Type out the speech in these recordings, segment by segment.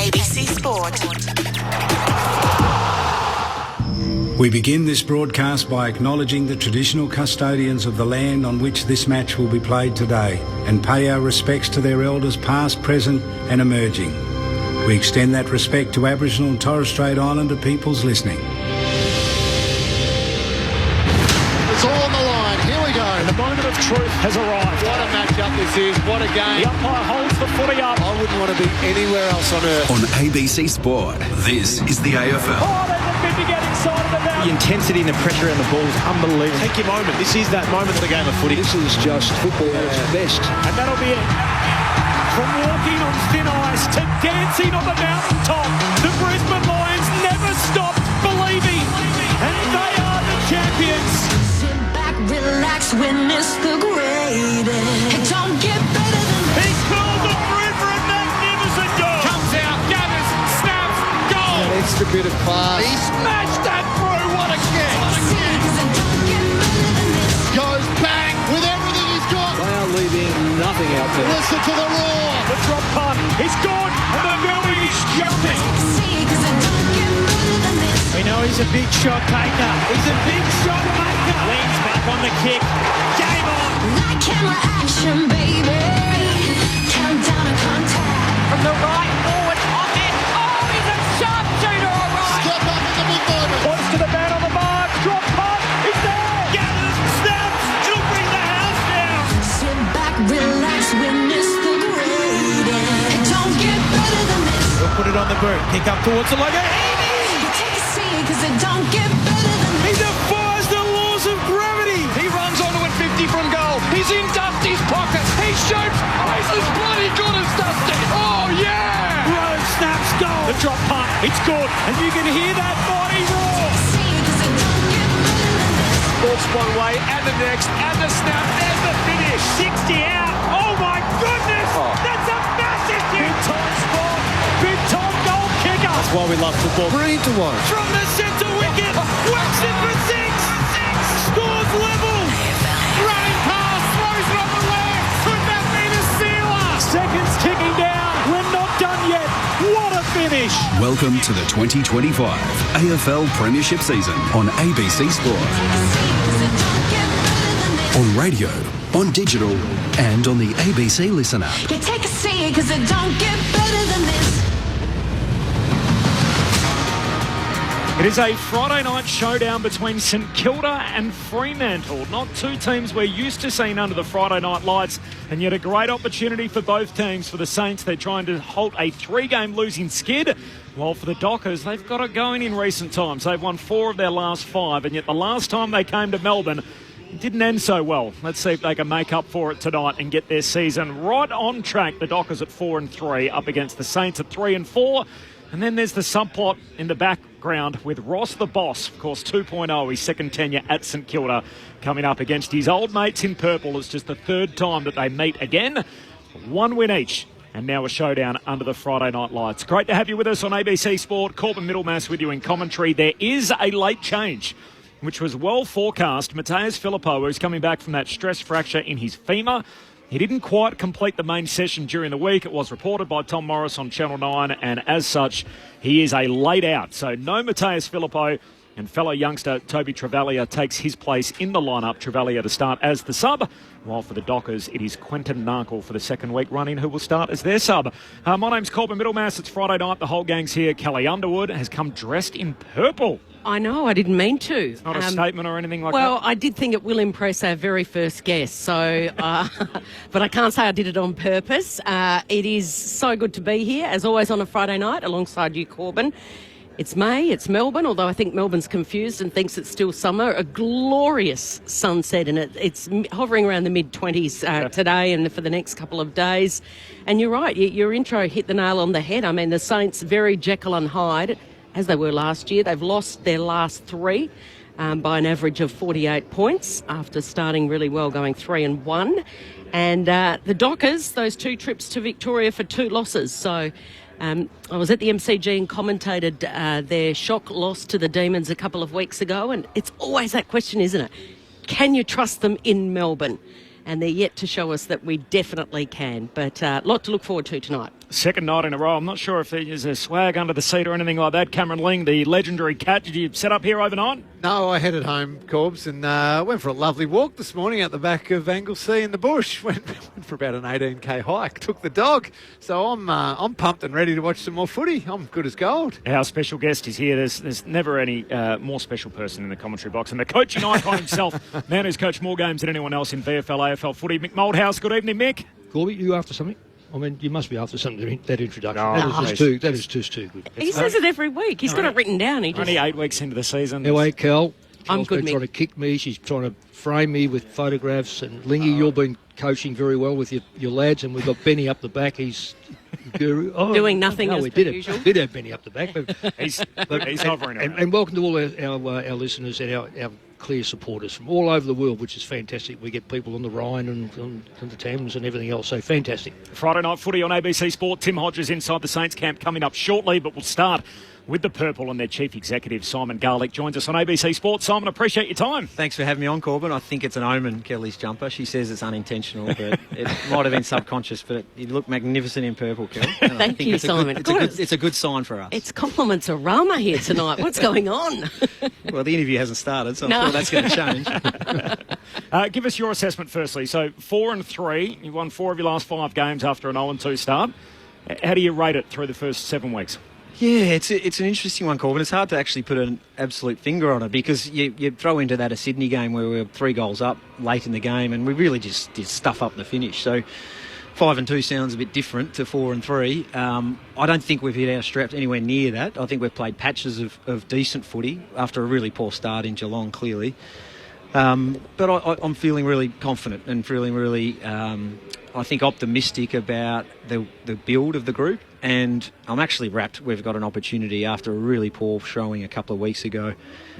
ABC Sport. We begin this broadcast by acknowledging the traditional custodians of the land on which this match will be played today and pay our respects to their elders past, present and emerging. We extend that respect to Aboriginal and Torres Strait Islander peoples listening. It's all on the line. Here we go. And the moment of truth has arrived. What a matchup this is. What a game. The umpire holds the footy up. I wouldn't want to be anywhere else on earth. On ABC Sport, this is the AFL. Oh, there's a bit to get excited about. The intensity and the pressure on the ball is unbelievable. Take your moment. This is that moment of the game of footy. This is just football at its best. And that'll be it. From walking on thin ice to dancing on the mountaintop, the Brisbane Lions never stopped believing. And they are the champions. Sit back, relax, witness the greatest. It don't get better than this. He calls it through for a magnificent goal. Comes out, gathers, snaps, goal. An extra bit of class. He smashed that through. What a kick. Goes bang with everything he's got. They are leaving nothing out there. Listen to the roar. The drop punt. He's gone. And the building is jumping. We know he's a big shot taker. He's a big shot maker. Leans back on the kick. Game on. Like camera action, baby. Countdown to contact. From the right forward on it. Oh, he's a sharpshooter, all right. Step up in the big moment. Close to the man on the mark. Drop punt. He's there. Gathers. Snaps. He'll bring the house down. Sit back, relax, witness the greatest. It don't get better than this. We'll put it on the boot. Kick up towards the logo. You take a seat, cause it don't get better than He this. defies the laws of gravity. He runs onto it 50 from goal. He's in Dusty's pocket. He shoots. Oh, he's as bloody good as Dusty. Oh, yeah. Rose snaps goal. The drop punt. It's good. And you can hear that body roar. See, cause it don't get better than this. Ball's one way and the next and the snap and the finish. 60 out. Oh, my goodness. Oh. That's a massive hit. Big time spot. Big time goal kicker. That's why we love football. 3-1. From the centre wicket. Whacks it for six. Scores level. Running past. Throws it on the left. Could that be the sealer? Seconds ticking down. We're not done yet. What a finish. Welcome to the 2025 AFL Premiership season on ABC Sport. On radio, on digital and on the ABC Listen app. You take a seat, cause it don't get better than this. It is a Friday night showdown between St Kilda and Fremantle. Not two teams we're used to seeing under the Friday night lights, and yet a great opportunity for both teams. For the Saints, they're trying to halt a three-game losing skid, while for the Dockers, they've got it going in recent times. They've won 4 of their last 5, and yet the last time they came to Melbourne, it didn't end so well. Let's see if they can make up for it tonight and get their season right on track. The Dockers at 4-3, up against the Saints at 3-4. And then there's the subplot in the background with Ross the Boss, of course 2.0, his second tenure at St Kilda, coming up against his old mates in purple. It's just the third time that they meet again. 1 win each. And now a showdown under the Friday night lights. Great to have you with us on ABC Sport. Corbin Middlemass with you in commentary. There is a late change, which was well forecast. Mateus Filippo, who's coming back from that stress fracture in his femur. He didn't quite complete the main session during the week. It was reported by Tom Morris on Channel 9, and as such, he is a late out. So no Mateus Filippo, and fellow youngster Toby Travalia takes his place in the lineup. Travalia to start as the sub, while for the Dockers, it is Quentin Narkle for the second week running who will start as their sub. My name's Corbin Middlemass. It's Friday night. The whole gang's here. Kelly Underwood has come dressed in purple. I know, I didn't mean to. It's not a statement or anything like that? Well, I did think it will impress our very first guest, so, but I can't say I did it on purpose. It is so good to be here, as always on a Friday night, alongside you, Corbin. It's May, it's Melbourne, although I think Melbourne's confused and thinks it's still summer. A glorious sunset, and it's hovering around the mid-20s today and for the next couple of days. And you're right, your intro hit the nail on the head. I mean, the Saints, very Jekyll and Hyde, as they were last year. They've lost their last 3 by an average of 48 points after starting really well, going 3-1. And the Dockers, those 2 trips to Victoria for 2 losses. So I was at the MCG and commentated their shock loss to the Demons a couple of weeks ago. And it's always that question, isn't it? Can you trust them in Melbourne? And they're yet to show us that we definitely can. But a lot to look forward to tonight. Second night in a row. I'm not sure if there's a swag under the seat or anything like that. Cameron Ling, the legendary cat, did you set up here overnight? No, I headed home, Corbs, and went for a lovely walk this morning out the back of Anglesea in the bush. Went for about an 18k hike. Took the dog, so I'm pumped and ready to watch some more footy. I'm good as gold. Our special guest is here. There's never any more special person in the commentary box, and the coaching icon himself, man who's coached more games than anyone else in VFL, AFL footy. Mick Moldhouse, good evening, Mick. Corby, you after something? I mean, you must be after something, that introduction. No, That is just too good. He says it every week. He's got it written down. Only 8 weeks into the season. Anyway, Cal. I'm good, been Mick. trying to kick me. She's trying to frame me with photographs. And Lingy, you've been coaching very well with your lads. And we've got Benny up the back. He's doing nothing as per usual. We did have Benny up the back. But, he's hovering around. And welcome to all our listeners and our clear supporters from all over the world, which is fantastic. We get people on the Rhine and on the Thames and everything else, so fantastic. Friday night footy on ABC Sport. Tim Hodges inside the Saints camp coming up shortly, but we'll start with the Purple and their chief executive, Simon Garlick, joins us on ABC Sport. Simon, appreciate your time. Thanks for having me on, Corbin. I think it's an omen, Kelly's jumper. She says it's unintentional, but it might have been subconscious, but you look magnificent in purple, Kelly. Thank you, Simon. It's a good sign for us. It's compliments of Rama here tonight. What's going on? Well, the interview hasn't started, so I'm sure that's going to change. Give us your assessment firstly. So 4-3, you've won 4 of your last 5 games after an 0-2 start. How do you rate it through the first 7 weeks? Yeah, it's an interesting one, Corbin. It's hard to actually put an absolute finger on it because you throw into that a Sydney game where we were 3 goals up late in the game and we really just did stuff up the finish. So 5-2 sounds a bit different to 4-3. I don't think we've hit our straps anywhere near that. I think we've played patches of decent footy after a really poor start in Geelong, clearly. But I'm feeling really confident and feeling really, I think, optimistic about the build of the group. And I'm actually rapt. We've got an opportunity after a really poor showing a couple of weeks ago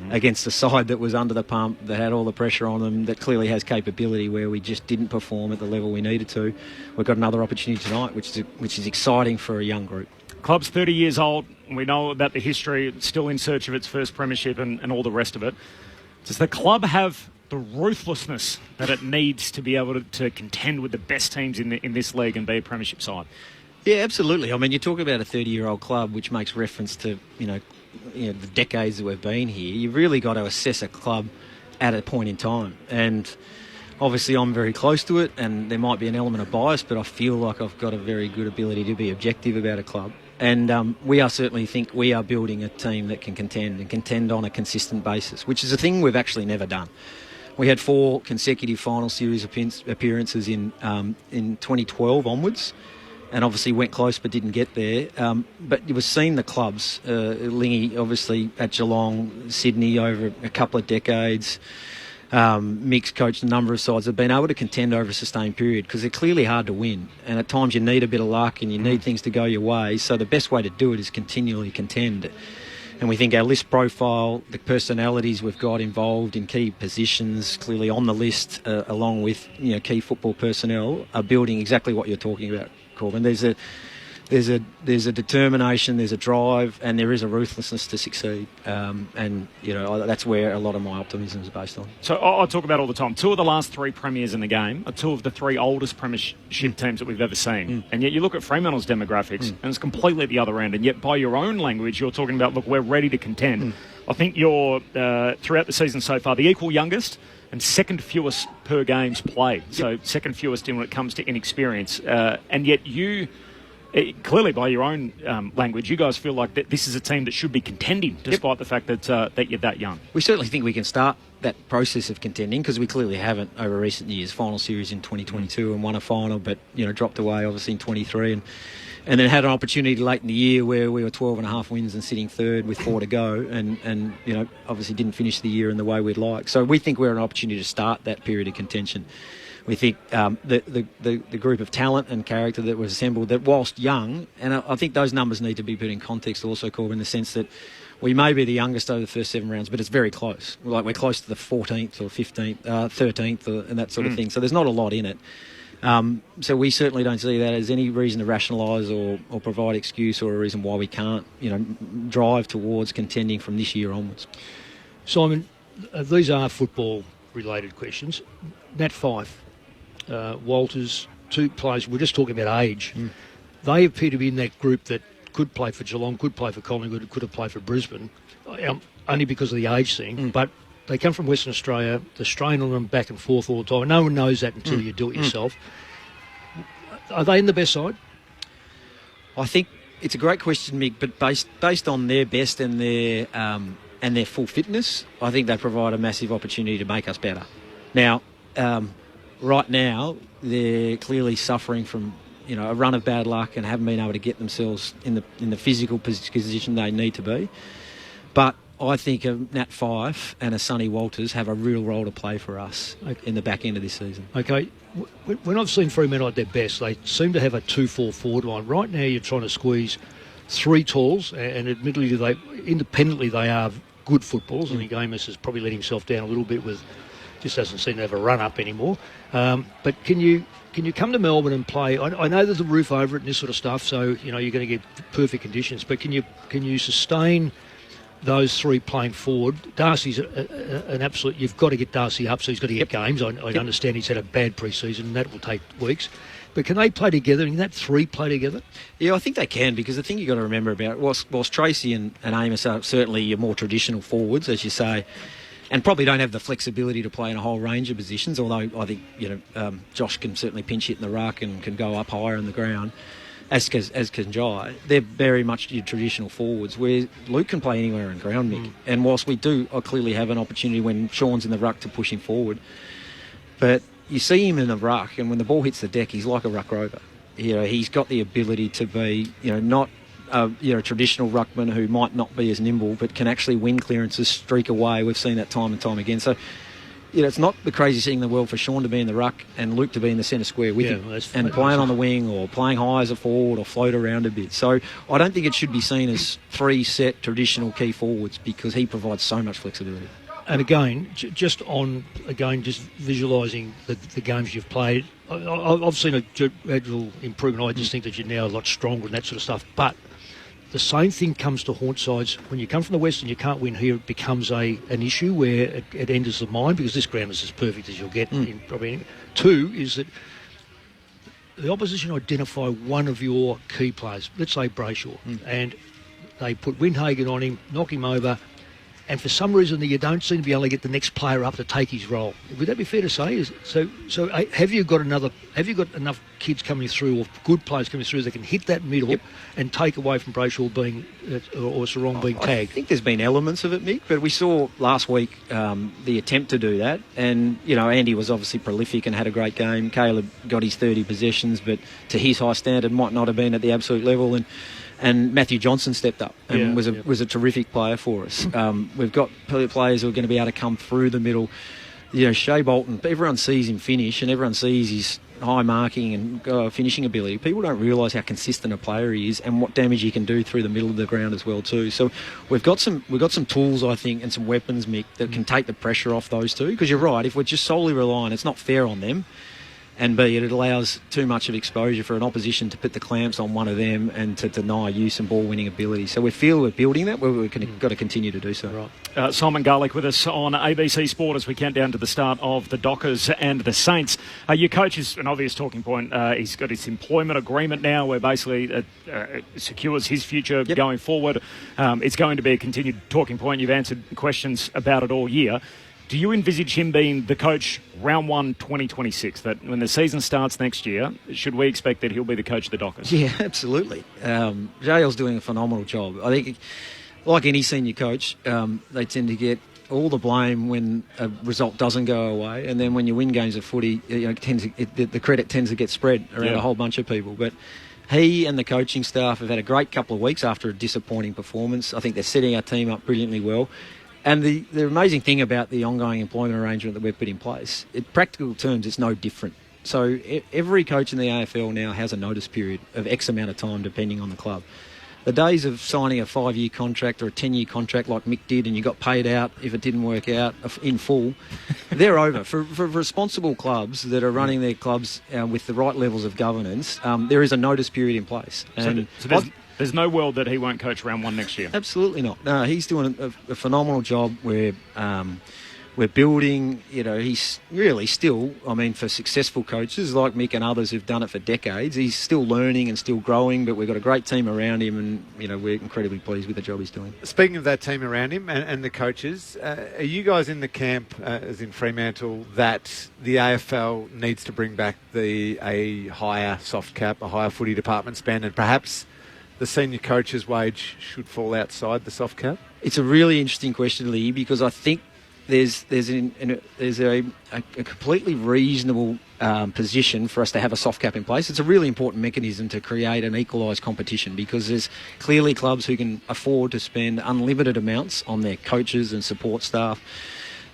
against a side that was under the pump, that had all the pressure on them, that clearly has capability where we just didn't perform at the level we needed to. We've got another opportunity tonight, which is exciting for a young group. Club's 30 years old. We know about the history. It's still in search of its first premiership and all the rest of it. Does the club have the ruthlessness that it needs to be able to contend with the best teams in this league and be a premiership side? Yeah, absolutely. I mean, you talk about a 30-year-old club, which makes reference to, the decades that we've been here. You've really got to assess a club at a point in time. And obviously I'm very close to it, and there might be an element of bias, but I feel like I've got a very good ability to be objective about a club. And we certainly think we are building a team that can contend on a consistent basis, which is a thing we've actually never done. We had 4 consecutive final series appearances in 2012 onwards, and obviously went close but didn't get there. But you were seeing the clubs, Lingy obviously at Geelong, Sydney over a couple of decades, Mick's coached a number of sides, have been able to contend over a sustained period because they're clearly hard to win. And at times you need a bit of luck and you need things to go your way. So the best way to do it is continually contend. And we think our list profile, the personalities we've got involved in key positions, clearly on the list, along with key football personnel, are building exactly what you're talking about, Corbin. There's a determination, there's a drive, and there is a ruthlessness to succeed. And that's where a lot of my optimism is based on. So I talk about all the time. 2 of the last 3 premiers in the game are 2 of the 3 oldest premiership teams that we've ever seen. And yet you look at Fremantle's demographics, and it's completely at the other end. And yet by your own language, you're talking about, look, we're ready to contend. I think you're, throughout the season so far, the equal youngest and second fewest per games played. So second fewest when it comes to inexperience. And yet you... clearly, by your own language, you guys feel like that this is a team that should be contending, despite the fact that you're that young. We certainly think we can start that process of contending because we clearly haven't over recent years. Final series in 2022 and won a final, but dropped away obviously in 23, and then had an opportunity late in the year where we were 12.5 wins and sitting third with 4 to go, and obviously didn't finish the year in the way we'd like. So we think we're an opportunity to start that period of contention. We think the group of talent and character that was assembled, that whilst young, and I think those numbers need to be put in context also, Corbin, in the sense that we may be the youngest over the first 7 rounds, but it's very close. Like we're close to the 14th or 15th, 13th, and that sort of thing. So there's not a lot in it. So we certainly don't see that as any reason to rationalise or provide excuse or a reason why we can't, drive towards contending from this year onwards. Simon, these are football-related questions. Nat Fyfe. Walters, 2 players, we're just talking about age. they appear to be in that group that could play for Geelong, could play for Collingwood, could have played for Brisbane, only because of the age thing. But they come from Western Australia. The strain on them back and forth all the time. No one knows that until you do it yourself. Are they in the best side? I think it's a great question, Mick, but based on their best and their full fitness, I think they provide a massive opportunity to make us better. Now, right now, they're clearly suffering from a run of bad luck and haven't been able to get themselves in the physical position they need to be. But I think a Nat Fyfe and a Sonny Walters have a real role to play for us in the back end of this season. Okay. When I've seen Fremantle at their best, they seem to have a 2-4 forward line. Right now, you're trying to squeeze 3 talls, and admittedly, independently they are good footballs. And Amos has probably let himself down a little bit just doesn't seem to have a run up anymore. But can you come to Melbourne and play? I know there's a roof over it and this sort of stuff, so you're going to get perfect conditions. But can you sustain those 3 playing forward? Darcy's an absolute. You've got to get Darcy up, so he's got to get games. I understand he's had a bad pre-season, and that will take weeks. But can they play together? Can that 3 play together? Yeah, I think they can, because the thing you've got to remember about whilst Tracy and Amos are certainly your more traditional forwards, as you say, and probably don't have the flexibility to play in a whole range of positions, although I think Josh can certainly pinch hit in the ruck and can go up higher in the ground, as can Jai. They're very much your traditional forwards, where Luke can play anywhere in ground, Mick. And whilst we do clearly have an opportunity when Sean's in the ruck to push him forward, but you see him in the ruck, and when the ball hits the deck, he's like a ruck rover. He's got the ability to be, not a traditional ruckman who might not be as nimble, but can actually win clearances, streak away. We've seen that time and time again. So, it's not the craziest thing in the world for Sean to be in the ruck and Luke to be in the centre square with him and playing on the wing or playing high as a forward or float around a bit. So I don't think it should be seen as 3 set traditional key forwards, because he provides so much flexibility. And again, just visualising the games you've played, I've seen a gradual improvement. I just think that you're now a lot stronger and that sort of stuff. But the same thing comes to haunt sides. When you come from the West and you can't win here, it becomes an issue where it enters the mind, because this ground is as perfect as you'll get. In probably 2 is that the opposition identify one of your key players, let's say Brayshaw, and they put Windhagen on him, knock him over, and for some reason you don't seem to be able to get the next player up to take his role. Would that be fair to say? So have you got enough kids coming through, or good players coming through, that can hit that middle and take away from Brayshaw being or Sarong being tagged? I think there's been elements of it, Mick, but we saw last week the attempt to do that, and Andy was obviously prolific and had a great game. Caleb got his 30 possessions, but to his high standard might not have been at the absolute level, and Matthew Johnson stepped up and was a terrific player for us. We've got players who are going to be able to come through the middle. Shea Bolton, everyone sees him finish and everyone sees his high marking and finishing ability. People don't realise how consistent a player he is and what damage he can do through the middle of the ground as well too. So we've got some tools, I think, and some weapons, Mick, that can take the pressure off those two. Because you're right, if we're just solely relying, it's not fair on them. And B, it allows too much of exposure for an opposition to put the clamps on one of them and to deny you some ball-winning ability. So we feel we're building that, but we've got to continue to do so. Right. Simon Garlick with us on ABC Sport as we count down to the start of the Dockers and the Saints. Your coach is an obvious talking point. He's got his employment agreement now where basically secures his future going forward. It's going to be a continued talking point. You've answered questions about it all year. Do you envisage him being the coach round 1 2026, that when the season starts next year, should we expect that he'll be the coach of the Dockers? Yeah, absolutely. JL's doing a phenomenal job. I think, like any senior coach, they tend to get all the blame when a result doesn't go away, and then when you win games of footy, the credit tends to get spread around a whole bunch of people. But he and the coaching staff have had a great couple of weeks after a disappointing performance. I think they're setting our team up brilliantly well. And the amazing thing about the ongoing employment arrangement that we've put in place, in practical terms, it's no different. So every coach in the AFL now has a notice period of X amount of time, depending on the club. The days of signing a 5-year contract or a 10-year contract like Mick did and you got paid out if it didn't work out in full, they're over. For responsible clubs that are running their clubs with the right levels of governance, there is a notice period in place. And there's no world that he won't coach round 1 next year? Absolutely not. No, he's doing a phenomenal job where We're building, he's really still, for successful coaches like Mick and others who've done it for decades, he's still learning and still growing, but we've got a great team around him and, we're incredibly pleased with the job he's doing. Speaking of that team around him and the coaches, are you guys in the camp, as in Fremantle, that the AFL needs to bring back a higher soft cap, a higher footy department spend, and perhaps the senior coach's wage should fall outside the soft cap? It's a really interesting question, Lee, because I think there's a completely reasonable position for us to have a soft cap in place. It's a really important mechanism to create an equalised competition, because there's clearly clubs who can afford to spend unlimited amounts on their coaches and support staff.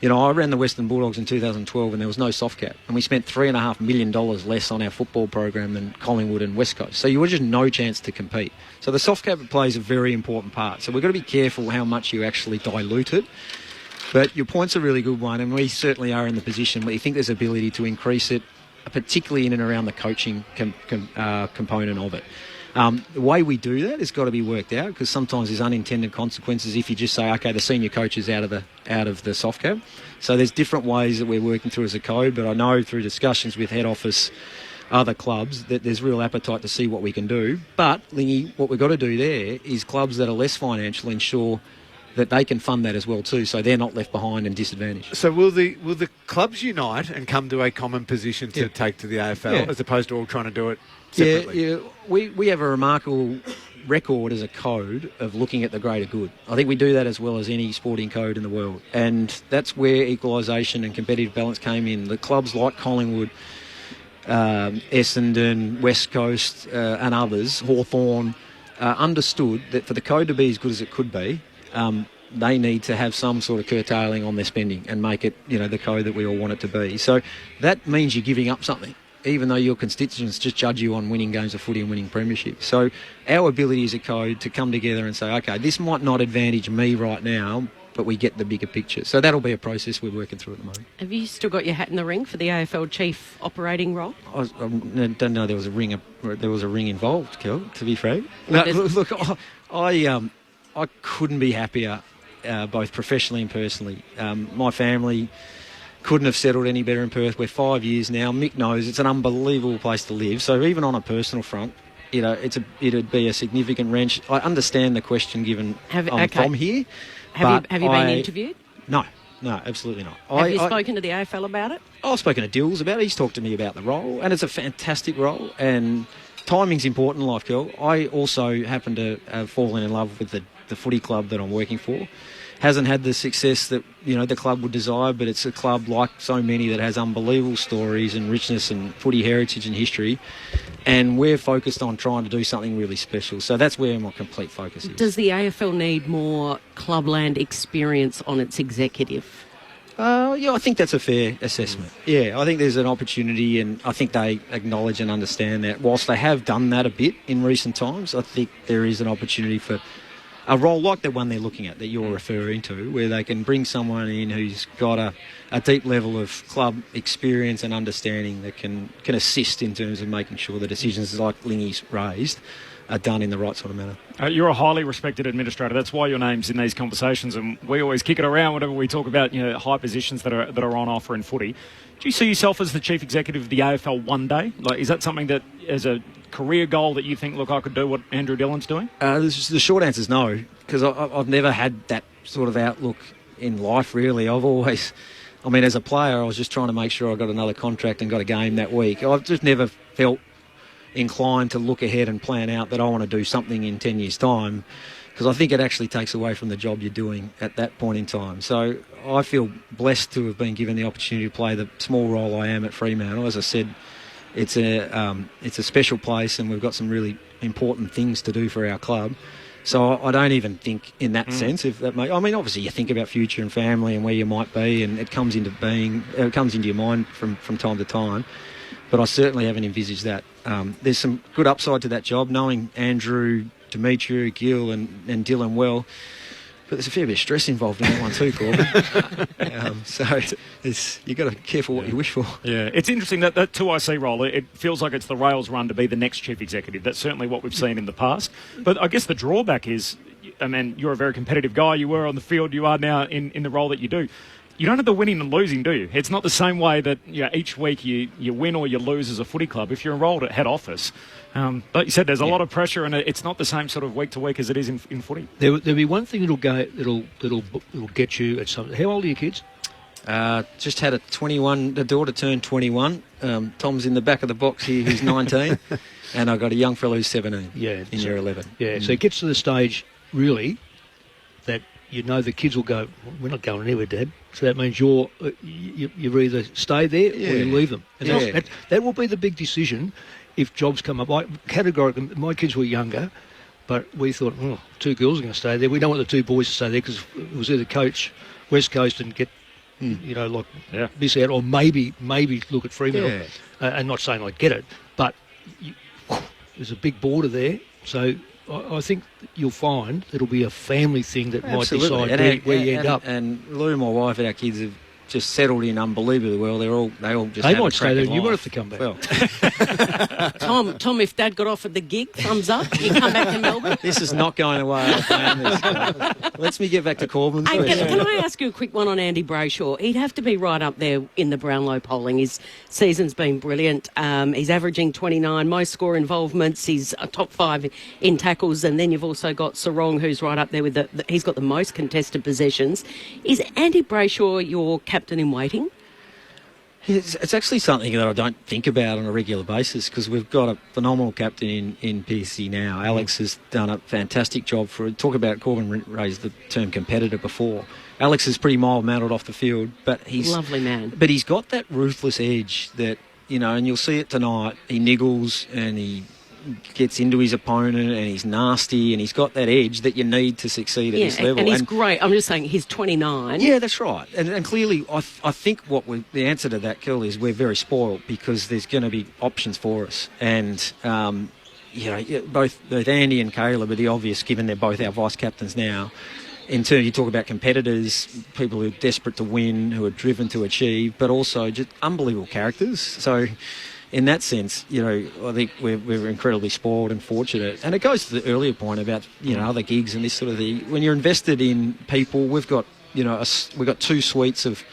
I ran the Western Bulldogs in 2012 and there was no soft cap, and we spent $3.5 million less on our football program than Collingwood and West Coast. So you were just no chance to compete. So the soft cap plays a very important part. So we've got to be careful how much you actually dilute it. But your point's a really good one, and we certainly are in the position where you think there's ability to increase it, particularly in and around the coaching component of it. The way we do that has got to be worked out, because sometimes there's unintended consequences if you just say, okay, the senior coach is out of the soft cap. So there's different ways that we're working through as a code, but I know through discussions with head office, other clubs, that there's real appetite to see what we can do. But, Lingy, what we've got to do there is clubs that are less financial ensure that they can fund that as well too, so they're not left behind and disadvantaged. So will the clubs unite and come to a common position to take to the AFL, as opposed to all trying to do it separately? Yeah. We have a remarkable record as a code of looking at the greater good. I think we do that as well as any sporting code in the world, and that's where equalisation and competitive balance came in. The clubs like Collingwood, Essendon, West Coast and others, Hawthorn, understood that for the code to be as good as it could be, they need to have some sort of curtailing on their spending and make it, the code that we all want it to be. So that means you're giving up something, even though your constituents just judge you on winning games of footy and winning premierships. So our ability as a code to come together and say, okay, this might not advantage me right now, but we get the bigger picture. So that'll be a process we're working through at the moment. Have you still got your hat in the ring for the AFL chief operating role? I don't know there was a ring involved, Kel, to be frank. No, look, I couldn't be happier, both professionally and personally. My family couldn't have settled any better in Perth. We're 5 years now. Mick knows it's an unbelievable place to live. So even on a personal front, it'd be a significant wrench. I understand the question given from here. Have you been interviewed? No, absolutely not. Have you spoken to the AFL about it? I've spoken to Dills about it. He's talked to me about the role, and it's a fantastic role, and timing's important in life, Kel. I also happen to have fallen in love with the footy club that I'm working for. Hasn't had the success that the club would desire, but it's a club like so many that has unbelievable stories and richness and footy heritage and history, and we're focused on trying to do something really special. So that's where my complete focus is. Does the AFL need more clubland experience on its executive? I think that's a fair assessment. Yeah, I think there's an opportunity, and I think they acknowledge and understand that. Whilst they have done that a bit in recent times, I think there is an opportunity for a role like the one they're looking at that you're referring to, where they can bring someone in who's got a deep level of club experience and understanding that can assist in terms of making sure the decisions like Lingy's raised are done in the right sort of manner. You're a highly respected administrator. That's why your name's in these conversations, and we always kick it around whenever we talk about high positions that are on offer in footy. Do you see yourself as the chief executive of the AFL one day? Like, is that something that, as a career goal, that you think, look, I could do what Andrew Dillon's doing? The short answer is no, because I've never had that sort of outlook in life, really. I've always, as a player, I was just trying to make sure I got another contract and got a game that week. I've just never felt inclined to look ahead and plan out that I want to do something in 10 years' time, because I think it actually takes away from the job you're doing at that point in time. So I feel blessed to have been given the opportunity to play the small role I am at Fremantle. As I said, it's a special place, and we've got some really important things to do for our club. So I don't even think in that sense, if that obviously you think about future and family and where you might be, and it comes into your mind from time to time. But I certainly haven't envisaged that. There's some good upside to that job, knowing Andrew, Dimitri, Gil and Dylan well. But there's a fair bit of stress involved in that one too, Corbin. So you've got to be careful what you wish for. Yeah, it's interesting that 2IC role, it feels like it's the rails run to be the next chief executive. That's certainly what we've seen in the past. But I guess the drawback is, you're a very competitive guy. You were on the field, you are now in the role that you do. you don't have the winning and losing, do you? It's not the same way that each week you win or you lose as a footy club. If you're enrolled at head office, like you said, there's a lot of pressure, and it's not the same sort of week to week as it is in footy. There'll be one thing that'll get you at something. How old are your kids? Just had a daughter turned 21. Tom's in the back of the box here, who's 19, and I've got a young fellow who's 17. Yeah, in year 11. Yeah, so it gets to the stage really that the kids will go, we're not going anywhere, Dad. So that means you either stay there or you leave them. And that will be the big decision if jobs come up. Categorically, my kids were younger, but we thought, two girls are going to stay there. We don't want the two boys to stay there because it was either coach West Coast and get, miss out, or maybe look at Fremantle. Yeah. And not saying I get it, but there's a big border there. So I think you'll find it'll be a family thing that might decide where you end up. And Lou, my wife, and our kids have just settled in unbelievably well. They all just might stay there. You want it to come back. Well. Tom, if Dad got offered the gig, thumbs up. You come back to Melbourne. This is not going away. Let's me get back to Corbin. Hey, can I ask you a quick one on Andy Brayshaw? He'd have to be right up there in the Brownlow polling. His season's been brilliant. He's averaging 29, most score involvements. He's a top 5 in tackles, and then you've also got Sarong, who's right up there with he's got the most contested possessions. Is Andy Brayshaw your captain in waiting? It's actually something that I don't think about on a regular basis because we've got a phenomenal captain in PSC now. Alex has done a fantastic job for it. Talk about Corbin raised the term competitor before. Alex is pretty mild-mannered off the field, but he's lovely man. But he's got that ruthless edge that and you'll see it tonight. He niggles and he gets into his opponent and he's nasty and he's got that edge that you need to succeed at this level. And he's great. I'm just saying he's 29. Yeah, that's right. And clearly I think the answer to that, Kel, is we're very spoiled because there's going to be options for us. And, both Andy and Caleb are the obvious given they're both our vice-captains now. In terms, you talk about competitors, people who are desperate to win, who are driven to achieve, but also just unbelievable characters. So in that sense, I think we're incredibly spoiled and fortunate. And it goes to the earlier point about, other gigs and this sort of thing. When you're invested in people, we've got, we've got 2 suites of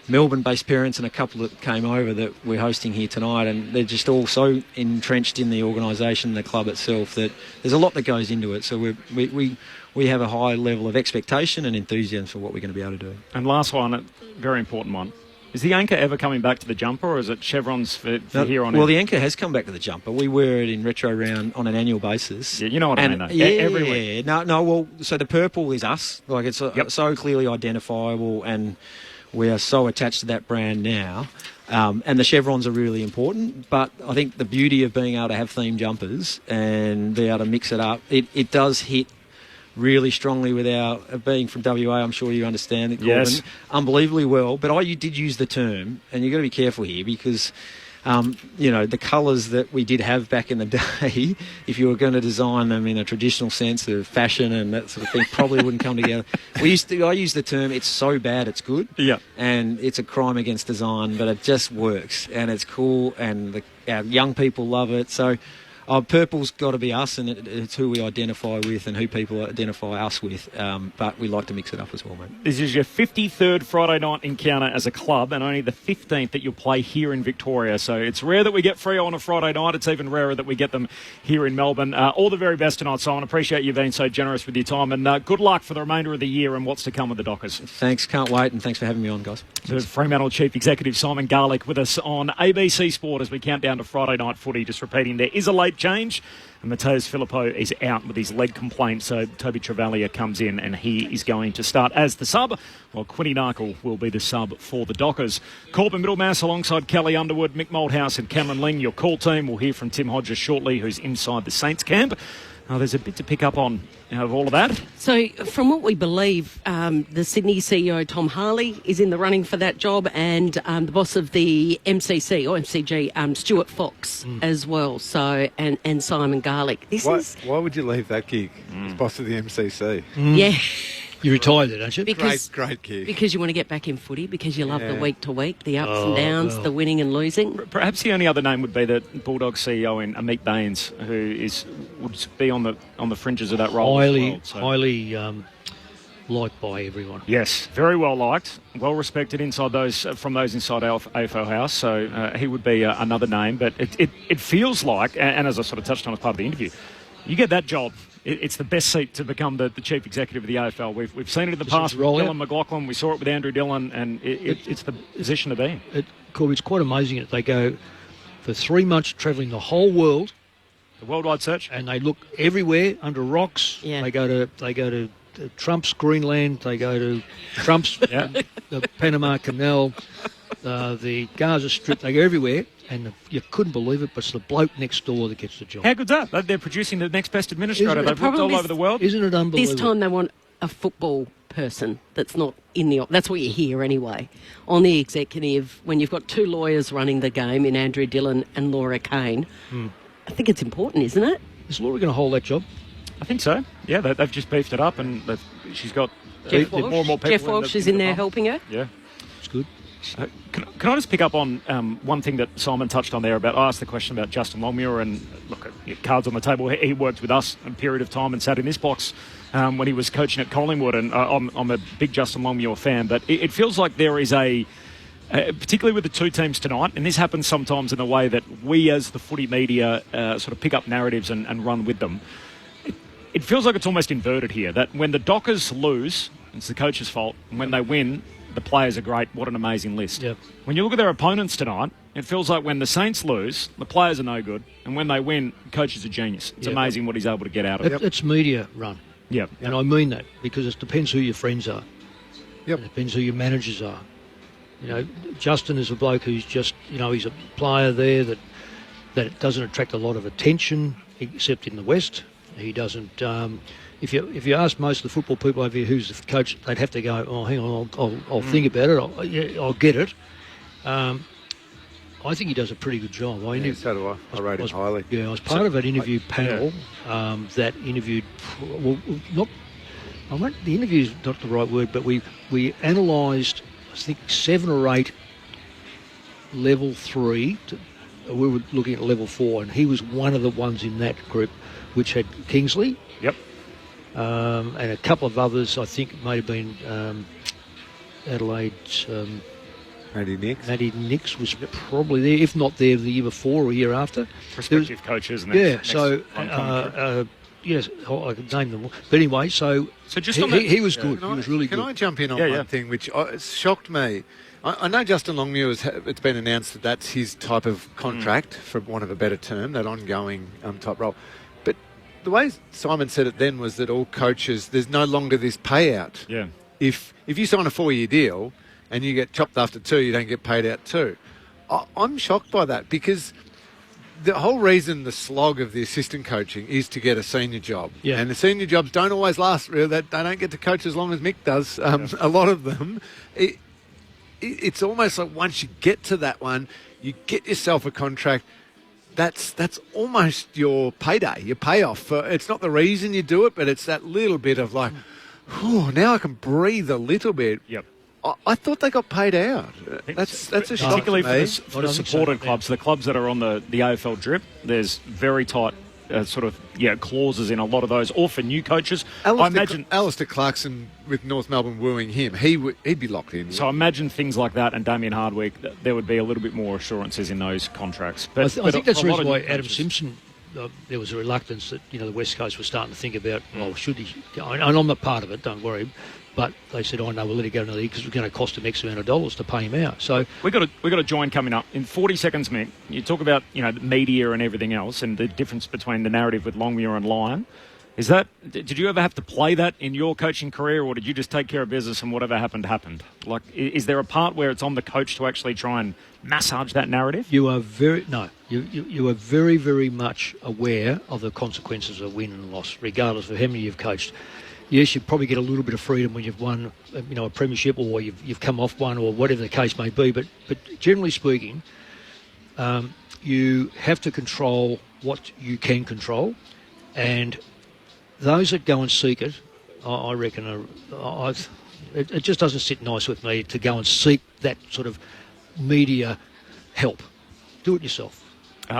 Melbourne-based parents and a couple that came over that we're hosting here tonight, and they're just all so entrenched in the organisation, the club itself, that there's a lot that goes into it. So we have a high level of expectation and enthusiasm for what we're going to be able to do. And last one, a very important one. Is the anchor ever coming back to the jumper, or is it chevrons for here on in? Well, the anchor has come back to the jumper. We wear it in retro round on an annual basis. Yeah, you know what I mean, though. Yeah, every week. No, well, so the purple is us. Like, it's so clearly identifiable, and we are so attached to that brand now. And the chevrons are really important, but I think the beauty of being able to have themed jumpers and be able to mix it up, it does hit really strongly with our being from WA. I'm sure you understand it, Corbin. Yes. Unbelievably well. But I did use the term, and you've got to be careful here because, the colours that we did have back in the day, if you were going to design them in a traditional sense of fashion and that sort of thing, probably wouldn't come together. I used the term, it's so bad it's good. Yeah. And it's a crime against design, but it just works and it's cool and our young people love it. So purple's got to be us, and it's who we identify with and who people identify us with. But we like to mix it up as well, mate. This is your 53rd Friday night encounter as a club, and only the 15th that you'll play here in Victoria. So it's rare that we get free on a Friday night. It's even rarer that we get them here in Melbourne. All the very best tonight, Simon. Appreciate you being so generous with your time, and good luck for the remainder of the year and what's to come with the Dockers. Thanks, can't wait, and thanks for having me on, guys. So Fremantle Chief Executive Simon Garlick with us on ABC Sport as we count down to Friday night footy. Just repeating, there is a late change, and Mateus Filippo is out with his leg complaint, so Toby Travalia comes in and he is going to start as the sub, while Quinny Narkle will be the sub for the Dockers. Corbin Middlemass alongside Kelly Underwood, Mick Malthouse and Cameron Ling, your call team. We'll hear from Tim Hodges shortly, who's inside the Saints camp. There's a bit to pick up on of all of that. So from what we believe, the Sydney CEO, Tom Harley, is in the running for that job, and the boss of the MCC, or MCG, Stuart Fox as well. So, and Simon Garlick. Why would you leave that gig as boss of the MCC? Yeah. You retired there, don't you? Great gig. Because you want to get back in footy, because you love the week to week, the ups and downs, the winning and losing. Perhaps the only other name would be the Bulldogs CEO in Amit Baines, who would be on the fringes of that role. Highly liked by everyone. Yes, very well liked, well respected inside those from those inside AFL House. So he would be another name. But it feels like, and as I sort of touched on as part of the interview, you get that job. It's the best seat to become the chief executive of the AFL. We've seen it in the past with Dylan McLaughlin. We saw it with Andrew Dillon, and it's the position to be in. Corby, it's quite amazing that they go for 3 months travelling the whole world. The worldwide search. And they look everywhere under rocks. Yeah. They go to Trump's Greenland. They go to Trump's the Panama Canal, the Gaza Strip. They go everywhere. And you couldn't believe it, but it's the bloke next door that gets the job. How good's that? They're producing the next best administrator. They've looked all over the world. Isn't it unbelievable? This time they want a football person that's not in the... That's what you hear anyway. On the executive, when you've got 2 lawyers running the game in Andrew Dillon and Laura Kane, I think it's important, isn't it? Is Laura going to hold that job? I think so. Yeah, they've just beefed it up, and she's got Jeff more and more people. Jeff Walsh is in there helping her. Yeah. It's good. Can I just pick up on one thing that Simon touched on there about, I asked the question about Justin Longmuir, and look, cards on the table, he worked with us a period of time and sat in this box when he was coaching at Collingwood, and I'm a big Justin Longmuir fan, but it feels like there is particularly with the 2 teams tonight, and this happens sometimes in the way that we as the footy media sort of pick up narratives and run with them. It feels like it's almost inverted here, that when the Dockers lose, it's the coach's fault, and when they win, the players are great. What an amazing list. Yep. When you look at their opponents tonight, it feels like when the Saints lose, the players are no good, and when they win, the coach is a genius. It's amazing what he's able to get out of it. It's media run. Yeah. And I mean that, because it depends who your friends are. Yep. It depends who your managers are. You know, Justin is a bloke who's just, he's a player there that doesn't attract a lot of attention, except in the West. He doesn't... If you ask most of the football people over here who's the coach, they'd have to go, oh, hang on, I'll think about it. I'll get it. I think he does a pretty good job. So do I. I rate him highly. Yeah, I was part of an interview panel that interviewed... the interview is not the right word, but we analysed, I think, 7 or 8 level 3. We were looking at level 4, and he was one of the ones in that group which had Kingsley. Yep. And a couple of others, I think it may have been Adelaide's... Matty Nix was probably there, if not there the year before or year after. Prospective coaches. Yes, I could name them all. But anyway, so just he was good. He was really good. Can I jump in on one thing which shocked me? I know Justin Longmuir, it's been announced that that's his type of contract, for want of a better term, that ongoing type role. But the way Simon said it then was that all coaches, there's no longer this payout. Yeah. If you sign a 4-year deal and you get chopped after 2, you don't get paid out 2. I'm shocked by that, because the whole reason the slog of the assistant coaching is to get a senior job. Yeah. And the senior jobs don't always last. They don't get to coach as long as Mick does, a lot of them. It's almost like once you get to that one, you get yourself a contract. That's almost your payday, your payoff. It's not the reason you do it, but it's that little bit of like, now I can breathe a little bit. Yep. I thought they got paid out. That's a shock particularly to me. for the supported clubs, the clubs that are on the AFL drip. There's very tight clauses in a lot of those, or for new coaches. I imagine Alistair Clarkson with North Melbourne wooing him, he'd be locked in. So I imagine things like that, and Damien Hardwick, there would be a little bit more assurances in those contracts. But I think that's the reason why Adam Simpson. There was a reluctance that the West Coast was starting to think about, should he? And I'm not part of it, don't worry. But they said, no, we'll let it go another year because it's going to cost him X amount of dollars to pay him out. So we got a join coming up in 40 seconds, Mick. You talk about the media and everything else, and the difference between the narrative with Longmuir and Lyon. Did you ever have to play that in your coaching career, or did you just take care of business and whatever happened happened? Like, is there a part where it's on the coach to actually try and massage that narrative? You are you are very, very much aware of the consequences of win and loss, regardless of how many you've coached. Yes, you probably get a little bit of freedom when you've won, a premiership, or you've come off one, or whatever the case may be. But generally speaking, you have to control what you can control, and those that go and seek it, I reckon, it just doesn't sit nice with me to go and seek that sort of media help. Do it yourself.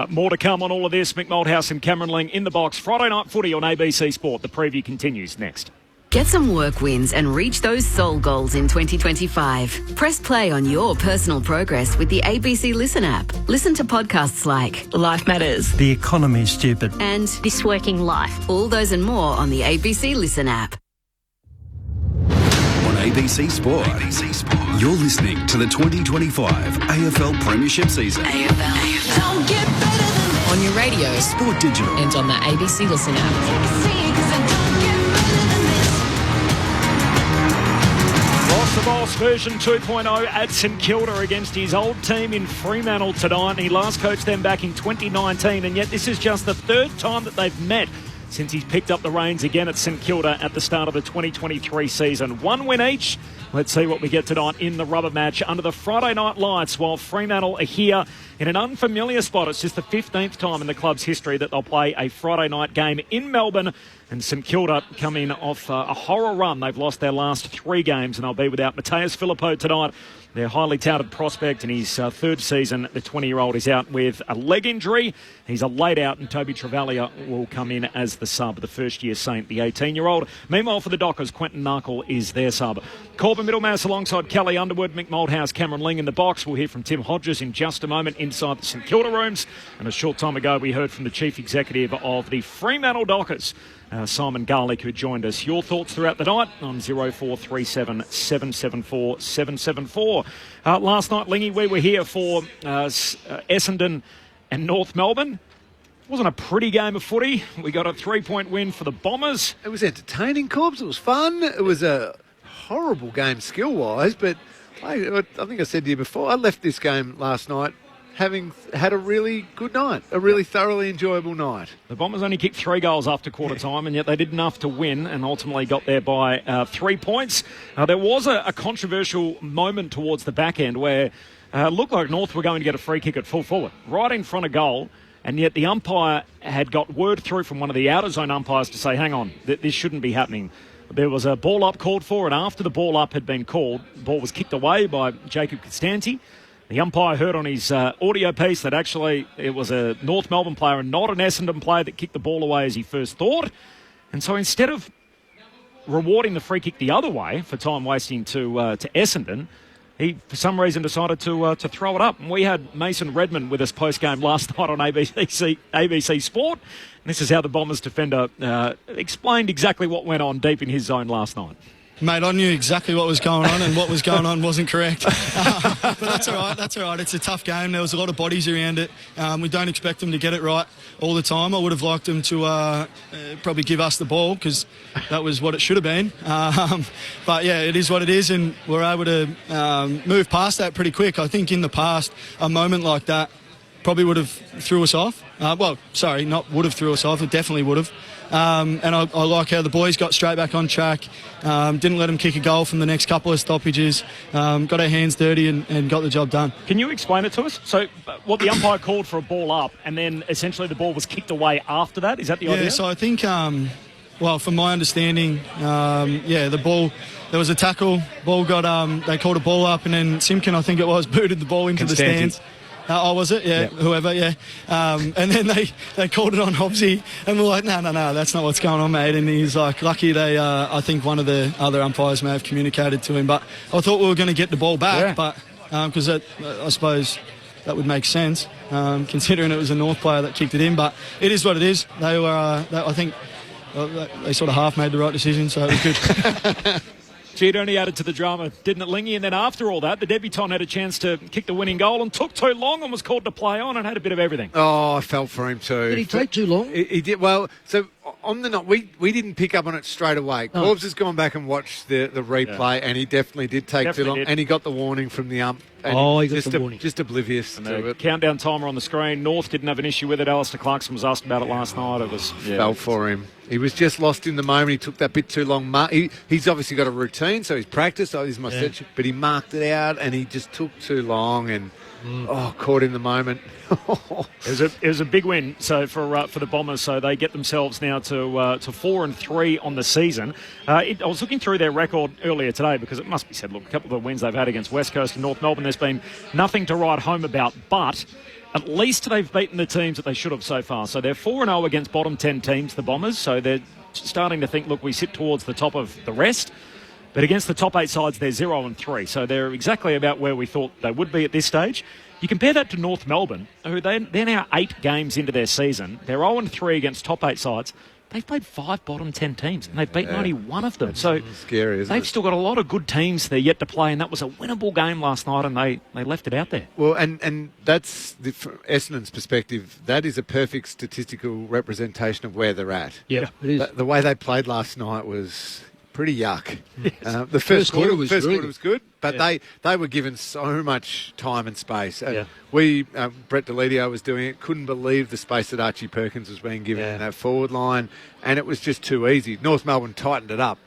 More to come on all of this. Mick Malthouse and Cameron Ling in the box. Friday night footy on ABC Sport. The preview continues next. Get some work wins and reach those soul goals in 2025. Press play on your personal progress with the ABC Listen app. Listen to podcasts like Life Matters, The Economy's Stupid, and This Working Life. All those and more on the ABC Listen app. On ABC Sport, you're listening to the 2025 AFL Premiership season. AFL. Don't get better than this. On your radio, Sport Digital, and on the ABC Listen app. Ross the Boss version 2.0 at St Kilda against his old team in Fremantle tonight. He last coached them back in 2019, and yet this is just the third time that they've met since he's picked up the reins again at St Kilda at the start of the 2023 season. One win each. Let's see what we get tonight in the rubber match under the Friday night lights while Fremantle are here in an unfamiliar spot. It's just the 15th time in the club's history that they'll play a Friday night game in Melbourne. And St Kilda coming off a horror run. They've lost their last 3 games and they'll be without Mateus Filippo tonight. Their highly touted prospect in his third season, the 20-year-old is out with a leg injury. He's a laid out, and Toby Travalia will come in as the sub, the first-year Saint, the 18-year-old. Meanwhile, for the Dockers, Quentin Narkle is their sub. Corbin Middlemass alongside Kelly Underwood, Mick Moldhouse, Cameron Ling in the box. We'll hear from Tim Hodges in just a moment inside the St Kilda rooms. And a short time ago, we heard from the chief executive of the Fremantle Dockers, Simon Garlick, who joined us. Your thoughts throughout the night on 0437 774 774. Last night, Lingy, we were here for Essendon and North Melbourne. It wasn't a pretty game of footy. We got a 3-point win for the Bombers. It was entertaining, Corbs. It was fun. It was a horrible game skill-wise, but I think I said to you before, I left this game last night having had a really good night, a really thoroughly enjoyable night. The Bombers only kicked 3 goals after quarter time, and yet they did enough to win and ultimately got there by 3 points. There was a controversial moment towards the back end where it looked like North were going to get a free kick at full forward, right in front of goal, and yet the umpire had got word through from one of the outer zone umpires to say, hang on, this shouldn't be happening. There was a ball up called for, and after the ball up had been called, the ball was kicked away by Jacob Costanti. The umpire heard on his audio piece that actually it was a North Melbourne player and not an Essendon player that kicked the ball away as he first thought. And so instead of rewarding the free kick the other way for time wasting to Essendon, he, for some reason, decided to throw it up. And we had Mason Redmond with us post-game last night on ABC Sport. And this is how the Bombers defender explained exactly what went on deep in his zone last night. Mate, I knew exactly what was going on, and what was going on wasn't correct. But that's all right. It's a tough game. There was a lot of bodies around it. We don't expect them to get it right all the time. I would have liked them to probably give us the ball, because that was what it should have been. But, yeah, it is what it is, and we're able to move past that pretty quick. I think in the past, a moment like that probably would have threw us off. Not would have threw us off. It definitely would have. And I like how the boys got straight back on track, didn't let them kick a goal from the next couple of stoppages, got our hands dirty and got the job done. Can you explain it to us? So what the umpire called for a ball up, and then essentially the ball was kicked away after that? Is that the idea? Yeah, so I think, from my understanding, the ball, there was a tackle, ball got, they called a ball up, and then Simkin, I think it was, booted the ball into the stands. Was it? Yeah, whoever, yeah. And then they called it on Hobbsy, and we're like, no, that's not what's going on, mate. And he's like, lucky they, I think one of the other umpires may have communicated to him. But I thought we were going to get the ball back, but because I suppose that would make sense, considering it was a North player that kicked it in. But it is what it is. They were, I think, they sort of half made the right decision, so it was good. Gee, it only added to the drama, didn't it, Lingy? And then after all that, the debutant had a chance to kick the winning goal and took too long and was called to play on and had a bit of everything. Oh, I felt for him too. Did he take too long? He did. Well, so on the night, we didn't pick up on it straight away. Corbs has gone back and watched the replay, and he definitely did take too long. And he got the warning from the ump. He got the warning. Just oblivious to it. Countdown timer on the screen. North didn't have an issue with it. Alistair Clarkson was asked about it last night. It was felt for him. He was just lost in the moment. He took that bit too long. He's obviously got a routine, so he's practiced. Oh, he's my section, but he marked it out, and he just took too long and caught in the moment. It was a big win. So for the Bombers, so they get themselves now to 4-3 on the season. I was looking through their record earlier today because it must be said. Look, a couple of the wins they've had against West Coast and North Melbourne, there's been nothing to write home about, but at least they've beaten the teams that they should have so far. So they're 4-0 against bottom 10 teams, the Bombers. So they're starting to think, look, we sit towards the top of the rest. But against the top 8 sides, they're 0-3. So they're exactly about where we thought they would be at this stage. You compare that to North Melbourne, who they're now 8 games into their season. They're 0-3 against top 8 sides. They've played 5 bottom 10 teams, and they've beaten only one of them. That's so scary, isn't they've it? still got a lot of good teams they're yet to play, and that was a winnable game last night, and they left it out there. Well, and that's, from Essendon's perspective, that is a perfect statistical representation of where they're at. Yeah, it is. The way they played last night was pretty yuck. Yes. The first quarter was good, but Yeah. they were given so much time and space. Yeah. We, Brett Delidio was doing it, couldn't believe the space that Archie Perkins was being given in that forward line, and it was just too easy. North Melbourne tightened it up,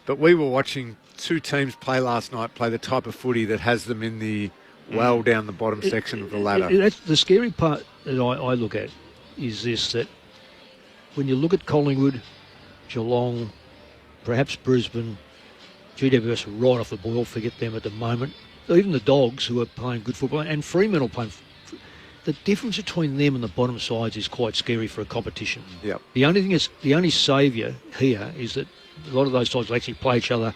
but we were watching 2 teams play last night, play the type of footy that has them in the well down the bottom section of the ladder. That's the scary part that I look at is this, that when you look at Collingwood, Geelong, perhaps Brisbane, GWS are right off the boil, forget them at the moment. Even the Dogs, who are playing good football, and Fremantle playing. The difference between them and the bottom sides is quite scary for a competition. Yep. The only saviour here is that a lot of those sides will actually play each other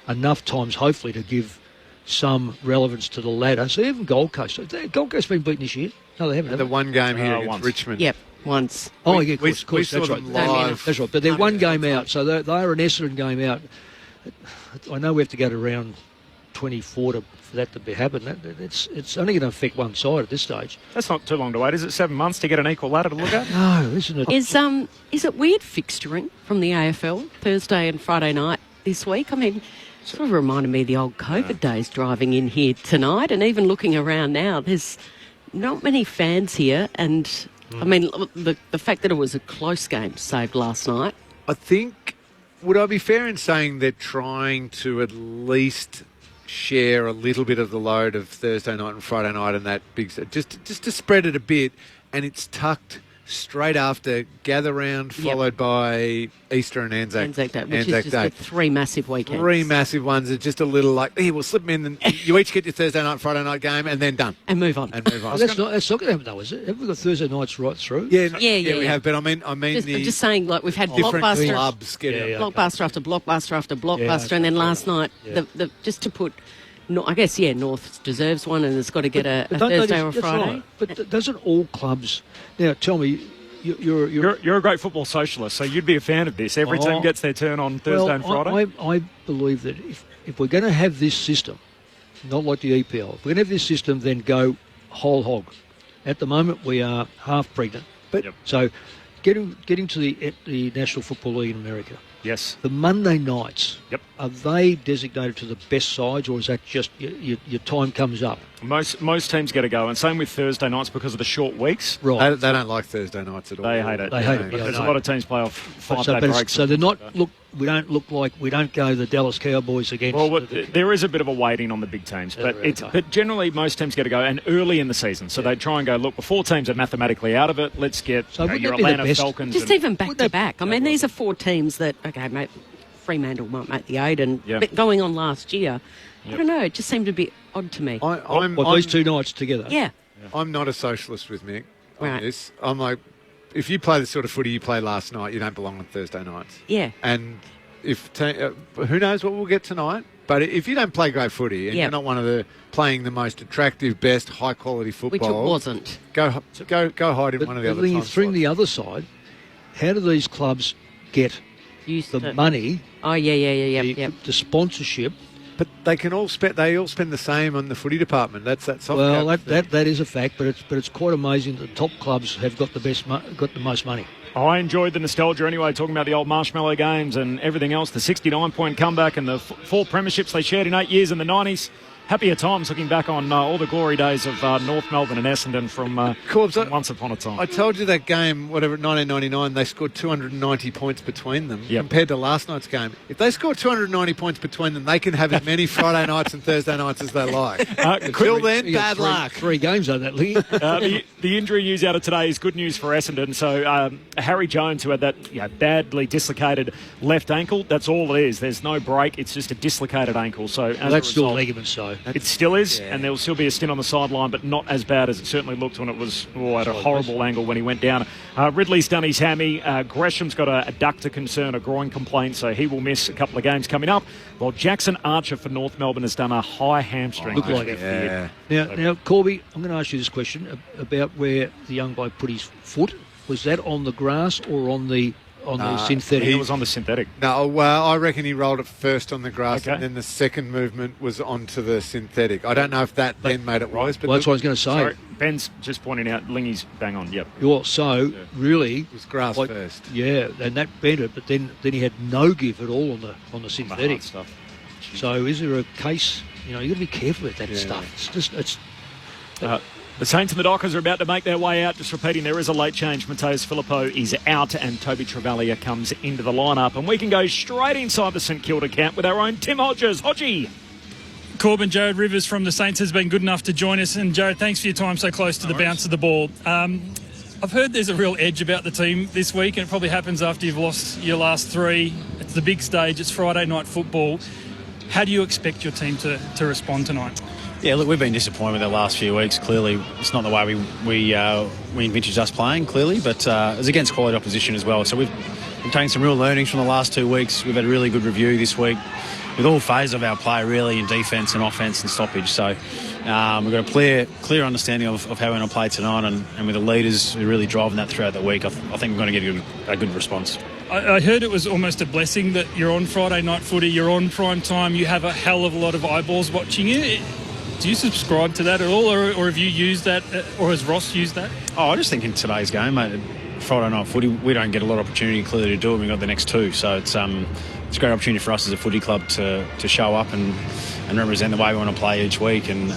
enough times, hopefully, to give some relevance to the ladder. So even Gold Coast. Gold Coast been beaten this year? No, they haven't. The one game here against once. Richmond. Yep, once. Oh, yeah, of we course, saw that's them right. live. That's right, but they're one game out, so they are an Essendon game out. I know we have to go to round 24 for that to happen. It's only going to affect one side at this stage. That's not too long to wait, is it? 7 months to get an equal ladder to look at? No, isn't it? Is it weird fixturing from the AFL Thursday and Friday night this week? I mean, sort of reminded me of the old COVID days driving in here tonight, and even looking around now, there's not many fans here, and I mean, the fact that it was a close game saved last night. I think, would I be fair in saying they're trying to at least share a little bit of the load of Thursday night and Friday night and that big, just to spread it a bit, and it's tucked straight after Gather Round, followed by Easter and Anzac Day, which is just the 3 massive weekends. 3 massive ones. It's just a little like, here, we'll slip them in, and you each get your Thursday night, Friday night game, and then done. And move on. That's not going to happen, though, is it? Have we got Thursday nights right through? Yeah, we have, but I mean, I'm just saying, like, we've had different blockbuster, clubs get blockbuster after blockbuster after blockbuster, and then last night, just to put. No, I guess, North deserves one, and it's got to get a Thursday or a Friday. Right. But doesn't all clubs... Now, tell me, you're a great football socialist, so you'd be a fan of this. Every team gets their turn on Thursday and Friday. I believe that if we're going to have this system, not like the EPL, if we're going to have this system, then go whole hog. At the moment, we are half pregnant. So getting to the National Football League in America, yes. The Monday nights, are they designated to the best sides, or is that just your time comes up? Most teams get a go, and same with Thursday nights because of the short weeks. Right. They don't like Thursday nights at all. They hate it. They hate it. There's a lot of teams play off 5-day breaks. So they're not we don't go the Dallas Cowboys against. Well, there is a bit of a waiting on the big teams, but generally most teams get a go, and early in the season. So they try and go, look, before teams are mathematically out of it, let's get your Atlanta Falcons. Just even back to back. I mean, these are 4 teams that, okay, mate, Fremantle might make the 8, and but going on last year, I don't know, it just seemed to be odd to me. These 2 nights together? Yeah. I'm not a socialist with Mick on Right. this. I'm like, if you play the sort of footy you played last night, you don't belong on Thursday nights. Yeah. And if who knows what we'll get tonight, but if you don't play great footy and you're not one of the playing the most attractive, best, high quality football, which it wasn't, go hide in one of the other times. Through the other side, how do these clubs get the money? Oh yeah. The sponsorship. But they can all spend the same on the footy department. That's soft Well, cap that is a fact, but it's quite amazing that the top clubs have got the most money. I enjoyed the nostalgia anyway, talking about the old Marshmallow games and everything else, the 69-point comeback and the 4 premierships they shared in 8 years in the 90s. Happier times looking back on all the glory days of North Melbourne and Essendon from once upon a time. I told you that game, 1999, they scored 290 points between them compared to last night's game. If they score 290 points between them, they can have as many Friday nights and Thursday nights as they like. Until then, bad luck. 3 games on that league. The injury news out of today is good news for Essendon. So Harry Jones, who had that badly dislocated left ankle, that's all it is. There's no break. It's just a dislocated ankle. So that's still ligaments, so. It still is, and there will still be a stint on the sideline, but not as bad as it certainly looked when it was at a horrible angle when he went down. Ridley's done his hammy. Gresham's got a adductor concern, a groin complaint, so he will miss a couple of games coming up. While Jackson Archer for North Melbourne has done a high hamstring. Look like it. Now, Corby, I'm going to ask you this question about where the young bloke put his foot. Was that on the grass or on the synthetic? It was on the synthetic. No, well, I reckon he rolled it first on the grass, and then the second movement was onto the synthetic. I don't know if that then made it worse. But that's what I was going to say. Sorry, Ben's just pointing out Lingy's bang on. Yep. Really, it was grass first. Yeah, and that bent it, but then he had no give at all on the synthetic stuff. So is there a case? You got to be careful with that stuff. The Saints and the Dockers are about to make their way out. Just repeating, there is a late change. Mateus Filippo is out and Toby Travalia comes into the lineup. And we can go straight inside the St Kilda camp with our own Tim Hodges. Hodgie. Corbin, Jared Rivers from the Saints has been good enough to join us. And Jared, thanks for your time so close to the bounce of the ball. I've heard there's a real edge about the team this week, and it probably happens after you've lost your last three. It's the big stage. It's Friday night football. How do you expect your team to respond tonight? Yeah, look, we've been disappointed with the last few weeks. Clearly, it's not the way we envisaged us playing, clearly, but it's against quality opposition as well. So we've taken some real learnings from the last 2 weeks. We've had a really good review this week with all phases of our play, really, in defence and offence and stoppage. So we've got a clear understanding of how we're going to play tonight, and with the leaders who are really driving that throughout the week, I think we're going to get a good response. I heard it was almost a blessing that you're on Friday night footy, you're on prime time, you have a hell of a lot of eyeballs watching you. Do you subscribe to that at all, or have you used that, or has Ross used that? I just think in today's game, mate, Friday night footy, we don't get a lot of opportunity clearly to do it. We've got the next two, so it's a great opportunity for us as a footy club to show up and represent the way we want to play each week, and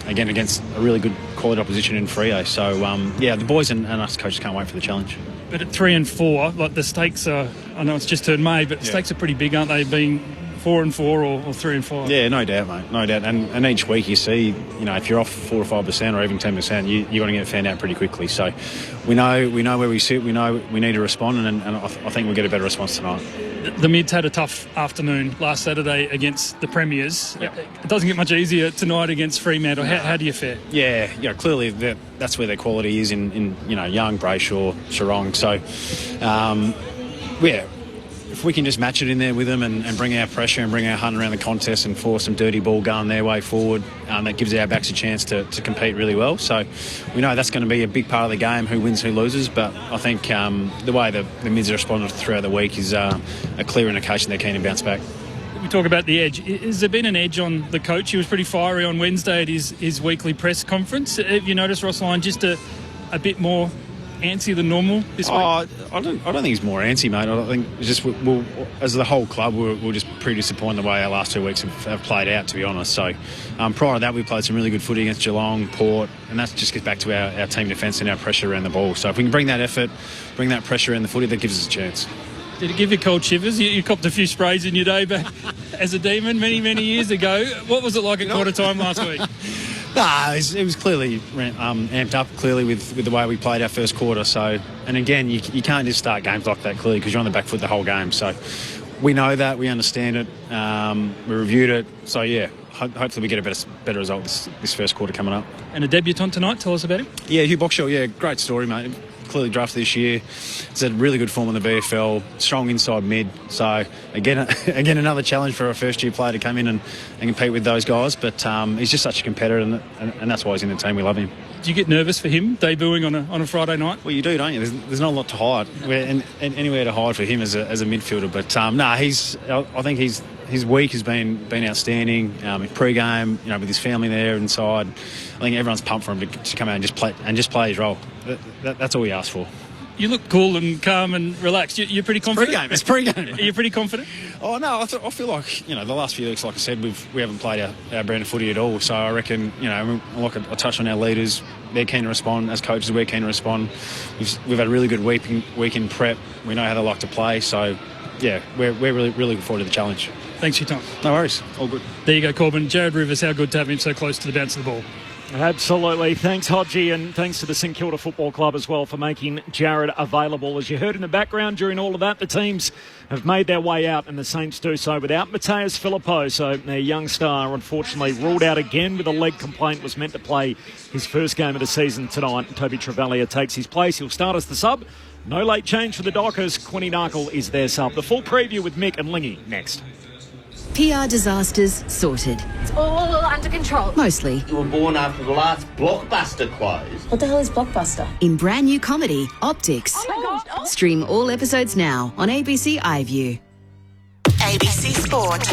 again against a really good quality opposition in Freo. So the boys and us coaches can't wait for the challenge. But at 3 and 4, like the stakes are, I know it's just turned May, but the stakes are pretty big, aren't they, being 4 and 4 or 3 and 5? Yeah, no doubt, mate, no doubt. And each week you see, if you're off 4 or 5% or even 10%, you're going to get found out pretty quickly. So we know where we sit, we know we need to respond, and I think we'll get a better response tonight. The Mids had a tough afternoon last Saturday against the Premiers. Yep. It doesn't get much easier tonight against Fremantle. How do you fare? Yeah, clearly that's where their quality is in Young, Brayshaw, Sarong. So, if we can just match it in there with them and bring our pressure and bring our hunt around the contest and force some dirty ball going their way forward, that gives our backs a chance to compete really well. So we know that's going to be a big part of the game, who wins, who loses. But I think the way the Mids have responded throughout the week is a clear indication they're keen to bounce back. We talk about the edge. Has there been an edge on the coach? He was pretty fiery on Wednesday at his weekly press conference. Have you noticed, Ross Lyon, just a bit more antsy than normal this week? I don't think he's more antsy, mate. I think it's just we'll, as the whole club, we're just pretty disappointed the way our last 2 weeks have played out, to be honest. So prior to that, we played some really good footy against Geelong, Port, and that just gets back to our team defence and our pressure around the ball. So if we can bring that effort, bring that pressure in the footy, that gives us a chance. Did it give you cold shivers? You copped a few sprays in your day back as a Demon many, many years ago. What was it like at quarter time last week? Nah, it was clearly amped up, clearly, with the way we played our first quarter. So, and again, you can't just start games like that, clearly, because you're on the back foot the whole game. So we know that, we understand it, we reviewed it. So, hopefully we get a better result this first quarter coming up. And a debutant tonight, tell us about him. Yeah, Hugh Boxshall, great story, mate. Clearly drafted this year. He's had really good form in the VFL, strong inside mid. So again another challenge for a first year player to come in and compete with those guys. But he's just such a competitor, and that's why he's in the team. We love him. Do you get nervous for him debuting on a Friday night? Well, you do, don't you? There's not a lot to hide, and anywhere to hide for him as a midfielder. But I think his week has been outstanding. Pre-game, with his family there inside, I think everyone's pumped for him to come out and just play his role. That's all we asked for. You look cool and calm and relaxed. You're pretty confident? It's pre-game. Are you pretty confident? Oh, no, I feel like, the last few weeks, like I said, we haven't played our brand of footy at all. So I reckon, like I touched on our leaders, they're keen to respond. As coaches, we're keen to respond. We've had a really good week in prep. We know how they like to play. So, we're really, really looking forward to the challenge. Thanks for your time. No worries. All good. There you go, Corbin. Jared Rivers, how good to have him so close to the bounce of the ball. Absolutely. Thanks, Hodgie, and thanks to the St Kilda Football Club as well for making Jared available. As you heard in the background during all of that, the teams have made their way out, and the Saints do so without Mateus Filippo. So their young star, unfortunately, ruled out again with a leg complaint, was meant to play his first game of the season tonight. Toby Travaglia takes his place. He'll start as the sub. No late change for the Dockers. Quinny Narkle is their sub. The full preview with Mick and Lingy next. PR disasters sorted. It's all under control. Mostly. You were born after the last Blockbuster closed. What the hell is Blockbuster? In brand new comedy, Optics. Oh my God. Oh. Stream all episodes now on ABC iView. ABC Sport.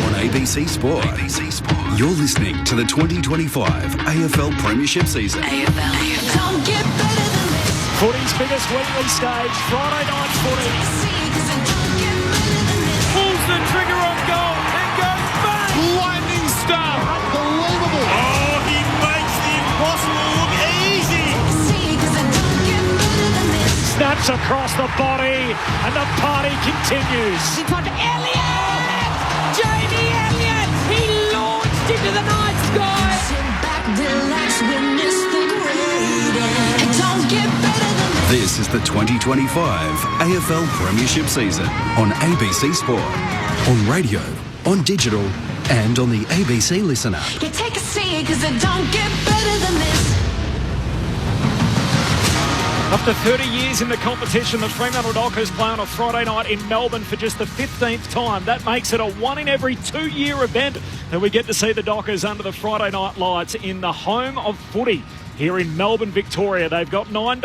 On ABC Sport. You're listening to the 2025 AFL Premiership season. AFL. Don't get better than this. Footy's biggest weekly stage, Friday night footy. Pulls the trigger on goal and goes back. Lightning star. Unbelievable. Oh, he makes the impossible look easy. Snaps across the body and the party continues. Elliott! Jamie Elliott! He launched into the night sky. Sit back, relax, witness the greatest. Don't get better than this. This is the 2025 AFL Premiership season on ABC Sport, on radio, on digital, and on the ABC Listen app. You take a seat, cause it don't get better than this. After 30 years in the competition, the Fremantle Dockers play on a Friday night in Melbourne for just the 15th time. That makes it a 1 in every 2 year event that we get to see the Dockers under the Friday night lights in the home of footy here in Melbourne, Victoria. They've got 9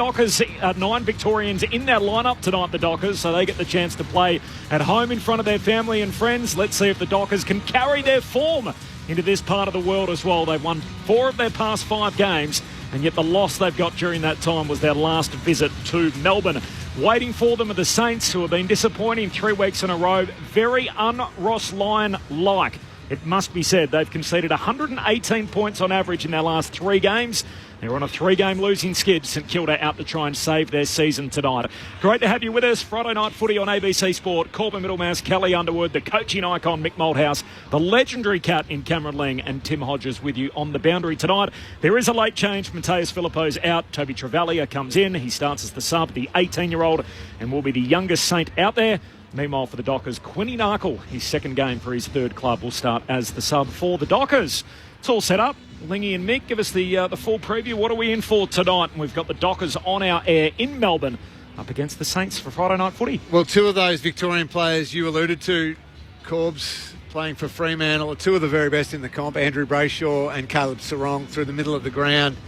Victorians in their lineup tonight, the Dockers, so they get the chance to play at home in front of their family and friends. Let's see if the Dockers can carry their form into this part of the world as well. They've won 4 of their past 5 games, and yet the loss they've got during that time was their last visit to Melbourne. Waiting for them are the Saints, who have been disappointing 3 weeks in a row. Very un-Ross Lyon-like, it must be said. They've conceded 118 points on average in their last 3 games. They're on a 3-game losing skid. St Kilda out to try and save their season tonight. Great to have you with us. Friday night footy on ABC Sport. Corbin Middlemouse, Kelly Underwood, the coaching icon Mick Malthouse, the legendary cat in Cameron Lang, and Tim Hodges with you on the boundary tonight. There is a late change. Mateus Filippo's out. Toby Travaglia comes in. He starts as the sub, the 18-year-old, and will be the youngest Saint out there. Meanwhile, for the Dockers, Quinny Narkle, his second game for his third club, will start as the sub for the Dockers. It's all set up. Lingy and Mick, give us the full preview. What are we in for tonight? And we've got the Dockers on our air in Melbourne up against the Saints for Friday night footy. Well, 2 of those Victorian players you alluded to, Corbs, playing for Fremantle, are 2 of the very best in the comp, Andrew Brayshaw and Caleb Sarong through the middle of the ground.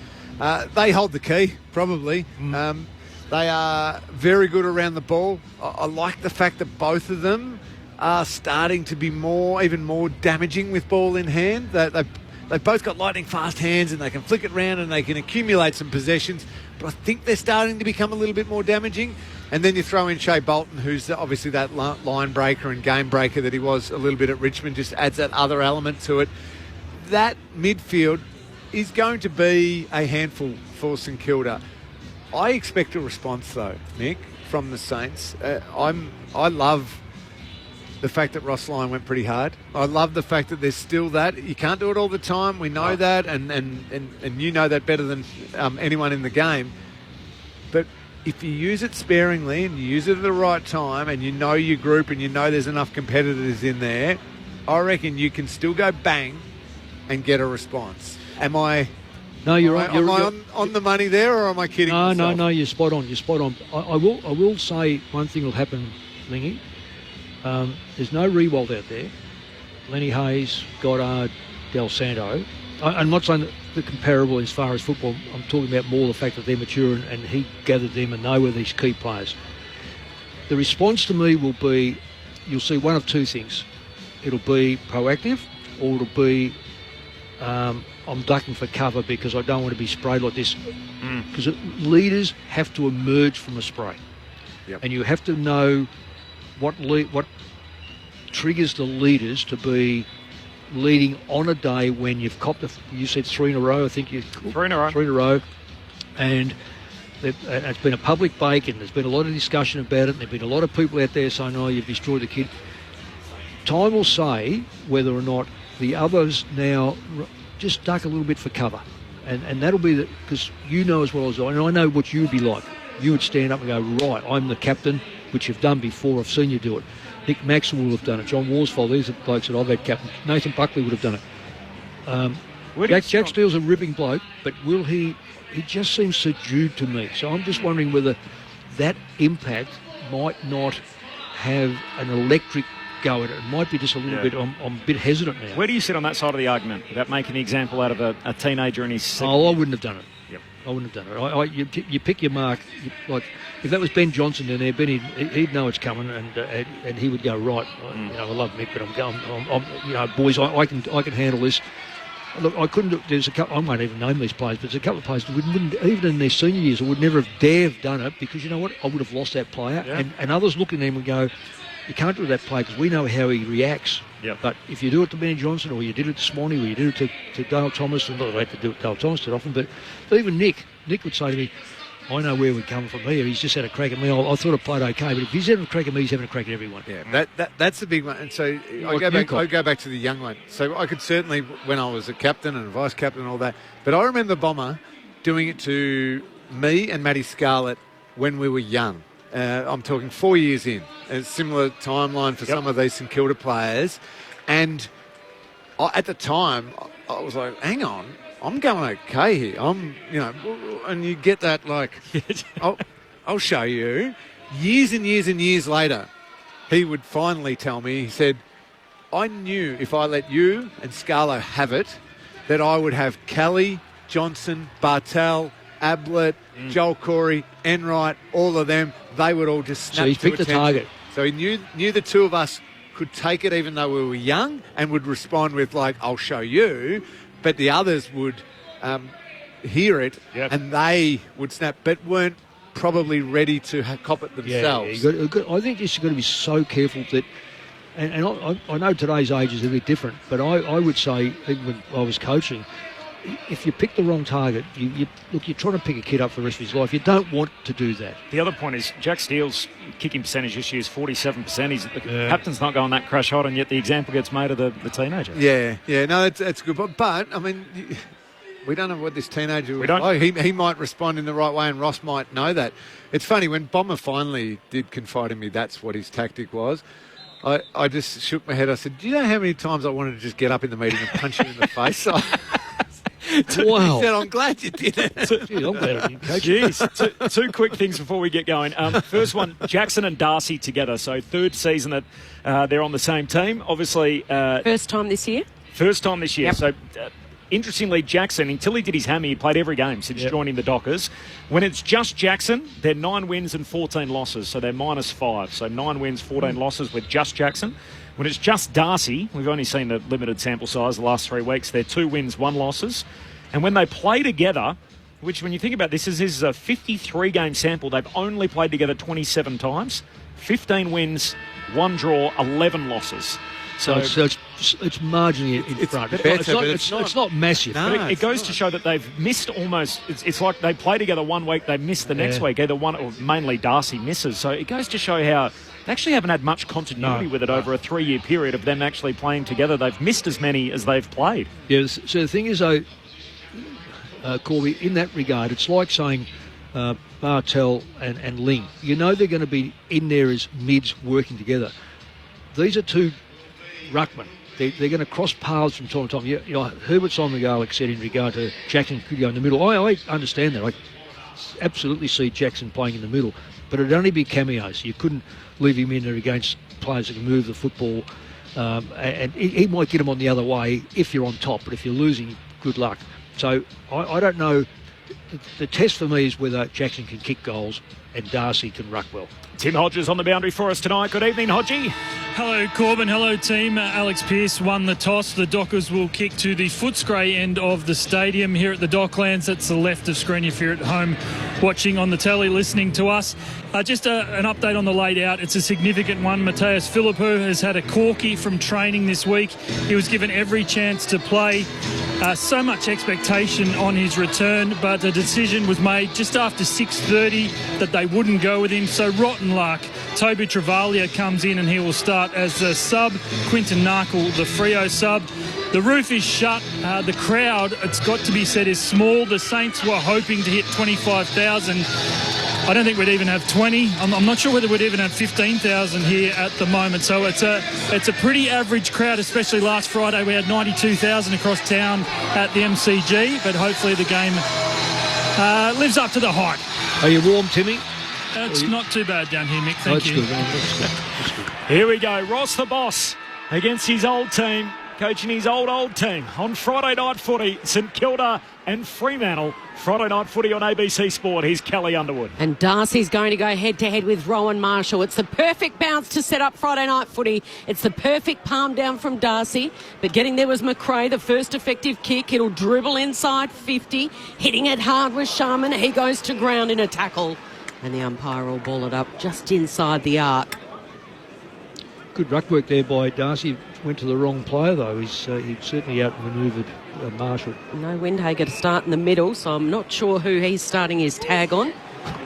They hold the key, probably. They are very good around the ball. I like the fact that both of them are starting to be even more damaging with ball in hand. They've both got lightning fast hands, and they can flick it round and they can accumulate some possessions. But I think they're starting to become a little bit more damaging. And then you throw in Shea Bolton, who's obviously that line breaker and game breaker that he was a little bit at Richmond, just adds that other element to it. That midfield is going to be a handful for St Kilda. I expect a response, though, Mick, from the Saints. I love the fact that Ross Lyon went pretty hard. I love the fact that there's still that. You can't do it all the time. We know that, and you know that better than anyone in the game. But if you use it sparingly and you use it at the right time, and you know your group and you know there's enough competitors in there, I reckon you can still go bang and get a response. Am I... No, you're right. Am I on the money there, or am I kidding myself? No, you're spot on. You're spot on. I will say one thing will happen, Lingy. There's no Rewald out there. Lenny Hayes, Goddard, Del Santo. I'm not saying that they're comparable as far as football. I'm talking about more the fact that they're mature and he gathered them and they were these key players. The response to me will be, you'll see one of 2 things. It'll be proactive, or it'll be I'm ducking for cover because I don't want to be sprayed like this. Because leaders have to emerge from a spray. Yep. And you have to know what triggers the leaders to be leading on a day when you've copped you said 3 in a row, I think you... 3 in a row. 3 in a row. And it's been a public bake, and there's been a lot of discussion about it, and there've been a lot of people out there saying, oh, you've destroyed the kid. Time will say whether or not the others now just duck a little bit for cover. And that'll be because you know as well as I, and I know what you'd be like. You would stand up and go, right, I'm the captain, which you've done before. I've seen you do it. Nick Maxwell will have done it. John Worsfold, these are the blokes that I've had captain. Nathan Buckley would have done it. Jack Steele's a ripping bloke, but will he just seems subdued to me. So I'm just wondering whether that impact might not have an electric go at it. It might be just a little bit, I'm a bit hesitant now. Where do you sit on that side of the argument about making the example out of a teenager in his second I year? wouldn't have done it. Yep. I wouldn't have done it. You pick your mark. Like if that was Ben Johnson in there, Ben he'd know it's coming, and he would go right. I love Mick, but I'm boys, I can handle this. Look, I couldn't. There's a couple. I won't even name these players, but there's a couple of players that wouldn't even in their senior years, I would never have dared done it because you know what? I would have lost that player, and others look at them and go, you can't do that player because we know how he reacts. Yep. But if you do it to Ben Johnson, or you did it to Swanee, or you did it to Dale Thomas, and not that I had to do it to Dale Thomas that often, but even Nick would say to me, I know where we're coming from here. He's just had a crack at me. I thought I played okay, but if he's having a crack at me, he's having a crack at everyone. Yeah, that's the big one. And so I go back to the young one. So I could certainly, when I was a captain and a vice captain and all that, but I remember Bomber doing it to me and Matty Scarlett when we were young. I'm talking 4 years in. A similar timeline for some of these St Kilda players. And at the time, I was like, hang on, I'm going okay here. And you get that like, I'll show you. Years and years and years later, he would finally tell me, he said, I knew if I let you and Scarlo have it, that I would have Kelly, Johnson, Bartel, Ablett, Joel Corey, Enright, all of them, they would all just snap so he's to picked attention. the target. So he knew the two of us could take it even though we were young and would respond with like, I'll show you. But the others would hear it and they would snap, but weren't probably ready to cop it themselves. Yeah, I think you've got to be so careful that, and I know today's age is a bit different, but I would say, even when I was coaching, if you pick the wrong target, you're trying to pick a kid up for the rest of his life. You don't want to do that. The other point is Jack Steele's kicking percentage this year is 47%. The captain's not going that crash hot, and yet the example gets made of the teenager. Yeah, no, that's good. But I mean, we don't know what this teenager was like. He might respond in the right way, and Ross might know that. It's funny, when Bomber finally did confide in me that's what his tactic was, I just shook my head. I said, do you know how many times I wanted to just get up in the meeting and punch him in the face? Wow. He said, I'm glad you did it. I'm glad I didn't coach. Jeez. Two quick things before we get going. First one, Jackson and Darcy together. So third season that they're on the same team. Obviously. First time this year? First time this year. Yep. So interestingly, Jackson, until he did his hammy, he played every game since joining the Dockers. When it's just Jackson, they're 9 wins and 14 losses. So they're -5. So 9 wins, 14 losses with just Jackson. When it's just Darcy, we've only seen the limited sample size the last 3 weeks, they're 2 wins, 1 losses. And when they play together, which when you think about this, this is a 53-game sample, they've only played together 27 times, 15 wins, 1 draw, 11 losses. So it's marginally in front. It's not massive. No, but it goes to show that they've missed almost. It's like they play together one week, they miss the next week. Either one, or mainly Darcy misses. So it goes to show how they actually haven't had much continuity with it over a 3-year period of them actually playing together. They've missed as many as they've played. Yeah. So the thing is, though, Corby, in that regard, it's like saying Bartel and Ling. You know they're going to be in there as mids working together. These are two ruckman. They're going to cross paths from time to time. You know, Herbert Simon Garlick said in regard to Jackson could go in the middle. I understand that. I absolutely see Jackson playing in the middle, but it'd only be cameos. You couldn't leave him in there against players that can move the football, and he might get him on the other way if you're on top, but if you're losing, good luck. So I don't know. The test for me is whether Jackson can kick goals and Darcy can ruck well. Tim Hodges on the boundary for us tonight. Good evening, Hodgie. Hello, Corbin. Hello, team. Alex Pearce won the toss. The Dockers will kick to the Footscray end of the stadium here at the Docklands. That's the left of screen if you're at home watching on the telly, listening to us. Just an update on the laid out. It's a significant one. Mateus Philippou has had a corky from training this week. He was given every chance to play. So much expectation on his return, but a decision was made just after 6:30 that they wouldn't go with him. So rotten luck. Toby Travalia comes in and he will start as a sub. Quinton Narkle, the Freo sub. The roof is shut. The crowd, it's got to be said, is small. The Saints were hoping to hit 25,000. I don't think we'd even have 20. I'm not sure whether we'd even have 15,000 here at the moment. So it's a pretty average crowd, especially last Friday. We had 92,000 across town at the MCG, but hopefully the game lives up to the hype. Are you warm, Timmy? It's not too bad down here, Mick. Thank you. That's good. Here we go. Ross the boss against his old team, coaching his old team on Friday night footy. St Kilda and Fremantle. Friday night footy on ABC Sport. Here's Kelly Underwood. And Darcy's going to go head-to-head with Rowan Marshall. It's the perfect bounce to set up Friday night footy. It's the perfect palm down from Darcy. But getting there was McRae, the first effective kick. It'll dribble inside 50. Hitting it hard was Sharman. He goes to ground in a tackle. And the umpire will ball it up just inside the arc. Good ruck work there by Darcy. Went to the wrong player, though. He's certainly outmanoeuvred Marshall. No Windhager to start in the middle, so I'm not sure who he's starting his tag on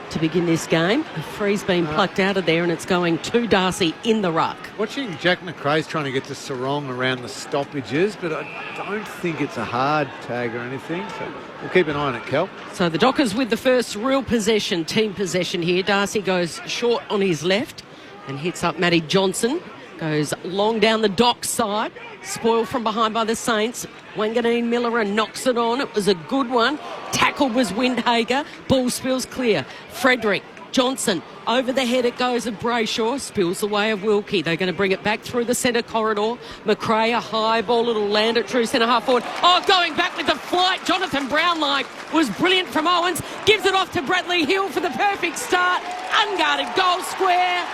to begin this game. The free's been plucked out of there and it's going to Darcy in the ruck. Watching Jack McRae's trying to get to Sarong around the stoppages, but I don't think it's a hard tag or anything, so we'll keep an eye on it, Kel. So the Dockers with the first real possession, team possession here. Darcy goes short on his left and hits up Matty Johnson. Goes long down the Dock side. Spoiled from behind by the Saints. Wanganeen Miller knocks it on. It was a good one. Tackle was Windhager. Ball spills clear. Frederick Johnson. Over the head it goes of Brayshaw. Spills the way of Wilkie. They're going to bring it back through the centre corridor. McRae, a high ball. It'll land at true centre half forward. Oh, going back with the flight. Jonathan Brownlie was brilliant from Owens. Gives it off to Bradley Hill for the perfect start. Unguarded goal square.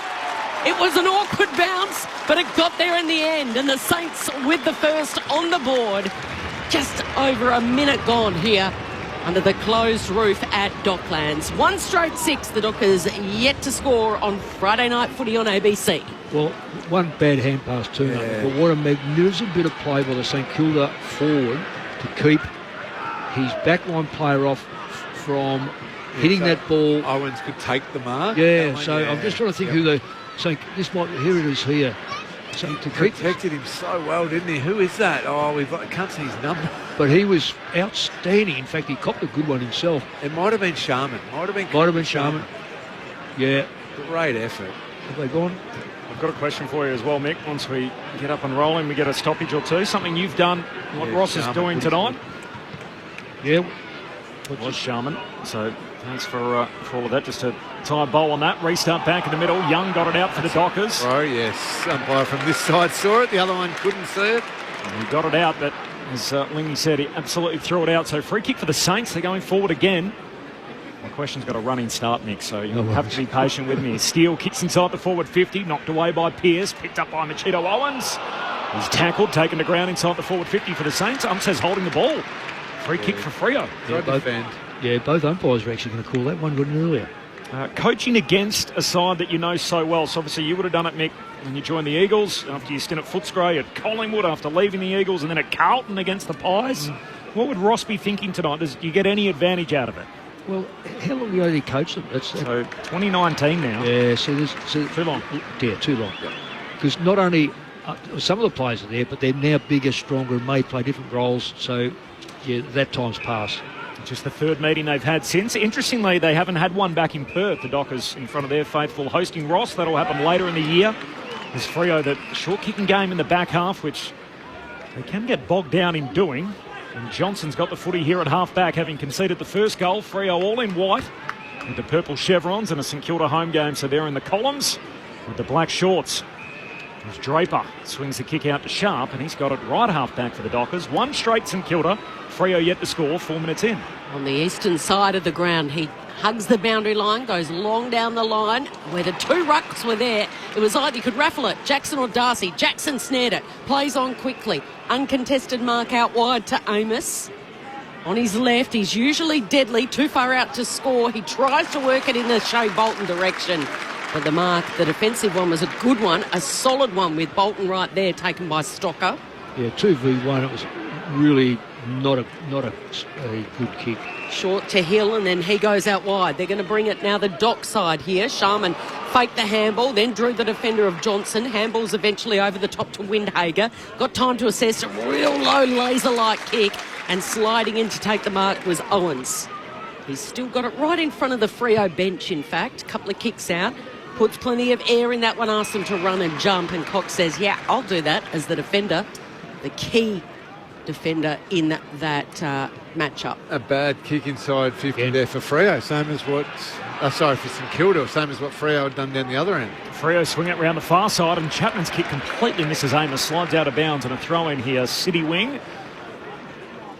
It was an awkward bounce, but it got there in the end. And the Saints with the first on the board. Just over a minute gone here under the closed roof at Docklands. 1 straight 6, the Dockers yet to score on Friday night footy on ABC. Well, one bad hand pass turnover, but what a magnificent bit of play by the St Kilda forward to keep his backline player off from hitting that ball. Owens could take the mark. Yeah, I'm just trying to think who the... So this might, here it is here. So he protected him so well, didn't he? Who is that? Oh, I can't see his number. But he was outstanding. In fact, he copped a good one himself. It might have been Sharman. Might have been Sharman. Yeah. Great effort. Have they gone? I've got a question for you as well, Mick. Once we get up and rolling, we get a stoppage or two. Something you've done, what Ross is doing tonight. Yeah. Was Sharman. So thanks for all of that. Just a tight bowl on that. Restart back in the middle. Young got it out for the Dockers. Oh, yes. Umpire from this side saw it. The other one couldn't see it. And he got it out, but as Lingy said, he absolutely threw it out. So free kick for the Saints. They're going forward again. My question's got a running start, Mick, so you'll have to be patient with me. Steele kicks inside the forward 50, knocked away by Pearce, picked up by Machito Owens. He's tackled, taken to ground inside the forward 50 for the Saints. says holding the ball. Free kick for Freo. Both umpires were actually going to call that one good and earlier. Coaching against a side that you know so well. So obviously you would have done it, Mick, when you joined the Eagles, after your stint at Footscray, at Collingwood, after leaving the Eagles, and then at Carlton against the Pies. What would Ross be thinking tonight? Does you get any advantage out of it? Well, how long ago did he coach them? So 2019 now. Yeah, so too long. Yeah, too long. Because not only some of the players are there, but they're now bigger, stronger, and may play different roles. So, yeah, that time's passed. Just the third meeting they've had since. Interestingly, they haven't had one back in Perth, the Dockers, in front of their faithful, hosting Ross. That'll happen later in the year. There's Freo, that short kicking game in the back half, which they can get bogged down in doing. And Johnson's got the footy here at half-back, having conceded the first goal. Freo all in white with the purple chevrons and a St Kilda home game, so they're in the columns with the black shorts. There's Draper, swings the kick out to Sharp, and he's got it right half-back for the Dockers. 1 straight St Kilda. Freo yet to score, 4 minutes in. On the eastern side of the ground, he hugs the boundary line, goes long down the line, where the 2 rucks were there. It was either you could raffle it, Jackson or Darcy. Jackson snared it, plays on quickly. Uncontested mark out wide to Amos. On his left, he's usually deadly, too far out to score. He tries to work it in the Shea Bolton direction. But the mark, the defensive one, was a good one, a solid one with Bolton right there, taken by Stocker. Yeah, 2v1, it was really not a good kick. Short to Hill, and then he goes out wide. They're going to bring it now the dock side here. Sharman faked the handball, then drew the defender of Johnson. Handball's eventually over the top to Windhager. Got time to assess a real low laser-like kick, and sliding in to take the mark was Owens. He's still got it right in front of the Freo bench, in fact. A couple of kicks out. Puts plenty of air in that one, asks them to run and jump, and Cox says, yeah, I'll do that as the defender. The key defender in that matchup. A bad kick inside 50 there for Freo, same as what... for St Kilda, same as what Freo had done down the other end. Freo swing it round the far side, and Chapman's kick completely misses Amos, slides out of bounds, and a throw in here, City wing.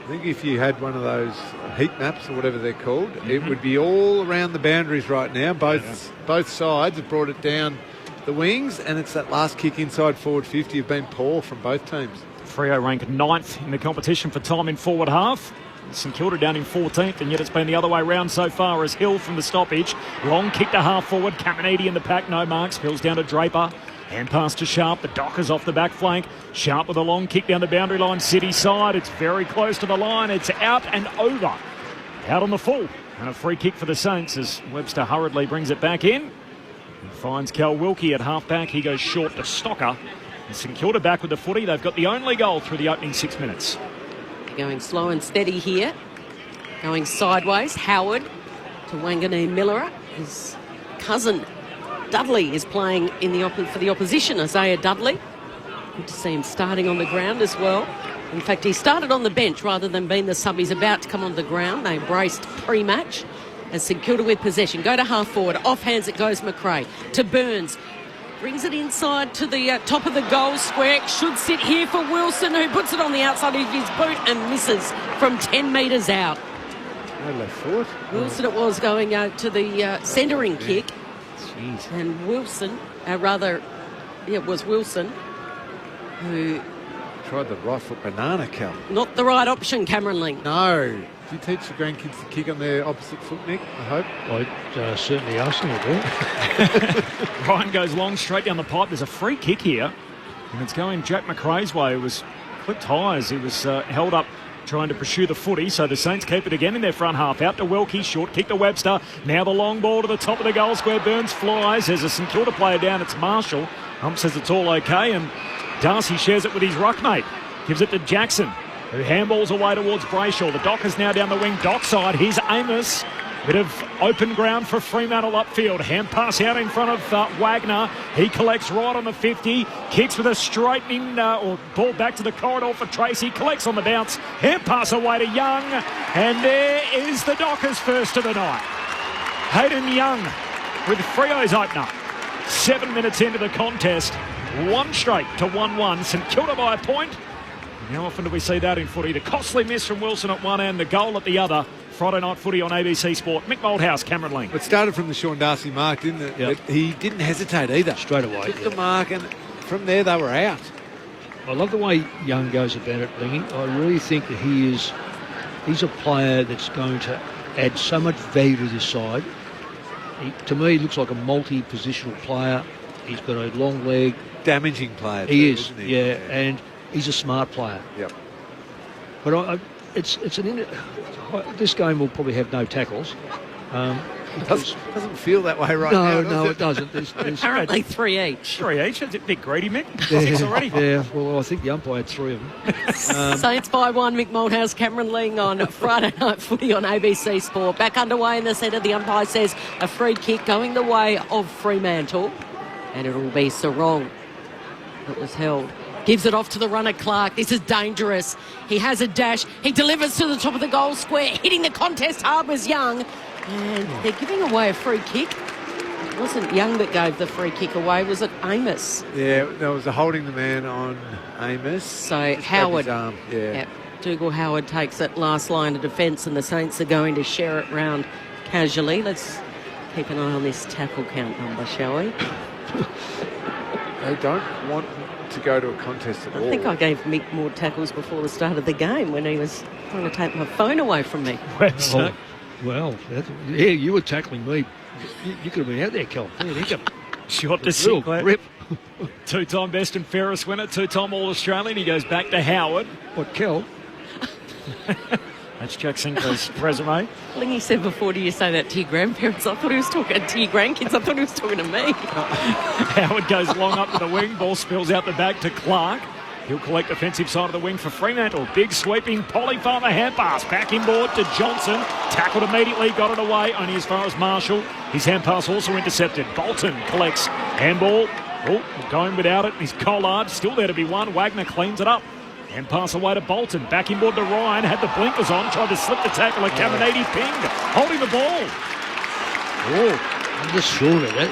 I think if you had one of those heat maps or whatever they're called, it would be all around the boundaries right now. Both sides have brought it down the wings, and it's that last kick inside forward 50 have been poor from both teams. Freo ranked 9th in the competition for time in forward half. St Kilda down in 14th, and yet it's been the other way round so far as Hill from the stoppage. Long kick to half forward, Caminiti in the pack, no marks. Spills down to Draper. Hand pass to Sharp. The Dockers off the back flank. Sharp with a long kick down the boundary line, City side. It's very close to the line. It's out and over. Out on the full. And a free kick for the Saints as Webster hurriedly brings it back in. And finds Cal Wilkie at half back. He goes short to Stocker. And St Kilda back with the footy. They've got the only goal through the opening 6 minutes. Going slow and steady here. Going sideways. Howard to Wanganeen Miller. His cousin Dudley is playing for the opposition, Isaiah Dudley. Good to see him starting on the ground as well. In fact, he started on the bench rather than being the sub. He's about to come on the ground. They braced pre-match as St Kilda with possession. Go to half forward. Off hands it goes McRae to Burns. Brings it inside to the top of the goal square. Should sit here for Wilson, who puts it on the outside of his boot and misses from 10 metres out. No left foot. Wilson it was going to the centering kick. Jeez. And Wilson, it was Wilson who... Tried the right foot banana, Cal. Not the right option, Cameron Ling. No. Do you teach the grandkids to kick on their opposite foot, Nick? I hope. I certainly asked them to. Ryan goes long, straight down the pipe. There's a free kick here. And it's going Jack McRae's way. It was clipped high as he was held up trying to pursue the footy. So the Saints keep it again in their front half. Out to Wilkie, short kick to Webster. Now the long ball to the top of the goal square. Burns flies. There's a St Kilda player down. It's Marshall. Hump says it's all okay. And Darcy shares it with his ruckmate. Gives it to Jackson, who handballs away towards Brayshaw. The Dockers now down the wing, dock side. Here's Amos. Bit of open ground for Fremantle upfield. Hand pass out in front of Wagner. He collects right on the 50. Kicks with a straightening or ball back to the corridor for Tracy. Collects on the bounce. Hand pass away to Young. And there is the Dockers first of the night. Hayden Young with Freo's opener. 7 minutes into the contest. One straight to 1-1. St Kilda by a point. How often do we see that in footy? The costly miss from Wilson at one end, the goal at the other. Friday night footy on ABC Sport. Mick Moldhouse, Cameron Ling. It started from the Sean Darcy mark, didn't it? Yep. But he didn't hesitate either. Straight away. Took the mark, and from there they were out. I love the way Young goes about it, Lingy. I really think that he's a player that's going to add so much value to this side. To me, he looks like a multi-positional player. He's got a long leg. Damaging player. He too, is, isn't he? yeah, and he's a smart player. Yep. But this game will probably have no tackles. It doesn't feel that way right now. No, it doesn't. There's Apparently 3 each. 3 each. Is it a bit greedy, Mick? Yeah, 6 already. Yeah, well, I think the umpire had 3 of them. Saints by 1, Mick Moldhouse, Cameron Ling on Friday night footy on ABC Sport. Back underway in the centre, the umpire says a free kick going the way of Fremantle. And it'll be Sarong that was held. Gives it off to the runner, Clark. This is dangerous. He has a dash. He delivers to the top of the goal square. Hitting the contest hard was Young. And they're giving away a free kick. It wasn't Young that gave the free kick away. Was it Amos? Yeah, there was a holding the man on Amos. So Just Howard. grabbed his arm. Yeah. Dougal Howard takes it last line of defence, and the Saints are going to share it round casually. Let's keep an eye on this tackle count number, shall we? They don't want to go to a contest at all. I think I gave Mick more tackles before the start of the game when he was trying to take my phone away from me. Oh, well, you were tackling me. You could have been out there, Kel. Short to Sinclair. Rip. Two-time best and fairest winner, two-time All-Australian. He goes back to Howard. What, Kel? That's Jack Sinclair's resume. Lingy said before, do you say that to your grandparents? I thought he was talking to your grandkids. I thought he was talking to me. Howard goes long up to the wing. Ball spills out the back to Clark. He'll collect defensive side of the wing for Fremantle. Big sweeping Polyfarmer hand pass. Back inboard to Johnson. Tackled immediately, got it away, only as far as Marshall. His hand pass also intercepted. Bolton collects handball. Oh, going without it. He's Collard. Still there to be won. Wagner cleans it up. And pass away to Bolton. Back inboard to Ryan. Had the blinkers on. Tried to slip the tackle. And Caminiti pinged. Holding the ball. Oh, I'm just sure of it.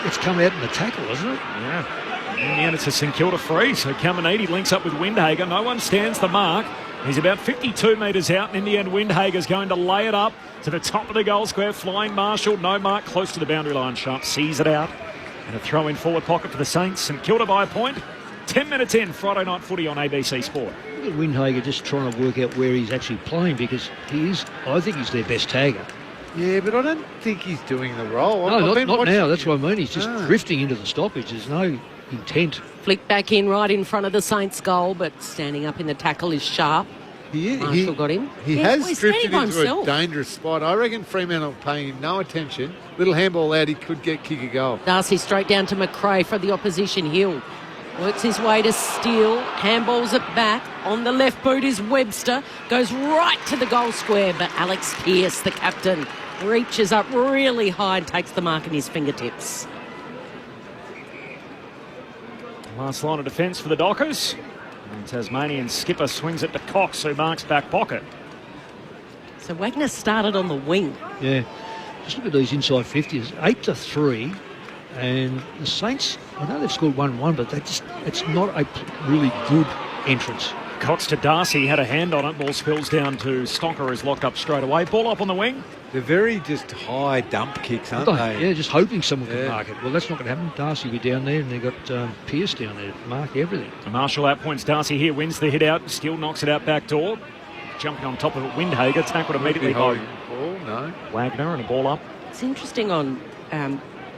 It's come out in the tackle, isn't it? Yeah. In the end, it's a St Kilda free. So Caminiti links up with Windhager. No one stands the mark. He's about 52 metres out. And in the end, Windhager's going to lay it up to the top of the goal square. Flying Marshall. No mark. Close to the boundary line. Sharp sees it out. And a throw in forward pocket for the Saints. St Kilda by a point. 10 minutes in, Friday night footy on ABC Sport. Look at Windhager just trying to work out where he's actually playing, because I think he's their best tagger. Yeah, but I don't think he's doing the role. No, not now. That's what I mean. He's just drifting into the stoppage. There's no intent. Flick back in right in front of the Saints goal, but standing up in the tackle is Sharp. Marshall got him. He has drifted into a dangerous spot. I reckon Fremantle paying him no attention. Little handball out, he could kick a goal. Darcy straight down to McRae for the opposition. Hill works his way to steal, handballs it back. On the left boot is Webster, goes right to the goal square, but Alex Pearce, the captain, reaches up really high and takes the mark in his fingertips. Last line of defence for the Dockers. And Tasmanian skipper swings it to Cox, who marks back pocket. So Wagner started on the wing. Yeah, just look at these inside 50s, 8-3. And the Saints, I know they've scored 1-1, but it's not a really good entrance. Cox to Darcy, had a hand on it. Ball spills down to Stocker, who's locked up straight away. Ball up on the wing. They're very just high dump kicks, aren't they? Yeah, just hoping someone can mark it. Well, that's not going to happen. Darcy will be down there, and they've got Pearce down there to mark everything. Marshall outpoints Darcy here, wins the hit out. Still knocks it out back door. Jumping on top of it, Windhager, tackled immediately by Wagner, and a ball up. It's interesting on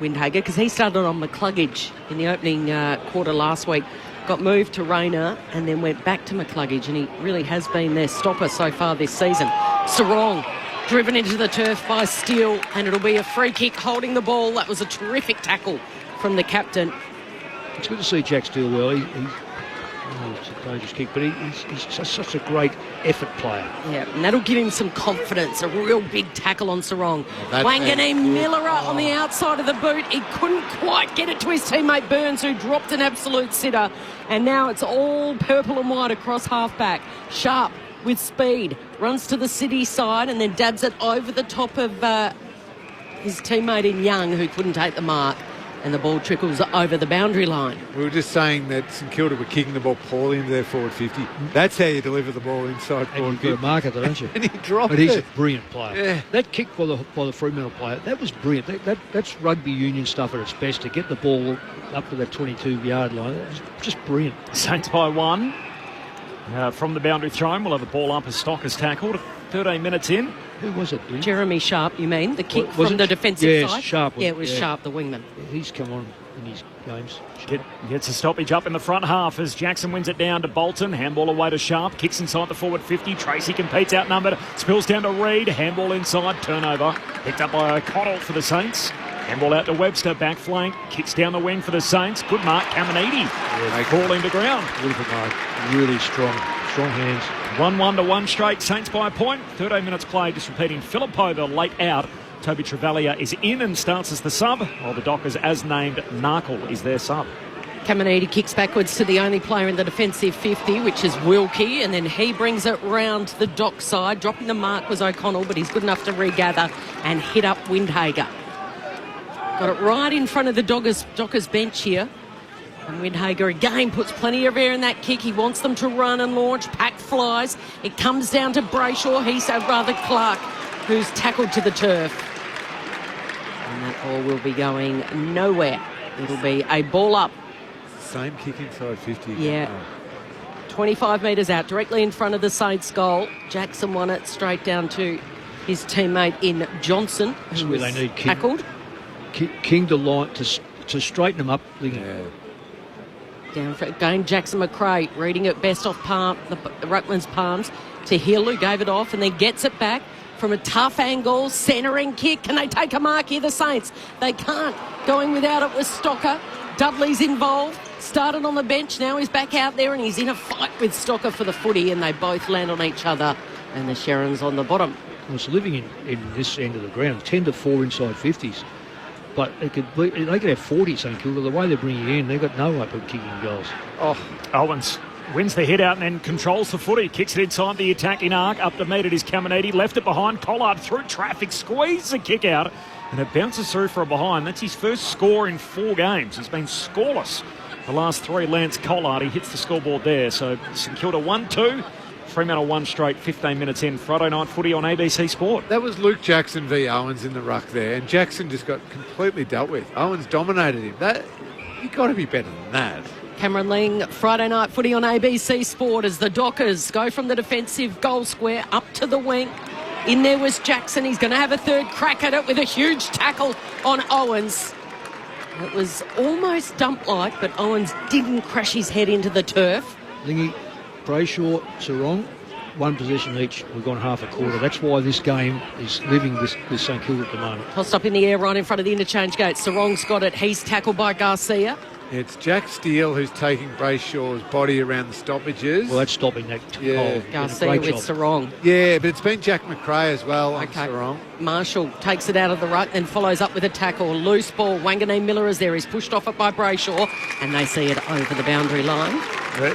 Windhager, because he started on McCluggage in the opening quarter last week, got moved to Rayner and then went back to McCluggage, and he really has been their stopper so far this season. Sarong driven into the turf by Steele, and it'll be a free kick holding the ball. That was a terrific tackle from the captain. It's good to see Jack Steele well. It's a dangerous kick, but he's such a great effort player. Yeah, and that'll give him some confidence. A real big tackle on Sarong. Wanganeen Miller on the outside of the boot. He couldn't quite get it to his teammate Burns, who dropped an absolute sitter. And now it's all purple and white across halfback. Sharp with speed. Runs to the City side and then dabs it over the top of his teammate in Young, who couldn't take the mark. And the ball trickles over the boundary line. We were just saying that St Kilda were kicking the ball poorly into their forward 50. That's how you deliver the ball inside forward 50. You've got to mark it, don't you? And he dropped But he's it. a brilliant player. Yeah. That kick by the Fremantle player, that was brilliant. That's rugby union stuff at its best, to get the ball up to that 22-yard line. It was just brilliant. Saints by one. From the boundary throw, we'll have a ball up as Stocker's tackled. 13 minutes in. Who was it? Jeremy Sharp, you mean? The kick from the defensive side? Sharp. Yeah, it was Sharp, the wingman. He's come on in his games. Gets a stoppage up in the front half as Jackson wins it down to Bolton. Handball away to Sharp. Kicks inside the forward 50. Tracy competes outnumbered. Spills down to Reid. Handball inside. Turnover. Picked up by O'Connell for the Saints. Handball out to Webster. Back flank. Kicks down the wing for the Saints. Good mark. Caminiti. They call into ground. Beautiful mark. Really strong hands. 1-1 to one straight. Saints by a point. 13 minutes played. Just repeating. Filippo, the late out. Toby Travalia is in and starts as the sub, while the Dockers, as named, Narkle is their sub. Caminiti kicks backwards to the only player in the defensive 50, which is Wilkie, and then he brings it round the Dock side. Dropping the mark was O'Connell, but he's good enough to regather and hit up Windhager. Got it right in front of the Dockers bench here. And Windhager again puts plenty of air in that kick. He wants them to run and launch. Pack flies. It comes down to Brayshaw. Clark, who's tackled to the turf. And that ball will be going nowhere. It'll be a ball up. Same kick inside 50. Yeah. 25 metres out, directly in front of the Saints goal. Jackson won it straight down to his teammate in Johnson, who was they need tackled. King to line to straighten them up. Down Down for again, Jackson McRae reading it best off the Ruckman's palms to Hill, who gave it off and then gets it back from a tough angle, centering kick. Can they take a mark here, the Saints? They can't. Going without it was Stocker. Dudley's involved. Started on the bench, now he's back out there and he's in a fight with Stocker for the footy, and they both land on each other, and the Sherrans on the bottom. Well, it's living in this end of the ground, 10-4 inside 50s. But they could have 40 St Kilda. The way they're bringing in, they've got no hope of kicking goals. Oh, Owens wins the hit out and then controls the footy. Kicks it inside the attacking arc. Up to meet it is Caminiti. Left it behind. Collard through traffic. Squeezes the kick out. And it bounces through for a behind. That's his first score in 4 games. It's been scoreless the last 3. Lance Collard, he hits the scoreboard there. So St Kilda 1-2. Fremantle 1 straight, 15 minutes in. Friday night footy on ABC Sport. That was Luke Jackson v Owens in the ruck there, and Jackson just got completely dealt with. Owens dominated him. You've got to be better than that. Cameron Ling, Friday night footy on ABC Sport as the Dockers go from the defensive goal square up to the wing. In there was Jackson. He's going to have a third crack at it with a huge tackle on Owens. It was almost dump-like, but Owens didn't crash his head into the turf. Lingy, Brayshaw, Sarong, 1 possession each. We've gone half a quarter. That's why this game is living with St Kilda at the moment. Tossed up in the air right in front of the interchange gate. Sarong's got it. He's tackled by Garcia. It's Jack Steele who's taking Brayshaw's body around the stoppages. Well, that's stopping that. Yeah. Garcia with Sarong. Yeah, but it's been Jack McRae as well on Sarong. Marshall takes it out of the ruck and follows up with a tackle. Loose ball. Wanganeen Miller is there. He's pushed off it by Brayshaw, and they see it over the boundary line.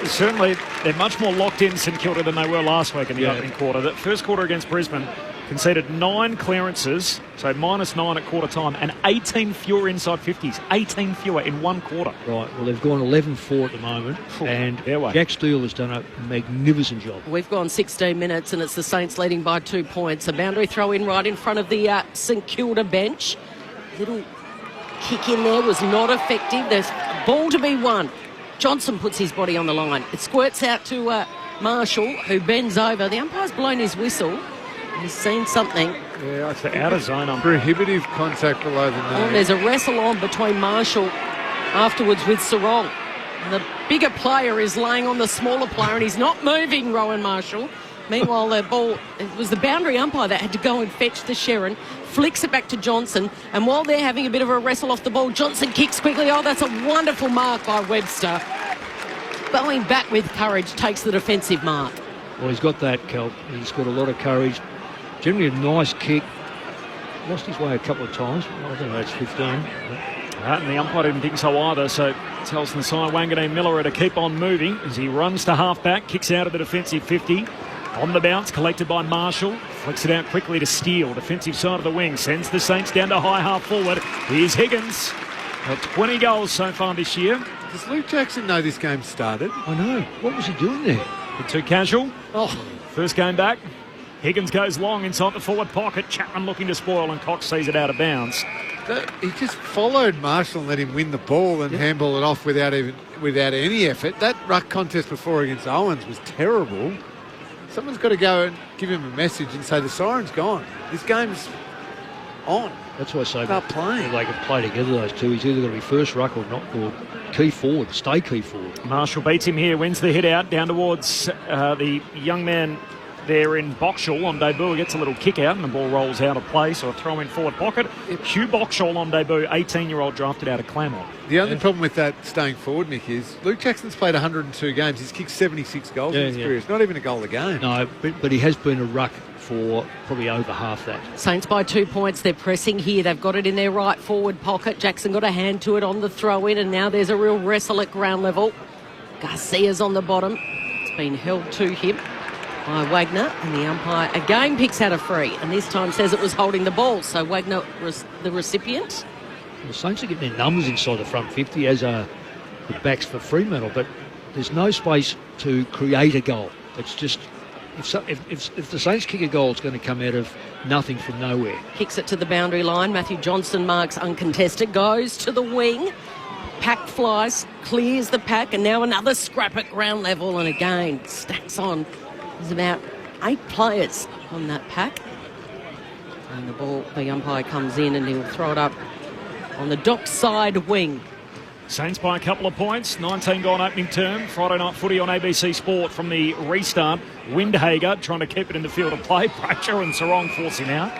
Certainly, they're much more locked in, St Kilda, than they were last week in the opening quarter. The first quarter against Brisbane conceded 9 clearances, so -9 at quarter time, and 18 fewer inside 50s. 18 fewer in 1 quarter. Right, well, they've gone 11-4 at the moment, and Jack Steele has done a magnificent job. We've gone 16 minutes, and it's the Saints leading by 2 points. A boundary throw in right in front of the St Kilda bench. Little kick in there was not effective. There's a ball to be won. Johnson puts his body on the line. It squirts out to Marshall, who bends over. The umpire's blown his whistle. He's seen something. Yeah, it's the outer zone. Prohibitive contact below the knee. Oh, there's a wrestle on between Marshall afterwards with Sarong. The bigger player is laying on the smaller player, and he's not moving, Rowan Marshall. Meanwhile, the ball, it was the boundary umpire that had to go and fetch the Sherrin, flicks it back to Johnson, and while they're having a bit of a wrestle off the ball, Johnson kicks quickly. Oh, that's a wonderful mark by Webster. Bowing back with courage, takes the defensive mark. Well, he's got that, Cal. He's got a lot of courage. Generally a nice kick. Lost his way a couple of times. I don't know, it's 15. And the umpire didn't think so either, so tells Nasai Wanganeen Miller to keep on moving as he runs to half-back, kicks out of the defensive 50. On the bounce, collected by Marshall. Flicks it out quickly to Steele. Defensive side of the wing. Sends the Saints down to high half forward. Here's Higgins. Got 20 goals so far this year. Does Luke Jackson know this game started? I know. What was he doing there? Too casual. First game back. Higgins goes long inside the forward pocket. Chapman looking to spoil, and Cox sees it out of bounds. He just followed Marshall and let him win the ball and handball it off without any effort. That ruck contest before against Owens was terrible. Someone's got to go and give him a message and say the siren's gone. This game's on. That's why I say start playing. They can play together, those two. He's either going to be first ruck or not, or key forward, stay key forward. Marshall beats him here, wins the hit out down towards the young man there in Boxall on debut. He gets a little kick out and the ball rolls out of play, so a throw in forward pocket. Hugh Boxall on debut, 18-year-old drafted out of Claremont. The only problem with that staying forward, Nick, is Luke Jackson's played 102 games. He's kicked 76 goals in his career. It's not even a goal a game. No, but he has been a ruck for probably over half that. Saints by 2 points. They're pressing here. They've got it in their right forward pocket. Jackson got a hand to it on the throw-in, and now there's a real wrestle at ground level. Garcia's on the bottom. It's been held to him by Wagner, and the umpire again picks out a free, and this time says it was holding the ball, so Wagner was the recipient. The Saints are getting their numbers inside the front 50, as are the backs for Fremantle, but there's no space to create a goal. It's just, if the Saints kick a goal, it's going to come out of nothing from nowhere. Kicks it to the boundary line. Matthew Johnson marks uncontested, goes to the wing. Pack flies, clears the pack, and now another scrap at ground level, and again stacks on. There's about 8 players on that pack. And the umpire comes in and he'll throw it up on the dock side wing. Saints by a couple of points. 19 gone opening term. Friday night footy on ABC Sport from the restart. Windhager trying to keep it in the field of play. Bradshaw and Sarong forcing out.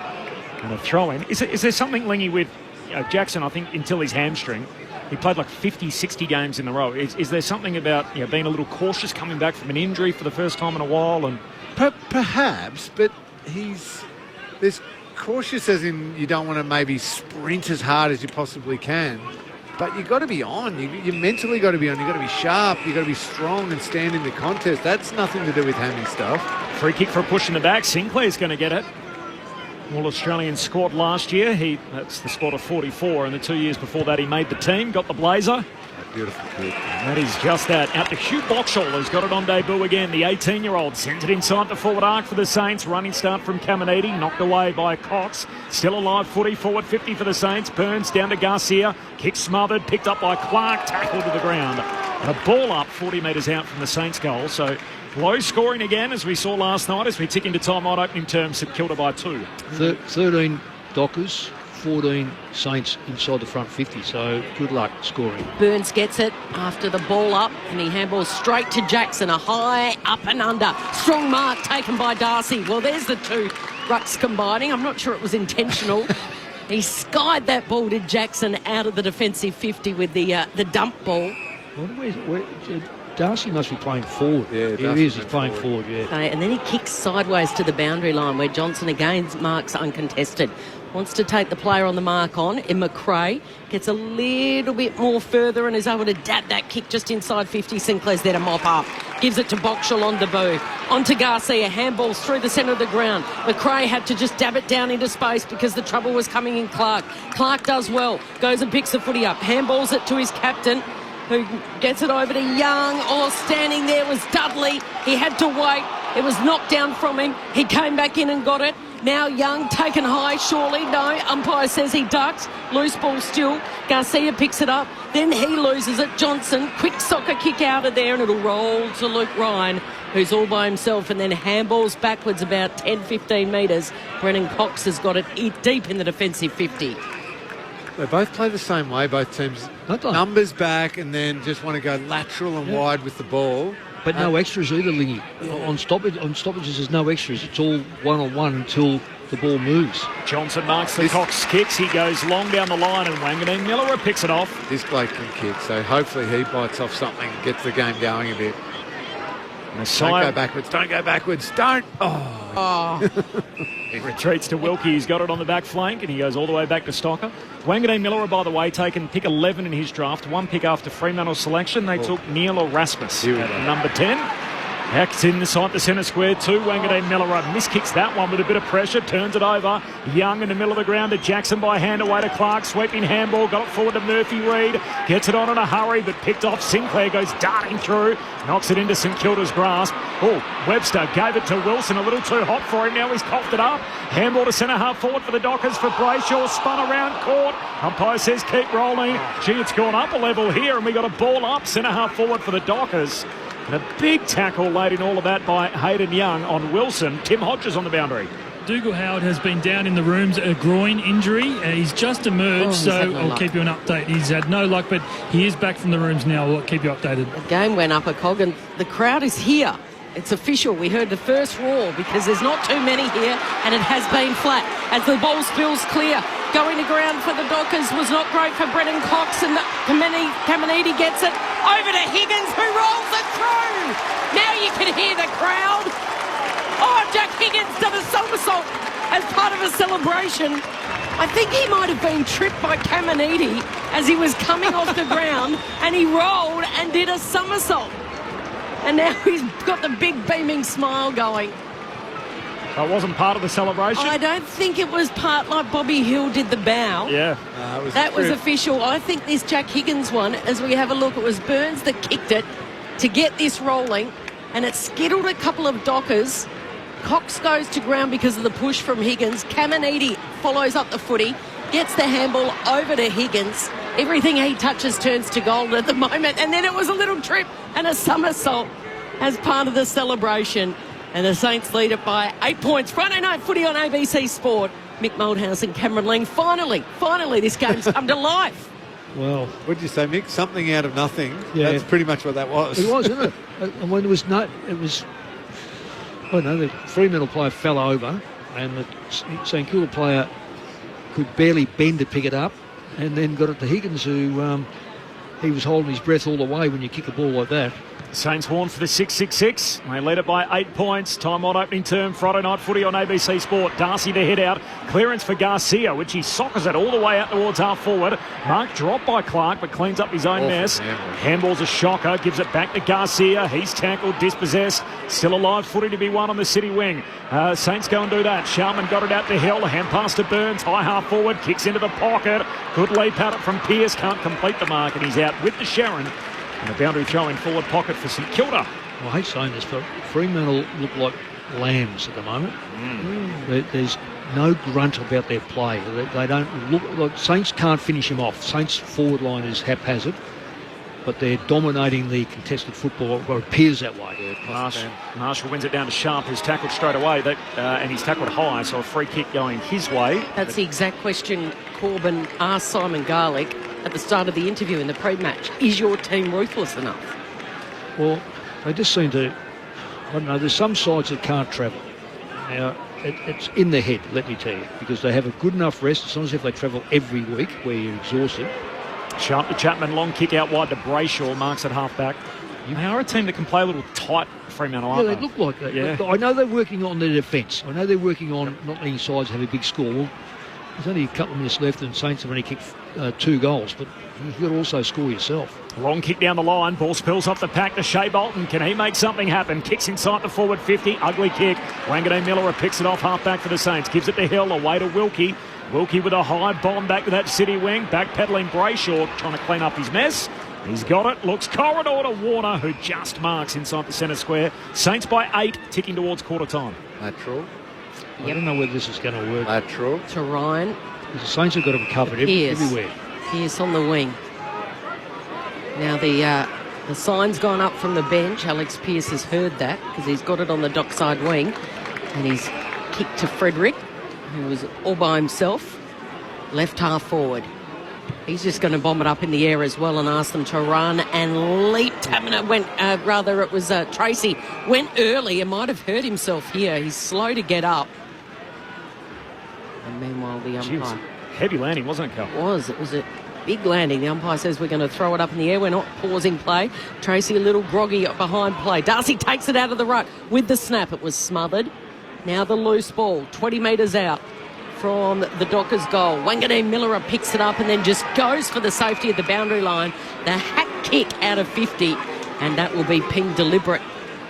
And a throw in. Is there something, Lingy, with Jackson, I think, until his hamstring, he played like 50, 60 games in a row. Is there something about being a little cautious coming back from an injury for the first time in a while? And Perhaps, but there's cautious as in you don't want to maybe sprint as hard as you possibly can. But you've got to be on. You mentally got to be on. You've got to be sharp. You've got to be strong and stand in the contest. That's nothing to do with hammy stuff. Free kick for a push in the back. Sinclair's going to get it. All-Australian squad last year. That's the squad of 44, and the 2 years before that he made the team, got the blazer. Beautiful kick. And that is just that. Out to Hugh Boxall, who's got it on debut again. The 18-year-old sends it inside the forward arc for the Saints. Running start from Caminiti, knocked away by Cox. Still alive footy, forward 50 for the Saints. Burns down to Garcia. Kick smothered, picked up by Clark, tackled to the ground. And a ball up 40 metres out from the Saints goal. So low scoring again, as we saw last night, as we tick into time out opening term. St Kilda by 2. 13 Dockers, 14 Saints inside the front 50, so good luck scoring. Burns gets it after the ball up, and he handballs straight to Jackson. A high up and under. Strong mark taken by Darcy. Well, there's the two rucks combining. I'm not sure it was intentional. He skied that ball to Jackson out of the defensive 50 with the dump ball. Darcy must be playing forward. Yeah, he is. He's playing forward, yeah. Okay, and then he kicks sideways to the boundary line where Johnson again marks uncontested. Wants to take the player on the mark on. And McRae gets a little bit more further and is able to dab that kick just inside 50. Sinclair's there to mop up. Gives it to Boxall on debut. On to Garcia. Handballs through the centre of the ground. McRae had to just dab it down into space because the trouble was coming in Clark. Clark does well. Goes and picks the footy up. Handballs it to his captain, who gets it over to Young. Standing there was Dudley. He had to wait. It was knocked down from him. He came back in and got it. Now Young taken high, surely. No, umpire says he ducks. Loose ball still. Garcia picks it up. Then he loses it. Johnson, quick soccer kick out of there, and it'll roll to Luke Ryan, who's all by himself, and then handballs backwards about 10-15 metres. Brennan Cox has got it deep in the defensive 50. They both play the same way, both teams. Numbers back and then just want to go lateral and wide with the ball. But no extras either, Lingy. On stoppages, there's no extras. It's all one-on-one until the ball moves. Johnson marks the Cox kicks. He goes long down the line, and Wanganeen Miller picks it off. This bloke can kick, so hopefully he bites off something and gets the game going a bit. Don't go backwards. Don't go backwards. Don't. He retreats to Wilkie. He's got it on the back flank, and he goes all the way back to Stocker. Wanganeen Miller, by the way, taken pick 11 in his draft. One pick after Fremantle selection. They took Neil Erasmus at number 10. Hacks inside the centre square to Wanganeen Miller. Miskicks that one with a bit of pressure. Turns it over. Young in the middle of the ground to Jackson by hand away to Clark. Sweeping handball. Got it forward to Murphy Reid. Gets it on in a hurry but picked off. Sinclair goes darting through. Knocks it into St Kilda's grasp. Webster gave it to Wilson. A little too hot for him. Now he's coughed it up. Handball to centre half forward for the Dockers for Brayshaw. Spun around court. Umpire says keep rolling. Gee, it's gone up a level here and we got a ball up. Centre half forward for the Dockers. And a big tackle laid in all of that by Hayden Young on Wilson. Tim Hodges on the boundary. Dougal Howard has been down in the rooms, a groin injury. He's just emerged, so I'll keep you an update. He's had no luck, but he is back from the rooms now. I'll keep you updated. The game went up a cog, and the crowd is here. It's official. We heard the first roar because there's not too many here, and it has been flat as the ball spills clear. Going to ground for the Dockers was not great for Brennan Cox, and Caminiti gets it over to Higgins, who rolls it through. Now you can hear the crowd. Jack Higgins done a somersault as part of a celebration. I think he might have been tripped by Caminiti as he was coming off the ground, and he rolled and did a somersault. And now he's got the big beaming smile going. That wasn't part of the celebration? I don't think it was part like Bobby Hill did the bow. Yeah. That was official. I think this Jack Higgins one, as we have a look, it was Burns that kicked it to get this rolling, and it skittled a couple of Dockers. Cox goes to ground because of the push from Higgins. Caminiti follows up the footy, gets the handball over to Higgins. Everything he touches turns to gold at the moment. And then it was a little trip and a somersault as part of the celebration. And the Saints lead it by 8 points. Friday night footy on ABC Sport. Mick Moldhouse and Cameron Lang. Finally, this game's come to life. Well, what did you say, Mick? Something out of nothing. Yeah. That's pretty much what that was. It was, isn't it? And when it was I don't know, the Fremantle player fell over and the St Kilda player could barely bend to pick it up, and then got it to Higgins, who he was holding his breath all the way when you kick a ball like that. Saints horn for the 6-6-6. They lead it by 8 points. Time on opening term. Friday night footy on ABC Sport. Darcy to head out. Clearance for Garcia, which he soccers it all the way out towards half forward. Mark dropped by Clark, but cleans up his own mess. Handball's a shocker. Gives it back to Garcia. He's tackled, dispossessed. Still a live footy to be won on the City wing. Saints go and do that. Sharman got it out to Hill. Hand pass to Burns. High half forward. Kicks into the pocket. Good leap at it from Pearce. Can't complete the mark, and he's out with the Sharon. And a boundary throw in forward pocket for St Kilda. Well, I hate saying this, but Fremantle look like lambs at the moment. There's no grunt about their play. They don't look like Saints can't finish him off. Saints forward line is haphazard, but they're dominating the contested football, or it appears that way. Marshall wins it down to Sharp, who's tackled straight away, and he's tackled high, so a free kick going his way. That's the exact question Corbin asked Simon Garlick at the start of the interview in the pre-match. Is your team ruthless enough? Well, they just seem to, I don't know, there's some sides that can't travel. Now, it's in their head, let me tell you, because they have a good enough rest. It's not as if they travel every week where you're exhausted. Sharp to Chapman, long kick out wide to Brayshaw, marks at half-back. You are a team that can play a little tight, Fremantle, aren't they look like that. Yeah. I know they're working on their defence. I know they're working on not letting sides have a big score. Well, there's only a couple of minutes left and Saints have only kicked 2 goals, but you've got to also score yourself. Long kick down the line, ball spills off the pack to Shea Bolton. Can he make something happen? Kicks inside the forward 50, ugly kick. Wanganeen Miller picks it off half-back for the Saints, gives it to Hill, away to Wilkie. Wilkie with a high bomb back to that City wing, backpedaling Brayshaw, trying to clean up his mess. He's got it, looks corridor to Warner, who just marks inside the centre square. Saints by 8, ticking towards quarter time. Lateral. I don't know whether this is going to work. Lateral. To Ryan. The Saints have got him covered everywhere. Pearce on the wing. Now the sign's gone up from the bench. Alex Pearce has heard that because he's got it on the dockside wing. And he's kicked to Frederick, who was all by himself. Left half forward. He's just going to bomb it up in the air as well and ask them to run and leap. It was Tracy. Went early and might have hurt himself here. He's slow to get up. And meanwhile, the umpire... Heavy landing, wasn't it, Cal? It was a big landing. The umpire says we're going to throw it up in the air. We're not pausing play. Tracy a little groggy behind play. Darcy takes it out of the ruck with the snap. It was smothered. Now the loose ball, 20 metres out from the Dockers' goal. Wanganeen Miller picks it up and then just goes for the safety of the boundary line. The hack kick out of 50, and that will be pinged deliberate.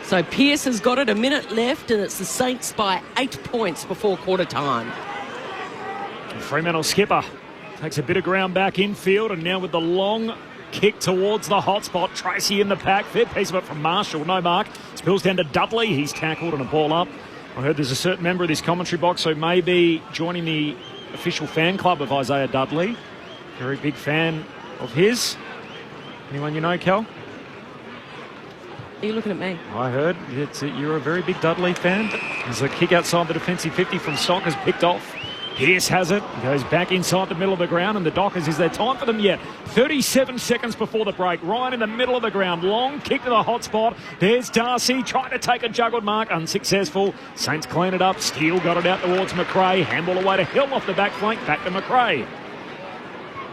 So Pearce has got it, a minute left, and it's the Saints by 8 points before quarter time. Fremantle skipper takes a bit of ground back infield, and now with the long kick towards the hot spot, Tracy in the pack. Fair piece of it from Marshall, no mark. Spills down to Dudley. He's tackled and a ball up. I heard there's a certain member of this commentary box who may be joining the official fan club of Isaiah Dudley. Very big fan of his. Anyone you know, Cal? Are you looking at me? I heard you're a very big Dudley fan. There's a kick outside the defensive 50 from Stockers, picked off. Pearce has it, goes back inside the middle of the ground, and the Dockers, is there time for them yet? 37 seconds before the break. Ryan in the middle of the ground, long kick to the hot spot. There's Darcy trying to take a juggled mark, unsuccessful. Saints clean it up. Steele got it out towards McRae. Handball away to Hill off the back flank, back to McRae.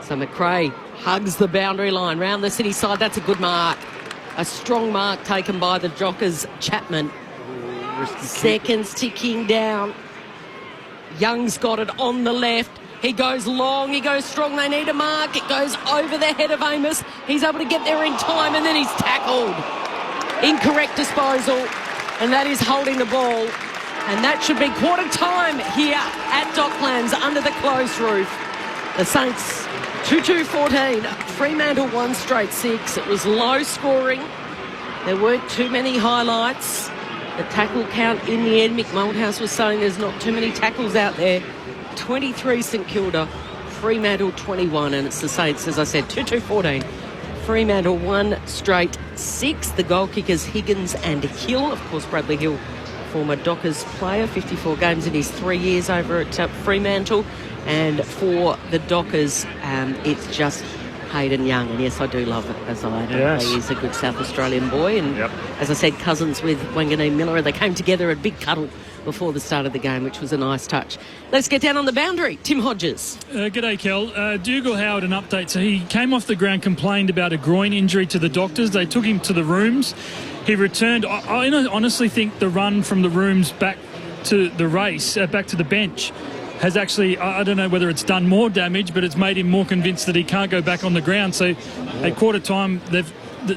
So McRae hugs the boundary line round the City side. That's a good mark. A strong mark taken by the Dockers' Chapman. Seconds ticking down. Young's got it on the left. He goes long, he goes strong. They need a mark. It goes over the head of Amos. He's able to get there in time, and then he's tackled. Incorrect disposal, and that is holding the ball. And that should be quarter time here at Docklands under the closed roof. The Saints 2-2-14. Fremantle 1 straight 6. It was low scoring. There weren't too many highlights. The tackle count in the end, Mick Moldhouse was saying there's not too many tackles out there. 23 St Kilda, Fremantle 21, and it's the Saints, as I said, 2-2-14. Fremantle 1 straight 6. The goal kickers Higgins and Hill. Of course, Bradley Hill, former Dockers player, 54 games in his 3 years over at Fremantle. And for the Dockers, it's just Hayden Young, and yes, I do love it, as I do. Yes. He is a good South Australian boy, and as I said, cousins with Wanganeen Miller. They came together at big cuddle before the start of the game, which was a nice touch. Let's get down on the boundary. Tim Hodges. G'day, Kel. Dougal Howard, an update. So he came off the ground, complained about a groin injury to the doctors. They took him to the rooms. He returned. I honestly think the run from the rooms back to the race, back to the bench, has actually, I don't know whether it's done more damage, but it's made him more convinced that he can't go back on the ground. So at quarter time,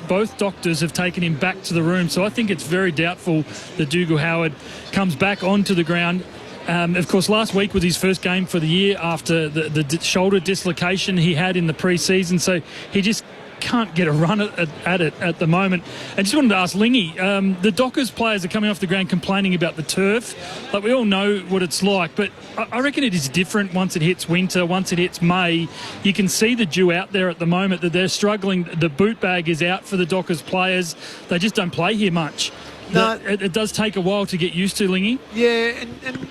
both doctors have taken him back to the room. So I think it's very doubtful that Dougal Howard comes back onto the ground. Of course, last week was his first game for the year after the shoulder dislocation he had in the pre-season. So he just can't get a run at it at the moment. I just wanted to ask Lingy, the Dockers players are coming off the ground complaining about the turf. Like, we all know what it's like, but I reckon it is different once it hits winter, once it hits May. You can see the dew out there at the moment, that they're struggling. The boot bag is out for the Dockers players. They just don't play here much. No, it does take a while to get used to, Lingy. Yeah, and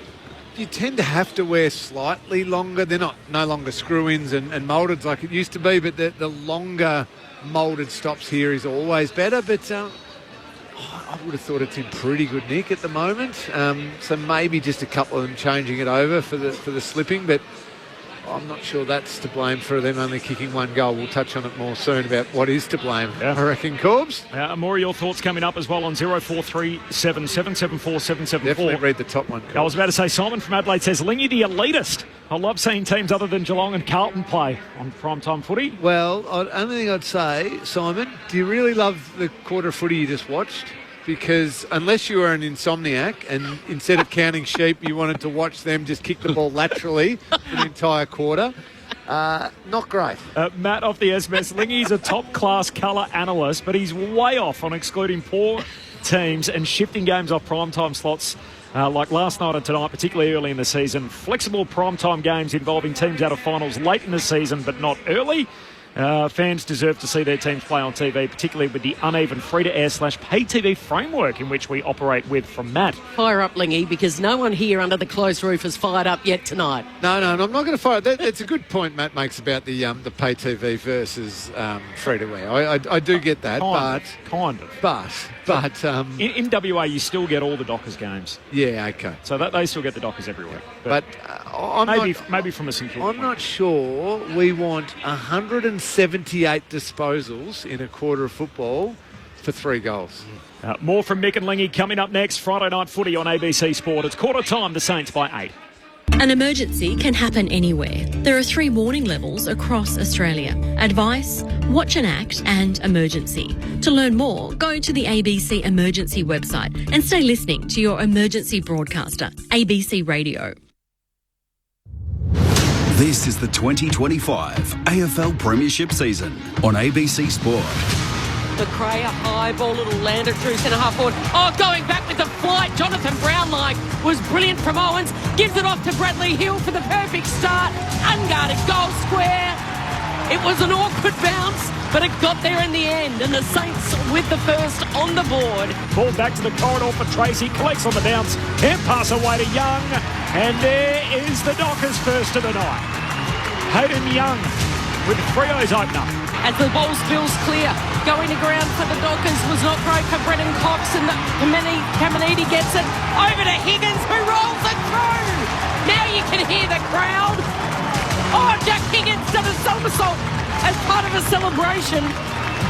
you tend to have to wear slightly longer. They're no longer screw-ins and moulded like it used to be, but the longer moulded stops here is always better. But I would have thought it's in pretty good nick at the moment. So maybe just a couple of them changing it over for the slipping, but I'm not sure that's to blame for them only kicking one goal. We'll touch on it more soon about what is to blame, I reckon, Corbs. More of your thoughts coming up as well on 0437 774 774. Definitely read the top one, Corbs. I was about to say, Simon from Adelaide says, Lingy the elitist. I love seeing teams other than Geelong and Carlton play on primetime footy. Well, only thing I'd say, Simon, do you really love the quarter of footy you just watched? Because unless you were an insomniac and instead of counting sheep, you wanted to watch them just kick the ball laterally for the entire quarter, not great. Matt off the SMS, Lingy's a top-class colour analyst, but he's way off on excluding poor teams and shifting games off primetime slots like last night and tonight, particularly early in the season. Flexible primetime games involving teams out of finals late in the season but not early. Fans deserve to see their teams play on TV, particularly with the uneven free-to-air / pay TV framework in which we operate with, from Matt. Fire up, Lingy, because no one here under the closed roof has fired up yet tonight. No, I'm not going to fire up. That's a good point Matt makes about the pay TV versus free-to-air. I do get that, but in WA you still get all the Dockers games. Yeah, okay. So they still get the Dockers everywhere. But maybe from a simple I'm not sure we want 178 disposals in a quarter of football for 3 goals. More from Mick and Lingy coming up next. Friday night footy on ABC Sport. It's quarter time, the Saints by 8. An emergency can happen anywhere. There are 3 warning levels across Australia: advice, watch and act, and emergency. To learn more, go to the ABC Emergency website and stay listening to your emergency broadcaster, ABC Radio. This is the 2025 AFL Premiership season on ABC Sport. The Creia high ball, little landed through centre half forward. Oh, going back with the flight. Jonathan Brown-like was brilliant from Owens. Gives it off to Bradley Hill for the perfect start. Unguarded goal square. It was an awkward bounce, but it got there in the end. And the Saints with the first on the board. Ball back to the corridor for Tracy. Collects on the bounce. Hand pass away to Young. And there is the Dockers' first of the night. Hayden Young with Freo's opener. As the ball spills clear, going to ground for the Dockers was not great for Brennan Cox, and Caminiti gets it over to Higgins, who rolls it through. Now you can hear the crowd. Oh, Jack Higgins did a somersault as part of a celebration.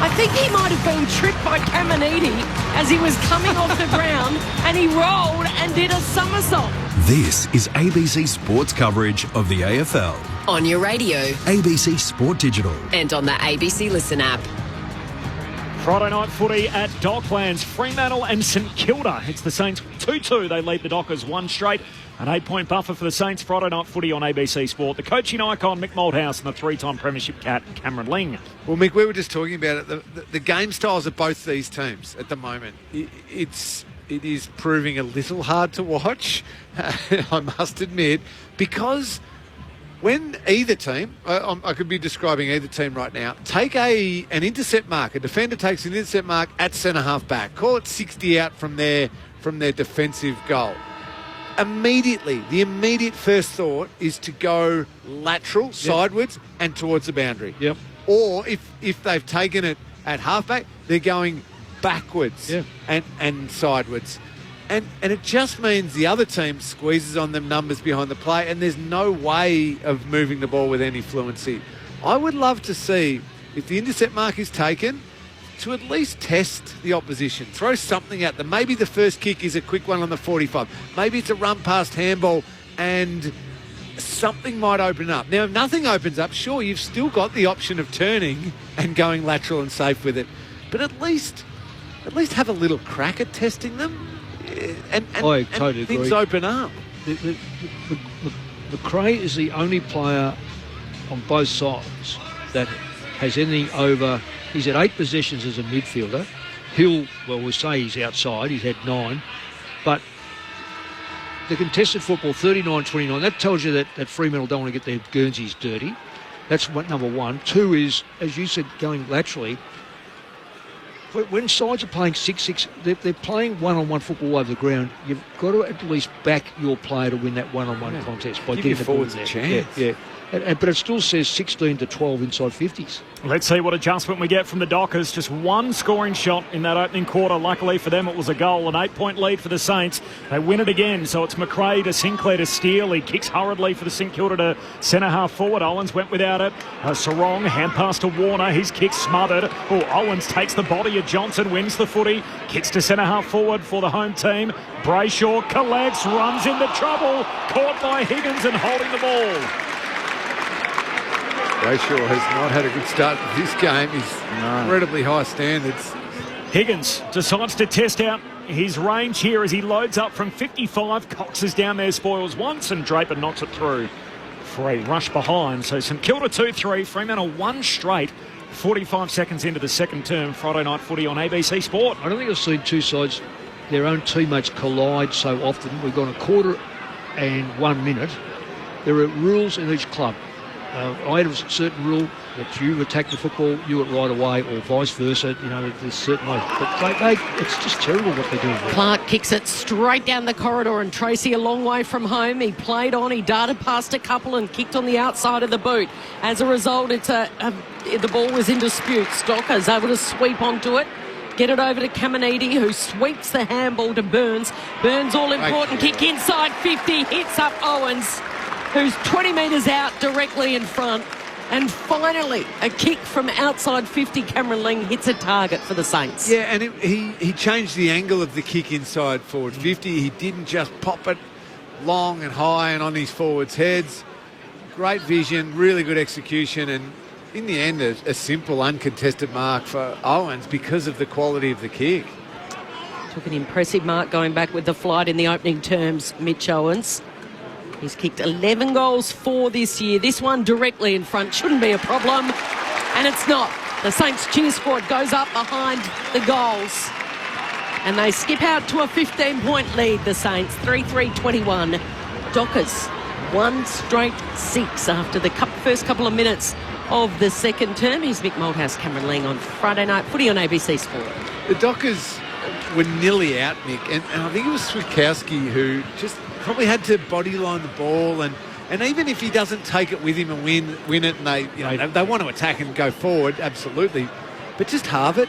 I think he might have been tripped by Caminiti as he was coming off the ground, and he rolled and did a somersault. This is ABC Sports coverage of the AFL. On your radio, ABC Sport Digital, and on the ABC Listen app. Friday night footy at Docklands, Fremantle and St Kilda. It's the Saints 2-2. They lead the Dockers 1 straight. An 8-point buffer for the Saints. Friday night footy on ABC Sport. The coaching icon, Mick Malthouse, and the 3-time premiership cat, Cameron Ling. Well, Mick, we were just talking about it. The game styles of both these teams at the moment. It is proving a little hard to watch, I must admit, because when either team, I could be describing either team right now, take an intercept mark, a defender takes an intercept mark at centre-half back, call it 60 out from their defensive goal. Immediately, the immediate first thought is to go lateral, sideways, and towards the boundary. Yep. or if they've taken it at halfback, they're going backwards and sideways. And it just means the other team squeezes on them numbers behind the play, and there's no way of moving the ball with any fluency. I would love to see, if the intercept mark is taken, to at least test the opposition. Throw something at them. Maybe the first kick is a quick one on the 45. Maybe it's a run past handball and something might open up. Now, if nothing opens up, sure, you've still got the option of turning and going lateral and safe with it. But at least have a little crack at testing them. And I totally things agree. open up. McRae is the only player on both sides that has anything over. He's had 8 possessions as a midfielder. Hill, well, we'll say he's outside. He's had 9. But the contested football, 39-29, that tells you that Fremantle don't want to get their Guernseys dirty. That's number one. 2 is, as you said, going laterally. When sides are playing 6-6, they're playing one-on-one football over the ground. You've got to at least back your player to win that one-on-one contest by Give getting your the ball forwards there. a chance. Yeah. But it still says 16-12 inside 50s. Let's see what adjustment we get from the Dockers. Just one scoring shot in that opening quarter. Luckily for them, it was a goal. An 8-point lead for the Saints. They win it again. So it's McRae to Sinclair to Steele. He kicks hurriedly for the St Kilda to centre half forward. Owens went without it. Sarong, hand pass to Warner. His kick smothered. Owens takes the body of Johnson, wins the footy. Kicks to centre half forward for the home team. Brayshaw collects, runs into trouble. Caught by Higgins and holding the ball. Brayshaw has not had a good start to this game. He's incredibly high standards. Higgins decides to test out his range here as he loads up from 55. Cox is down there, spoils once, and Draper knocks it through for a rush behind. So St Kilda 2-3, Fremantle 1 straight. 45 seconds into the second term, Friday night footy on ABC Sport. I don't think I've seen two sides, their own teammates collide so often. We've got a quarter and 1 minute. There are rules in each club. I had a certain rule that you attack the football, you it right away, or vice versa. You know, there's certain ways. But it's just terrible what they're doing. Clark kicks it straight down the corridor, and Tracy a long way from home. He played on, he darted past a couple and kicked on the outside of the boot. As a result, the ball was in dispute. Stocker's able to sweep onto it. Get it over to Caminiti, who sweeps the handball to Burns. Burns, all-important kick inside 50, hits up Owens, who's 20 metres out directly in front. And finally, a kick from outside 50, Cameron Ling hits a target for the Saints. Yeah, and he changed the angle of the kick inside forward 50. He didn't just pop it long and high and on his forwards' heads. Great vision, really good execution, and in the end, a simple, uncontested mark for Owens because of the quality of the kick. Took an impressive mark going back with the flight in the opening terms, Mitch Owens. He's kicked 11 goals for this year. This one directly in front shouldn't be a problem, and it's not. The Saints cheer squad goes up behind the goals, and they skip out to a 15-point lead, the Saints, 3-3-21. Dockers, 1 straight 6 after the first couple of minutes of the second term. Here's Mick Malthouse, Cameron Ling on Friday Night Footy on ABC Sport. The Dockers were nearly out, Nick, and I think it was Switkowski who just probably had to bodyline the ball, and even if he doesn't take it with him and win it, and they want to attack and go forward, absolutely, but just halve it,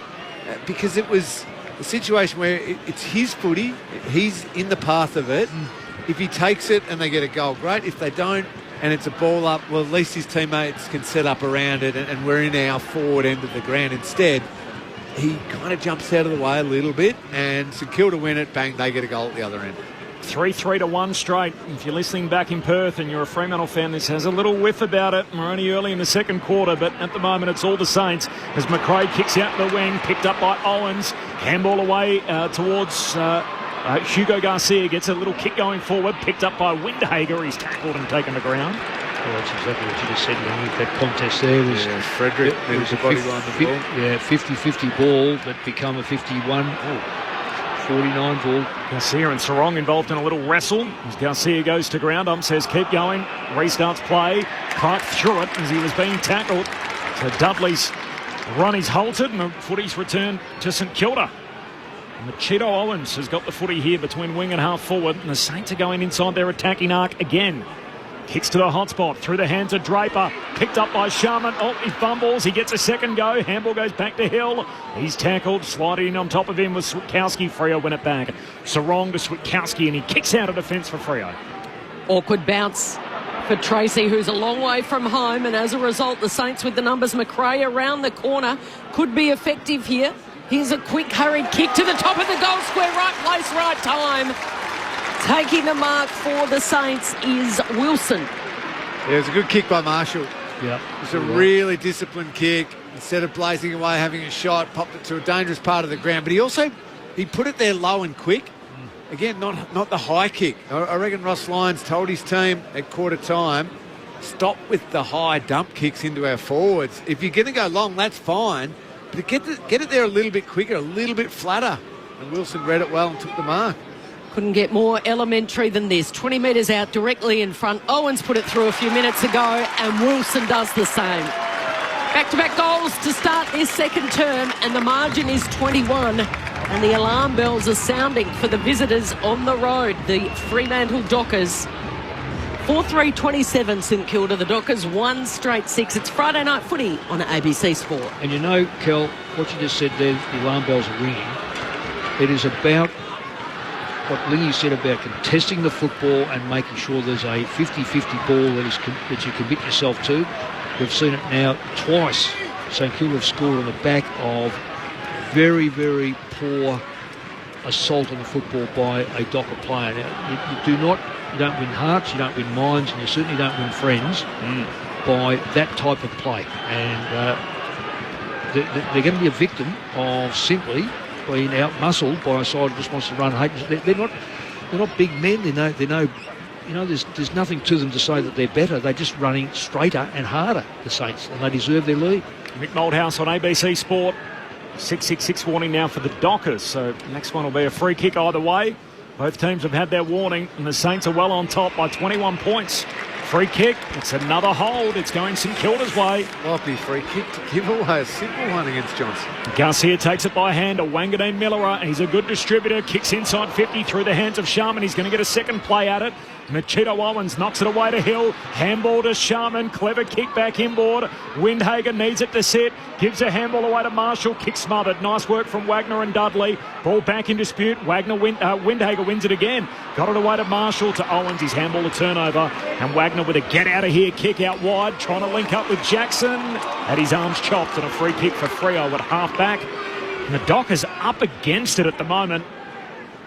because it was a situation where it's his footy, he's in the path of it. If he takes it and they get a goal, great. If they don't and it's a ball up, well, at least his teammates can set up around it, and we're in our forward end of the ground. Instead, he kind of jumps out of the way a little bit, and St Kilda win it, bang, they get a goal at the other end. 3-3-1 straight. If you're listening back in Perth and you're a Fremantle fan, this has a little whiff about it. We're only early in the second quarter, but at the moment it's all the Saints as McRae kicks out the wing, picked up by Owens. Handball away towards Hugo Garcia, gets a little kick going forward, picked up by Windhager. He's tackled and taken to ground. Well, that's exactly what you just said. That contest there was... Yeah, Frederick was a body line the ball. Yeah, 50-50 ball that become a 51-49 ball. Garcia and Sarong involved in a little wrestle. As Garcia goes to ground, says keep going. Restarts play. Clark threw it as he was being tackled. So Dudley's run is halted and the footy's returned to St Kilda. And Machito Owens has got the footy here between wing and half forward, and the Saints are going inside their attacking arc again. Kicks to the hot spot, through the hands of Draper, picked up by Sharman. Oh, he fumbles, he gets a second go. Handball goes back to Hill. He's tackled, sliding in on top of him with Switkowski. Freo win it back. Sarong to Switkowski, and he kicks out of defence for Freo. Awkward bounce for Tracy, who's a long way from home, and as a result, the Saints with the numbers. McRae around the corner could be effective here. Here's a quick, hurried kick to the top of the goal square. Right place, right time. Taking the mark for the Saints is Wilson. Yeah, it was a good kick by Marshall. Yeah, it was a really disciplined kick. Instead of blazing away, having a shot, popped it to a dangerous part of the ground. But he put it there low and quick. Again, not the high kick. I reckon Ross Lyons told his team at quarter time, stop with the high dump kicks into our forwards. If you're going to go long, that's fine. But get it there a little bit quicker, a little bit flatter. And Wilson read it well and took the mark. Couldn't get more elementary than this. 20 metres out, directly in front. Owens put it through a few minutes ago, and Wilson does the same. Back-to-back goals to start this second term, and the margin is 21. And the alarm bells are sounding for the visitors on the road, the Fremantle Dockers. 4-3-27 St Kilda. The Dockers 1 straight 6. It's Friday night footy on ABC Sport. And you know, Kel, what you just said there, the alarm bells are ringing. It is about what Lingy said about contesting the football and making sure there's a 50-50 ball that you commit yourself to. We've seen it now twice. St Kilda have scored on the back of very, very poor assault on the football by a Docker player. Now, you don't win hearts, you don't win minds, and you certainly don't win friends by that type of play. And they're going to be a victim of simply being out-muscled by a side who just wants to run hate. They're not big men. They know. There's nothing to them to say that they're better. They're just running straighter and harder, the Saints, and they deserve their lead. Mick Moldhouse on ABC Sport. 6-6-6 warning now for the Dockers. So next one will be a free kick either way. Both teams have had their warning, and the Saints are well on top by 21 points. Free kick, it's another hold. It's going St Kilda's way. Lovely free kick to give away, a simple one against Johnson. Garcia takes it by hand to Wangadeen Miller. He's a good distributor, kicks inside 50 through the hands of Sharman. He's going to get a second play at it. Machito Owens knocks it away to Hill. Handball to Sharman. Clever kick back inboard. Windhager needs it to sit. Gives a handball away to Marshall. Kick smothered. Nice work from Wagner and Dudley. Ball back in dispute. Windhager wins it again. Got it away to Marshall, to Owens. His handball a turnover. And Wagner with a get out of here kick out wide. Trying to link up with Jackson. Had his arms chopped, and a free kick for Freo at half back. And the Dockers up against it at the moment.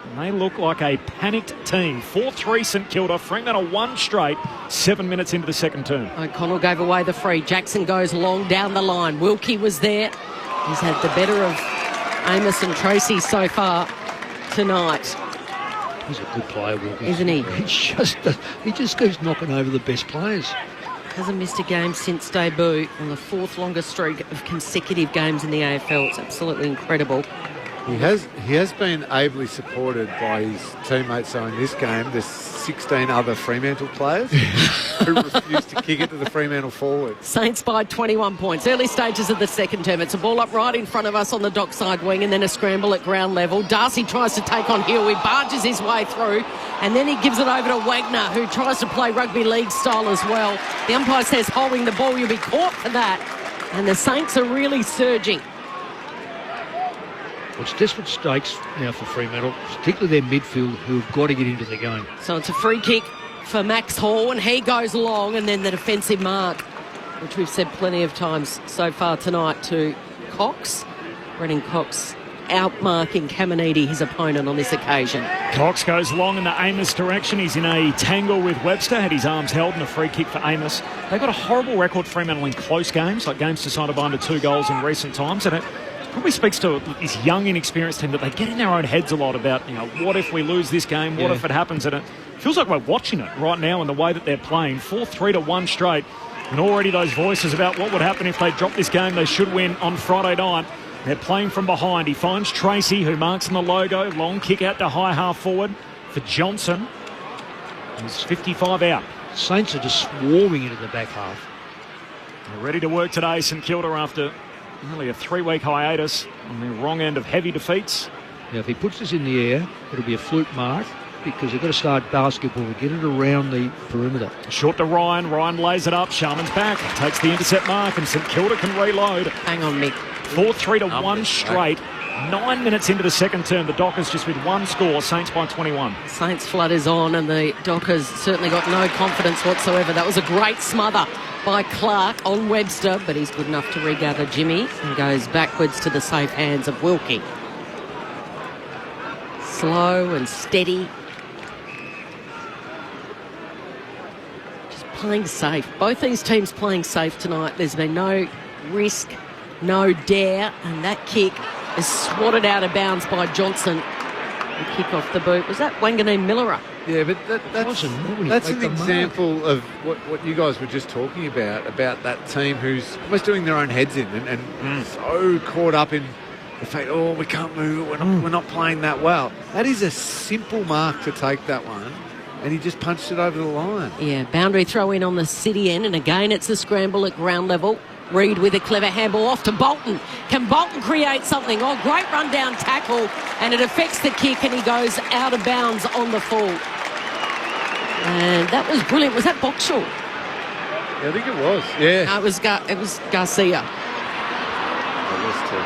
And they look like a panicked team. 4-3 St Kilda. Fremantle 1 straight. 7 minutes into the second term. O'Connell gave away the free. Jackson goes long down the line. Wilkie was there. He's had the better of Amos and Tracy so far tonight. He's a good player, Wilkie. Isn't he? He just keeps knocking over the best players. Hasn't missed a game since debut on the 4th longest streak of consecutive games in the AFL. It's absolutely incredible. He has been ably supported by his teammates. So in this game, there's 16 other Fremantle players who refused to kick it to the Fremantle forward. Saints by 21 points. Early stages of the second term. It's a ball up right in front of us on the dockside wing, and then a scramble at ground level. Darcy tries to take on Hill. He barges his way through, and then he gives it over to Wagner, who tries to play rugby league style as well. The umpire says holding the ball, you'll be caught for that. And the Saints are really surging. It's desperate stakes now for Fremantle, particularly their midfield, who have got to get into the game. So it's a free kick for Max Hall, and he goes long, and then the defensive mark, which we've said plenty of times so far tonight, to Cox. Brennan Cox outmarking Caminiti, his opponent on this occasion. Cox goes long in the Amos direction. He's in a tangle with Webster, had his arms held, and a free kick for Amos. They've got a horrible record, Fremantle, in close games, like games decided by under 2 goals in recent times, and it probably speaks to this young, inexperienced team that they get in their own heads a lot about, what if we lose this game? What if it happens? And it feels like we're watching it right now in the way that they're playing. 4-3 to 1 straight. And already those voices about what would happen if they drop this game, they should win on Friday night. They're playing from behind. He finds Tracy, who marks in the logo. Long kick out to high half forward for Johnson. He's 55 out. Saints are just swarming into the back half. They're ready to work today, St Kilda, after nearly a 3-week hiatus on the wrong end of heavy defeats. Now, if he puts this in the air, it'll be a fluke mark, because they've got to start basketball, get it around the perimeter. Short to Ryan. Ryan lays it up. Sharman's back. Takes the intercept mark, and St Kilda can reload. Hang on, Mick. 4-3 to 1 straight. 9 minutes into the second term. The Dockers just with one score. Saints by 21. Saints flood is on, and the Dockers certainly got no confidence whatsoever. That was a great smother by Clark on Webster, but he's good enough to regather Jimmy and goes backwards to the safe hands of Wilkie. Slow and steady. Just playing safe. Both these teams playing safe tonight. There's been no risk, no dare, and that kick is swatted out of bounds by Johnson. The kick off the boot. Was that Wanganeen Millerer? Yeah, but that's an example of what you guys were just talking about that team who's almost doing their own heads in and so caught up in the fact, we can't move, we're not playing that well. That is a simple mark to take that one, and he just punched it over the line. Yeah, boundary throw in on the City end, and again it's a scramble at ground level. Reid with a clever handball off to Bolton. Can Bolton create something? Oh, great run-down tackle, and it affects the kick, and he goes out of bounds on the full. And that was brilliant. Was that Boxall? Yeah, I think it was. Yeah. No, it was Garcia. It was too.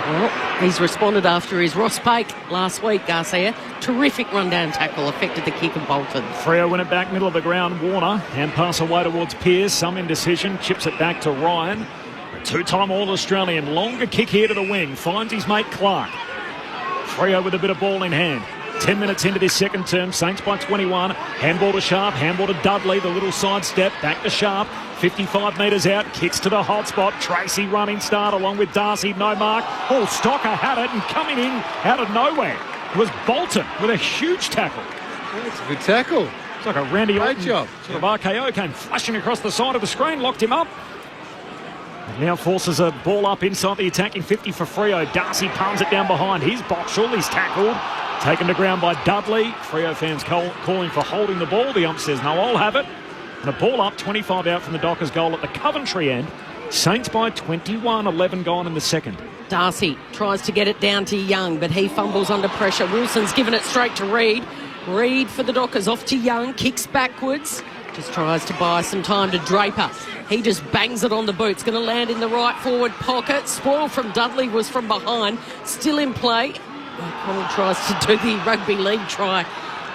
Well, he's responded after his Ross Pake last week, Garcia. Terrific run-down tackle, affected the kick of Bolton. Freo win it back, middle of the ground. Warner, hand pass away towards Pearce. Some indecision, chips it back to Ryan. A two-time All-Australian. Longer kick here to the wing. Finds his mate Clark. Freo with a bit of ball in hand. 10 minutes into this second term, Saints by 21. Handball to Sharp, handball to Dudley, the little side step, back to Sharp. 55 metres out, kicks to the hot spot. Tracy running start along with Darcy, no mark. Oh, Stocker had it, and coming in out of nowhere was Bolton with a huge tackle. That's a good tackle. It's like a Randy Great Orton job. sort of RKO, came flashing across the side of the screen, locked him up. Now forces a ball up inside the attacking 50 for Freo. Darcy palms it down behind his Boxall. He's tackled. Taken to ground by Dudley. Freo fans calling for holding the ball. The ump says, no, I'll have it. And a ball up, 25 out from the Dockers goal at the Coventry end. Saints by 21, 11 gone in the second. Darcy tries to get it down to Young, but he fumbles under pressure. Wilson's given it straight to Reid. Reid for the Dockers, off to Young, kicks backwards. Just tries to buy some time to Draper. He just bangs it on the boot. It's going to land in the right forward pocket. Spoil from Dudley was from behind. Still in play. O'Connell tries to do the rugby league try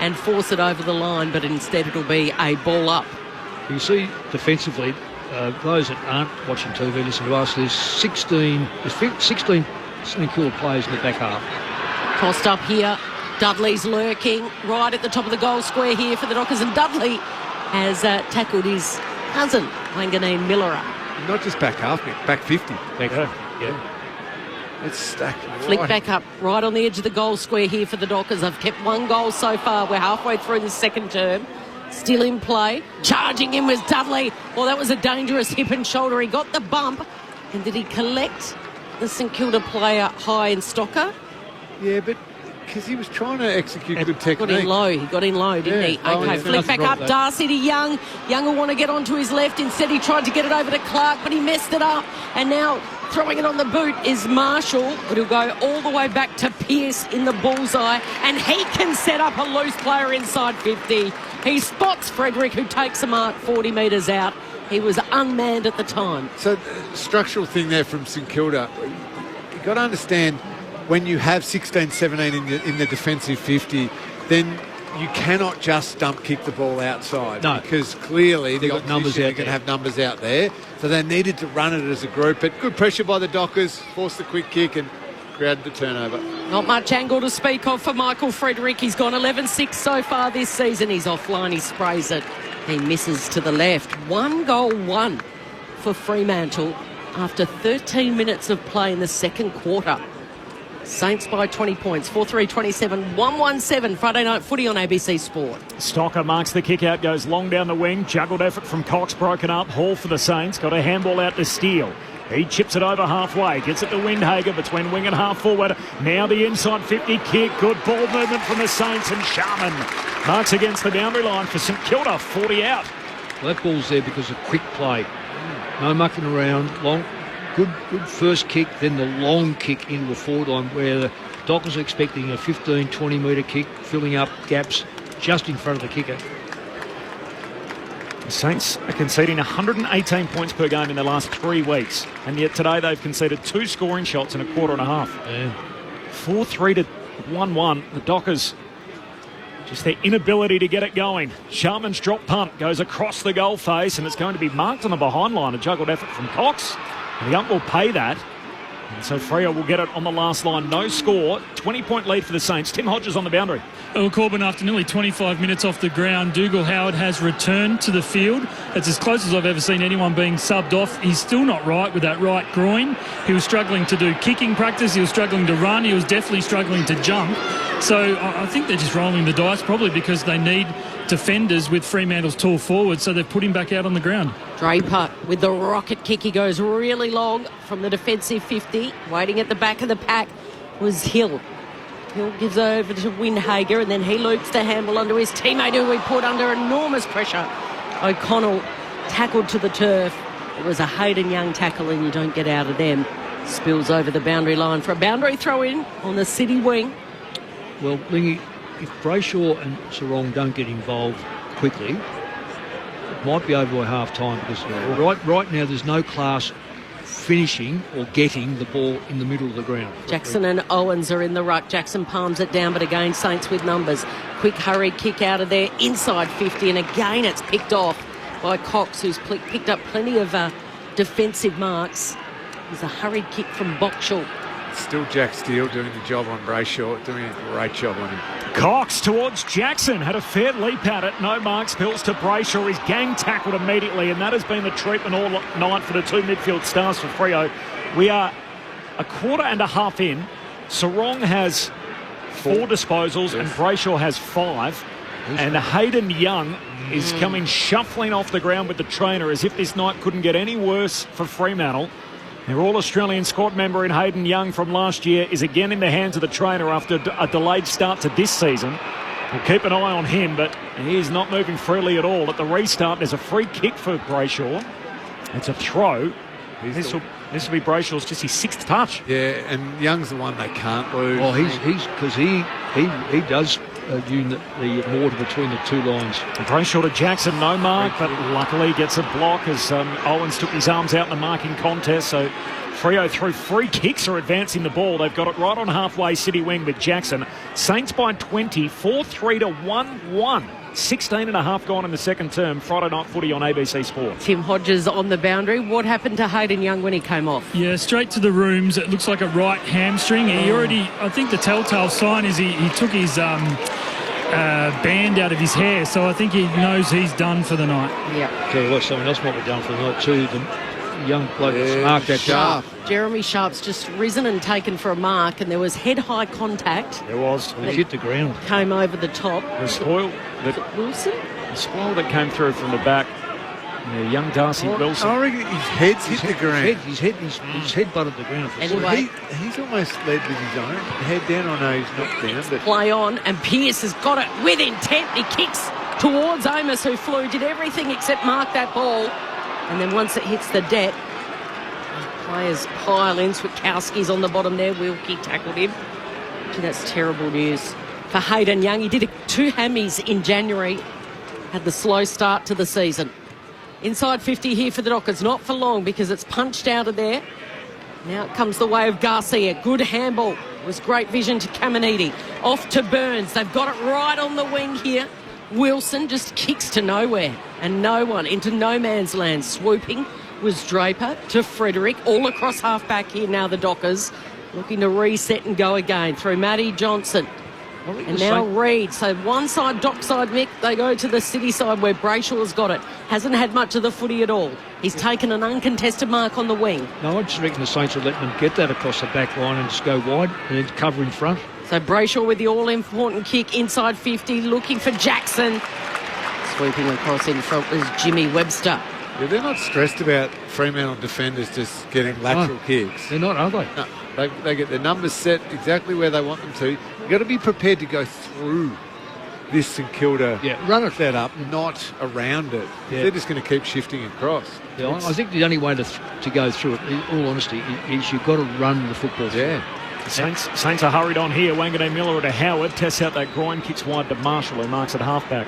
and force it over the line, but instead it'll be a ball up. You see defensively, those that aren't watching TV, listen to us, there's 16 St Kilda players in the back half. Crossed up here. Dudley's lurking right at the top of the goal square here for the Dockers, and Dudley has tackled his cousin, Wanganeen Millerer. Not just back half, back 50. Back yeah. It's stacked. Flick back up right on the edge of the goal square here for the Dockers. They've kept one goal so far. We're halfway through the second term. Still in play. Charging in was Dudley. Well, that was a dangerous hip and shoulder. He got the bump. And did he collect the St Kilda player high in Stocker? Yeah, but because he was trying to execute good technique. He got in low, didn't he? Okay, flick back up, Darcy to Young. Young will want to get onto his left. Instead, he tried to get it over to Clark, but he messed it up. And now throwing it on the boot is Marshall, but he'll go all the way back to Pearce in the bullseye, and he can set up a loose player inside 50. He spots Frederick, who takes a mark 40 metres out. He was unmanned at the time. So, structural thing there from St Kilda. You've got to understand, when you have 16, 17 in the defensive 50, then you cannot just dump kick the ball outside. No. Because clearly the got numbers opposition out are going to there. have numbers out there. So they needed to run it as a group. But good pressure by the Dockers, forced the quick kick and created the turnover. Not much angle to speak of for Michael Frederick. He's gone 11-6 so far this season. He's offline, he sprays it. He misses to the left. 1-1 for Fremantle after 13 minutes of play in the second quarter. Saints by 20 points, 4-3-27, 1-1-7, Friday night footy on ABC Sport. Stocker marks the kick out, goes long down the wing. Juggled effort from Cox, broken up. Hall for the Saints, got a handball out to Steele. He chips it over halfway, gets it to Windhager between wing and half forward. Now the inside 50 kick, good ball movement from the Saints, and Sharman marks against the boundary line for St Kilda, 40 out. Well, that ball's there because of quick play. No mucking around, long. Good first kick, then the long kick into the forward line where the Dockers are expecting a 15, 20 metre kick, filling up gaps just in front of the kicker. The Saints are conceding 118 points per game in the last 3 weeks, and yet today they've conceded 2 scoring shots in a quarter and a half. Yeah. 4-3 to 1-1. The Dockers, just their inability to get it going. Sharman's drop punt goes across the goal face, and it's going to be marked on the behind line. A juggled effort from Cox. And the ump will pay that. And so Freo will get it on the last line. No score. 20-point lead for the Saints. Tim Hodges on the boundary. Well, Corbin, after nearly 25 minutes off the ground, Dougal Howard has returned to the field. That's as close as I've ever seen anyone being subbed off. He's still not right with that right groin. He was struggling to do kicking practice. He was struggling to run. He was definitely struggling to jump. So I think they're just rolling the dice, probably because they need defenders with Fremantle's tall forward, so they've put him back out on the ground. Draper with the rocket kick. He goes really long from the defensive 50. Waiting at the back of the pack was Hill. Hill gives over to Windhager, and then he loops the handle onto his teammate, who we put under enormous pressure. O'Connell tackled to the turf. It was a Hayden Young tackle, and you don't get out of them. Spills over the boundary line for a boundary throw-in on the City wing. Well, Lingy, if Brayshaw and Sarong don't get involved quickly, it might be over by half-time, because right now there's no class finishing or getting the ball in the middle of the ground. Jackson and Owens are in the ruck. Jackson palms it down, but again, Saints with numbers. Quick hurried kick out of there, inside 50, and again it's picked off by Cox, who's picked up plenty of defensive marks. There's a hurried kick from Boxall. Still Jack Steele doing the job on Brayshaw, doing a great job on him. Cox towards Jackson, had a fair leap at it. No mark, spills to Brayshaw. He's gang tackled immediately, and that has been the treatment all night for the 2 midfield stars for Freo. We are a quarter and a half in. Sarong has 4 disposals, and Brayshaw has 5. And Hayden Young is coming shuffling off the ground with the trainer, as if this night couldn't get any worse for Fremantle. Their All-Australian squad member in Hayden Young from last year is again in the hands of the trainer after a delayed start to this season. We'll keep an eye on him, but he's not moving freely at all. At the restart, there's a free kick for Brayshaw. It's a throw. This will be Brayshaw's just his 6th touch. Yeah, and Young's the one they can't lose. Oh, he's because he does unit the mortar between the 2 lines. And Brayshaw to Jackson, no mark, but luckily gets a block as Owens took his arms out in the marking contest. So Freo through free kicks are advancing the ball. They've got it right on halfway City wing with Jackson. Saints by 20, 4-3 to 1-1. 16 and a half gone in the second term. Friday night footy on ABC Sport. Tim Hodges on the boundary. What happened to Hayden Young when he came off? Yeah, straight to the rooms. It looks like a right hamstring. He already, I think the telltale sign is he took his band out of his hair, so I think he knows he's done for the night. Yeah. Tell you what, someone else might be done for the night too. The young bloke that's marked that Sharp. Jeremy Sharp's just risen and taken for a mark, and there was head-high contact. There was. He hit the ground. Came over the top. The spoil Wilson? The spoil that came through from the back. Yeah, young Darcy Wilson. I reckon his head's hit the ground. His head butted the ground. Anyway, he's almost led with his own head down. I know he's knocked down, but play on, and Pearce has got it with intent. He kicks towards Amos, who did everything except mark that ball. And then once it hits the deck, players pile in. Switkowski's on the bottom there. Wilkie tackled him. Gee, that's terrible news for Hayden Young. He did 2 hammies in January. Had the slow start to the season. Inside 50 here for the Dockers. Not for long, because it's punched out of there. Now it comes the way of Garcia. Good handball. It was great vision to Caminiti. Off to Burns. They've got it right on the wing here. Wilson just kicks to nowhere. And no one into no man's land. Swooping was Draper to Frederick. All across half-back here now, the Dockers. Looking to reset and go again through Matty Johnson. And now Reid. So one side, Dock side, Mick, they go to the City side where Brayshaw's got it. Hasn't had much of the footy at all. He's taken an uncontested mark on the wing. No, I just reckon the Saints are letting them get that across the back line and just go wide and then cover in front. So Brayshaw with the all-important kick inside 50, looking for Jackson. Sweeping across in front is Jimmy Webster. Yeah, they're not stressed about Fremantle defenders just getting lateral kicks. They're not, are they? No, they get their numbers set exactly where they want them to. You've got to be prepared to go through this St Kilda run it set-up, not around it. Yeah. They're just going to keep shifting across. Yeah, I think the only way to go through it, in all honesty, is you've got to run the football through. Yeah. Saints are hurried on here. Wanganeen Miller to Howard. Tests out that groin. Kicks wide to Marshall, who marks at halfback.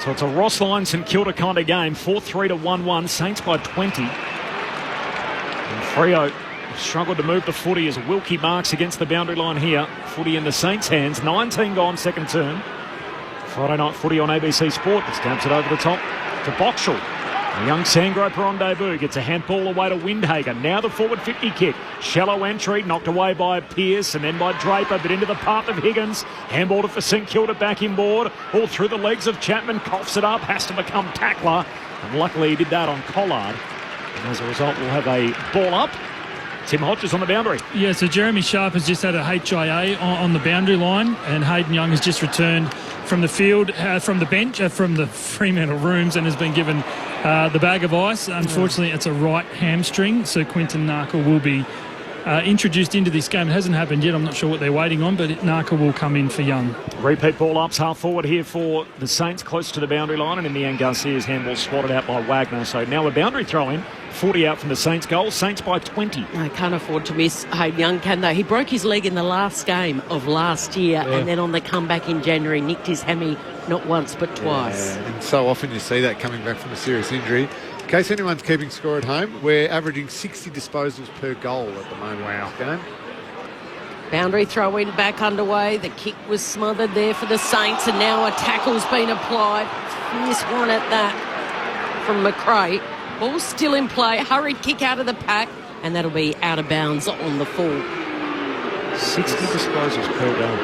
So it's a Ross Lyon St Kilda kind of game. 4-3 to 1-1. Saints by 20. And Freo struggled to move the footy as Wilkie marks against the boundary line here. Footy in the Saints' hands. 19 gone, second term. Friday night footy on ABC Sport. Just stamps it over the top to Boxall. A young Sandgroper on debut gets a handball away to Windhager. Now the forward 50 kick. Shallow entry, knocked away by Pearce and then by Draper, but into the path of Higgins. Handball to for St Kilda back inboard. All through the legs of Chapman. Coughs it up, has to become tackler. And luckily he did that on Collard. And as a result, we'll have a ball up. Tim Hodges on the boundary. Yeah, so Jeremy Sharp has just had a HIA on the boundary line, and Hayden Young has just returned from the field, from the bench, from the Fremantle rooms, and has been given the bag of ice. Unfortunately, it's a right hamstring, so Quinton Narkle will be introduced into this game. It hasn't happened yet. I'm not sure what they're waiting on, but Narkle will come in for Young. Repeat ball ups half forward here for the Saints, close to the boundary line, and in the end Garcia's handball swatted out by Wagner. So now a boundary throw in. 40 out from the Saints goal. Saints by 20. They can't afford to miss Hayden Young, can they? He broke his leg in the last game of last year, and then on the comeback in January, nicked his hammy not once but twice. Yeah, and so often you see that coming back from a serious injury. In case anyone's keeping score at home, we're averaging 60 disposals per goal at the moment. Wow. Game. Boundary throw in back underway. The kick was smothered there for the Saints, and now a tackle's been applied. Fierce one at that from McRae. Ball still in play. Hurried kick out of the pack, and that'll be out of bounds on the full. 60 disposals per goal.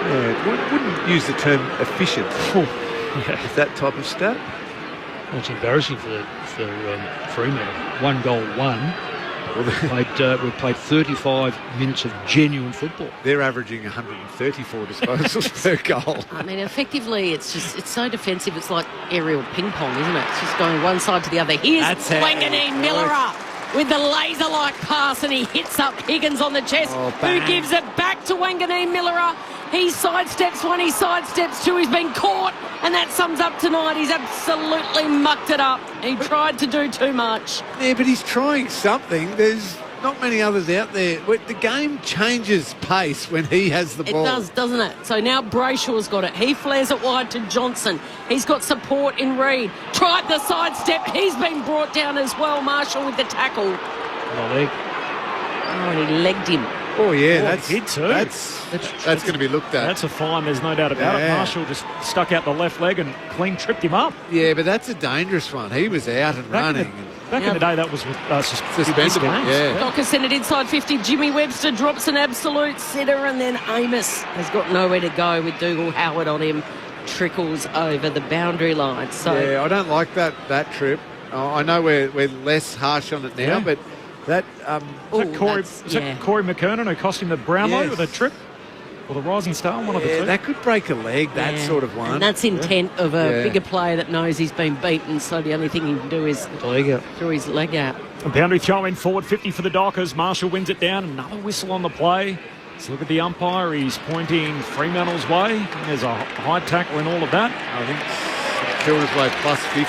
Yeah, wouldn't use the term efficient with that type of stat. Well, it's embarrassing for Fremantle. 1 goal, 1. We've played 35 minutes of genuine football. They're averaging 134 disposals per goal. I mean, effectively, it's so defensive. It's like aerial ping pong, isn't it? It's just going one side to the other. Here's Wanganeen Miller up with the laser-like pass, and he hits up Higgins on the chest, who gives it back to Wanganeen Miller. He sidesteps one, he sidesteps two, he's been caught, and that sums up tonight. He's absolutely mucked it up. He tried to do too much. Yeah, but he's trying something. There's not many others out there. The game changes pace when he has the ball. It does, doesn't it? So now Brayshaw's got it. He flares it wide to Johnson. He's got support in Reid. Tried the sidestep. He's been brought down as well. Marshall with the tackle. Leg. Oh, and he legged him. Oh, yeah, that's going to be looked at. That's a fine, there's no doubt about it. Marshall just stuck out the left leg and clean tripped him up. Yeah, but that's a dangerous one. He was out and running. Back in the day, that was suspendable. Yeah. Docker sent it inside 50. Jimmy Webster drops an absolute sitter, and then Amos has got nowhere to go with Dougal Howard on him. Trickles over the boundary line. So yeah, I don't like that trip. I know we're less harsh on it now, but that is that Corey McKernan who cost him the Brownlow with a trip? Or the Rising Star, one of the two? That could break a leg, that sort of one. And that's intent of a bigger player that knows he's been beaten, so the only thing he can do is throw his leg out. A boundary throw in forward 50 for the Dockers. Marshall wins it down. Another whistle on the play. Let's look at the umpire. He's pointing Fremantle's way. There's a high tackle in all of that. I think Kilda's way plus 50.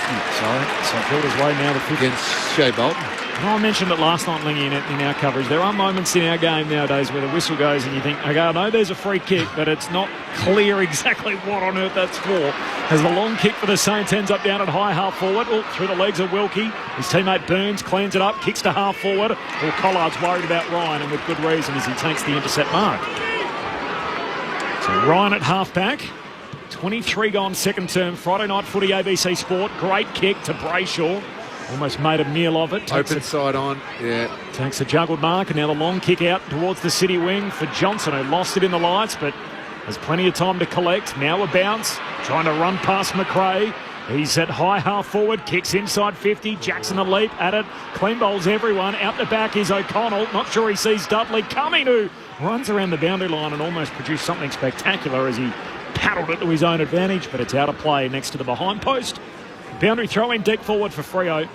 So Kilda's way now to 50. Against Shea Bolton. I mentioned it last night, Lingy, in our coverage. There are moments in our game nowadays where the whistle goes and you think, okay, I know there's a free kick, but it's not clear exactly what on earth that's for. As the long kick for the Saints ends up down at high half forward. Through the legs of Wilkie. His teammate Burns cleans it up, kicks to half forward. Collard's worried about Ryan, and with good reason, as he takes the intercept mark. So Ryan at half back. 23 gone second term. Friday night footy, ABC Sport. Great kick to Brayshaw. Almost made a meal of it. Open side on, Takes a juggled mark, and now the long kick out towards the city wing for Johnson, who lost it in the lights, but has plenty of time to collect. Now a bounce, trying to run past McRae. He's at high half forward, kicks inside 50. Jackson a leap at it. Clean bowls everyone. Out the back is O'Connell. Not sure he sees Dudley coming, who runs around the boundary line and almost produced something spectacular as he paddled it to his own advantage, but it's out of play next to the behind post. Boundary throw in deep forward for Freo.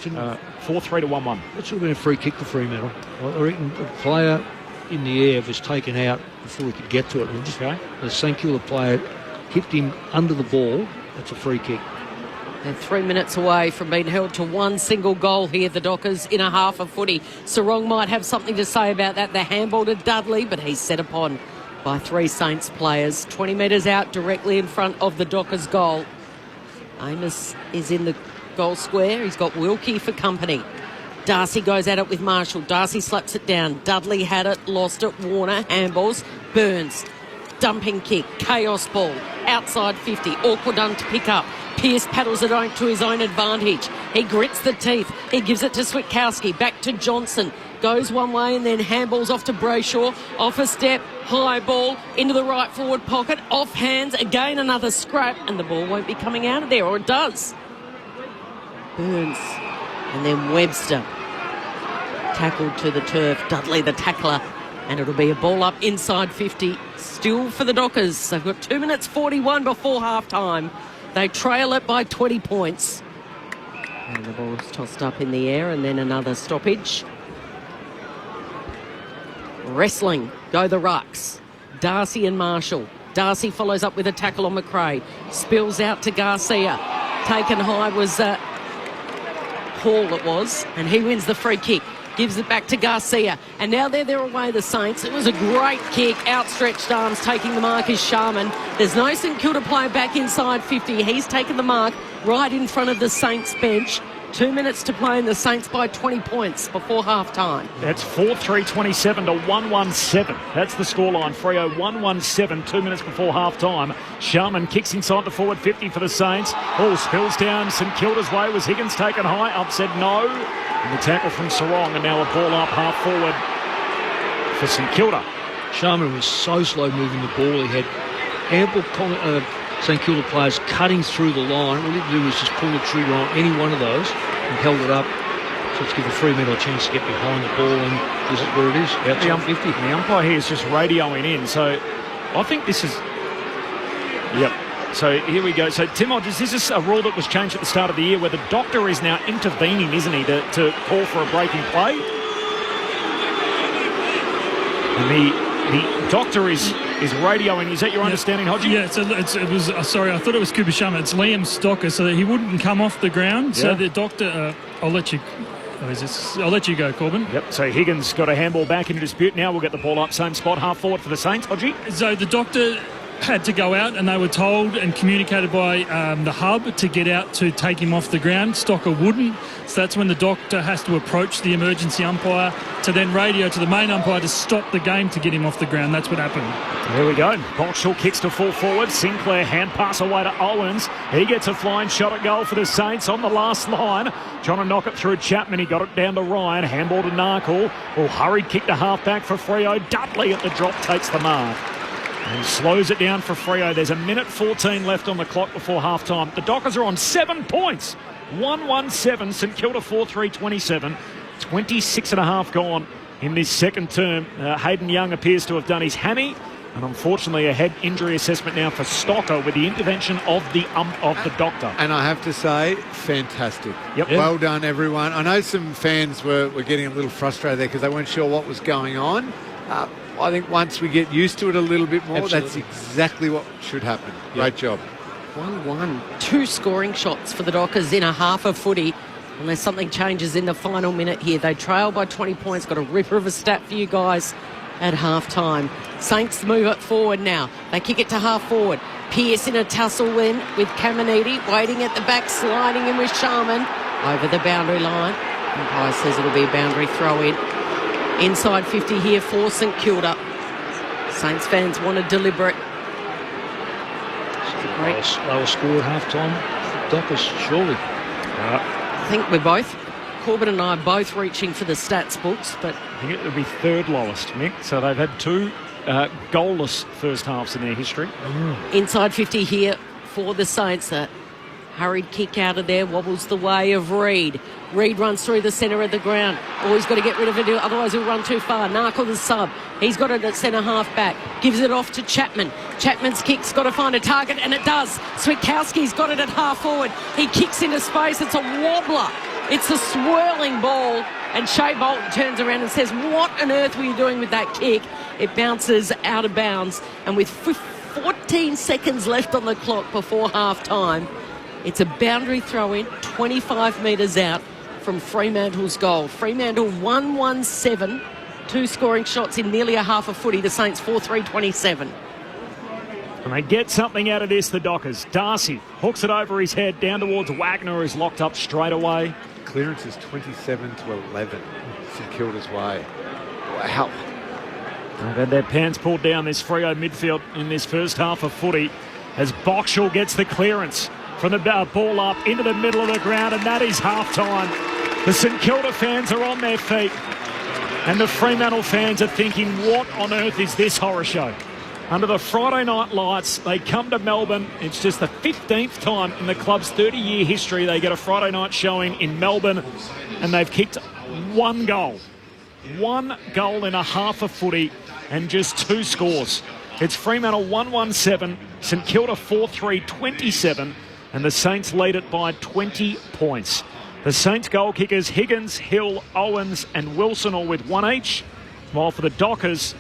4-3 to 1-1. That should have been a free kick for Fremantle. I reckon a player in the air was taken out before he could get to it. The St Kilda player hit him under the ball. That's a free kick. They're 3 minutes away from being held to one single goal here, the Dockers, in a half of footy. Sarong might have something to say about that. The handball to Dudley, but he's set upon by 3 Saints players. 20 metres out, directly in front of the Dockers goal. Amos is in the goal square. He's got Wilkie for company. Darcy goes at it with Marshall. Darcy slaps it down. Dudley had it, lost it. Warner handballs. Burns. Dumping kick. Chaos ball. Outside 50. Awkward done to pick up. Pearce paddles it on to his own advantage. He grits the teeth. He gives it to Switkowski. Back to Johnson. Goes one way and then handballs off to Brayshaw. Off a step. High ball. Into the right forward pocket. Off hands. Again another scrap. And the ball won't be coming out of there. Or it does. Burns. And then Webster. Tackled to the turf. Dudley the tackler. And it'll be a ball up inside 50. Still for the Dockers. They've got 2 minutes 41 before half time. They trail it by 20 points. And the ball's tossed up in the air and then another stoppage. Wrestling. Go the Rucks. Darcy and Marshall. Darcy follows up with a tackle on McRae. Spills out to Garcia. Taken high was Hall it was. And he wins the free kick. Gives it back to Garcia. And now they're away, the Saints. It was a great kick. Outstretched arms taking the mark is Sharman. There's no St Kilda player back inside 50. He's taken the mark right in front of the Saints bench. 2 minutes to play and the Saints by 20 points before half-time. That's 4-3-27 to 1-1-7. That's the scoreline. Freo 1-1-7, 2 minutes before half-time. Sharman kicks inside the forward 50 for the Saints. Ball spills down St Kilda's way. Was Higgins taken high? Up said no. And the tackle from Sarong, and now a ball up half forward for St Kilda. Sharman was so slow moving the ball. He had ample St Kilda players cutting through the line. All he had to do was just pull the trigger on any one of those and held it up. So let's give the Fremantle a chance to get behind the ball, and this is where it is, outside 50. The umpire here is just radioing in, so I think this is... Yep. So here we go. So, Tim Hodges, this is a rule that was changed at the start of the year where the doctor is now intervening, isn't he, to call for a break in play? And the doctor is radioing. Is that your understanding, Hodgie? Yeah, it was. Sorry, I thought it was Cooper Sharma. It's Liam Stocker, so that he wouldn't come off the ground. Yeah. So the doctor, I'll let you go, Corbin. Yep, so Higgins got a handball back into dispute. Now we'll get the ball up, same spot, half forward for the Saints, Hodgie. So the doctor had to go out, and they were told and communicated by the hub to get out to take him off the ground. Stocker wouldn't, so that's when the doctor has to approach the emergency umpire to then radio to the main umpire to stop the game to get him off the ground. That's what happened. There we go. Bolshaw kicks to full forward. Sinclair hand pass away to Owens. He gets a flying shot at goal for the Saints on the last line. Trying to knock it through Chapman. He got it down to Ryan. Handball to Narkle. Hurried kick to half back for Freo. Dudley at the drop takes the mark and slows it down for Freo. There's a minute 14 left on the clock before half-time. The Dockers are on 7 points. 1-1-7. St Kilda 4-3-27. 26 and a half gone in this second term. Hayden Young appears to have done his hammy. And unfortunately, a head injury assessment now for Stocker with the intervention of the doctor. And I have to say, fantastic. Yep. Well done, everyone. I know some fans were getting a little frustrated there because they weren't sure what was going on. I think once we get used to it a little bit more, Absolutely. That's exactly what should happen. Yep. Great job. 1-1. 2 scoring shots for the Dockers in a half of footy. Unless something changes in the final minute here. They trail by 20 points. Got a ripper of a stat for you guys at half-time. Saints move it forward now. They kick it to half forward. Pearce in a tussle win with Caminiti. Waiting at the back, sliding in with Sharman. Over the boundary line. Umpire says it'll be a boundary throw-in. Inside 50 here for St Kilda. Saints fans want to deliberate. Lower score at half-time. Dockers, surely. I think Corbin and I are both reaching for the stats books, but I think it would be third lowest, Mick. So they've had 2 goalless first halves in their history. Inside 50 here for the Saints. A hurried kick out of there, wobbles the way of Reid. Reid runs through the centre of the ground. He's got to get rid of it, otherwise he'll run too far. Narkle the sub. He's got it at centre half back. Gives it off to Chapman. Chapman's kick's got to find a target, and it does. Switkowski's got it at half forward. He kicks into space. It's a wobbler. It's a swirling ball, and Shea Bolton turns around and says, what on earth were you doing with that kick? It bounces out of bounds, and with 14 seconds left on the clock before half-time, It's a boundary throw-in, 25 metres out from Fremantle's goal. Fremantle 1-1-7, 2 scoring shots in nearly a half a footy. The Saints 4-3-27. And they get something out of this, the Dockers. Darcy hooks it over his head down towards Wagner, who's locked up straight away. Clearance is 27-11. St Kilda's way. Wow. They've had their pants pulled down this Freo midfield in this first half of footy as Boxall gets the clearance from the ball up into the middle of the ground, and that is half-time. The St Kilda fans are on their feet, and the Fremantle fans are thinking, what on earth is this horror show? Under the Friday night lights, they come to Melbourne. It's just the 15th time in the club's 30-year history they get a Friday night showing in Melbourne, and they've kicked 1 goal. 1 goal in a half a footy and just 2 scores. It's Fremantle 1-1-7, St Kilda 4-3-27, and the Saints lead it by 20 points. The Saints goal kickers Higgins, Hill, Owens and Wilson all with 1 each, while for the Dockers,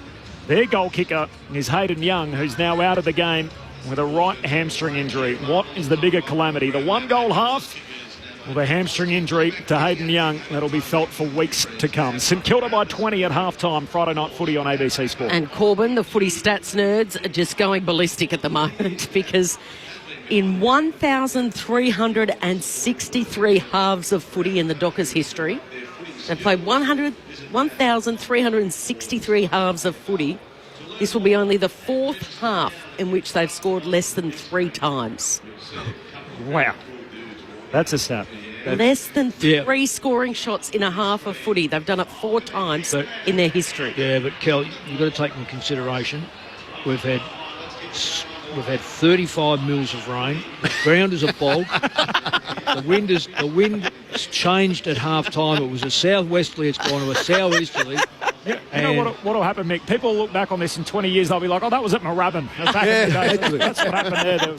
their goal kicker is Hayden Young, who's now out of the game with a right hamstring injury. What is the bigger calamity, the 1 goal half or the hamstring injury to Hayden Young? That'll be felt for weeks to come. St Kilda by 20 at half-time, Friday night footy on ABC Sport. And Corbin, the footy stats nerds, are just going ballistic at the moment because in 1,363 halves of footy in the Dockers' history, they've played 1,363 halves of footy. This will be only the 4th half in which they've scored less than 3 times. Wow. That's a stat. Less than 3 scoring shots in a half of footy. They've done it 4 times in their history. Yeah, but Kel, you've got to take into consideration we've had 35 mils of rain. The ground is a bog. The wind has changed at half time. It was a southwesterly. It's gone to a southeasterly. You know what will happen, Mick? People look back on this in 20 years, they'll be like, oh, that was at Moorabbin. That's what happened there. There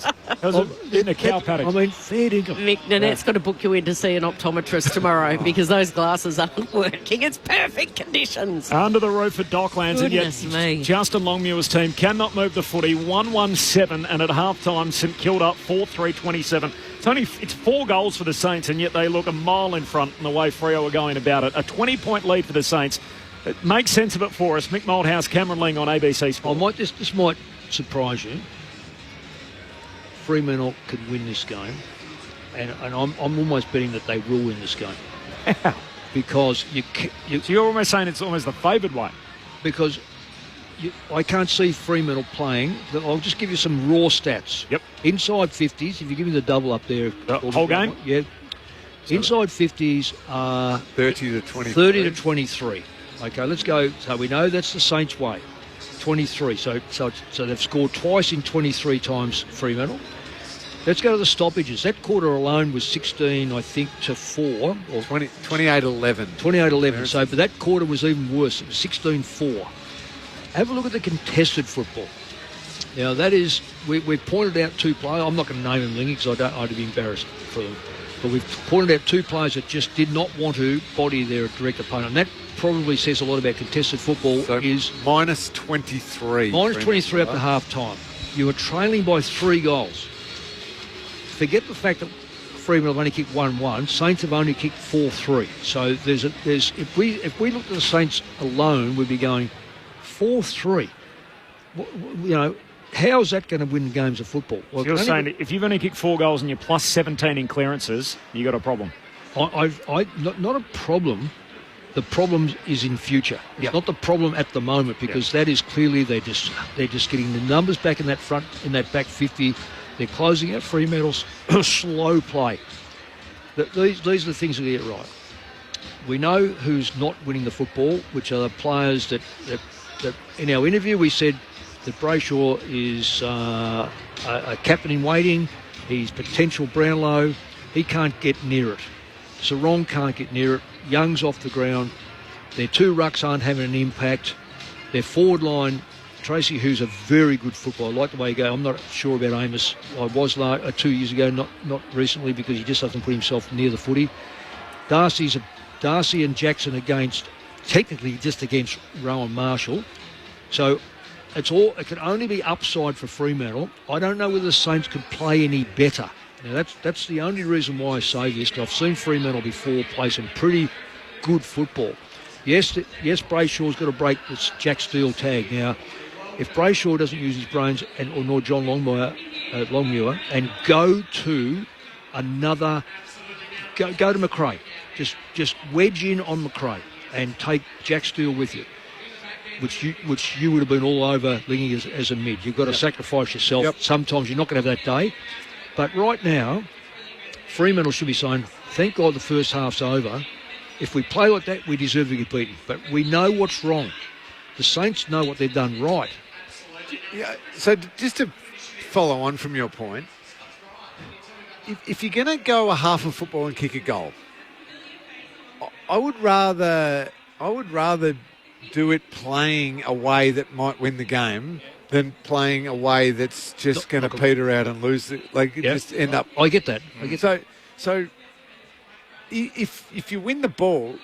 was in a cow paddock. I mean, fair dinkum. Mick, Nanette's got to book you in to see an optometrist tomorrow because those glasses aren't working. It's perfect conditions. Under the roof at Docklands. Goodness and yet me. Justin Longmuir's team cannot move the footy. 1-1-7, and at half-time, St Kilda 4-3-27. It's 4 goals for the Saints, and yet they look a mile in front in the way Freo are going about it. A 20-point lead for the Saints. It makes sense of it for us. Mick Moldhouse, Cameron Ling on ABC Sport. This might surprise you. Fremantle could win this game, and I'm almost betting that they will win this game. Because so you're almost saying it's almost the favoured way. Because I can't see Fremantle playing. I'll just give you some raw stats. Yep. Inside 50s, if you give me the double up there. The whole game? Yeah. Inside 50s are 30 to 23. 30 to 23. Okay, let's go. So we know that's the Saints' way. 23. So they've scored twice in 23 times, Fremantle. Let's go to the stoppages. That quarter alone was 16, I think, to 4. Or 28-11. 28-11. So, but that quarter was even worse. It was 16-4. Have a look at the contested football. Now, that is, we've pointed out 2 players. I'm not going to name them, Lingy, because I'd be embarrassed for them. But we've pointed out 2 players that just did not want to body their direct opponent. And that probably says a lot about contested football. So is minus 23. Minus 23 up to half-time. You were trailing by 3 goals. Forget the fact that Fremantle have only kicked 1-1. Saints have only kicked 4-3. So if we looked at the Saints alone, we'd be going 4-3. How is that going to win games of football? Well, so you're saying that if you've only kicked 4 goals and you're plus 17 in clearances, you got a problem? Not a problem. The problem is in future. It's not the problem at the moment because that is clearly they're just getting the numbers back in that back 50. They're closing out Fremantle's slow play. These are the things we get right. We know who's not winning the football, which are the players that in our interview we said that Brayshaw is a captain in waiting. He's potential Brownlow. He can't get near it. Sarong can't get near it. Young's off the ground. Their 2 rucks aren't having an impact. Their forward line, Tracy, who's a very good footballer. I like the way he goes. I'm not sure about Amos. I was 2 years ago, not recently, because he just doesn't put himself near the footy. Darcy and Jackson technically just against Rowan Marshall. So it can only be upside for Fremantle. I don't know whether the Saints could play any better Now, that's the only reason why I say this, because I've seen Fremantle before play some pretty good football. Yes, Brayshaw's got to break this Jack Steele tag. Now, if Brayshaw doesn't use his brains, or nor John Longmuir, and go to another, go to McRae, just wedge in on McRae and take Jack Steele with you, which you would have been all over linking as a mid. You've got to sacrifice yourself. Yep. Sometimes you're not going to have that day. But right now, Fremantle should be saying, thank God the first half's over. If we play like that, we deserve to get beaten. But we know what's wrong. The Saints know what they've done right. Yeah, so just to follow on from your point, if you're going to go a half of football and kick a goal, I would rather do it playing a way that might win the game than playing a way that's just going to peter out and lose it. Just end up. I get that. So if you win the ball,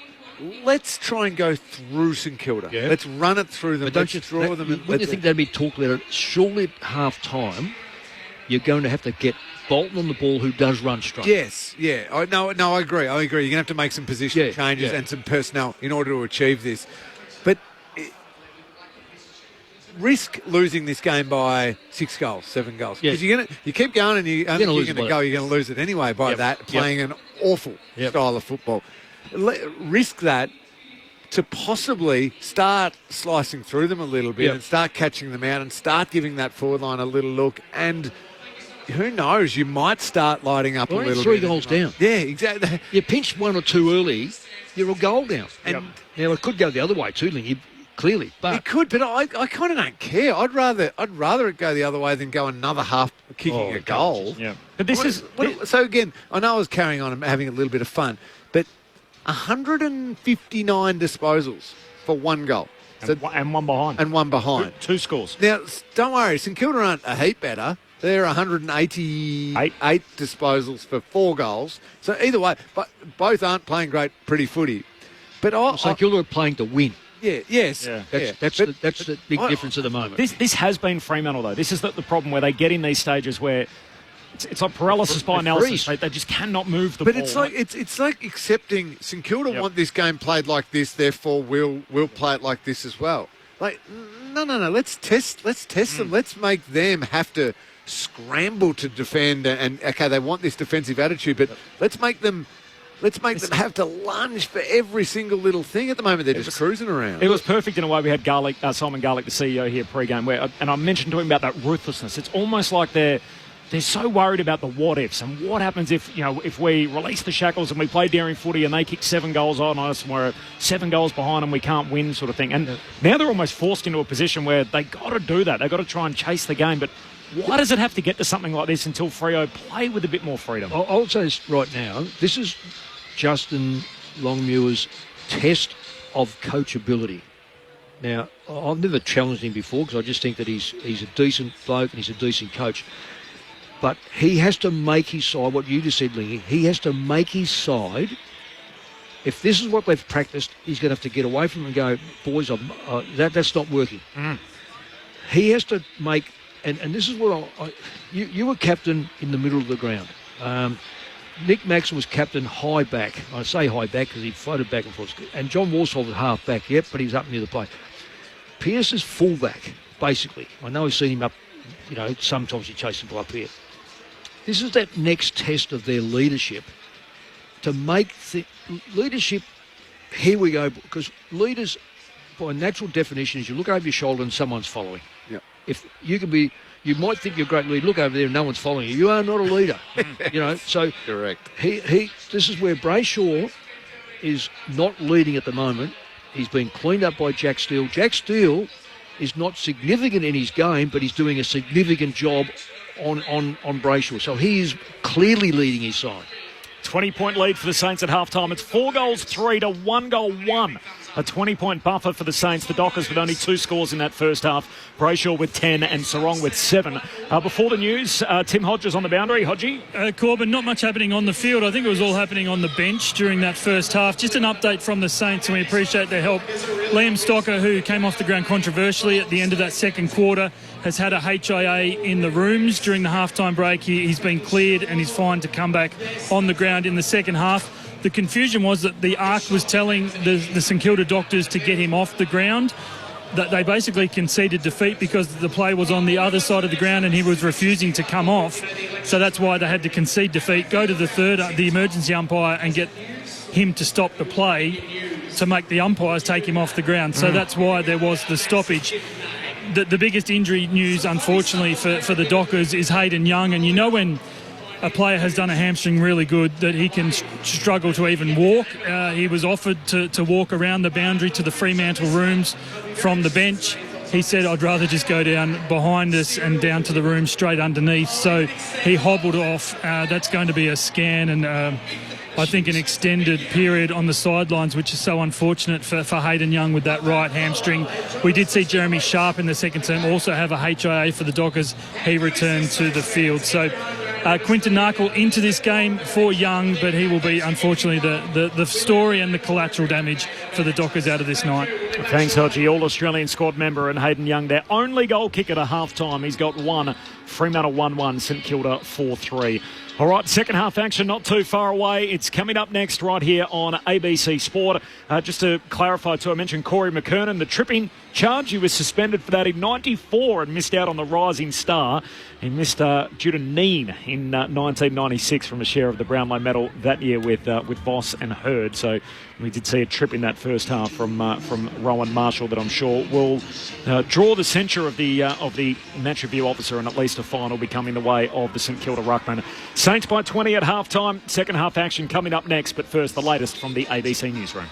let's try and go through St Kilda. Yeah. Let's run it through them. But don't let's draw them. Wouldn't you think that'd be talked about it? Surely at half time, you're going to have to get Bolton on the ball, who does run straight. Yes, yeah. I agree. You're going to have to make some position changes and some personnel in order to achieve this. But risk losing this game by 6 goals, 7 goals. Because you keep going and you're going to lose it anyway by playing an awful style of football. Risk that to possibly start slicing through them a little bit and start catching them out and start giving that forward line a little look. And who knows, you might start lighting up a little bit. 3 goals down. Yeah, exactly. You pinch 1 or 2 early, you're a goal down. And now it could go the other way too, Lingy, clearly. But it could, but I kind of don't care. I'd rather it go the other way than go another half kicking a goal. Yeah. But this so again, I know I was carrying on and having a little bit of fun, but 159 disposals for 1 goal. And one behind. And 1 behind. 2 scores. Now, don't worry, St Kilda aren't a heap better. They're 188 disposals for 4 goals. So either way, but both aren't playing great, pretty footy. But St Kilda are playing to win. Yeah, yes. Yeah. That's the big difference at the moment. This has been Fremantle, though. This is the problem where they get in these stages where it's like paralysis by analysis. They just cannot move the ball. But it's like accepting St Kilda want this game played like this, therefore we'll play it like this as well. Like, no. Let's test them. Let's make them have to scramble to defend. And okay, they want this defensive attitude, but let's make them have to lunge for every single little thing. At the moment, they're just cruising around. It was perfect in a way. We had Simon Garlick, the CEO here pre-game, and I mentioned to him about that ruthlessness. It's almost like they're so worried about the what-ifs and what happens if we release the shackles and we play daring footy and they kick 7 goals on us and we're 7 goals behind and we can't win sort of thing. And now they're almost forced into a position where they got to do that. They've got to try and chase the game. But why does it have to get to something like this until Freo play with a bit more freedom? I would say this right now, this is Justin Longmuir's test of coachability. Now, I've never challenged him before because I just think that he's a decent bloke and he's a decent coach. But he has to make his side, what you just said, Lingy, he has to make his side. If this is what they've practiced, he's going to have to get away from it and go, boys, that's not working. He has to make, and this is what you were captain in the middle of the ground. Nick Maxwell was captain high back. I say high back because he floated back and forth. And John Warsall was half back, but he was up near the plate. Pearce is full back, basically. I know I've seen him up, sometimes he chases the ball up here. This is that next test of their leadership to make leadership. Here we go, because leaders, by natural definition, is you look over your shoulder and someone's following. Yep. If you can be, you might think you're a great leader. Look over there and no one's following you. You are not a leader. So correct. This is where Brayshaw is not leading at the moment. He's been cleaned up by Jack Steele. Jack Steele is not significant in his game, but he's doing a significant job on Brayshaw. So he is clearly leading his side. 20-point lead for the Saints at halftime. It's 4 goals 3 to 1 goal 1. A 20-point buffer for the Saints. The Dockers with only 2 scores in that first half. Brayshaw with 10 and Sarong with 7. Before the news, Tim Hodges on the boundary. Hodgie? Corbin, not much happening on the field. I think it was all happening on the bench during that first half. Just an update from the Saints, and we appreciate their help. Liam Stocker, who came off the ground controversially at the end of that second quarter, has had a HIA in the rooms during the halftime break. He's been cleared and he's fine to come back on the ground in the second half. The confusion was that the ARC was telling the St Kilda doctors to get him off the ground. That they basically conceded defeat because the play was on the other side of the ground and he was refusing to come off. So that's why they had to concede defeat, go to the emergency umpire and get him to stop the play to make the umpires take him off the ground. So that's why there was the stoppage. The biggest injury news, unfortunately, for the Dockers is Hayden Young. And you know when a player has done a hamstring really good, that he can struggle to even walk. He was offered to walk around the boundary to the Fremantle rooms from the bench. He said, I'd rather just go down behind us and down to the room straight underneath. So he hobbled off. That's going to be a scan and I think an extended period on the sidelines, which is so unfortunate for Hayden Young with that right hamstring. We did see Jeremy Sharp in the second term also have a HIA for the Dockers. He returned to the field. So Quinton Narkle into this game for Young, but he will be, unfortunately, the story and the collateral damage for the Dockers out of this night. Thanks, Hodgie. All-Australian squad member and Hayden Young, their only goal kick at a half-time. He's got one. Fremantle 1-1, St Kilda 4-3. All right, second half action not too far away. It's coming up next right here on ABC Sport. Just to clarify too, I mentioned Corey McKernan, the tripping charge. He was suspended for that in 94 and missed out on the Rising Star. He missed due to Neen in 1996 from a share of the Brownlow medal that year with Voss and Hurd. So we did see a trip in that first half from Rowan Marshall that I'm sure will draw the censure of the match review officer, and at least a fine will be coming the way of the St Kilda ruckman. Saints by 20 at half-time. Second half action coming up next, but first the latest from the ABC Newsroom.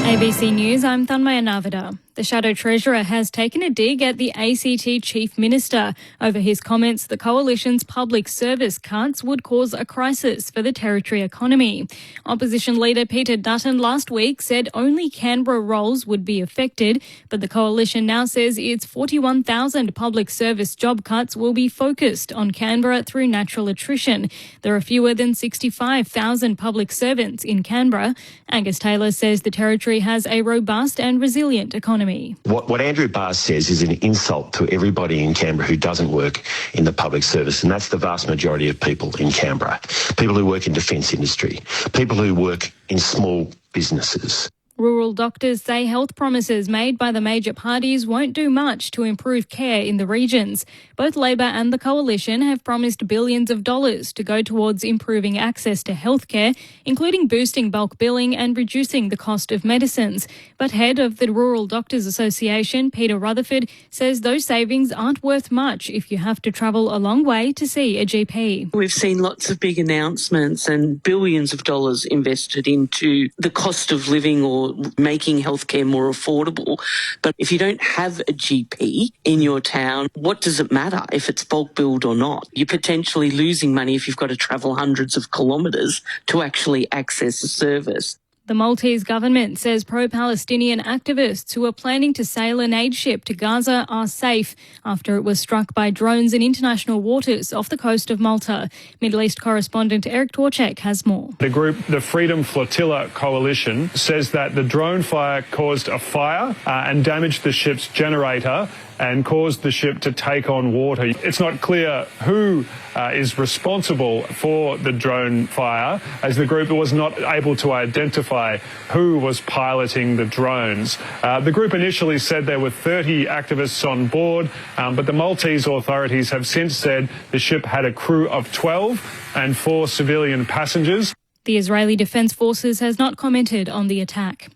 ABC News, I'm Thanmaya Navida. The Shadow Treasurer has taken a dig at the ACT Chief Minister over his comments the Coalition's public service cuts would cause a crisis for the Territory economy. Opposition leader Peter Dutton last week said only Canberra roles would be affected, but the Coalition now says its 41,000 public service job cuts will be focused on Canberra through natural attrition. There are fewer than 65,000 public servants in Canberra. Angus Taylor says the Territory has a robust and resilient economy. What Andrew Barr says is an insult to everybody in Canberra who doesn't work in the public service, and that's the vast majority of people in Canberra. People who work in defence industry, people who work in small businesses. Rural doctors say health promises made by the major parties won't do much to improve care in the regions. Both Labor and the Coalition have promised billions of dollars to go towards improving access to healthcare, including boosting bulk billing and reducing the cost of medicines. But head of the Rural Doctors Association, Peter Rutherford, says those savings aren't worth much if you have to travel a long way to see a GP. We've seen lots of big announcements and billions of dollars invested into the cost of living or making healthcare more affordable. But if you don't have a GP in your town, what does it matter if it's bulk billed or not? You're potentially losing money if you've got to travel hundreds of kilometres to actually access a service. The Maltese government says pro-Palestinian activists who are planning to sail an aid ship to Gaza are safe after it was struck by drones in international waters off the coast of Malta. Middle East correspondent Eric Torchek has more. The group, the Freedom Flotilla Coalition, says that the drone fire caused a fire and damaged the ship's generator and caused the ship to take on water. It's not clear who is responsible for the drone fire, as the group was not able to identify who was piloting the drones. The group initially said there were 30 activists on board, but the Maltese authorities have since said the ship had a crew of 12 and 4 civilian passengers. The Israeli Defense Forces has not commented on the attack.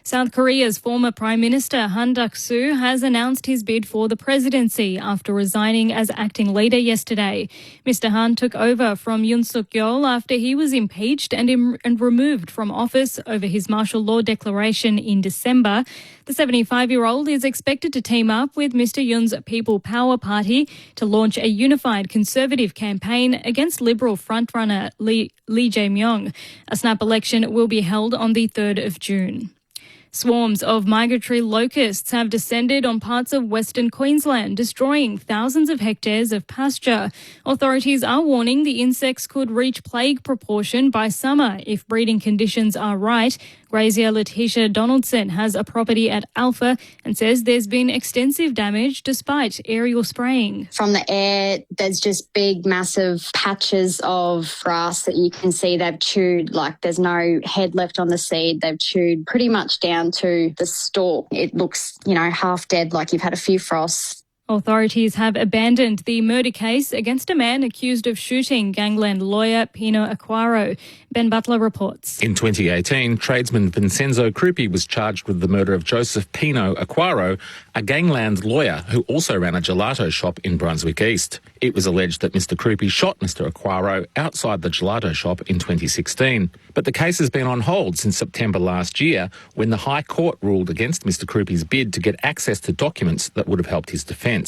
South Korea's former Prime Minister Han Duck-soo has announced his bid for the presidency after resigning as acting leader yesterday. Mr. Han took over from Yoon Suk-yeol after he was impeached and removed from office over his martial law declaration in December. The 75-year-old is expected to team up with Mr. Yoon's People Power Party to launch a unified conservative campaign against Liberal frontrunner Lee Jae-myung. A snap election will be held on the 3rd of June. Swarms of migratory locusts have descended on parts of Western Queensland, destroying thousands of hectares of pasture. Authorities are warning the insects could reach plague proportion by summer if breeding conditions are right. Grazier Letitia Donaldson has a property at Alpha and says there's been extensive damage despite aerial spraying. From the air, there's just big, massive patches of grass that you can see they've chewed, like there's no head left on the seed. They've chewed pretty much down to the stalk. It looks, half dead, like you've had a few frosts. Authorities have abandoned the murder case against a man accused of shooting gangland lawyer Pino Aquaro. Ben Butler reports. In 2018, tradesman Vincenzo Krupi was charged with the murder of Joseph Pino Aquaro, a gangland lawyer who also ran a gelato shop in Brunswick East. It was alleged that Mr Krupi shot Mr Aquaro outside the gelato shop in 2016. But the case has been on hold since September last year, when the High Court ruled against Mr Krupi's bid to get access to documents that would have helped his defence.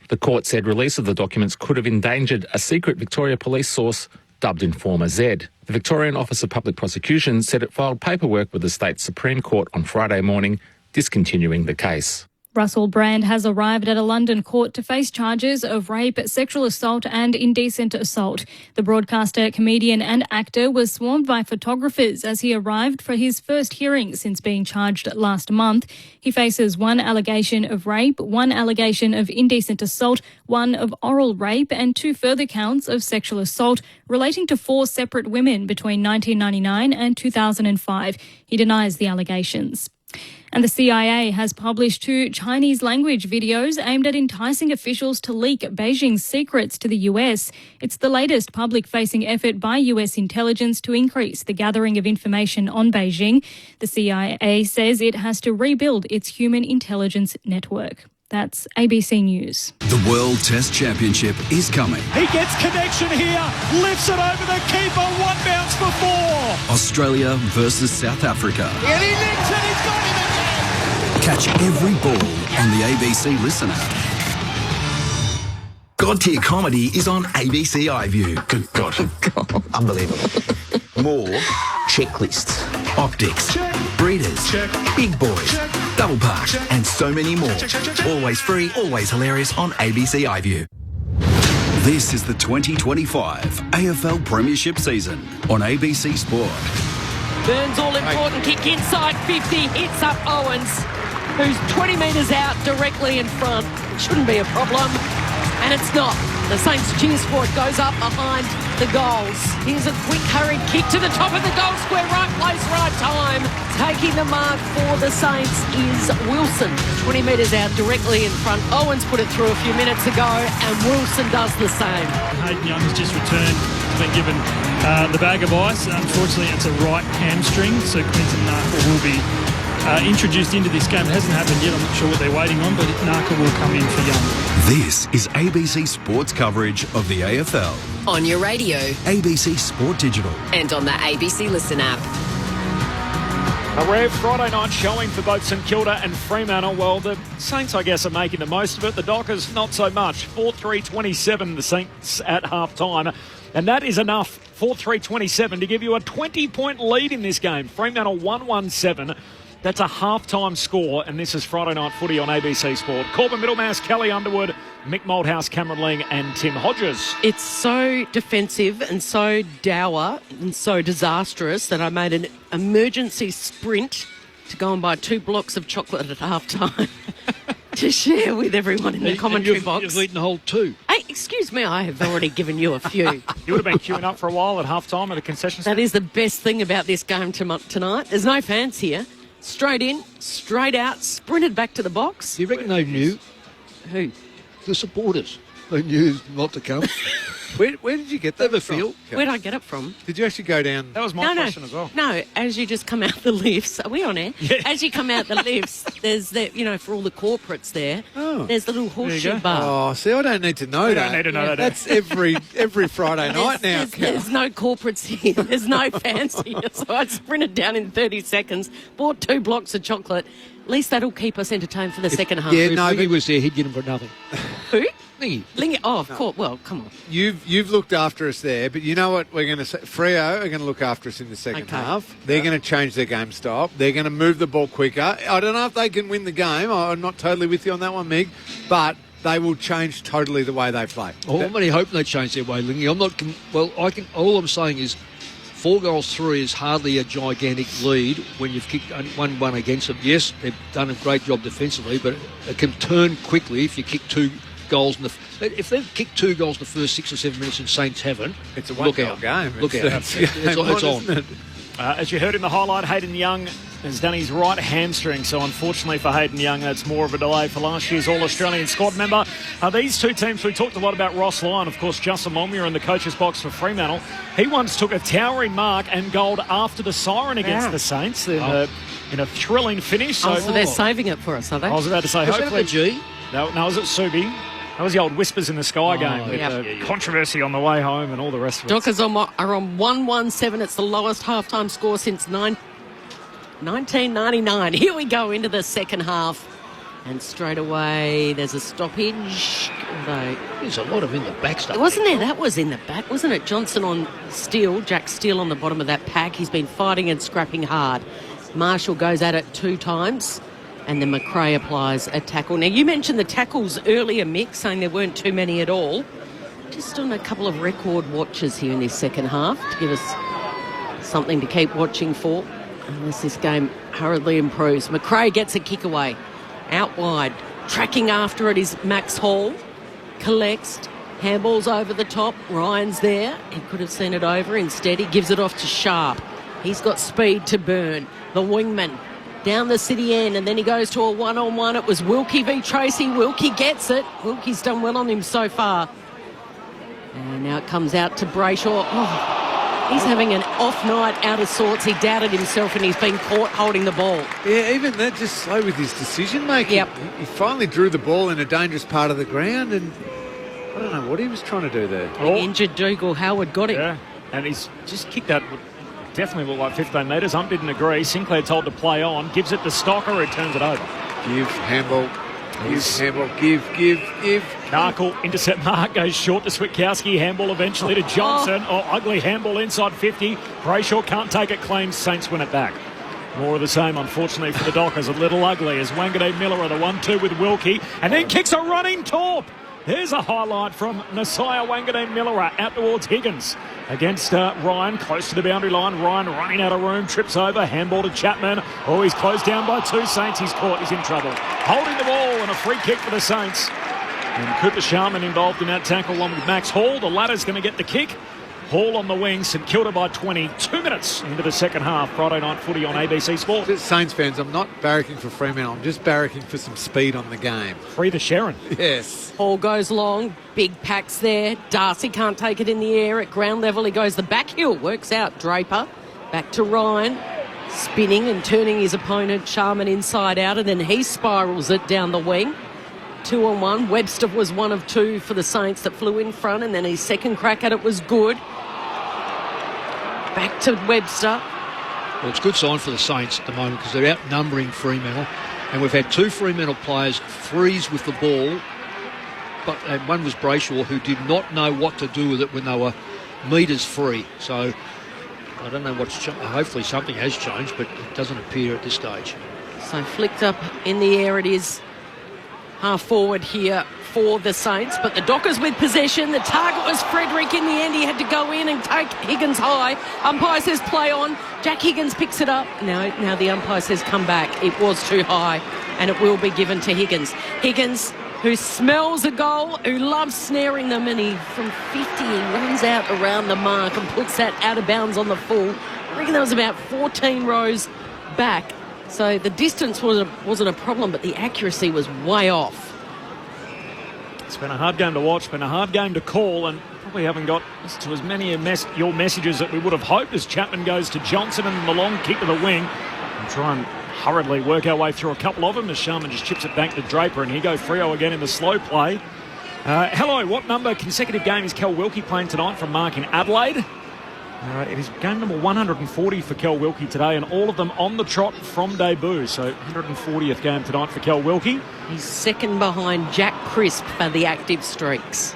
The court said release of the documents could have endangered a secret Victoria Police source dubbed Informer Z. The Victorian Office of Public Prosecution said it filed paperwork with the state Supreme Court on Friday morning, discontinuing the case. Russell Brand has arrived at a London court to face charges of rape, sexual assault and indecent assault. The broadcaster, comedian and actor was swarmed by photographers as he arrived for his first hearing since being charged last month. He faces one allegation of rape, one allegation of indecent assault, one of oral rape and two further counts of sexual assault relating to 4 separate women between 1999 and 2005. He denies the allegations. And the CIA has published 2 Chinese language videos aimed at enticing officials to leak Beijing's secrets to the US. It's the latest public-facing effort by US intelligence to increase the gathering of information on Beijing. The CIA says it has to rebuild its human intelligence network. That's ABC News. The World Test Championship is coming. He gets connection here, lifts it over the keeper, one bounce for 4. Australia versus South Africa. And he nicks it, he's got him again. Catch every ball on the ABC Listen app. God Tier Comedy is on ABC iView. Good God. Unbelievable. More checklists, optics, check. Breeders, check. Big Boys, check. Double Park, check. And so many more. Check. Always free, always hilarious on ABC iView. This is the 2025 AFL Premiership season on ABC Sport. Burns all-important kick inside 50, hits up Owens, who's 20 metres out directly in front. Shouldn't be a problem, and it's not. The Saints cheer squad goes up behind the goals. Here's a quick hurried kick to the top of the goal square, right place, right time. Taking the mark for the Saints is Wilson, 20 metres out directly in front. Owens put it through a few minutes ago, and Wilson does the same. Hayden Young has just returned. He's been given the bag of ice. Unfortunately, it's a right hamstring, so Quinton Narkle will be introduced into this game. It hasn't happened yet. I'm not sure what they're waiting on, but Narkle will come in for Young. This is ABC Sports coverage of the AFL. On your radio. ABC Sport Digital. And on the ABC Listen app. A rare Friday night showing for both St Kilda and Fremantle. Well, the Saints, I guess, are making the most of it. The Dockers, not so much. 4-3-27, the Saints at half-time. And that is enough, 4-3-27, to give you a 20-point lead in this game. Fremantle 1-1-7. That's a half-time score, and this is Friday Night Footy on ABC Sport. Corbin Middlemass, Kelly Underwood, Mick Malthouse, Cameron Ling and Tim Hodges. It's so defensive and so dour and so disastrous that I made an emergency sprint to go and buy 2 blocks of chocolate at half-time to share with everyone in the commentary box. You've eaten a whole 2. Hey, excuse me, I have already given you a few. You would have been queuing up for a while at half-time at the concession stand. That is the best thing about this game tonight. There's no fans here. Straight in, straight out, sprinted back to the box. Do you reckon they knew? Who? The supporters. They knew not to come. Where did you get that from? Where did I get it from? Did you actually go down? That was my question as well. No, as you just come out the lifts, are we on air? Yeah. As you come out the lifts, there's for all the corporates there, there's the little horseshoe bar. Oh, see, I don't need to know that. Don't need to know that. That's every Friday night now. There's no corporates here. There's no fans here. So I sprinted down in 30 seconds, bought 2 blocks of chocolate. At least that'll keep us entertained for the second half. Yeah, no, if he was there, he'd get him for nothing. Who? Lingy. Lingy. Oh, of course. Well, come on. You've looked after us there, but you know what we're going to say? Freo are going to look after us in the second half. They're going to change their game style. They're going to move the ball quicker. I don't know if they can win the game. I'm not totally with you on that one, Mig, but they will change totally the way they play. Oh, I'm only hoping they change their way, Lingy. I'm not. All I'm saying is 4-3 is hardly a gigantic lead when you've kicked 1-1 against them. Yes, they've done a great job defensively, but it can turn quickly if you kick 2 goals. If they've kicked 2 goals in the first 6 or 7 minutes and Saints haven't, it's a one-goal game. Look out. It's on. As you heard in the highlight, Hayden Young has done his right hamstring, so unfortunately for Hayden Young, that's more of a delay for last year's All-Australian squad member. These two teams, we talked a lot about Ross Lyon, of course, Justin Longmuir in the coach's box for Fremantle. He once took a towering mark and gold after the siren against the Saints in a thrilling finish. So they're saving it for us, are they? I was about to say, hopefully. G? No, it was at Subi. That was the old Whispers in the Sky game with controversy on the way home and all the rest of it. Dockers are on 1-1-7. It's the lowest halftime score since 1999. Here we go into the second half. And straight away, there's a stoppage. There's a lot of in the back stuff. Wasn't there? That was in the back, wasn't it? Johnson on Steele, Jack Steele on the bottom of that pack. He's been fighting and scrapping hard. Marshall goes at it 2 times. And then McRae applies a tackle. Now, you mentioned the tackles earlier, Mick, saying there weren't too many at all. Just on a couple of record watches here in this second half to give us something to keep watching for unless this game hurriedly improves. McRae gets a kick away. Out wide. Tracking after it is Max Hall. Collects. Handballs over the top. Ryan's there. He could have seen it over. Instead, he gives it off to Sharp. He's got speed to burn. The wingman. Down the city end, and then he goes to a one-on-one. It was Wilkie v Tracy. Wilkie gets it. Wilkie's done well on him so far. And now it comes out to Brayshaw. Oh, he's having an off night out of sorts. He doubted himself and he's been caught holding the ball. Yeah, even that, just slow with his decision-making. Yep. He finally drew the ball in a dangerous part of the ground, and I don't know what he was trying to do there. The injured Dougal Howard got him. Yeah, and he's just kicked that. Definitely looked like 15 metres. Ump didn't agree. Sinclair told to play on. Gives it to Stocker, who turns it over. Give, handball. Give. Narkle, intercept mark, goes short to Switkowski. Handball eventually to Johnson. Ugly handball inside 50. Brayshaw can't take it clean. Saints win it back. More of the same, unfortunately, for the Dockers. A little ugly as Wanganeen Miller at a 1-2 with Wilkie. And then kicks a running Torp. There's a highlight from Nasiah Wanganeen Miller out towards Higgins against Ryan, close to the boundary line. Ryan running out of room, trips over, handball to Chapman. Oh, he's closed down by 2 Saints. He's caught, he's in trouble. Holding the ball and a free kick for the Saints. And Cooper Sharman involved in that tackle along with Max Hall. The latter's going to get the kick. Hall on the wing, St Kilda by 20. 2 minutes into the second half. Friday night footy on ABC Sport. Saints fans, I'm not barracking for Fremantle. I'm just barracking for some speed on the game. Free the Sharon. Yes. Hall goes long. Big packs there. Darcy can't take it in the air. At ground level, he goes the back heel. Works out. Draper. Back to Ryan. Spinning and turning his opponent, Sharman, inside out. And then he spirals it down the wing. 2-on-1. Webster was 1 of 2 for the Saints that flew in front. And then his second crack at it was good. Back to Webster. Well, it's a good sign for the Saints at the moment because they're outnumbering Fremantle. And we've had 2 Fremantle players freeze with the ball. And one was Brayshaw, who did not know what to do with it when they were metres free. So I don't know what's changed. Hopefully something has changed, but it doesn't appear at this stage. So flicked up in the air it is. Half forward here for the Saints, but the Dockers with possession. The target was Frederick. In the end, he had to go in and take Higgins high. Umpire says play on. Jack Higgins picks it up. Now the umpire says come back. It was too high, and it will be given to Higgins. Higgins, who smells a goal, who loves snaring them, and from 50 he runs out around the mark and puts that out of bounds on the full. I reckon that was about 14 rows back. So the distance wasn't a problem, but the accuracy was way off. It's been a hard game to watch, been a hard game to call, and probably haven't got to as many of your messages that we would have hoped as Chapman goes to Johnson and the long kick to the wing. And try and hurriedly work our way through a couple of them as Sharman just chips it back to Draper, and here goes Freo again in the slow play. Hello, what number consecutive game is Kel Wilkie playing tonight from Mark in Adelaide? It is game number 140 for Kel Wilkie today, and all of them on the trot from debut. So 140th game tonight for Kel Wilkie. He's second behind Jack Crisp for the active streaks.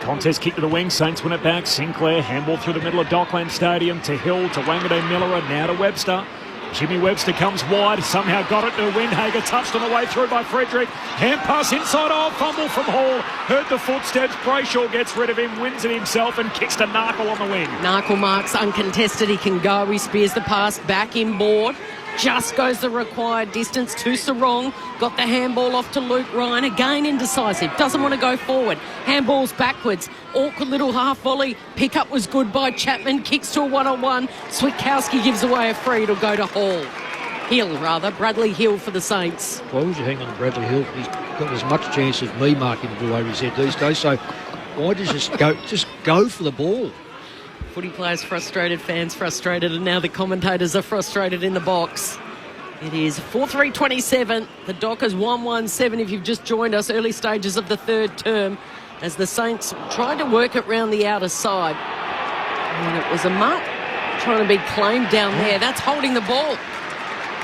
Contest kick to the wing. Saints win it back. Sinclair handball through the middle of Dockland Stadium to Hill, to Wangadoo Miller, now to Webster. Jimmy Webster comes wide, somehow got it to Windhager, touched on the way through by Frederick. Hand pass inside, fumble from Hall. Heard the footsteps, Brayshaw gets rid of him, wins it himself and kicks to Narkle on the wing. Narkle marks uncontested, he can go. He spears the pass back inboard. Just goes the required distance to Sarong. Got the handball off to Luke Ryan. Again indecisive. Doesn't want to go forward. Handballs backwards. Awkward little half volley. Pickup was good by Chapman. Kicks to a one-on-one. Switkowski gives away a free. It'll go to Hall. Bradley Hill for the Saints. Why would you hang on to Bradley Hill? He's got as much chance of me marking him over his head these days. So why does just go for the ball? Footy players frustrated, fans frustrated, and now the commentators are frustrated in the box. It is 4-3-27. The Dockers 1-1-7 if you've just joined us. Early stages of the third term as the Saints tried to work it round the outer side. And it was a mark trying to be claimed down there. That's holding the ball.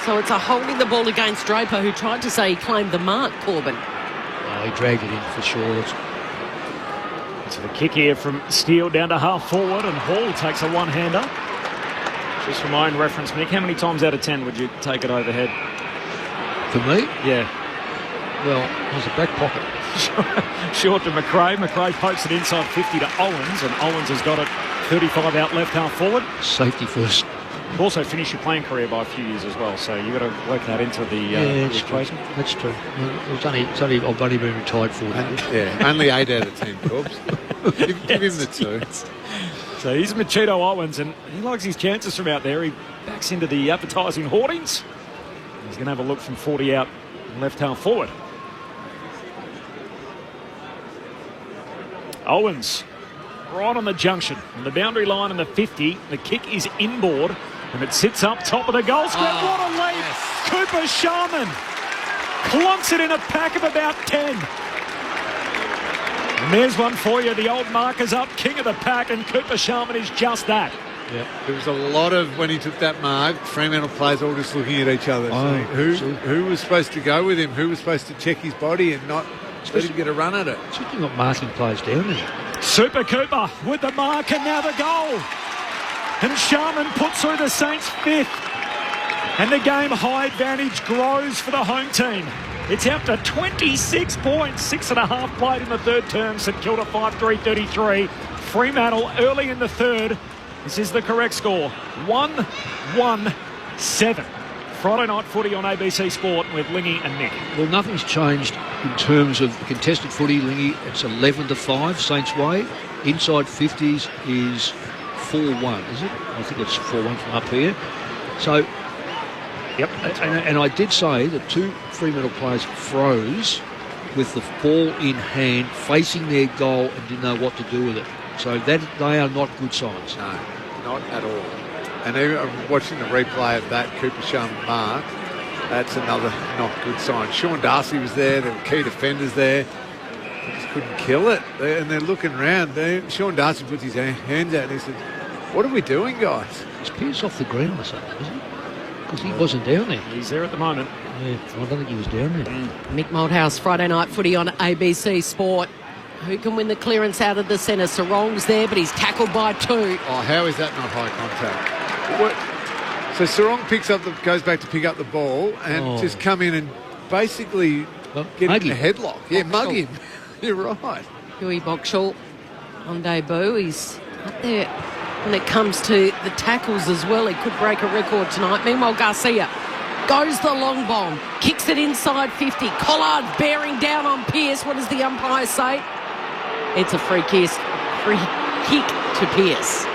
So it's a holding the ball against Draper, who tried to say he claimed the mark, Corbin. Oh, he dragged it in for sure. So the kick here from Steele down to half forward, and Hall takes a one-hander. Just for my own reference, Mick, how many times out of 10 would you take it overhead? For me? Yeah. Well, there's a back pocket. Short to McRae. McRae pokes it inside 50 to Owens, and Owens has got it 35 out left half forward. Safety first. Also finished your playing career by a few years as well, so you've got to work that into the equation. That's true. I've only been retired for it. Only 8 out of 10, Corbs. Give him the 2. So he's Machito Owens, and he likes his chances from out there. He backs into the advertising hoardings. He's going to have a look from 40 out left half forward. Owens, right on the junction, on the boundary line in the 50. The kick is inboard, and it sits up top of the goal square. What a leap! Yes. Cooper Sharman clunks it in a pack of about 10. And there's one for you. The old marker's up, king of the pack, and Cooper Sharman is just that. Yeah, there was a lot of, when he took that mark, Fremantle players all just looking at each other. Who was supposed to go with him? Who was supposed to check his body and not let him get a run at it? Especially not marking players down there. Super Cooper with the mark, and now the goal. And Sharman puts through the Saints' 5th. And the game high advantage grows for the home team. It's out to 26 points, 6.5 played in the third term. St Kilda 5-3-33. Fremantle early in the third. This is the correct score. 1-1-7. Friday night footy on ABC Sport with Lingy and Nick. Well, nothing's changed in terms of contested footy, Lingy. It's 11-5, Saints way. Inside 50s is 4-1, is it? I think it's 4-1 from up here. So, yep. And I did say that 2 Fremantle players froze with the ball in hand, facing their goal, and didn't know what to do with it. So they are not good signs. No, not at all. And even watching the replay of that Cooper Sharman mark, that's another not good sign. Sean Darcy was there. There were key defenders there. They just couldn't kill it. And they're looking around. Sean Darcy puts his hands out and he says, "What are we doing, guys?" Is Pearce off the ground or something, is he? Because he wasn't down there. He's there at the moment. Yeah, I don't think he was down there. Mick Malthouse, Friday night footy on ABC Sport. Who can win the clearance out of the centre? Sarong's there, but he's tackled by 2. Oh, how is that not high contact? So Sarong goes back to pick up the ball and just come in and basically get him in a headlock. Yeah, mug him. You're right. Huey Boxall on debut. He's up there when it comes to the tackles as well. He could break a record tonight. Meanwhile, Garcia goes the long bomb, kicks it inside 50. Collard bearing down on Pearce. What does the umpire say? It's a free kick to Pearce.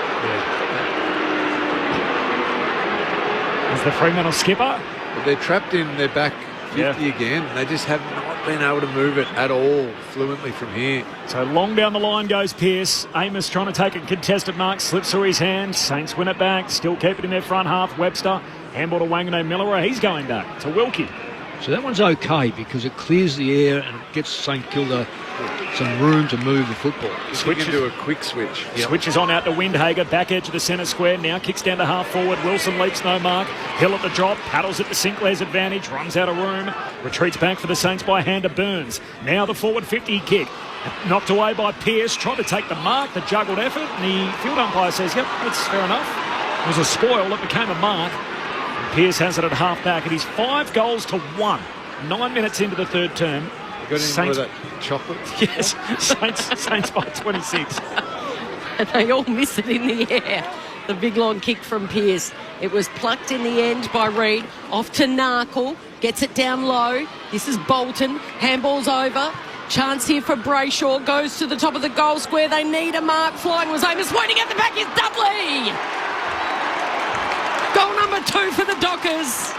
Is the Fremantle skipper? But they're trapped in their back 50 again. They just have not been able to move it at all fluently from here. So long down the line goes Pearce. Amos trying to take a contested mark, slips through his hand. Saints win it back, still keep it in their front half. Webster, handball to Wanganoo Miller. He's going back to Wilkie. So that one's okay because it clears the air and it gets St Kilda some room to move the football. Switch into a quick switch. Switches on out to Windhager, back edge of the centre square. Now kicks down to half forward. Wilson leaps, no mark. Hill at the drop, paddles it to Sinclair's advantage, runs out of room, retreats back for the Saints by hand to Burns. Now the forward 50 kick. Knocked away by Pearce, tried to take the mark, the juggled effort, and the field umpire says, yep, that's fair enough. It was a spoil that became a mark. And Pearce has it at half back. It is 5 goals to 1. 9 minutes into the third term. Got any more of that chocolate? Yes, Saints by 26. And they all miss it in the air. The big long kick from Pearce. It was plucked in the end by Reid. Off to Narkle. Gets it down low. This is Bolton. Handball's over. Chance here for Brayshaw. Goes to the top of the goal square. They need a mark. Flying was Amos. Waiting at the back is Dudley. Goal number 2 for the Dockers.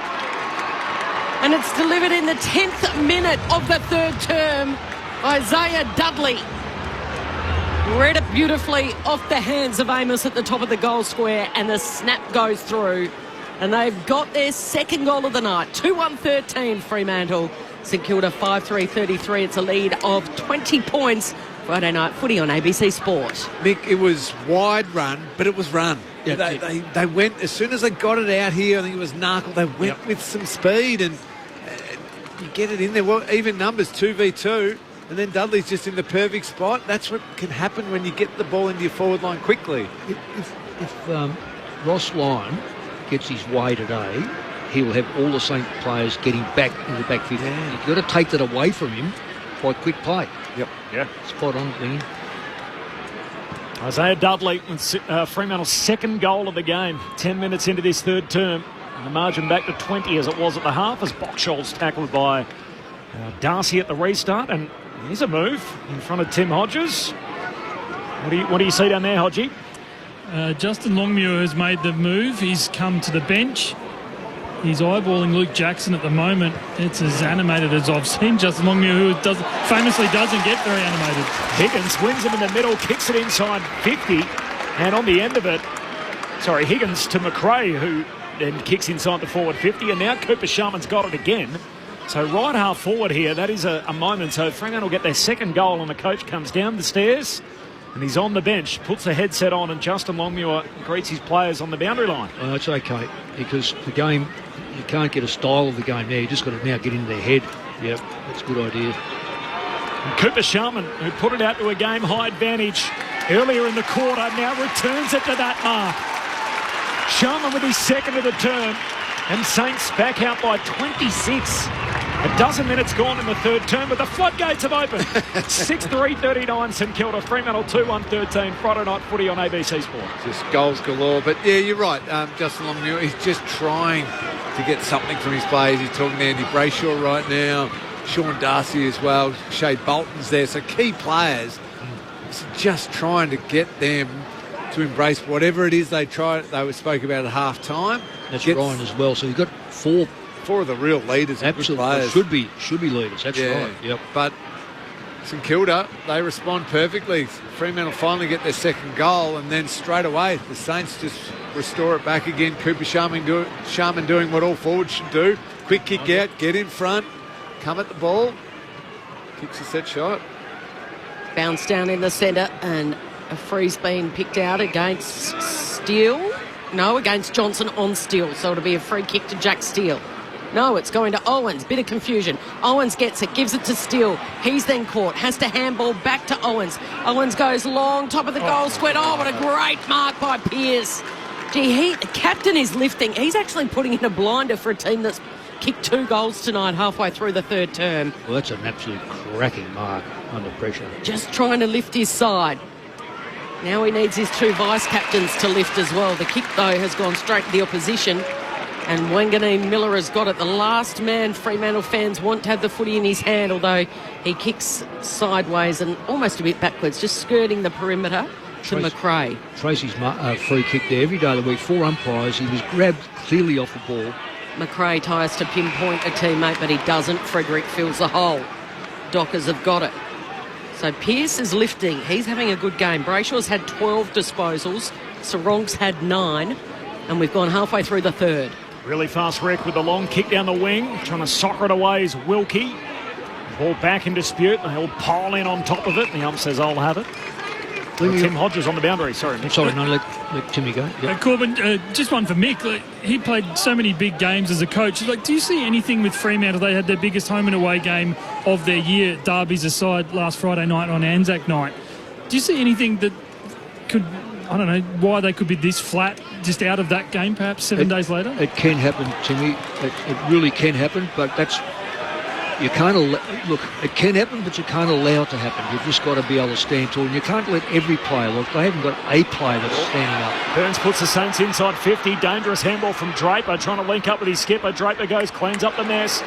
And it's delivered in the 10th minute of the third term. Isaiah Dudley read it beautifully off the hands of Amos at the top of the goal square, and the snap goes through. And they've got their second goal of the night. 2-1-13 Fremantle. St Kilda 5-3-33. It's a lead of 20 points. Friday night footy on ABC Sport. Mick, it was wide run, but it was run. Yeah, they went, as soon as they got it out here, I think it was Narkle, they went with some speed and you get it in there. Well, even numbers, 2v2, and then Dudley's just in the perfect spot. That's what can happen when you get the ball into your forward line quickly. If Ross Lyon gets his way today, he will have all the Saint players getting back in the back 50. Yeah. You've got to take that away from him by quick play. Yep. Yeah. Spot on, Dean. Isaiah Dudley with Fremantle's second goal of the game. 10 minutes into this third term. And the margin back to 20 as it was at the half, as Boxall's tackled by Darcy at the restart. And here's a move in front of Tim Hodges. What do you see down there, Hodgie? Justin Longmuir has made the move. He's come to the bench. He's eyeballing Luke Jackson at the moment. It's as animated as I've seen Justin Longmuir, who famously doesn't get very animated. Higgins wins him in the middle, kicks it inside 50, and on the end of it, Higgins to McRae, who then kicks inside the forward 50, and now Cooper Sharman's got it again. So right half forward here, that is a moment. So Fremantle will get their second goal, and the coach comes down the stairs, and he's on the bench, puts the headset on, and Justin Longmuir greets his players on the boundary line. It's okay, because the game, you can't get a style of the game now. You just got to now get into their head. Yep, that's a good idea. And Cooper Sharman, who put it out to a game-high advantage earlier in the quarter, now returns it to that mark. Sharman with his second of the term, and Saints back out by 26. A dozen minutes gone in the third term, but the floodgates have opened. 6-3-39 St Kilda, Fremantle 2-1-13, Friday night footy on ABC Sport. Just goals galore, but yeah, you're right. Justin Longmuir, he's just trying to get something from his players. He's talking to Andy Brayshaw right now, Sean Darcy as well, Shea Bolton's there, so key players. Just trying to get them to embrace whatever it is they spoke about at half time. That's Ryan as well. So you've got four of the real leaders, absolutely players. should be leaders. That's right. Yep. But St Kilda, they respond perfectly. Fremantle finally get their second goal, and then straight away the Saints just restore it back again. Cooper Sharman doing what all forwards should do: quick kick out, get in front, come at the ball, kicks a set shot. Bounce down in the centre, and a free's been picked out against Steele. No, against Johnson on Steele. So it'll be a free kick to Jack Steele. No, it's going to Owens. Bit of confusion. Owens gets it, gives it to Steele. He's then caught. Has to handball back to Owens. Owens goes long, top of the goal square. Oh, what a great mark by Pearce. Gee, the captain is lifting. He's actually putting in a blinder for a team that's kicked 2 goals tonight halfway through the third term. Well, that's an absolute cracking mark under pressure. Just trying to lift his side. Now he needs his 2 vice-captains to lift as well. The kick, though, has gone straight to the opposition. And Wanganeen Miller has got it. The last man Fremantle fans want to have the footy in his hand, although he kicks sideways and almost a bit backwards, just skirting the perimeter to McRae. Tracy's free kick there every day of the week. 4 umpires. He was grabbed clearly off the ball. McRae tries to pinpoint a teammate, but he doesn't. Frederick fills the hole. Dockers have got it. So Pearce is lifting. He's having a good game. Brayshaw's had 12 disposals. Saronk's had 9. And we've gone halfway through the third. Really fast wreck with the long kick down the wing. Trying to soccer it away is Wilkie. Ball back in dispute. They'll pile in on top of it. The ump says, I'll have it. Tim Hodges on the boundary. Sorry, Mick. Sorry, no, let Timmy go. Yep. Corbin, just one for Mick. Like, he played so many big games as a coach. Like, do you see anything with Fremantle? They had their biggest home and away game of their year, derbies aside, last Friday night on Anzac night. Do you see anything that could, I don't know, why they could be this flat just out of that game perhaps 7 days later? It can happen, Timmy. It really can happen, but that's... You can't look. It can happen, but you can't allow it to happen. You've just got to be able to stand tall, and you can't let every player look. They haven't got a player that's standing up. Burns puts the Saints inside 50. Dangerous handball from Draper, trying to link up with his skipper. Draper goes, cleans up the mess,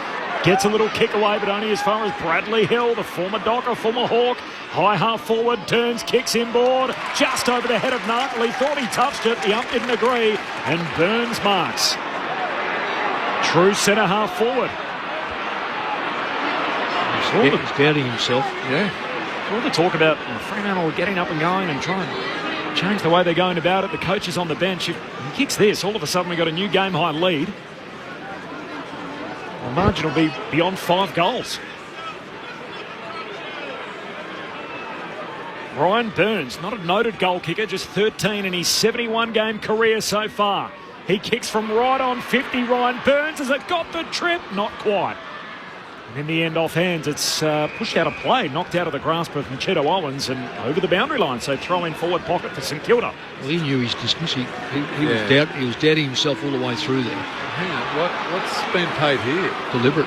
gets a little kick away, but only as far as Bradley Hill, the former Docker, former Hawk. High half forward, turns, kicks inboard, just over the head of Nartle. He thought he touched it. The ump didn't agree, and Burns marks. True centre half forward. He's doubting himself. Yeah. All the talk about Fremantle getting up and going and trying to change the way they're going about it. The coach is on the bench. If he kicks this, all of a sudden we've got a new game-high lead. The margin will be beyond 5 goals. Ryan Burns, not a noted goal kicker, just 13 in his 71-game career so far. He kicks from right on 50. Ryan Burns, has it got the trip? Not quite. And in the end, off hands, it's pushed out of play, knocked out of the grasp of Machado Owens and over the boundary line. So throw in forward pocket for St Kilda. Well, he knew his distance. He was doubting himself all the way through there. Hang on, what's been paid here? Deliberate.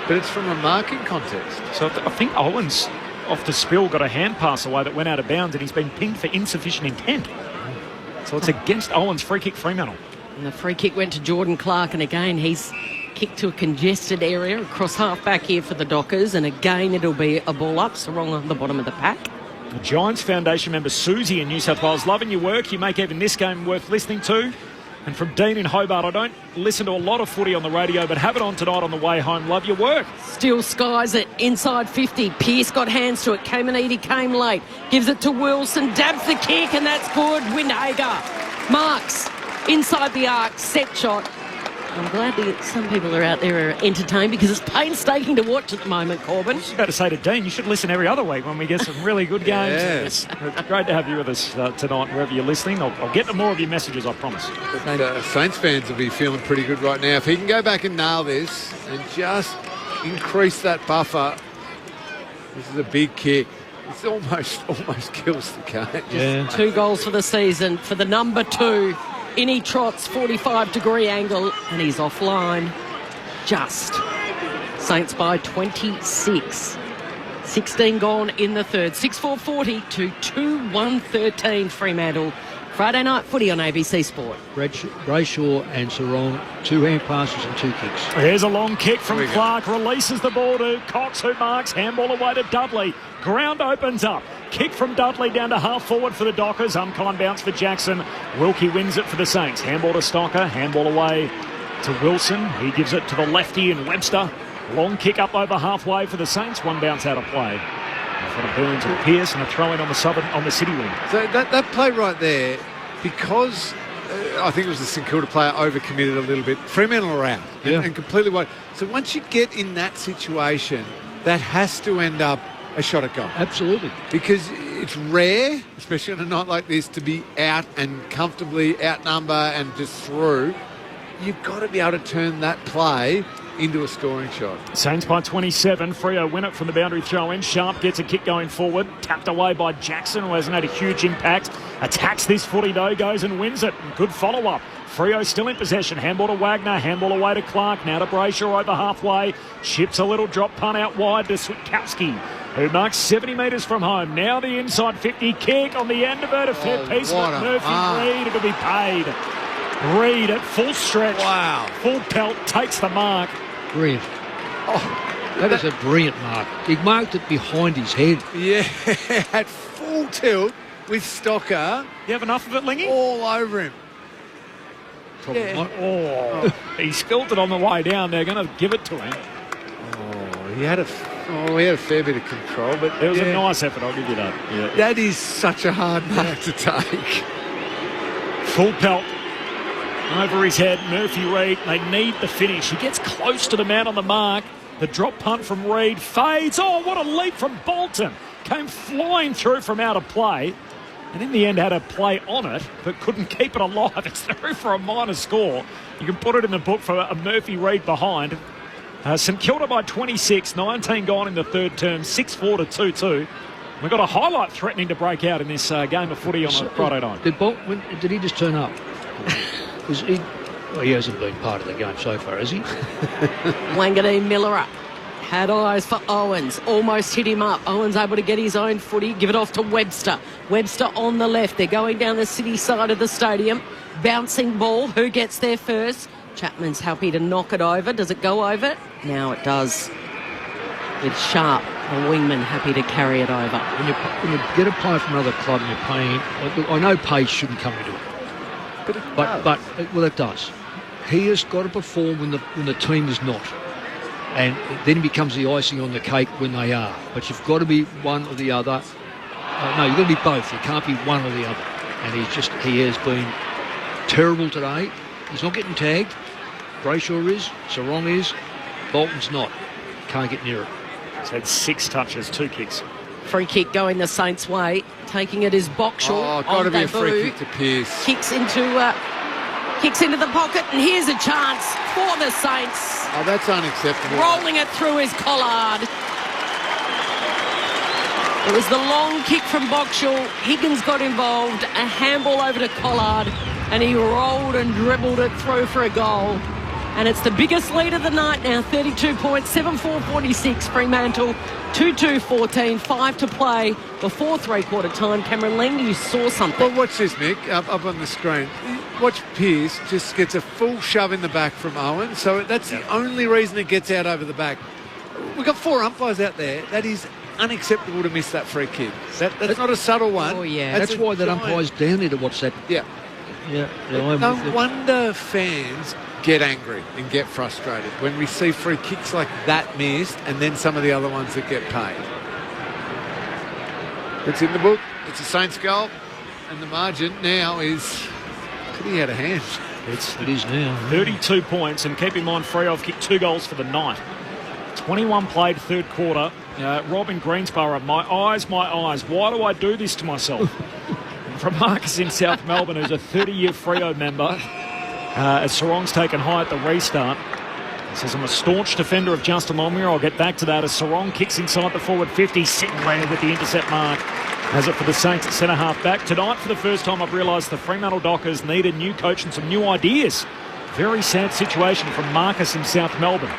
But it's from a marking context. So I think Owens, off the spill, got a hand pass away that went out of bounds, and he's been pinged for insufficient intent. So it's against Owens, free kick Fremantle. And the free kick went to Jordan Clark, and again he's kicked to a congested area across half back here for the Dockers, and again it'll be a ball up, so wrong on the bottom of the pack. The Giants Foundation member Susie in New South Wales, loving your work. You make even this game worth listening to. And from Dean in Hobart, I don't listen to a lot of footy on the radio, but have it on tonight on the way home. Love your work. Still skies it inside 50. Pearce got hands to it. Kamenidi came late. Gives it to Wilson. Dabs the kick, and that's good. Windhager marks inside the arc. Set shot. I'm glad that some people are out there are entertained, because it's painstaking to watch at the moment, Corbin. I was about to say to Dean, you should listen every other week when we get some really good games. Yes. It's great to have you with us tonight, wherever you're listening. I'll get to more of your messages, I promise. Saints fans will be feeling pretty good right now. If he can go back and nail this and just increase that buffer, this is a big kick. It's almost kills the game. Yeah. 2 goals for the season for the number 2. In he trots, 45-degree angle, and he's offline. Just. Saints by 26. 16 gone in the third. 6-4-40 to 2-1-13 Fremantle. Friday night footy on ABC Sport. Brayshaw and Sarong, 2 hand passes and 2 kicks. Here's a long kick from Clark, releases the ball to Cox, who marks, handball away to Dudley. Ground opens up. Kick from Dudley down to half forward for the Dockers. Unkind bounce for Jackson. Wilkie wins it for the Saints. Handball to Stocker. Handball away to Wilson. He gives it to the lefty in Webster. Long kick up over halfway for the Saints. 1 bounce out of play. In front of Burns and Pearce, and a throw in on the city wing. So that play right there, because I think it was the St Kilda player overcommitted a little bit. Fremantle are out and completely wide. So once you get in that situation, that has to end up a shot at goal. Absolutely. Because it's rare, especially on a night like this, to be out and comfortably outnumber and just through. You've got to be able to turn that play into a scoring shot. Saints by 27. Freo win it from the boundary throw-in. Sharp gets a kick going forward. Tapped away by Jackson, who hasn't had a huge impact. Attacks this footy, though. Goes and wins it. Good follow-up. Freo still in possession. Handball to Wagner. Handball away to Clark. Now to Brayshaw over halfway. Chips a little drop punt out wide to Switkowski, who marks 70 metres from home. Now the inside 50 kick on the end of it. A fair piece with Murphy Reid. It'll be paid. Reid at full stretch. Wow. Full pelt. Takes the mark. Brilliant. That is a brilliant mark. He marked it behind his head. Yeah, at full tilt with Stocker. You have enough of it, Lingy? All over him. He spilled it on the way down. They're going to give it to him. He had a fair bit of control, but it was a nice effort. I'll give you that. Yeah. That is such a hard mark to take. Full pelt. Over his head, Murphy Reid. They need the finish. He gets close to the man on the mark. The drop punt from Reid fades. Oh, what a leap from Bolton. Came flying through from out of play. And in the end had a play on it, but couldn't keep it alive. It's through for a minor score. You can put it in the book for a Murphy Reid behind. St Kilda by 26, 19 gone in the third term, 6-4 to 2-2. We've got a highlight threatening to break out in this game of footy on a Friday night. Did he just turn up? He hasn't been part of the game so far, has he? Wanganeen Miller had eyes for Owens, almost hit him up. Owens able to get his own footy, give it off to Webster. Webster on the left. They're going down the city side of the stadium. Bouncing ball. Who gets there first? Chapman's happy to knock it over. Does it go over? Now it does. With Sharp, the wingman, happy to carry it over. When you get a player from another club and you're paying, I know pace shouldn't come into it. But it does. He has got to perform when the team is not. And then it becomes the icing on the cake when they are. But you've got to be one or the other. No, you've got to be both. You can't be one or the other. And he has been terrible today. He's not getting tagged. Brayshaw is. Sarong is. Bolton's not. Can't get near it. He's had 6 touches, 2 kicks. Free kick going the Saints' way. Taking it is Boxall. Oh, got to be a free kick to Pearce. Kicks into the pocket, and here's a chance for the Saints. Oh, that's unacceptable. Rolling it through is Collard. It was the long kick from Boxall. Higgins got involved. A handball over to Collard, and he rolled and dribbled it through for a goal. And it's the biggest lead of the night now, 32 points, 7-4-46, Fremantle, 2-2-14, 5 to play before three-quarter time. Cameron Lang, you saw something. Well, watch this, Mick, up on the screen. Watch Pearce just gets a full shove in the back from Owen, so that's the only reason it gets out over the back. We've got 4 umpires out there. That is unacceptable to miss that free kick. That's not a subtle one. Oh, yeah. That's why that umpire's down there to watch that. Yeah. No wonder fans get angry and get frustrated when we see free kicks like that missed and then some of the other ones that get paid. It's in the book. It's a Saints goal. And the margin now is pretty out of hand. It is now. 32 points. And keep in mind, Freyhoff kicked 2 goals for the night. 21 played third quarter. Robin Greensborough, my eyes. Why do I do this to myself? From Marcus in South Melbourne, who's a 30-year Freo member. As Sarong's taken high at the restart. He says, I'm a staunch defender of Justin Longmire. I'll get back to that as Sarong kicks inside the forward 50. Sinclair with the intercept mark. Has it for the Saints at centre-half back. Tonight, for the first time, I've realised the Fremantle Dockers need a new coach and some new ideas. Very sad situation from Marcus in South Melbourne.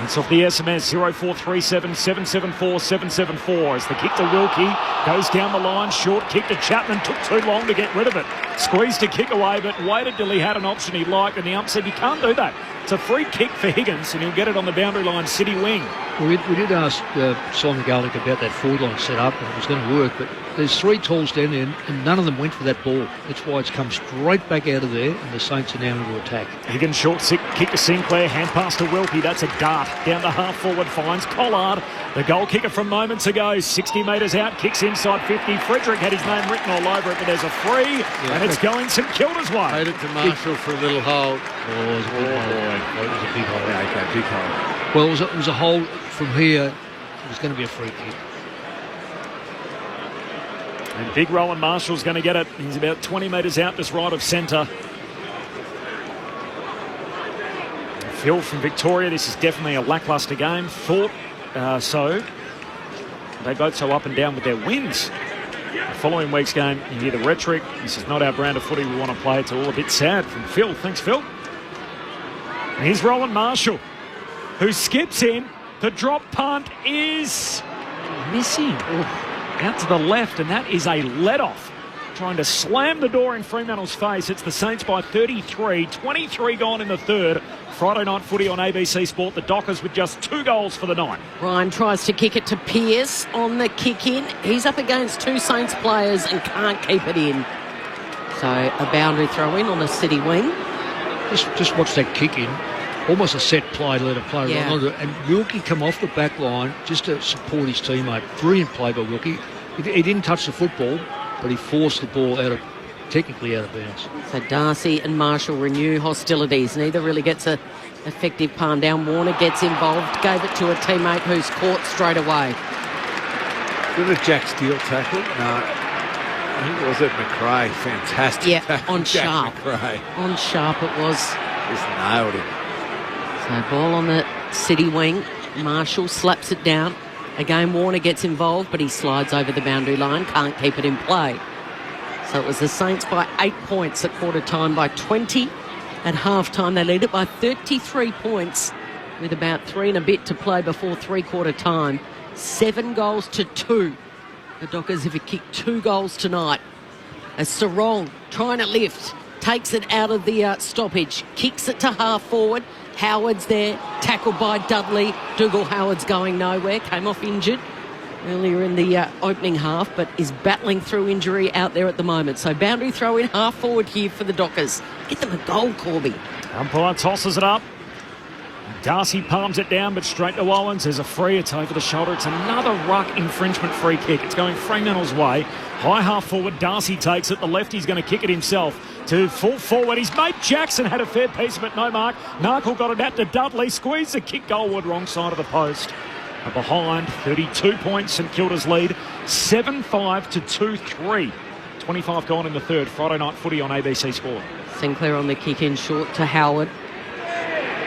It's off the SMS 0437 774 774 as the kick to Wilkie goes down the line. Short kick to Chapman. Took too long to get rid of it. Squeezed a kick away, but waited till he had an option he liked, and the ump said you can't do that. It's a free kick for Higgins, and he'll get it on the boundary line, city wing. Well, we did ask Simon Garlick about that forward line set up, and it was going to work, but there's 3 talls down there, and none of them went for that ball. That's why it's come straight back out of there, and the Saints are now into attack. Higgins short kick to Sinclair, hand pass to Wilkie. That's a dart down the half forward, finds Collard, the goal kicker from moments ago. 60 metres out, kicks inside 50. Frederick had his name written all over it, but there's a free, and it's going St Kilda's way. Paid it to Marshall for a little hold. Oh, it was a big hole. It was a big hole. Yeah, okay, big hole. Well, it was a hole from here. It was going to be a free kick. And big Rowan Marshall's going to get it. He's about 20 metres out, just right of centre. Phil from Victoria, this is definitely a lacklustre game. Thought so. They both so up and down with their wins. The following week's game, you hear the rhetoric. This is not our brand of footy we want to play. It's all a bit sad from Phil. Thanks, Phil. And here's Rowan Marshall, who skips in. The drop punt is missing. Out to the left, and that is a let-off. Trying to slam the door in Fremantle's face. It's the Saints by 33. 23 gone in the third. Friday night footy on ABC Sport. The Dockers with just 2 goals for the night. Ryan tries to kick it to Pearce on the kick in. He's up against 2 Saints players and can't keep it in. So a boundary throw in on the city wing. Just watch that kick in. Almost a set play to let a player run onto it. And Wilkie come off the back line just to support his teammate. Brilliant play by Wilkie. He didn't touch the football, but he forced the ball out of technically out of bounds. So Darcy and Marshall renew hostilities. Neither really gets a effective palm down. Warner gets involved, gave it to a teammate who's caught straight away. Did a Jack Steele tackle? No. I think it was at McRae. Fantastic. Yeah, tackle. on Jack sharp. McRae. On sharp it was. Just nailed him. So ball on the City wing. Marshall slaps it down. Again, Warner gets involved, but he slides over the boundary line. Can't keep it in play. So it was the Saints by 8 points at quarter time, by 20 at half time. They lead it by 33 points with about 3 and a bit to play before three-quarter time. 7 goals to 2. The Dockers have kicked 2 goals tonight. As Sarong trying to lift, takes it out of the stoppage, kicks it to half forward. Howard's there, tackled by Dudley. Dougal Howard's going nowhere, came off injured earlier in the opening half, but is battling through injury out there at the moment. So boundary throw in half forward here for the Dockers. Get them a goal, Corby. Umpire tosses it up. Darcy palms it down, but straight to Owens. There's a free. It's over the shoulder. It's another ruck infringement free kick. It's going Fremantle's way. High half forward. Darcy takes it. The lefty's going to kick it himself to full forward. His mate Jackson had a fair piece of it. No mark. Narkle got it out to Dudley. Squeezed the kick goalward, wrong side of the post. Behind 32 points, St Kilda's lead 7-5 to 2-3. 25 gone in the third. Friday night footy on ABC Sport. Sinclair on the kick in short to Howard.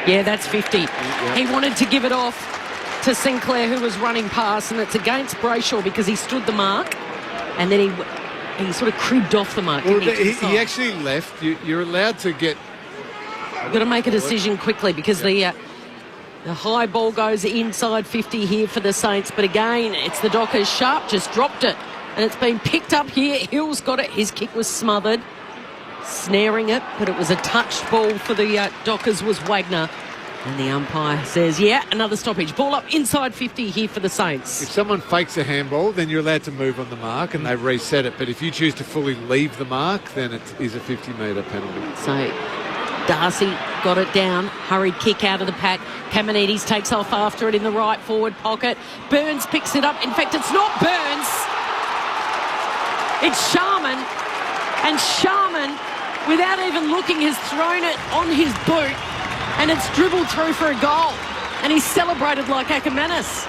Yeah, that's 50. Yep. He wanted to give it off to Sinclair, who was running past, and it's against Brayshaw because he stood the mark, and then he sort of cribbed off the mark. Well, he actually left. You're allowed to get... You've got to make a decision quickly because the high ball goes inside 50 here for the Saints, but again, it's the Dockers. Sharp just dropped it, and it's been picked up here. Hill's got it. His kick was smothered. Snaring it, but it was a touched ball for the Dockers was Wagner. And the umpire says, yeah, another stoppage. Ball up inside 50 here for the Saints. If someone fakes a handball, then you're allowed to move on the mark and they reset it. But if you choose to fully leave the mark, then it is a 50-metre penalty. So Darcy got it down. Hurried kick out of the pack. Kamanides takes off after it in the right forward pocket. Burns picks it up. In fact, it's not Burns. It's Sharman. And Sharman, without even looking, has thrown it on his boot and it's dribbled through for a goal. And he celebrated like Ackermanis.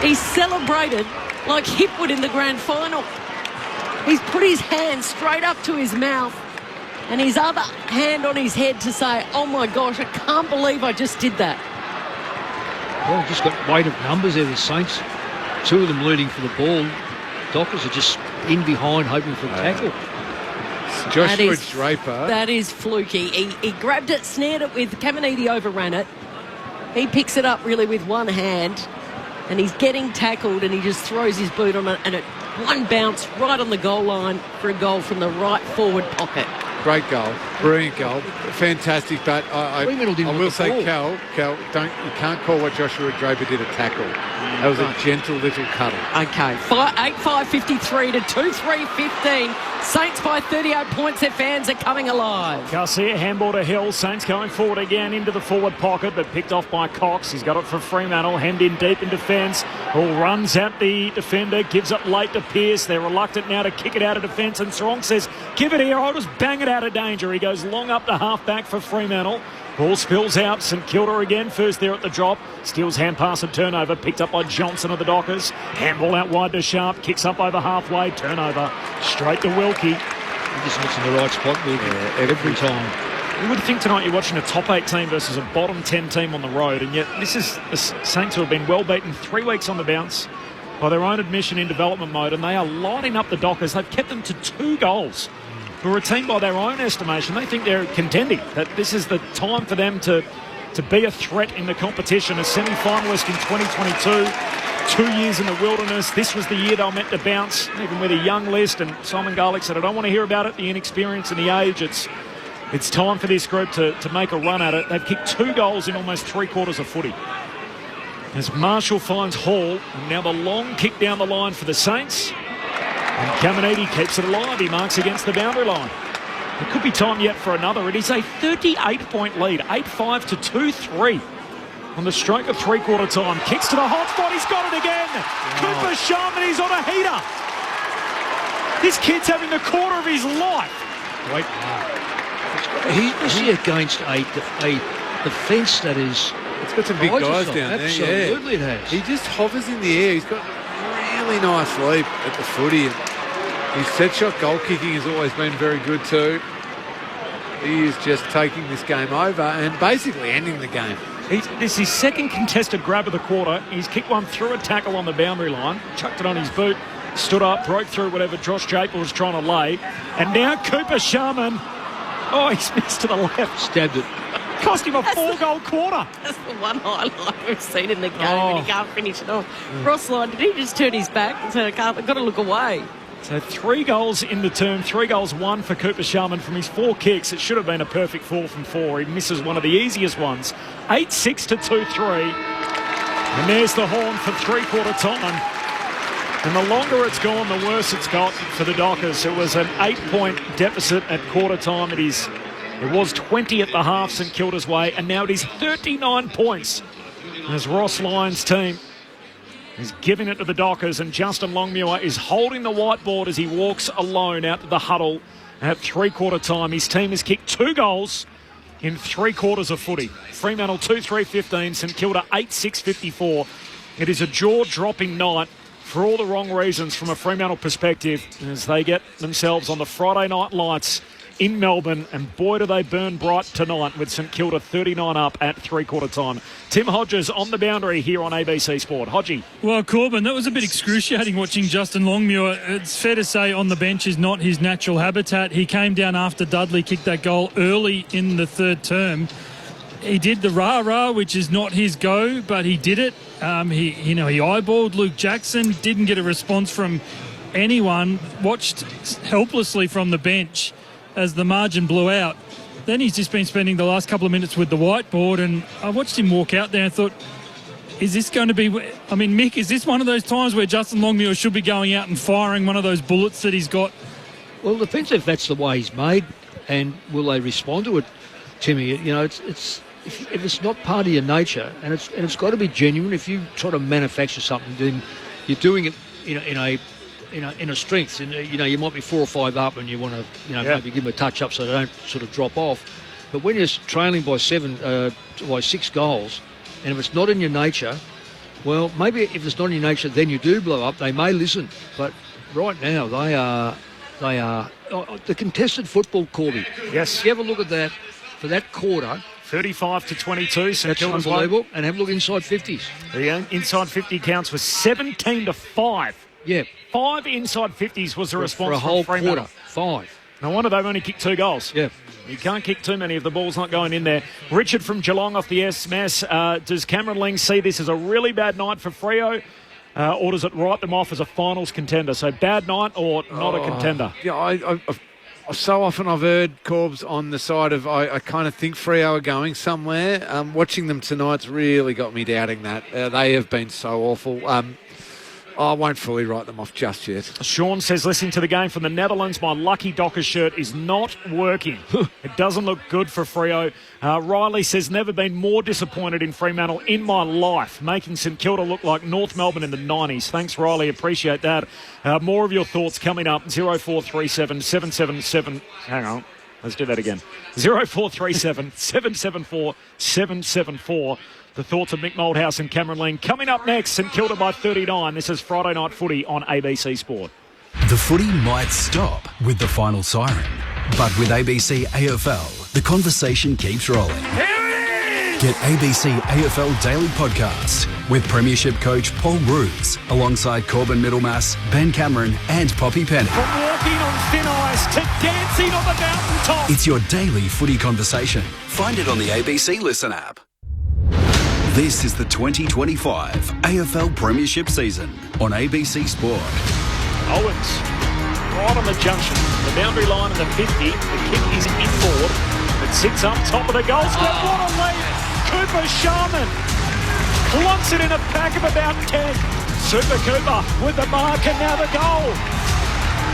He celebrated like Hipwood in the grand final. He's put his hand straight up to his mouth and his other hand on his head to say, oh my gosh, I can't believe I just did that. Well, just got weight of numbers there, the Saints. 2 of them leading for the ball. Dockers are just in behind, hoping for a tackle. Joshua Draper. That is fluky. He grabbed it, snared it with Caminiti, overran it. He picks it up really with one hand, and he's getting tackled, and he just throws his boot on it, and it one bounce right on the goal line for a goal from the right forward pocket. Great goal, brilliant goal, fantastic. But I will say, Cal, you can't call what Joshua Draper did a tackle. That was a gentle little cuddle. Okay, 8-5-53 to 2-3-15. Saints by 38 points. Their fans are coming alive. Garcia, handball to Hill. Saints going forward again into the forward pocket, but picked off by Cox. He's got it for Fremantle. Hemmed in deep in defence. All runs at the defender, gives it late to Pearce. They're reluctant now to kick it out of defence, and Sarong says, give it here, I'll just bang it out of danger. He goes long up to half-back for Fremantle. Ball spills out. St Kilda again, first there at the drop. Steals hand pass and turnover. Picked up by Johnson of the Dockers. Handball out wide to Sharp. Kicks up over halfway. Turnover. Straight to Wilkie. He just looks in the right spot, Wilkie, every time. You would think tonight you're watching a top 8 team versus a bottom 10 team on the road, and yet this is the Saints who have been well beaten 3 weeks on the bounce by their own admission in development mode, and they are lining up the Dockers. They've kept them to 2 goals. For a team by their own estimation, they think they're contending, that this is the time for them to be a threat in the competition. A semi-finalist in 2022, 2 years in the wilderness. This was the year they were meant to bounce, even with a young list. And Simon Garlick said, I don't want to hear about it, the inexperience and the age. It's time for this group to make a run at it. They've kicked 2 goals in almost 3 quarters of footy. As Marshall finds Hall, and now the long kick down the line for the Saints. And Caminiti keeps it alive. He marks against the boundary line. It could be time yet for another. It is a 38-point lead, 8-5 to 2-3 on the stroke of three-quarter time. Kicks to the hot spot. He's got it again. Cooper Sharman, he's on a heater. This kid's having the quarter of his life. Wait, is he against a defence that is... It's got some big guys down there. Absolutely it has. He just hovers in the air. He's got a really nice leap at the footy. And his set shot goal kicking has always been very good too. He is just taking this game over and basically ending the game. This is his second contested grab of the quarter. He's kicked one through a tackle on the boundary line, chucked it on his boot, stood up, broke through whatever Josh Japel was trying to lay. And now Cooper Sharman, he's missed to the left. Stabbed it. Cost him a 4-goal quarter. That's the one highlight we've seen in the game and he can't finish it off. Ross Lyon, did he just turn his back and say, I've got to look away? So 3 goals in the term, 3 goals, 1 for Cooper Sharman from his 4 kicks. It should have been a perfect 4 from 4. He misses one of the easiest ones. 8-6 to 2-3. And there's the horn for three-quarter time. And the longer it's gone, the worse it's got for the Dockers. It was an 8-point deficit at quarter time. It was 20 at the half, St Kilda's way, and now it is 39 points as Ross Lyon's team is giving it to the Dockers, and Justin Longmuir is holding the whiteboard as he walks alone out to the huddle at three-quarter time. His team has kicked 2 goals in 3 quarters of footy. Fremantle 2-3-15, St Kilda 8-6-54. It is a jaw-dropping night for all the wrong reasons from a Fremantle perspective as they get themselves on the Friday night lights in Melbourne, and boy do they burn bright tonight with St Kilda 39 up at three-quarter time. Tim Hodges on the boundary here on ABC Sport. Hodgie. Well, Corbin, that was a bit excruciating watching Justin Longmuir. It's fair to say on the bench is not his natural habitat. He came down after Dudley kicked that goal early in the third term. He did the rah-rah, which is not his go, but he did it. He eyeballed Luke Jackson, didn't get a response from anyone, watched helplessly from the bench as the margin blew out. Then he's just been spending the last couple of minutes with the whiteboard, and I watched him walk out there and thought, is this going to be... Mick, is this one of those times where Justin Longmuir should be going out and firing one of those bullets that he's got? Well, it depends if that's the way he's made, and will they respond to it, Timmy? If it's not part of your nature, and it's got to be genuine. If you try to manufacture something, then you're doing it in a strength. You might be 4 or 5 up, and you want to maybe give them a touch up so they don't sort of drop off. But when you're trailing by 6 goals, and if it's not in your nature, well, maybe if it's not in your nature, then you do blow up. They may listen, but right now they are the contested football, Corby. Yes. If you have a look at that for that quarter. 35 to 22. That's unbelievable. And have a look inside 50s. The inside 50 counts was 17 to 5. Yeah. 5 inside 50s was the response for a whole from Fremantle. Quarter. 5. No wonder they've only kicked 2 goals. Yeah. You can't kick too many if the ball's not going in there. Richard from Geelong off the SMS. Does Cameron Ling see this as a really bad night for Freo? Or does it write them off as a finals contender? So bad night or not a contender? Yeah, I so often I've heard Corbs on the side of I kind of think Freo are going somewhere. Watching them tonight's really got me doubting that. They have been so awful. I won't fully write them off just yet. Sean says, listening to the game from the Netherlands, my lucky Dockers shirt is not working. It doesn't look good for Freo. Riley says, never been more disappointed in Fremantle in my life, making St Kilda look like North Melbourne in the 90s. Thanks, Riley. Appreciate that. More of your thoughts coming up. 0437 777. Hang on. Let's do that again. 0437 774 774. The thoughts of Mick Moldhouse and Cameron Ling coming up next. St Kilda by 39. This is Friday Night Footy on ABC Sport. The footy might stop with the final siren, but with ABC AFL, the conversation keeps rolling. Get ABC AFL Daily Podcast with Premiership coach Paul Roos alongside Corbin Middlemass, Ben Cameron and Poppy Penny. From walking on thin ice to dancing on the mountaintop. It's your daily footy conversation. Find it on the ABC Listen app. This is the 2025 AFL Premiership season on ABC Sport. Owens, right on the junction, the boundary line and the 50. The kick is inboard. It sits up top of the goal square. What a lead! Cooper Sharman clunks it in a pack of about 10. Super Cooper with the mark and now the goal.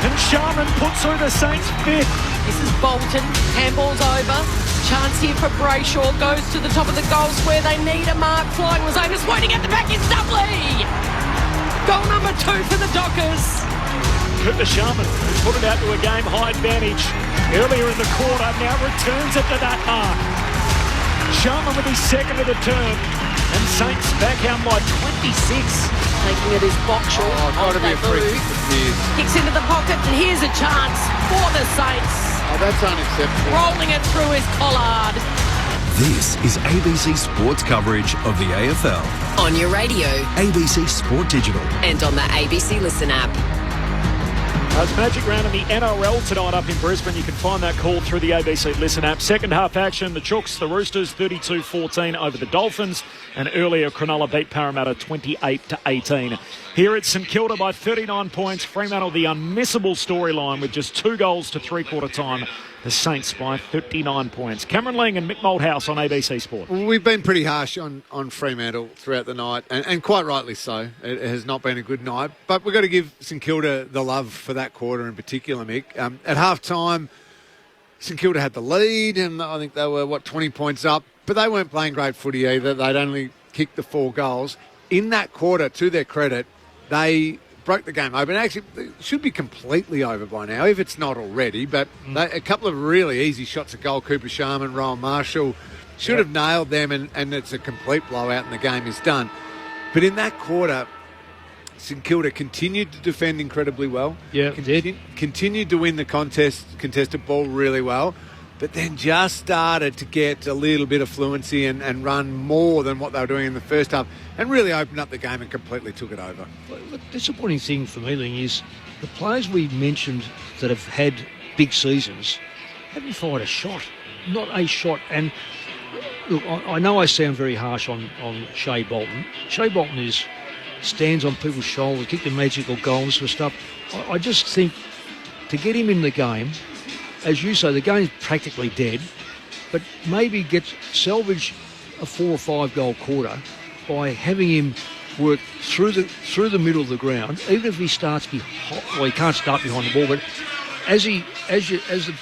And Sharman puts through the Saints' 5th. This is Bolton. Handball's over. Chance here for Brayshaw. Goes to the top of the goal square. They need a mark. Flying was Waiting at the back is Dudley. Goal number 2 for the Dockers. Cooper Sharman, who put it out to a game-high advantage earlier in the quarter, now returns it to that mark. Sharman with his second of the term, and Saints back out by 26. Taking it as box short. Got to be a free kick for Pearce. Kicks into the pocket, and here's a chance for the Saints. Oh, that's unacceptable. Rolling it through his collard. This is ABC Sports coverage of the AFL. On your radio. ABC Sport Digital. And on the ABC Listen app. It's Magic Round in the NRL tonight up in Brisbane. You can find that call through the ABC Listen app. Second half action, the Chooks, the Roosters, 32-14 over the Dolphins. And earlier, Cronulla beat Parramatta 28-18. Here at St Kilda by 39 points. Fremantle, the unmissable storyline with just 2 goals to three-quarter time. The Saints by 39 points. Cameron Ling and Mick Malthouse on ABC Sport. We've been pretty harsh on Fremantle throughout the night, and quite rightly so. It has not been a good night. But we've got to give St Kilda the love for that quarter in particular, Mick. At half-time, St Kilda had the lead, and I think they were, 20 points up. But they weren't playing great footy either. They'd only kicked the 4 goals. In that quarter, to their credit, they broke the game open. Actually, it should be completely over by now, if it's not already. But a couple of really easy shots at goal. Cooper Sharman, Rowan Marshall should have nailed them, and it's a complete blowout and the game is done. But in that quarter, St Kilda continued to defend incredibly well. Yeah, continued to win the contested ball really well. But then just started to get a little bit of fluency and run more than what they were doing in the first half, and really opened up the game and completely took it over. The disappointing thing for me, Ling, is the players we mentioned that have had big seasons haven't fired a shot. Not a shot. And look, I know I sound very harsh on Shea Bolton. Shea Bolton stands on people's shoulders, kick the magical goals for stuff. I just think to get him in the game, as you say, the game's practically dead, but maybe salvage a 4 or 5 goal quarter by having him work through the middle of the ground, even if he starts behind. Well, he can't start behind the ball, but as the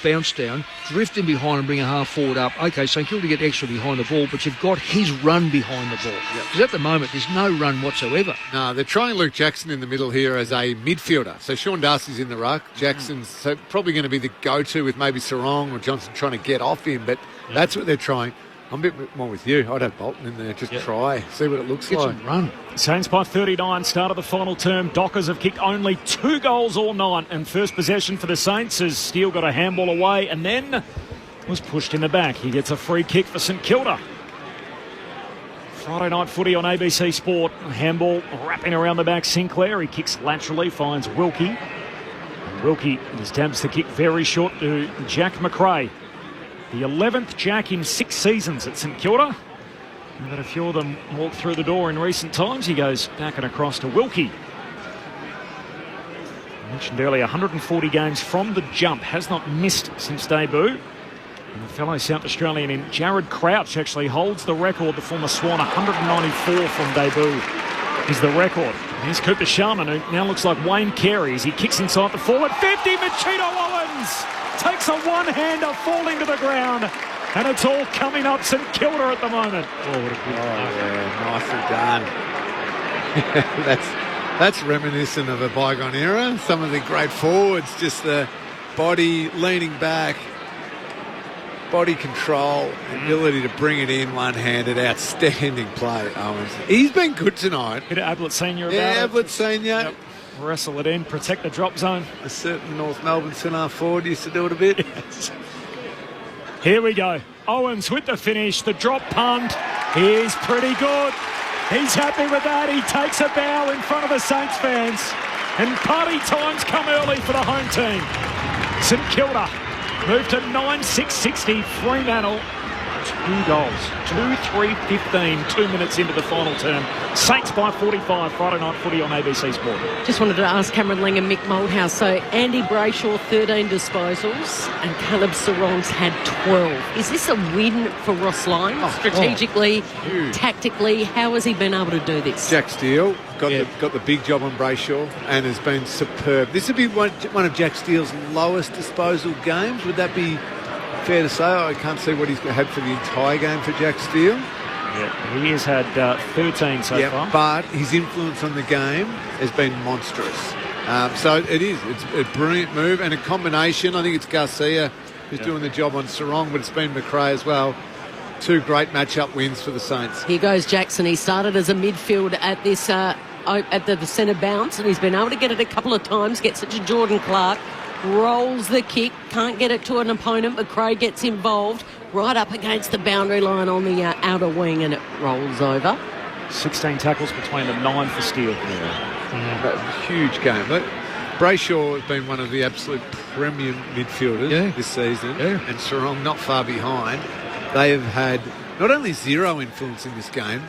bounce down, drift in behind and bring a half forward up. Okay, St Kilda get extra behind the ball, but you've got his run behind the ball. Because at the moment, there's no run whatsoever. No, they're trying Luke Jackson in the middle here as a midfielder. So Sean Darcy's in the ruck. Jackson's probably going to be the go-to with maybe Sarong or Johnson trying to get off him, but that's what they're trying. I'm a bit more with you. I'd have Bolton in there. Just try. See what it looks like. Some run. Saints by 39, start of the final term. Dockers have kicked only 2 goals all night, and first possession for the Saints as Steele got a handball away and then was pushed in the back. He gets a free kick for St Kilda. Friday night footy on ABC Sport. Handball wrapping around the back. Sinclair, he kicks laterally, finds Wilkie. And Wilkie stabs the kick very short to Jack McRae. The 11th Jack in 6 seasons at St Kilda. We've had a few of them walk through the door in recent times. He goes back and across to Wilkie. I mentioned earlier, 140 games from the jump. Has not missed since debut. And the fellow South Australian in Jared Crouch actually holds the record. The former Swan, 194 from debut is the record. Here's Cooper Sharman, who now looks like Wayne Carey as he kicks inside the forward 50. Machino Owens takes a one-hander falling to the ground, and it's all coming up St Kilda at the moment. Oh, what a good nicely done. That's reminiscent of a bygone era. Some of the great forwards, just the body leaning back, body control, ability to bring it in one-handed, outstanding play, Owens. He's been good tonight. Bit of Ablett Senior about it. Ablett Senior. Yep. Wrestle it in, protect the drop zone. A certain North Melbourne centre forward used to do it a bit. Yes. Here we go. Owens with the finish, the drop punt is pretty good. He's happy with that. He takes a bow in front of the Saints fans. And party times come early for the home team. St Kilda move to 9-6-60. Fremantle, 2 goals. 2-3-15, 2 minutes into the final term. Saints by 45, Friday night footy on ABC Sport. Just wanted to ask Cameron Ling and Mick Malthouse. So Andy Brayshaw, 13 disposals, and Caleb Sarong's had 12. Is this a win for Ross Lyon? Strategically, tactically, how has he been able to do this? Jack Steele got the big job on Brayshaw and has been superb. This would be one of Jack Steele's lowest disposal games. Would that be fair to say? I can't see what he's had for the entire game for Jack Steele. Yeah, he has had 13 so far. But his influence on the game has been monstrous. So it is. It's a brilliant move and a combination. I think it's Garcia who's doing the job on Sarong, but it's been McRae as well. Two great matchup wins for the Saints. Here goes Jackson. He started as a midfield at this at the centre bounce, and he's been able to get it a couple of times. Gets it to Jordan Clark. Rolls the kick. Can't get it to an opponent. McRae gets involved. Right up against the boundary line on the outer wing, and it rolls over. 16 tackles between them, 9 for Steele. Huge game. But Brayshaw has been one of the absolute premium midfielders this season, and Sarong not far behind. They have had not only zero influence in this game,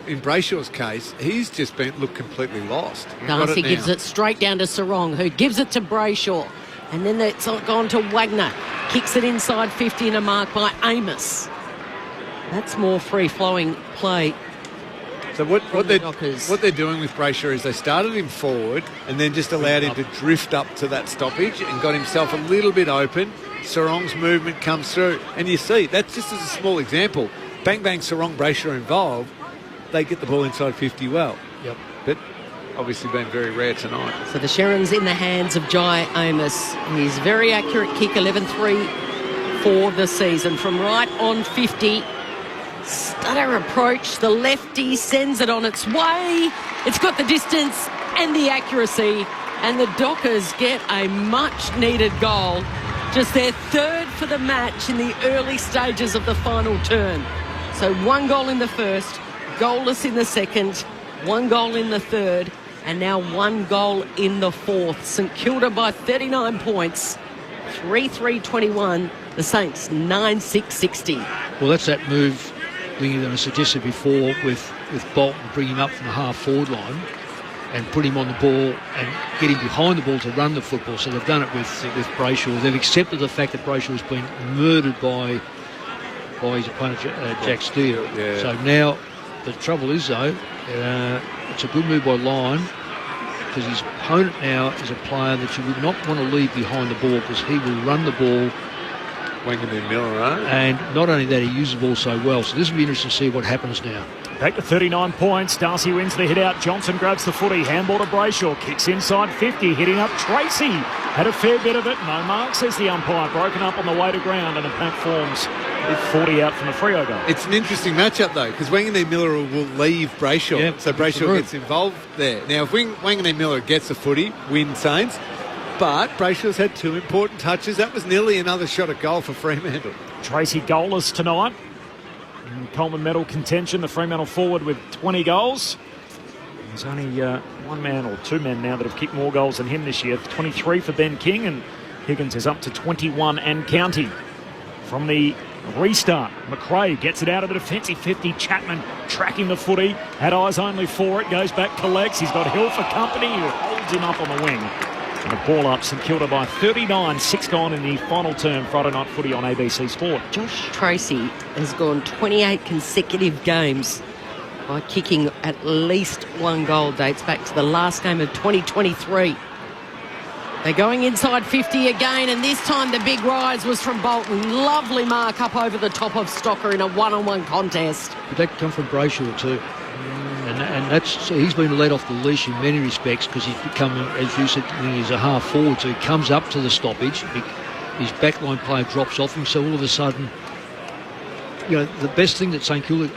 in Brayshaw's case, he's just looked completely lost. Darcy gives it straight down to Sarong, who gives it to Brayshaw. And then it's gone to Wagner. Kicks it inside 50 and a mark by Amos. That's more free-flowing play. So what they're doing with Brayshaw is they started him forward and then just allowed him to drift up to that stoppage and got himself a little bit open. Sarong's movement comes through. And you see, that's just as a small example. Bang, bang, Sarong, Brayshaw involved. They get the ball inside 50 well. Yep. But obviously been very rare tonight. So the Sherrin's in the hands of Jai Amos. He's very accurate kick, 11-3 for the season. From right on 50, stutter approach. The lefty sends it on its way. It's got the distance and the accuracy. And the Dockers get a much-needed goal. Just their third for the match in the early stages of the final turn. So 1 goal in the first, goalless in the second, 1 goal in the third, and now 1 goal in the fourth. St Kilda by 39 points, 3-3-21. The Saints 9-6-60. Well, that's that move I suggested before with Bolton bringing him up from the half-forward line and put him on the ball and get him behind the ball to run the football. So they've done it with Brayshaw. They've accepted the fact that Brayshaw has been murdered by his opponent, Jack Steele. Yeah. So now the trouble is, though, it's a good move by Lyon because his opponent now is a player that you would not want to leave behind the ball because he will run the ball. Wanganu Miller, right? And not only that, he uses the ball so well. So this will be interesting to see what happens now. Back to 39 points. Darcy wins the hit out. Johnson grabs the footy. Handball to Brayshaw. Kicks inside 50. Hitting up Tracy. Had a fair bit of it. No mark, says the umpire. Broken up on the way to ground, and the pack forms with 40 out from the Freo goal. It's an interesting matchup, though, because Wanganu Miller will leave Brayshaw. Yep, so Brayshaw gets involved there. Now, if Wanganu Miller gets the footy, win Saints. But Brayshaw's had 2 important touches. That was nearly another shot at goal for Fremantle. Tracy goalless tonight. In Coleman medal contention, the Fremantle forward with 20 goals. There's only 1 man or 2 men now that have kicked more goals than him this year. 23 for Ben King, and Higgins is up to 21 and counting. From the restart, McRae gets it out of the defensive 50. Chapman tracking the footy. Had eyes only for it. Goes back, collects. He's got Hill for company, who holds him up on the wing. And a ball up, St Kilda by 39. 6 gone in the final term. Friday night footy on ABC Sport. Josh Tracy has gone 28 consecutive games by kicking at least 1 goal. Dates back to the last game of 2023. They're going inside 50 again, and this time the big rise was from Bolton. Lovely mark up over the top of Stocker in a one-on-one contest. But that come from Brayshaw too. And that's he's been let off the leash in many respects because he's become, as you said, he's a half forward, so he comes up to the stoppage. His backline player drops off him, so all of a sudden, the best thing that St Kilda,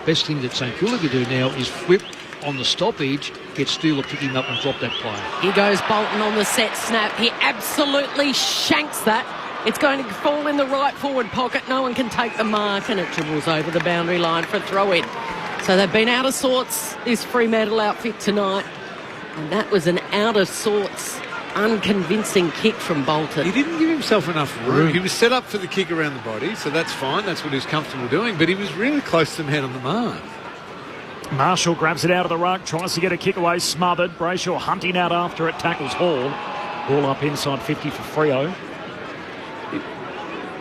best thing that St Kilda could do now is flip on the stoppage, get Steele to pick him up and drop that player. Here goes Bolton on the set snap. He absolutely shanks that. It's going to fall in the right forward pocket. No one can take the mark, and it dribbles over the boundary line for a throw-in. So they've been out of sorts, this Fremantle outfit tonight. And that was an out of sorts, unconvincing kick from Bolton. He didn't give himself enough room. He was set up for the kick around the body, so that's fine. That's what he was comfortable doing. But he was really close to the head on the mark. Marshall grabs it out of the ruck, tries to get a kick away, smothered. Brayshaw hunting out after it, tackles Hall. Ball up inside 50 for Freo.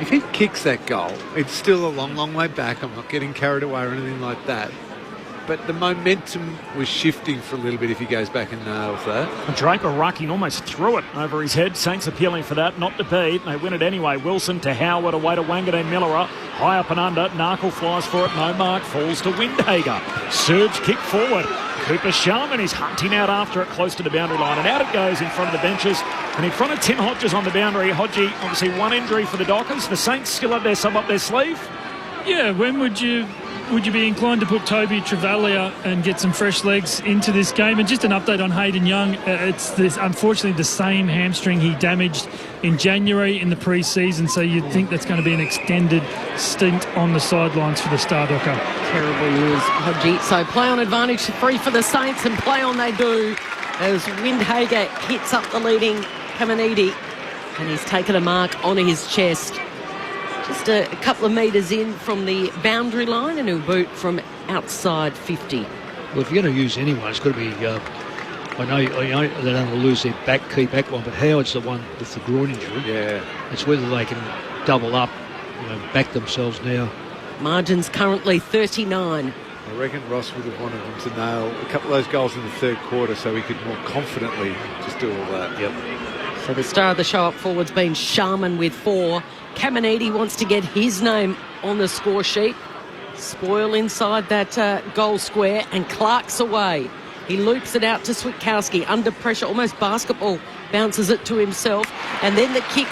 If he kicks that goal, it's still a long, long way back. I'm not getting carried away or anything like that. but the momentum was shifting for a little bit if he goes back and nails that. Draper rucking almost threw it over his head. Saints appealing for that, not to be. They win it anyway. Wilson to Howard, away to Wanganeen Millerer. High up and under. Narkle flies for it. No mark. Falls to Windhager. Surge kick forward. Cooper Sharman is hunting out after it close to the boundary line. And out it goes in front of the benches. And in front of Tim Hodges on the boundary. Hodgie, obviously one injury for the Dockers. The Saints still have their sum up their sleeve. Yeah, when would you be inclined to put Toby Travalia and get some fresh legs into this game? And just an update on Hayden Young. It's unfortunately the same hamstring he damaged in January in the pre-season, so you'd think that's going to be an extended stint on the sidelines for the Star Docker. Terrible news, Hodgie. So play on advantage free for the Saints, and play on they do as Windhager hits up the leading Caminiti, and he's taken a mark on his chest. Just a couple of metres in from the boundary line, and he'll boot from outside 50. Well, if you're going to use anyone, it's got to be... I know they don't want to lose their key back one, but Howard's the one with the groin injury. Yeah. It's whether they can double up, back themselves now. Margin's currently 39. I reckon Ross would have wanted them to nail a couple of those goals in the third quarter so he could more confidently just do all that. Yep. So the star of the show up forward's been Sharman with 4. Caminiti wants to get his name on the score sheet. Spoil inside that goal square, and Clark's away. He loops it out to Switkowski under pressure, almost basketball, bounces it to himself, and then the kick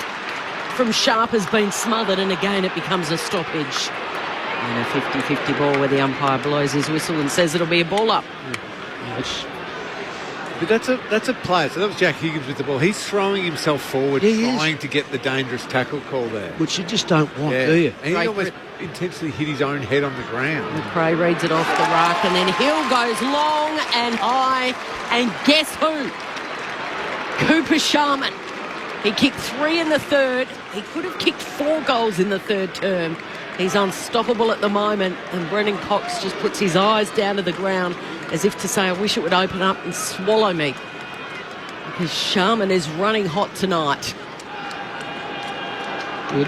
from Sharp has been smothered, and again it becomes a stoppage. And a 50-50 ball where the umpire blows his whistle and says it'll be a ball up. But that's a player. So that was Jack Higgins with the ball. He's throwing himself forward, trying to get the dangerous tackle call there. Which you just don't want, do you? And he almost intensely hit his own head on the ground. McRae reads it off the ruck, and then Hill goes long and high. And guess who? Cooper Sharman. He kicked 3 in the third. He could have kicked 4 goals in the third term. He's unstoppable at the moment, and Brendan Cox just puts his eyes down to the ground as if to say, I wish it would open up and swallow me. Because Sharman is running hot tonight. They're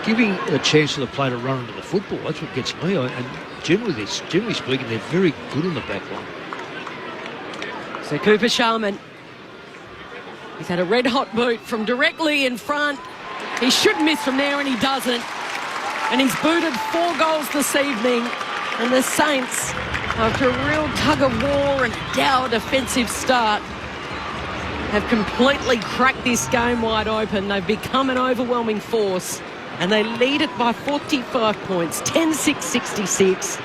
giving a chance to the player to run into the football. That's what gets me. And generally speaking, they're very good in the back line. So Cooper Sharman, he's had a red-hot boot from directly in front. He should miss from there, and he doesn't. And he's booted 4 goals this evening. And the Saints, after a real tug-of-war and a dour defensive start, have completely cracked this game wide open. They've become an overwhelming force, and they lead it by 45 points, 10-6-66.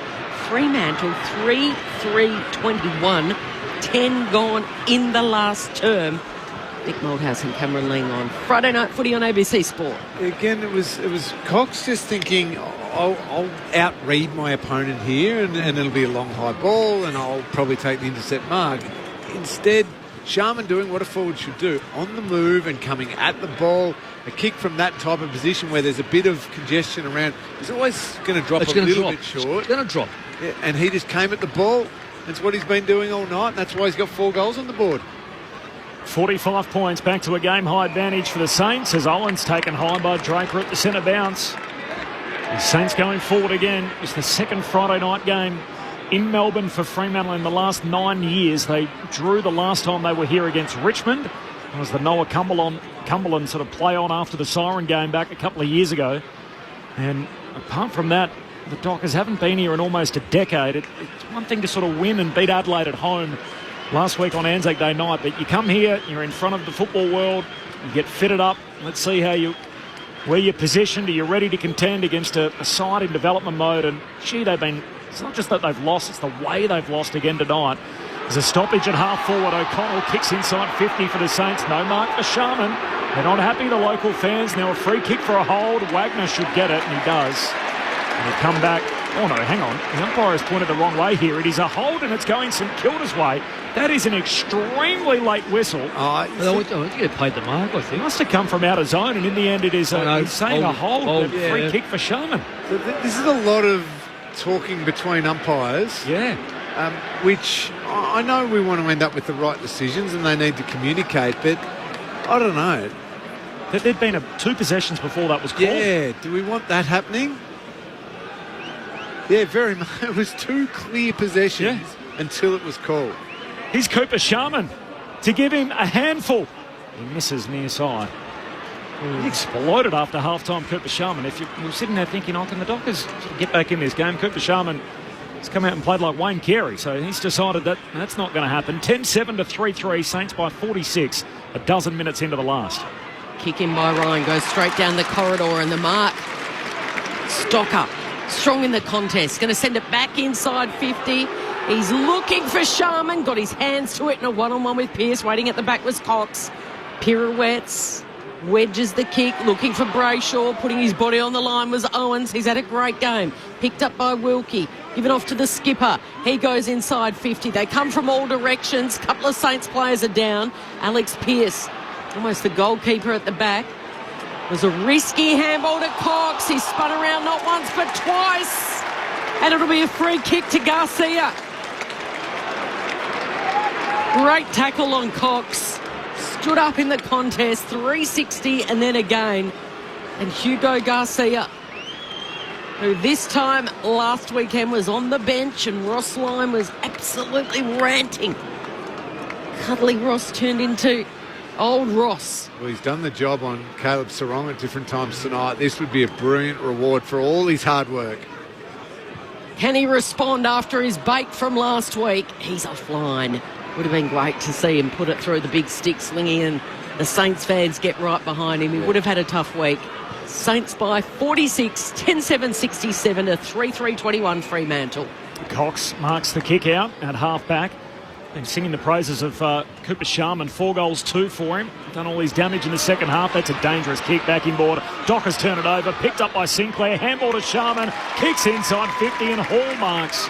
Fremantle 3-3-21, 10 gone in the last term. Nick Malthouse and Cameron Ling on Friday Night Footy on ABC Sport. Again, it was Cox just thinking, I'll out-read my opponent here, and it'll be a long high ball, and I'll probably take the intercept mark. Instead, Sharman doing what a forward should do, on the move and coming at the ball. A kick from that type of position where there's a bit of congestion around, it's always going to drop a little bit short. It's going to drop. Yeah, and he just came at the ball. That's what he's been doing all night, and that's why he's got 4 goals on the board. 45 points, back to a game-high advantage for the Saints as Owen's taken high by Draper at the centre bounce. The Saints going forward again. It's the second Friday night game in Melbourne for Fremantle in the last 9 years. They drew the last time they were here against Richmond. It was the Noah Cumberland sort of play on after the siren game back a couple of years ago. And apart from that, the Dockers haven't been here in almost a decade. It's one thing to sort of win and beat Adelaide at home last week on Anzac Day night, but you come here, you're in front of the football world, you get fitted up. Let's see where you're positioned. Are you ready to contend against a side in development mode? And gee, it's not just that they've lost, it's the way they've lost again tonight. There's a stoppage at half forward. O'Connell kicks inside 50 for the Saints. No mark for Sharman. They're not happy, the local fans. Now a free kick for a hold. Wagner should get it, and he does. And he'll come back. Oh, no, hang on. The umpire has pointed the wrong way here. It is a hold, and it's going St Kilda's way. That is an extremely late whistle. I think he paid the mark, I think. It must have come from out of zone, and in the end it is he's saying a hold, free kick for Sharman. So this is a lot of talking between umpires. Yeah. Which I know we want to end up with the right decisions, and they need to communicate, but I don't know. There'd been 2 possessions before that was called. Yeah, do we want that happening? Yeah, very much. It was 2 clear possessions until it was called. Here's Cooper Sharman to give him a handful. He misses near side. He exploded after half-time, Cooper Sharman. If you're sitting there thinking, can the Dockers sort of get back in this game? Cooper Sharman has come out and played like Wayne Carey, so he's decided that that's not going to happen. 10-7 to 3-3, Saints by 46, a dozen minutes into the last. Kick in by Ryan, goes straight down the corridor, and the mark. Stocker, strong in the contest, going to send it back inside 50. He's looking for Sharman, got his hands to it in a one-on-one with Pearce. Waiting at the back was Cox. Pirouettes, wedges the kick, looking for Brayshaw, putting his body on the line was Owens. He's had a great game. Picked up by Wilkie, given off to the skipper. He goes inside 50. They come from all directions. Couple of Saints players are down. Alex Pearce, almost the goalkeeper at the back. It was a risky handball to Cox. He spun around not once but twice. And it'll be a free kick to Garcia. Great tackle on Cox. Stood up in the contest, 360 and then again. And Hugo Garcia, who this time last weekend was on the bench, and Ross Lyme was absolutely ranting. Cuddly Ross turned into old Ross. Well, he's done the job on Caleb Sarong at different times tonight. This would be a brilliant reward for all his hard work. Can he respond after his bait from last week? He's offline. Would have been great to see him put it through the big stick slinging, and the Saints fans get right behind him. He would have had a tough week. Saints by 46, 10-7-67 to 3-3-21 Fremantle. Cox marks the kick out at half-back. And singing the praises of Cooper Sharman. 4 goals, 2 for him. Done all his damage in the second half. That's a dangerous kick back inboard. Dockers turn it over. Picked up by Sinclair. Handball to Sharman. Kicks inside 50 and Hall marks.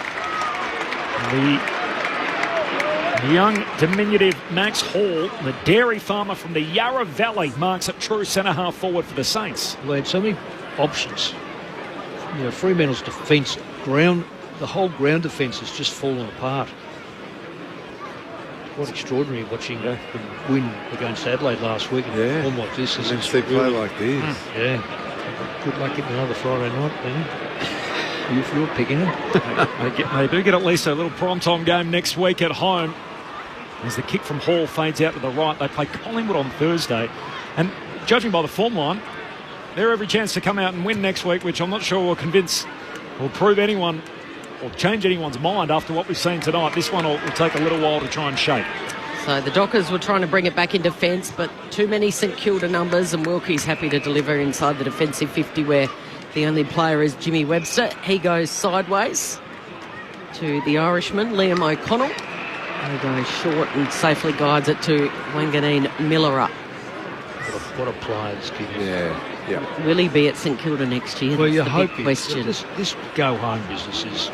The young diminutive Max Hall, the dairy farmer from the Yarra Valley, marks at true centre-half forward for the Saints. Well, they had so many options. Fremantle's defence, the whole ground defence has just fallen apart. Quite extraordinary watching them win against Adelaide last week. And form like this. And then see play like this. Yeah. Good luck getting another Friday night, Benny. If you're picking it. They do get at least a little primetime game next week at home. As the kick from Hall fades out to the right, they play Collingwood on Thursday. And judging by the form line, they're every chance to come out and win next week, which I'm not sure will convince or prove anyone or change anyone's mind after what we've seen tonight. This one will take a little while to try and shape. So the Dockers were trying to bring it back in defence, but too many St Kilda numbers, and Wilkie's happy to deliver inside the defensive 50 where the only player is Jimmy Webster. He goes sideways to the Irishman, Liam O'Connell. He goes short and safely guides it to Wanganeen Millera. What a player this kid is. Yeah. Will he be at St Kilda next year? Well, That's you the hope big question. This go-home business is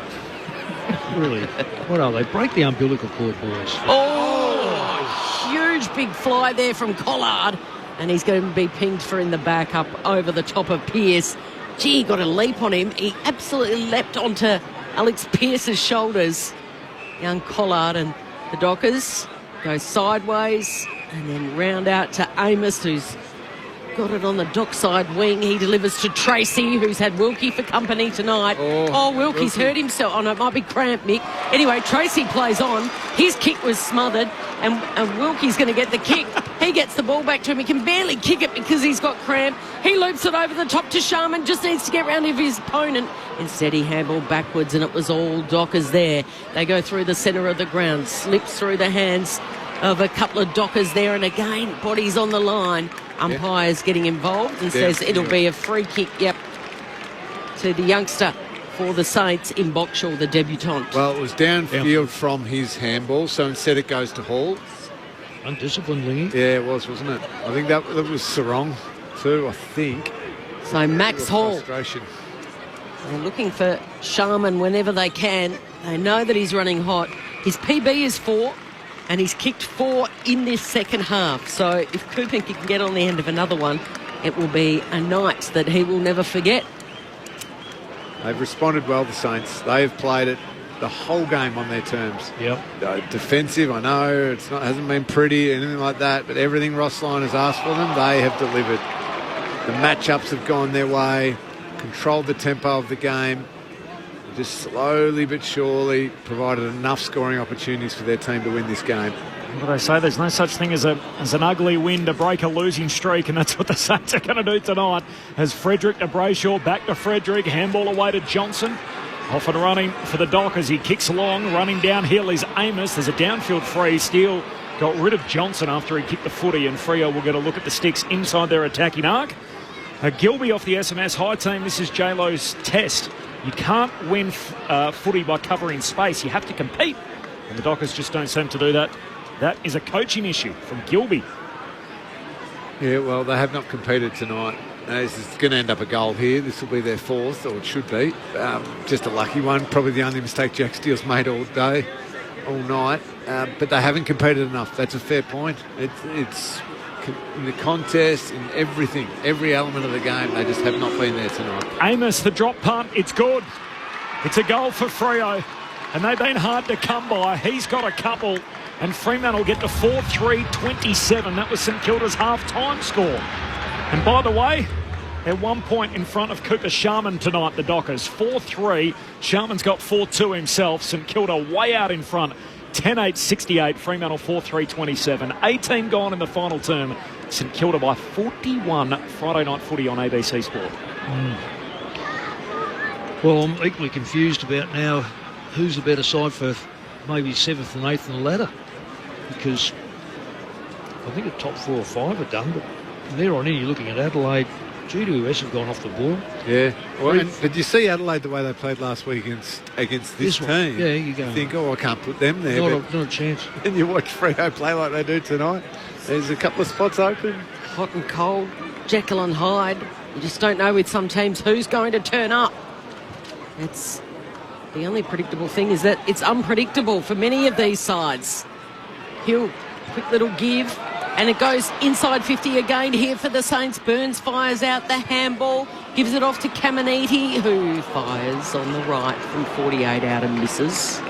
really... What are they? Break the umbilical cord, boys. Oh, huge big fly there from Collard. And he's going to be pinged for in the back up over the top of Pearce. Gee, got a leap on him. He absolutely leapt onto Alex Pearce's shoulders. Young Collard, and the Dockers go sideways and then round out to Amos, who's got it on the dockside wing. He delivers to Tracy, who's had Wilkie for company tonight. Wilkie's hurt himself. Oh, no, it might be cramp, Mick. Anyway, Tracy plays on. His kick was smothered, and Wilkie's going to get the kick. He gets the ball back to him. He can barely kick it because he's got cramp. He loops it over the top to Sharman, just needs to get round of his opponent. Instead, he handballed backwards, and it was all Dockers there. They go through the centre of the ground, slips through the hands of a couple of Dockers there, and again, bodies on the line. Umpire's getting involved and says it'll be a free kick, to the youngster for the Saints in Boxall, the debutant. Well, it was downfield from his handball, so instead it goes to Hall. Undisciplined, Lingy. Yeah, it was, wasn't it? I think that was Sarong too, I think. So Max Hall. Frustration. They're looking for Sharman whenever they can. They know that he's running hot. His PB is 4. And he's kicked 4 in this second half. So if Cooper can get on the end of another one, it will be a night that he will never forget. They've responded well, the Saints. They have played it the whole game on their terms. Defensive, I know, hasn't been pretty, anything like that, but everything Ross Lyon has asked for them, they have delivered. The matchups have gone their way, controlled the tempo of the game. just slowly but surely provided enough scoring opportunities for their team to win this game. What do they say? There's no such thing as an ugly win to break a losing streak, and that's what the Saints are going to do tonight. As Frederick to Brayshaw, back to Frederick, handball away to Johnson. Off and running for the Dockers. He kicks along, running downhill is Amos. There's a downfield free. Steele got rid of Johnson after he kicked the footy, and Freo will get a look at the sticks inside their attacking arc. Gilby off the SMS. Hi team, this is J-Lo's test. You can't win footy by covering space. You have to compete. And the Dockers just don't seem to do that. That is a coaching issue from Gilby. Yeah, well, they have not competed tonight. This is going to end up a goal here. This will be their fourth, or it should be. Just a lucky one. Probably the only mistake Jack Steele's made all day, all night. But they haven't competed enough. That's a fair point. It's in the contest, in everything, every element of the game, they just have not been there tonight. Amos, the drop punt, it's good. It's a goal for Freo, and they've been hard to come by. He's got a couple, and Fremantle get to 4-3-27. That was St Kilda's half-time score. And by the way, they're 1 point in front of Cooper Sharman tonight, the Dockers. 4-3. Sharman's got 4-2 himself. St Kilda way out in front. 10-8-68, Fremantle 4-3-27. 18 gone in the final term. St Kilda by 41. Friday night footy on ABC Sport. Well, I'm equally confused about now who's the better side for maybe 7th and 8th in the ladder. Because I think the top 4 or 5 are done, but from there on in you're looking at Adelaide. GWS have gone off the ball. Yeah. Well, did you see Adelaide the way they played last week against this team? Yeah, you go. You think, I can't put them there. Not a chance. And you watch Freo play like they do tonight. There's a couple of spots open. Hot and cold, Jekyll and Hyde. You just don't know with some teams who's going to turn up. It's the only predictable thing is that it's unpredictable for many of these sides. Hill, quick little give. And it goes inside 50 again here for the Saints. Burns fires out the handball, gives it off to Caminiti, who fires on the right from 48 out and misses.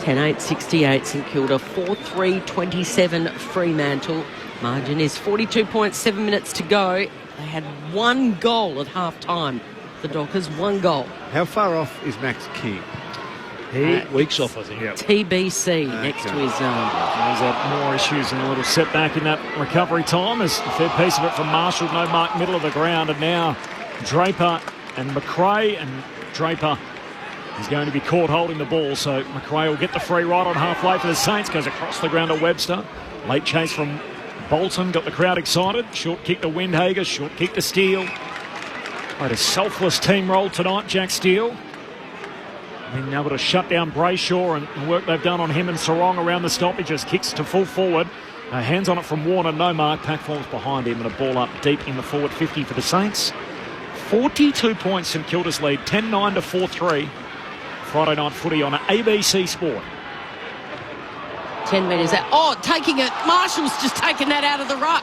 10-8-68 St Kilda, 4-3-27 Fremantle. Margin is 42.7 minutes to go. They had 1 goal at half-time. The Dockers, 1 goal. How far off is Max King? Weeks off, I think. Yep. TBC next to his arm. There's more issues and a little setback in that recovery time. As a fair piece of it from Marshall, no mark, middle of the ground. And now Draper and McRae. And Draper is going to be caught holding the ball. So McRae will get the free right on halfway for the Saints. Goes across the ground to Webster. Late chase from Bolton. Got the crowd excited. Short kick to Windhager. Short kick to Steele. Quite a selfless team role tonight, Jack Steele. Being able to shut down Brayshaw and the work they've done on him and Sarong around the stoppages. Kicks to full forward. Hands on it from Warner. No mark. Pack falls behind him and a ball up deep in the forward 50 for the Saints. 42 points St Kilda's lead. 10-9 to 4-3. Friday night footy on ABC Sport. 10 metres out. Oh, taking it. Marshall's just taken that out of the ruck.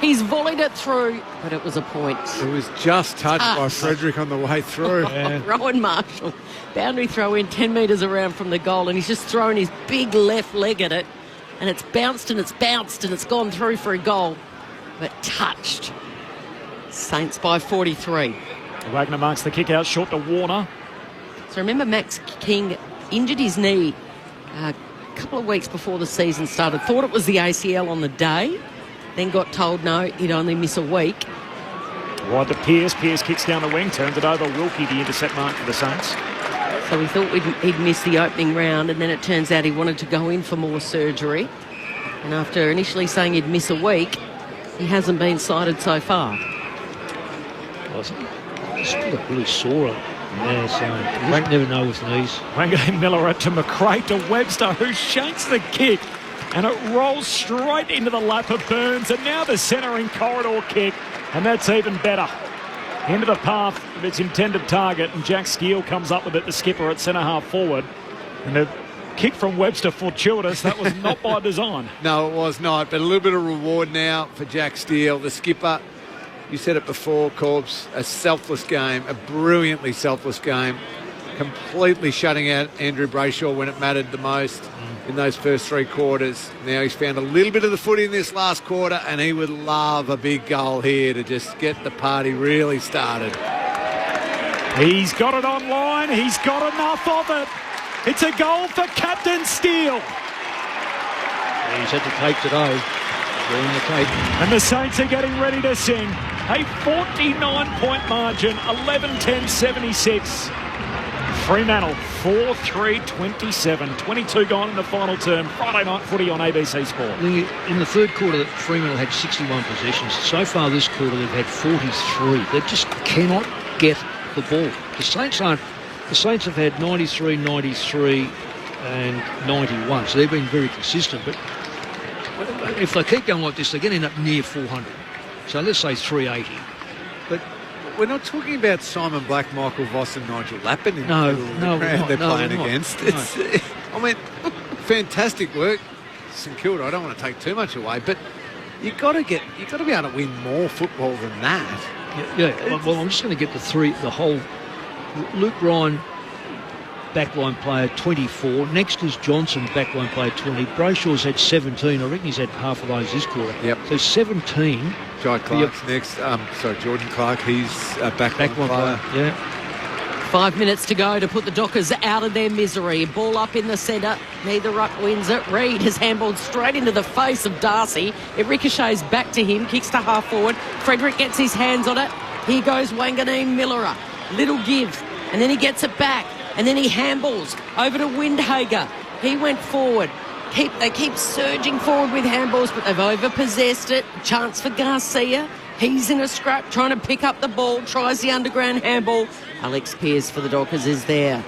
He's volleyed it through, but it was a point. It was just touched by Frederick on the way through. Rowan Marshall. Boundary throw in 10 metres around from the goal, and he's just thrown his big left leg at it, and it's bounced and it's bounced and it's gone through for a goal, but touched. Saints by 43. Wagner marks the kick out short to Warner. So remember, Max King injured his knee a couple of weeks before the season started. Thought it was the ACL on the day. Then got told no, he'd only miss a week. Wide to Pearce. Pearce kicks down the wing, turns it over. Wilkie, the intercept mark for the Saints. So we thought he'd missed the opening round, and then it turns out he wanted to go in for more surgery. And after initially saying he'd miss a week, he hasn't been cited so far. He's got really sore. Yeah, so you just never know with knees. Wango Miller to McRae to Webster, who shakes the kick. And it rolls straight into the lap of Burns. And now the centering corridor kick. And that's even better. Into the path of its intended target. And Jack Steele comes up with it, the skipper at centre-half forward. And the kick from Webster fortuitous. That was not by design. No, it was not. But a little bit of reward now for Jack Steele, the skipper. You said it before, Corbs. A selfless game. A brilliantly selfless game. Completely shutting out Andrew Brayshaw when it mattered the most in those first 3 quarters. Now he's found a little bit of the footy in this last quarter, and he would love a big goal here to just get the party really started. He's got it online. He's got enough of it. It's a goal for Captain Steele. He's had the cake today. Doing the cake. And the Saints are getting ready to sing. A 49-point margin, 11-10-76. Fremantle, 4-3-27. 22 gone in the final term. Friday night footy on ABC Sport. In the third quarter, Fremantle had 61 possessions. So far this quarter, they've had 43. They just cannot get the ball. The Saints have had 93, 93 and 91. So they've been very consistent. But if they keep going like this, they're going to end up near 400. So let's say 380. But we're not talking about Simon Black, Michael Voss and Nigel Lappin in no, the crowd they're playing against. It's, I mean, fantastic work, St Kilda. I don't want to take too much away, but you've got to be able to win more football than that. Yeah. Well, I'm just going to get the whole Luke Ryan, backline player, 24. Next is Johnson, backline player, 20. Brayshaw's had 17. I reckon he's had half of those this quarter. Yep. So 17. Jai Clark's next. Jordan Clark, he's a backline player. Yeah. 5 minutes to go to put the Dockers out of their misery. Ball up in the centre. Neither ruck wins it. Reid has handballed straight into the face of Darcy. It ricochets back to him. Kicks to half forward. Frederick gets his hands on it. Here goes Wanganeen Millerer. Little give. And then he gets it back. And then he handballs over to Windhager. He went forward. They keep surging forward with handballs, but they've overpossessed it. Chance for Garcia. He's in a scrap, trying to pick up the ball. Tries the underground handball. Alex Pearce for the Dockers is there.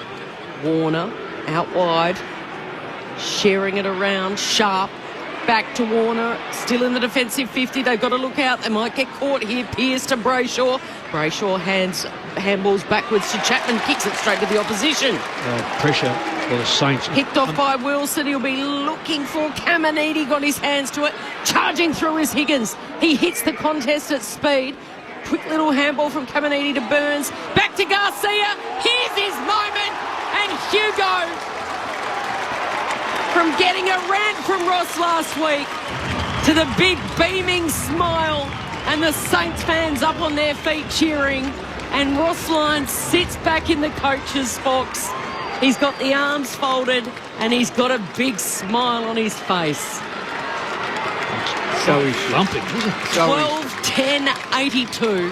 Warner out wide. Sharing it around. Sharp. Back to Warner. Still in the defensive 50. They've got to look out. They might get caught here. Pearce to Brayshaw. Brayshaw handballs backwards to Chapman. Kicks it straight to the opposition. Pressure for the Saints. Picked off by Wilson. He'll be looking for Caminiti. Got his hands to it. Charging through is Higgins. He hits the contest at speed. Quick little handball from Caminiti to Burns. Back to Garcia. Here's his moment. And Hugo, from getting a rant from Ross last week to the big beaming smile and the Saints fans up on their feet cheering, and Ross Lyons sits back in the coach's box. He's got the arms folded and he's got a big smile on his face. So he's lumping, isn't it? 12-10-82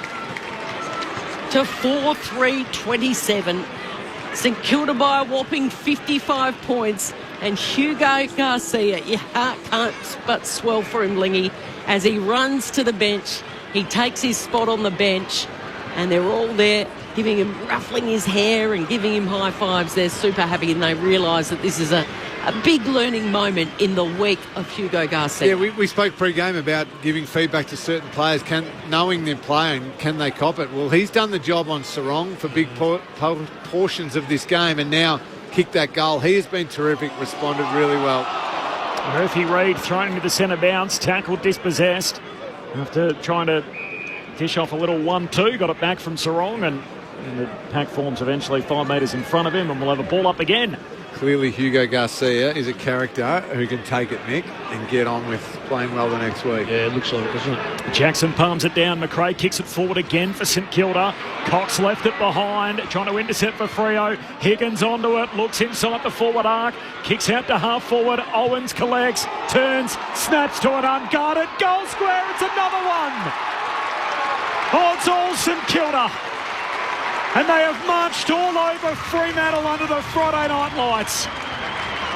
to 4-3-27. St Kilda by a whopping 55 points. And Hugo Garcia, your heart can't but swell for him, Lingy, as he runs to the bench. He takes his spot on the bench, and they're all there giving him, ruffling his hair and giving him high fives. They're super happy, and they realise that this is a big learning moment in the week of Hugo Garcia. Yeah, we spoke pre-game about giving feedback to certain players, knowing their playing, can they cop it? Well, he's done the job on Sarong for big portions of this game, and now kicked that goal. He has been terrific, responded really well. Murphy Reid thrown into the centre bounce, tackled, dispossessed. After trying to dish off a little 1-2, got it back from Sarong, and the pack forms eventually 5 metres in front of him, and we'll have a ball up again. Clearly Hugo Garcia is a character who can take it, Mick, and get on with playing well the next week. Yeah, it looks like it, doesn't it? Jackson palms it down. McRae kicks it forward again for St Kilda. Cox left it behind, trying to intercept for Freo. Higgins onto it, looks inside the forward arc, kicks out to half forward. Owens collects, turns, snaps to it unguarded. Goal square, it's another one. Oh, it's all St Kilda. And they have marched all over Fremantle under the Friday night lights.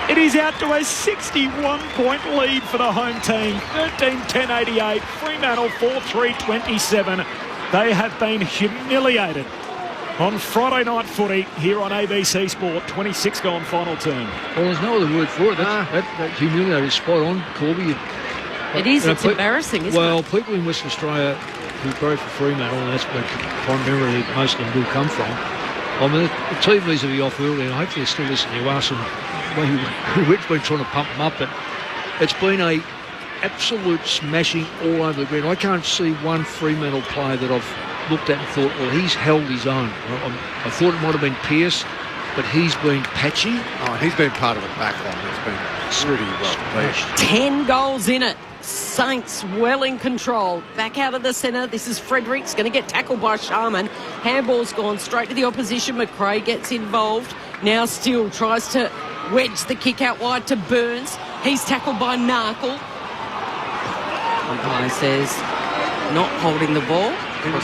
It is out to a 61-point lead for the home team. 13-10-88. Fremantle 4-3-27. They have been humiliated on Friday night footy here on ABC Sport. 26 gone final term. Well, there's no other word for it. That humiliated is spot on, Corby. It is. It's embarrassing, isn't it? Well, people in Western Australia who vote for Fremantle, and that's where primarily most of them do come from. I mean, the TVs will be off early, and hopefully they're still listening to us, and we've been trying to pump them up, but it's been a absolute smashing all over the ground. I can't see one Fremantle player that I've looked at and thought, well, he's held his own. I thought it might have been Pearce, but he's been patchy. Oh, he's been part of the back line. It's been pretty well smashed. 10 goals in it Saints well in control. Back out of the centre. This is Fredericks going to get tackled by Sharman. Handball's gone straight to the opposition. McRae gets involved. Now Steele tries to wedge the kick out wide to Burns. He's tackled by Narkle. Umpire says not holding the ball.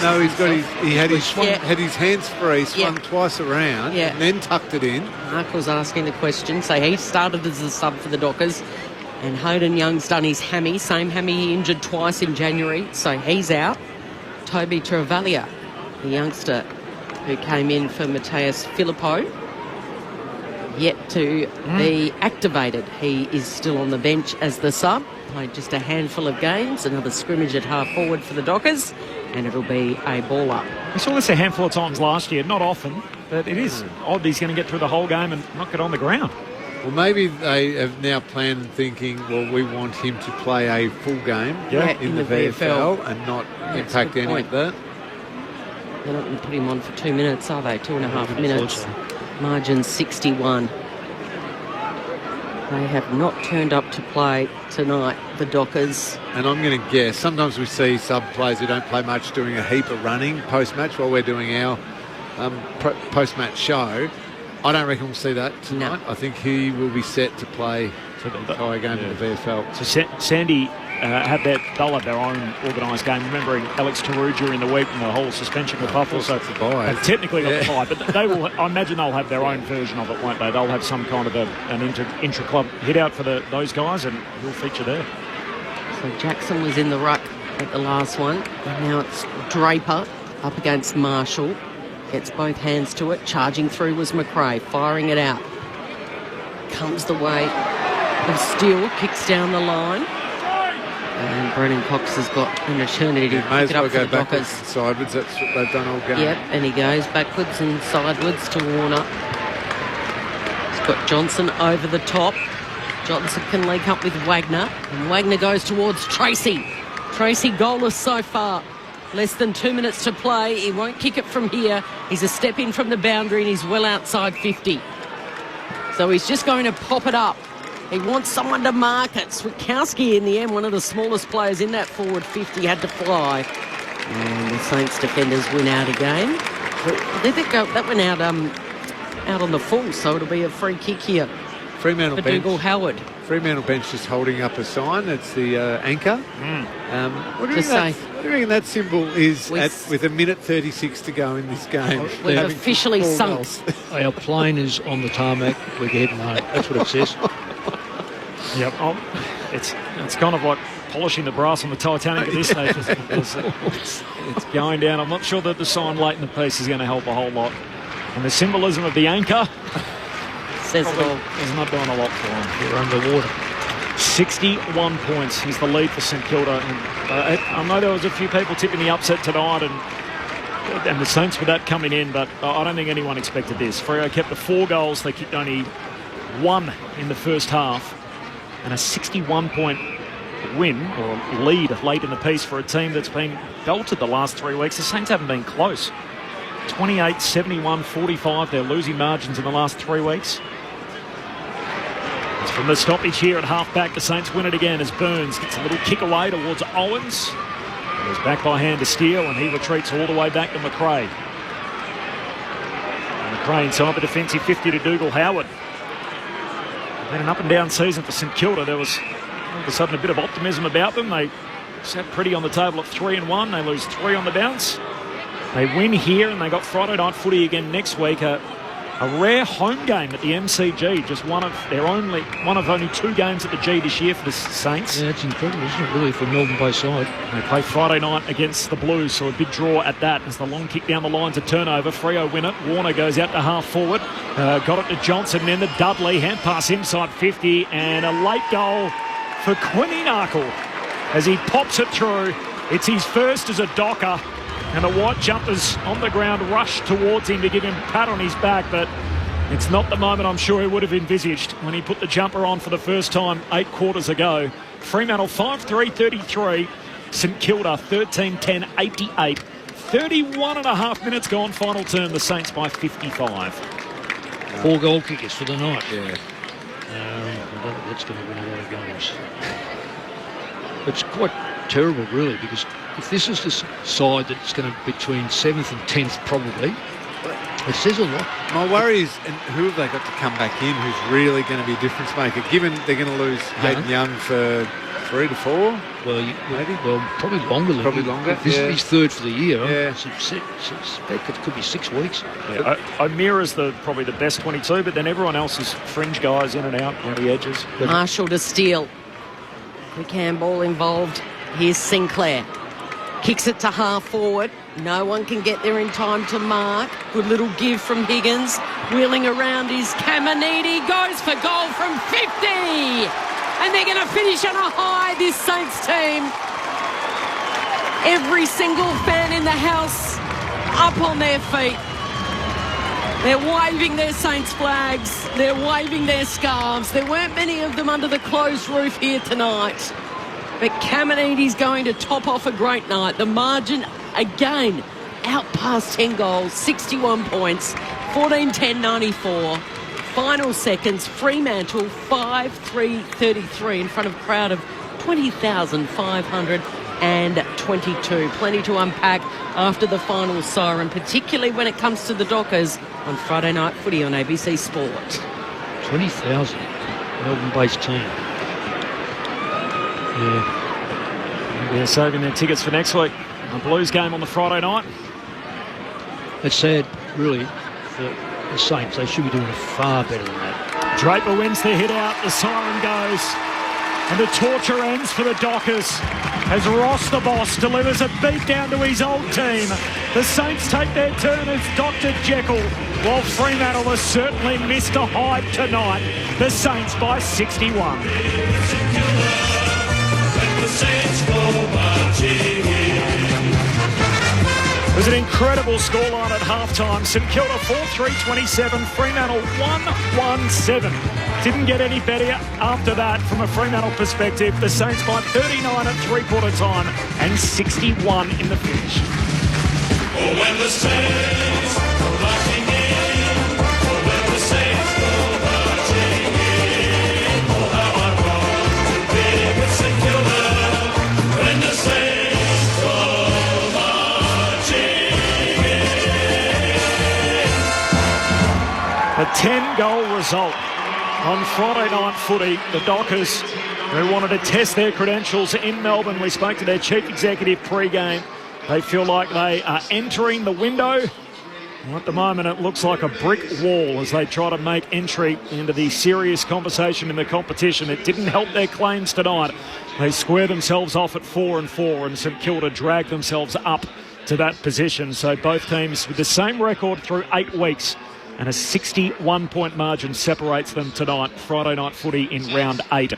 No, he had his hands free, swung twice around, and then tucked it in. Narkle's asking the question. So he started as a sub for the Dockers. And Hayden Young's done his hammy. Same hammy he injured twice in January. So he's out. Toby Travaglia, the youngster who came in for Mateus Filippo, yet to be activated. He is still on the bench as the sub. Played just a handful of games. Another scrimmage at half forward for the Dockers. And it'll be a ball up. We saw this a handful of times last year. Not often, but it is odd he's going to get through the whole game and not get on the ground. Well, maybe they have now planned thinking, well, we want him to play a full game in the VFL and not impact any of that. They're not going to put him on for 2 minutes, are they? 2.5 minutes. Margin 61. They have not turned up to play tonight, the Dockers. And I'm going to guess, sometimes we see sub-players who don't play much doing a heap of running post-match while we're doing our post-match show. I don't reckon we'll see that tonight. No. I think he will be set to play the entire game in the VFL. So Sandy they'll have their own organised game. Remembering Alex Taru during the week and the whole suspension with Buffalo. So they've technically got the bye, but they will. I imagine they'll have their own version of it, won't they? They'll have some kind of an intra-club hit out for those guys, and he'll feature there. So Jackson was in the ruck at the last one, and now it's Draper up against Marshall. Gets both hands to it. Charging through was McRae, firing it out. Comes the way of Steele, kicks down the line. And Brennan Cox has got an eternity to pick it up for the Dockers. Sideways, that's what they've done all game. Yep, and he goes backwards and sideways to Warner. He's got Johnson over the top. Johnson can link up with Wagner. And Wagner goes towards Tracy. Tracy goalless so far. Less than 2 minutes to play. He won't kick it from here. He's a step in from the boundary and he's well outside 50. So he's just going to pop it up. He wants someone to mark it. Switkowski, in the end, one of the smallest players in that forward 50, had to fly. And the Saints defenders win out again. That went out on the full, so it'll be a free kick here. Fremantle for bench. Dougal Howard. Fremantle bench just holding up a sign. It's the anchor. What do you reckon that symbol is with a minute 36 to go in this game? We've officially sunk. Our plane is on the tarmac. We're heading home. That's what it says. Yep. It's kind of like polishing the brass on the Titanic at this stage. It's going down. I'm not sure that the sign late in the piece is going to help a whole lot. And the symbolism of the anchor says it all. Is not doing a lot for him. You're underwater. 61 points is the lead for St Kilda. And, I know there was a few people tipping the upset tonight and the Saints with that coming in, but I don't think anyone expected this. Freo kept the 4 goals. They kicked only 1 in the first half. And a 61-point win or lead late in the piece for a team that's been belted the last 3 weeks. The Saints haven't been close. 28, 71, 45. They're losing margins in the last 3 weeks. It's from the stoppage here at half-back. The Saints win it again as Burns gets a little kick away towards Owens. Goes back by hand to Steele, and he retreats all the way back to McRae. And McRae inside the defensive 50 to Dougal Howard. Had an up-and-down season for St Kilda. There was all of a sudden a bit of optimism about them. They sat pretty on the table at 3-1. They lose 3 on the bounce. They win here, and they got Friday night footy again next week. A rare home game at the MCG. Just one of only 2 games at the G this year for the Saints. Yeah, that's incredible, isn't it, really, for Melbourne-based side. They play Friday night against the Blues, so a big draw at that. As the long kick down the line's a turnover. Freo win it. Warner goes out to half forward. Got it to Johnson, and then to Dudley. Hand pass inside 50, and a late goal for Quinny Narkle as he pops it through. It's his first as a Docker. And the white jumpers on the ground rush towards him to give him a pat on his back, but it's not the moment I'm sure he would have envisaged when he put the jumper on for the first time 8 quarters ago. Fremantle 5-3-33, St Kilda 13-10-88. 31 and a half minutes gone, final term, the Saints by 55. 4 goal kickers for the night. Yeah. I don't think that's going to win a lot of games. It's quite terrible, really, because if this is the side that's going to be between 7th and 10th, probably, it says a lot. My worry is, and who have they got to come back in who's really going to be a difference maker, given they're going to lose Hayden Young for 3 to 4? Well, maybe. Well, probably longer than Probably longer. This is his third for the year. Yeah. It could be 6 weeks. Yeah, O'Meara's probably the best 22, but then everyone else is fringe guys in and out on the edges. Marshall to steal. Quick handball involved. Here's Sinclair. Kicks it to half forward. No one can get there in time to mark. Good little give from Higgins. Wheeling around is Caminiti. Goes for goal from 50. And they're going to finish on a high, this Saints team. Every single fan in the house up on their feet. They're waving their Saints flags. They're waving their scarves. There weren't many of them under the closed roof here tonight. But Caminiti's going to top off a great night. The margin, again, out past 10 goals, 61 points, 14-10-94. Final seconds, Fremantle 5-3-33 in front of a crowd of 20,522. Plenty to unpack after the final siren, particularly when it comes to the Dockers on Friday Night Footy on ABC Sport. 20,000, Melbourne-based team. Yeah. They're saving their tickets for next week. A Blues game on the Friday night. It's sad, really, for the Saints. They should be doing far better than that. Draper wins the hit out. The siren goes. And the torture ends for the Dockers as Ross the Boss delivers a beat down to his old team. The Saints take their turn as Dr. Jekyll, while Fremantle has certainly missed a hide tonight. The Saints by 61. It was an incredible scoreline at halftime. St Kilda 4-3-27, Fremantle 1-1-7. Didn't get any better after that from a Fremantle perspective. The Saints by 39 at three-quarter time and 61 in the finish. Oh, when the Saints go marching in, oh, when the Saints go marching in, oh, how I want to be with St Kilda when the Saints go marching in. A 10-goal result on Friday night footy. The Dockers, who wanted to test their credentials in Melbourne, we spoke to their chief executive pre-game. They feel like they are entering the window. Well, at the moment, it looks like a brick wall as they try to make entry into the serious conversation in the competition. It didn't help their claims tonight. They square themselves off at 4-4, and St Kilda dragged themselves up to that position. So both teams with the same record through 8 weeks, and a 61-point margin separates them tonight. Friday night footy in round 8.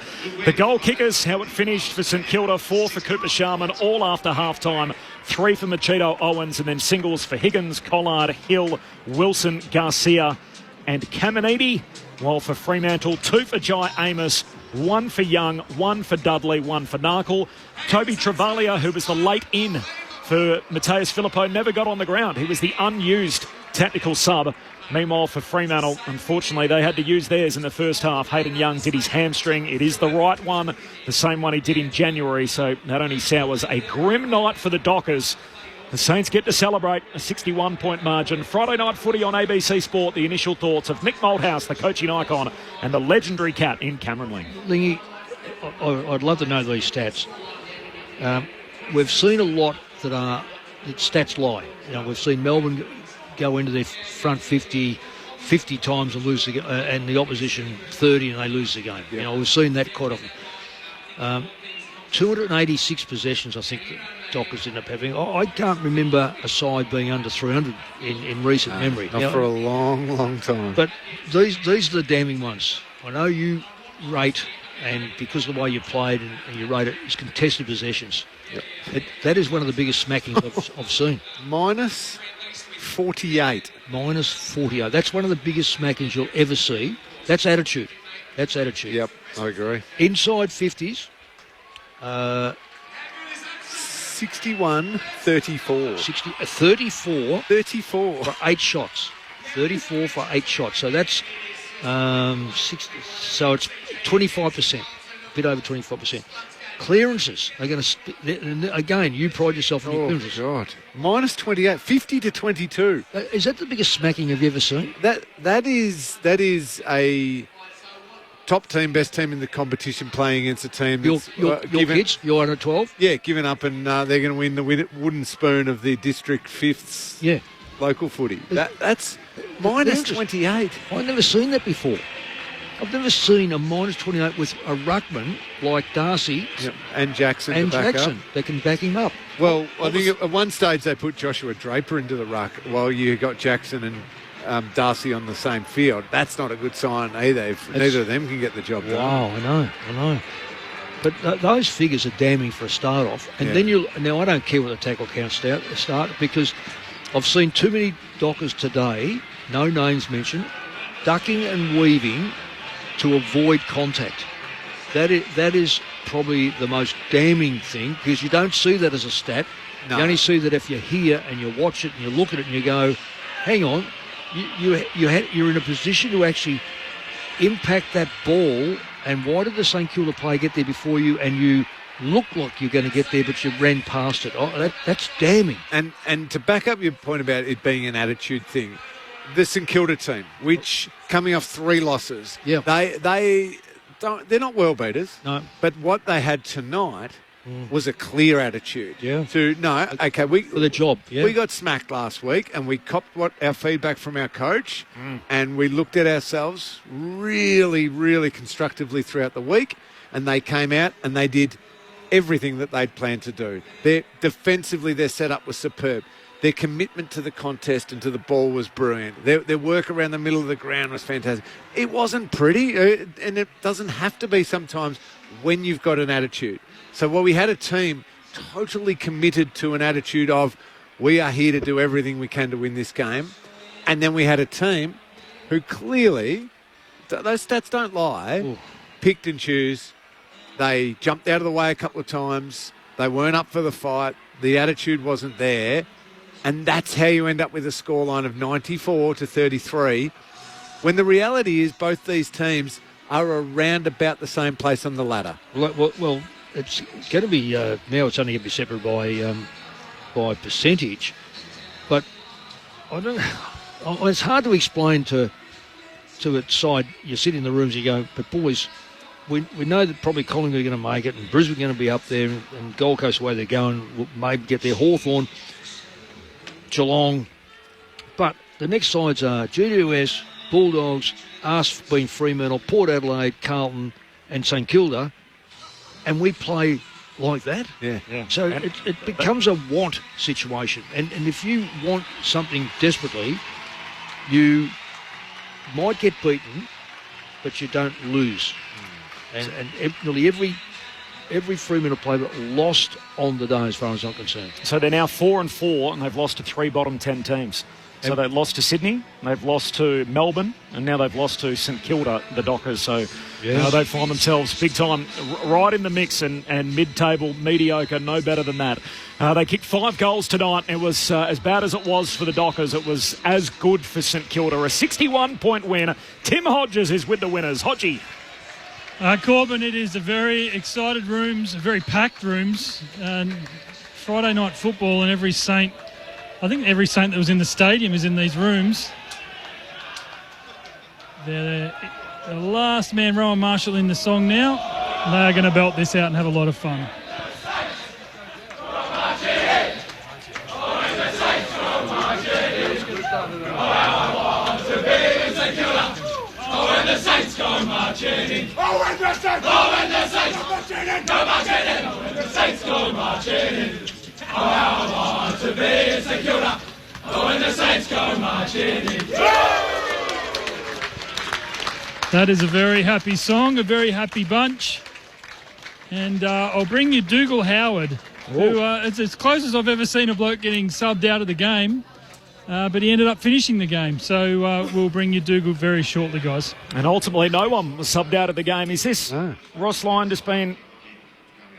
The goal kickers, how it finished for St Kilda: 4 for Cooper Sharman, all after half-time. 3 for Machito Owens, and then singles for Higgins, Collard, Hill, Wilson, Garcia and Caminiti. While for Fremantle, 2 for Jai Amos, 1 for Young, 1 for Dudley, 1 for Narkle. Toby Travalia, who was the late in for Mateus Filippo, never got on the ground. He was the unused tactical sub. Meanwhile, for Fremantle, unfortunately, they had to use theirs in the first half. Hayden Young did his hamstring. It is the right one, the same one he did in January. So that only sours a grim night for the Dockers. The Saints get to celebrate a 61-point margin. Friday night footy on ABC Sport. The initial thoughts of Mick Malthouse, the coaching icon, and the legendary cat in Cameron Ling. Lingy, I'd love to know these stats. We've seen a lot that stats lie. You know, we've seen Melbourne go into their front 50 times and lose the game, and the opposition 30 and they lose the game. Yeah. You know, we've seen that quite often. 286 possessions, I think, the Dockers end up having. I can't remember a side being under 300 in recent memory. Not for a long, long time. But these are the damning ones. I know you rate, and because of the way you played and you rate it, is contested possessions. Yep. That is one of the biggest smackings I've seen. Minus 48. Minus 48. That's one of the biggest smackings you'll ever see. That's attitude. Yep, I agree. Inside 50s. 61-34. 34 for 8 shots. 34 for 8 shots. So that's 60, so it's 25%. A bit over 25%. clearances. They're going to again. You pride yourself on your clearances. God, minus 28, 50 to 22. Is that the biggest smacking you've ever seen? That is a top team, best team in the competition playing against a team that's Your kids, you're under 12. Yeah, giving up, and they're going to win the wooden spoon of the district fifths. Yeah. Local footy. That's minus 28. I've never seen that before. I've never seen a minus 28 with a ruckman like Darcy and Jackson and to back Jackson. up. They can back him up. Well, I think at one stage they put Joshua Draper into the ruck while you got Jackson and Darcy on the same field. That's not a good sign either if neither of them can get the job done. Wow, I know. But those figures are damning for a start off. And then now I don't care what the tackle count start because I've seen too many Dockers today, no names mentioned, ducking and weaving to avoid contact. That is probably the most damning thing because you don't see that as a stat. No. You only see that if you're here and you watch it and you look at it and you go, hang on, you're in a position to actually impact that ball, and why did the St Kilda player get there before you and you looked like you're going to get there but you ran past it? That's damning. And to back up your point about it being an attitude thing, the St Kilda team, which coming off 3 losses, they're not world beaters. No. But what they had tonight was a clear attitude. Yeah. For the job. Yeah. We got smacked last week, and we copped our feedback from our coach, and we looked at ourselves really, really constructively throughout the week, and they came out and they did everything that they'd planned to do. Defensively, their setup was superb. Their commitment to the contest and to the ball was brilliant. Their work around the middle of the ground was fantastic. It wasn't pretty, and it doesn't have to be sometimes when you've got an attitude. So while we had a team totally committed to an attitude of we are here to do everything we can to win this game, and then we had a team who clearly, those stats don't lie, picked and choose. They jumped out of the way a couple of times. They weren't up for the fight. The attitude wasn't there. And that's how you end up with a scoreline of 94 to 33, when the reality is both these teams are around about the same place on the ladder. Well it's going to be now. It's only going to be separated by percentage, but I don't. It's hard to explain to a side. You sit in the rooms, you go, but boys, we know that probably Collingwood are going to make it, and Brisbane are going to be up there, and Gold Coast the way they're going will maybe get there. Hawthorn, Geelong, but the next sides are GWS, Bulldogs, us being Fremantle, Port Adelaide, Carlton, and St Kilda, and we play like that. Yeah. So it becomes a want situation, and if you want something desperately, you might get beaten, but you don't lose. And nearly every Fremantle player lost on the day, as far as I'm concerned. So they're now 4-4, and they've lost to 3 bottom 10 teams. So they've lost to Sydney, they've lost to Melbourne, and now they've lost to St Kilda, the Dockers. So they find themselves big time right in the mix and mid-table, mediocre, no better than that. They kicked 5 goals tonight. It was as bad as it was for the Dockers. It was as good for St Kilda. A 61-point win. Tim Hodges is with the winners. Hodgie. Corbin, it is a very excited rooms, very packed rooms. Friday night football, and I think every Saint that was in the stadium is in these rooms. They're the last man, Rowan Marshall, in the song now. They are going to belt this out and have a lot of fun. When the Saints go marching in. Oh, when the Saints go marching in. Go marching in. When the Saints go marching in. Oh, how I want to be in St Kilda. Oh, when the Saints go marching in. That is a very happy song, a very happy bunch. And I'll bring you Dougal Howard, who it's as close as I've ever seen a bloke getting subbed out of the game. But he ended up finishing the game. So we'll bring you Dougal very shortly, guys. And ultimately, no one was subbed out of the game. Is this Ross Lyon just been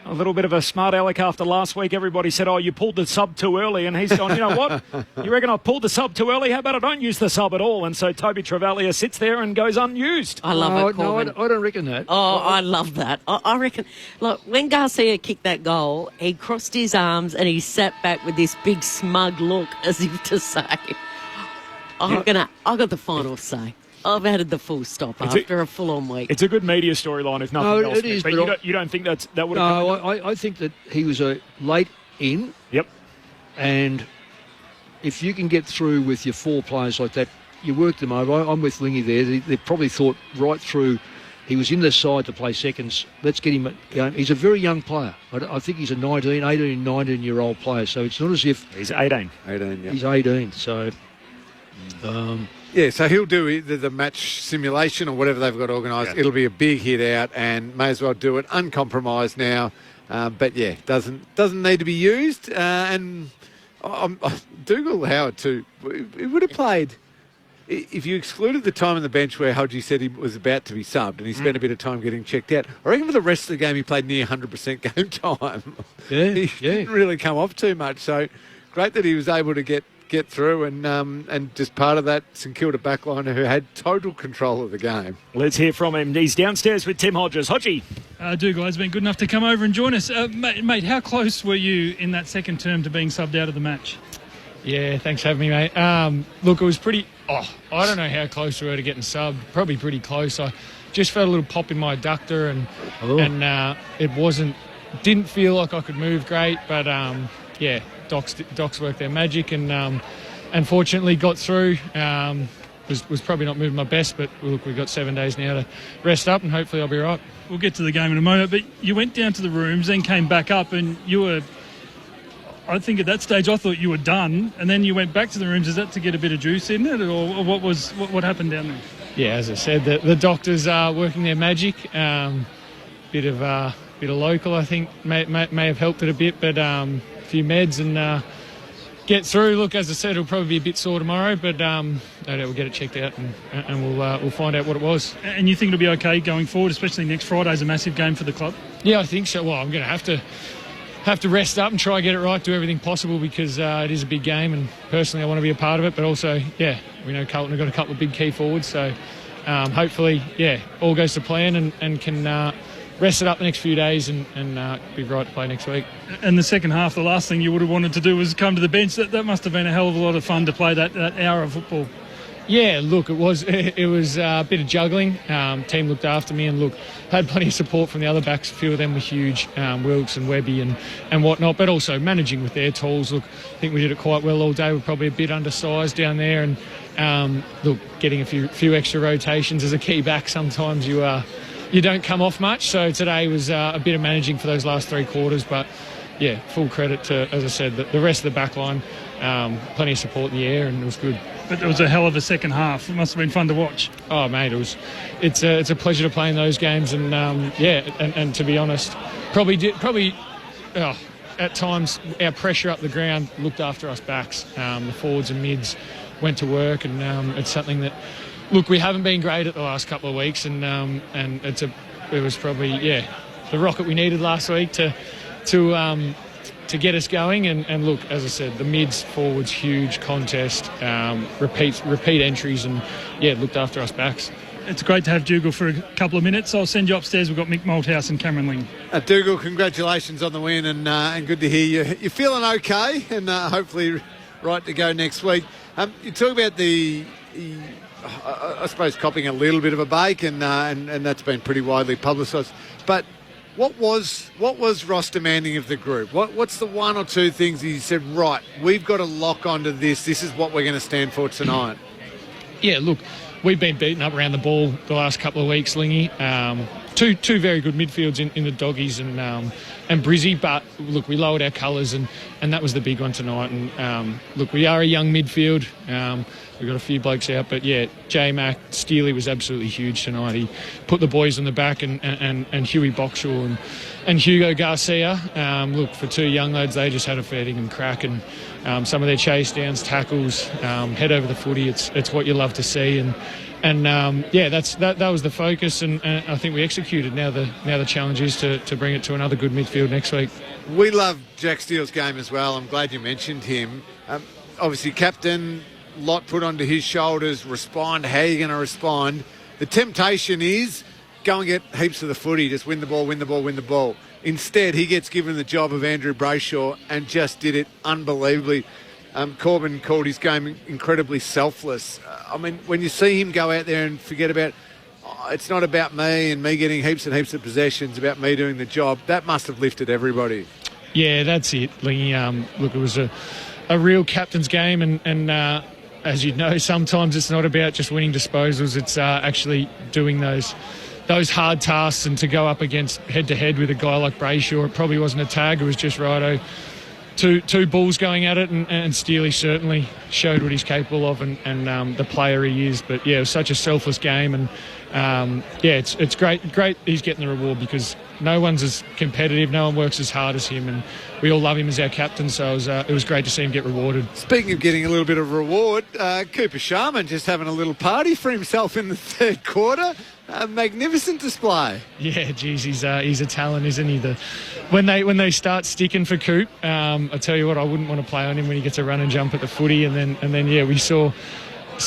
A little bit of a smart aleck after last week. Everybody said, oh, you pulled the sub too early. And he's gone, you know what? You reckon I pulled the sub too early? How about I don't use the sub at all? And so Toby Travaglia sits there and goes unused. I love it, Corbin. No, I don't reckon that. Oh, I love that. I reckon, look, when Garcia kicked that goal, he crossed his arms and he sat back with this big smug look as if to say, I got the final say. I've added the full stop after a full-on week. It's a good media storyline, if nothing else. It is, but you don't think that would have No, I think that he was a late in. Yep. And if you can get through with your 4 players like that, you work them over. I'm with Lingy there. They probably thought right through, he was in their side to play seconds. Let's get him going. He's a very young player. I think he's a 19-year-old player. So it's not as if... He's 18. 18, yeah. He's 18, so... Yeah, so he'll do either the match simulation or whatever they've got organised. Yeah. It'll be a big hit out and may as well do it uncompromised now. But, yeah, doesn't need to be used. And Dougal Howard, too, he would have played... If you excluded the time on the bench where Hodgie said he was about to be subbed and he spent a bit of time getting checked out, I reckon for the rest of the game he played near 100% game time. Yeah, he didn't really come off too much. So great that he was able to get through and just part of that St Kilda backliner who had total control of the game. Let's hear from him. He's downstairs with Tim Hodges. Hodgie. Dougal has been good enough to come over and join us. Mate, how close were you in that second term to being subbed out of the match? Yeah, thanks for having me, mate. Look, it was pretty... I don't know how close we were to getting subbed. Probably pretty close. I just felt a little pop in my adductor and it didn't feel like I could move great, but Docs worked their magic and unfortunately got through. Was probably not moving my best, but look, we've got 7 days now to rest up and hopefully I'll be right. We'll get to the game in a moment, but you went down to the rooms, then came back up and you were... I think at that stage I thought you were done, and then you went back to the rooms. Is that to get a bit of juice in it, or what happened down there? Yeah, as I said, the doctors are working their magic. Bit of local, I think, may have helped it a bit, but a few meds and get through. Look, as I said, it'll probably be a bit sore tomorrow, but no doubt we'll get it checked out and we'll find out what it was. And you think it'll be okay going forward, especially next Friday's a massive game for the club? Yeah, I think so. Well, I'm going to have to rest up and try and get it right, do everything possible because it is a big game and personally I want to be a part of it, but also, we know Carlton have got a couple of big key forwards, so hopefully, all goes to plan and can rest it up the next few days and be right to play next week. And the second half, the last thing you would have wanted to do was come to the bench. That must have been a hell of a lot of fun to play that hour of football. Yeah, look, it was a bit of juggling. Team looked after me and look, had plenty of support from the other backs. A few of them were huge, Wilkes and Webby and whatnot, but also managing with their tools. Look, I think we did it quite well all day. We're probably a bit undersized down there and look, getting a few extra rotations as a key back sometimes you don't come off much. So today was a bit of managing for those last 3 quarters, but yeah, full credit to, as I said, the rest of the back line. Plenty of support in the air and it was good. But it was a hell of a second half. It must have been fun to watch. Oh, mate, it's a pleasure to play in those games, and and to be honest, probably at times our pressure up the ground looked after us backs. The forwards and mids went to work, and it's something that we haven't been great at the last couple of weeks, and it was probably the rocket we needed last week to get us going and look, as I said, the mids, forwards, huge contest, repeat entries and looked after us backs. It's great to have Dougal for a couple of minutes. I'll send you upstairs. We've got Mick Malthouse and Cameron Ling. Dougal, congratulations on the win and good to hear you're feeling okay and hopefully right to go next week. You talk about I suppose copping a little bit of a bake and that's been pretty widely publicised, but What was Ross demanding of the group? What's the 1 or 2 things he said, right, we've got to lock onto this. This is what we're going to stand for tonight. Yeah, look, we've been beaten up around the ball the last couple of weeks, Lingy. Two very good midfields in the Doggies and Brizzy, but look, we lowered our colours and that was the big one tonight. And look, we are a young midfield. We've got a few blokes out, but J-Mac, Steely was absolutely huge tonight. He put the boys on the back and Huey Boxall and Hugo Garcia. Look, for 2 young lads, they just had a fair dinkum crack and some of their chase downs, tackles, head over the footy. It's what you love to see and that was the focus, and I think we executed. Now the challenge is to bring it to another good midfield next week. We love Jack Steele's game as well. I'm glad you mentioned him. Obviously, captain, lot put onto his shoulders. Respond. How are you going to respond? The temptation is go and get heaps of the footy. Just win the ball, win the ball, win the ball. Instead, he gets given the job of Andrew Brayshaw and just did it unbelievably. Corbin called his game incredibly selfless. I mean, when you see him go out there and forget about, it's not about me and me getting heaps and heaps of possessions, about me doing the job, that must have lifted everybody. Yeah, that's it, Lee. Look, it was a real captain's game, and as you know, sometimes it's not about just winning disposals. It's actually doing those hard tasks, and to go up against head-to-head with a guy like Brayshaw, it probably wasn't a tag, it was just righto. Two bulls going at it, and Steely certainly showed what he's capable of and the player he is. But yeah, it was such a selfless game, and it's great he's getting the reward, because no one's as competitive, no one works as hard as him, and we all love him as our captain, so it was great to see him get rewarded. Speaking of getting a little bit of reward, Cooper Sharman just having a little party for himself in the third quarter. A magnificent display. Yeah, geez, he's a talent, isn't he? When they start sticking for Coop, I tell you what, I wouldn't want to play on him when he gets a run and jump at the footy, and then we saw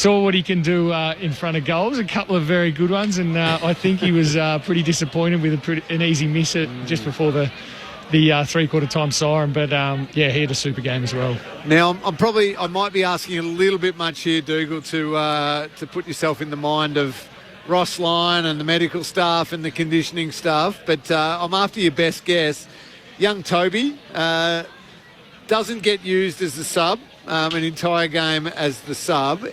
what he can do in front of goals, a couple of very good ones, and I think he was pretty disappointed with an easy miss just before the three-quarter time siren, but he had a super game as well. Now, I might be asking a little bit much here, Dougal, to put yourself in the mind of Ross Lyon and the medical staff and the conditioning staff, but I'm after your best guess. Young Toby doesn't get used as the sub, an entire game as the sub.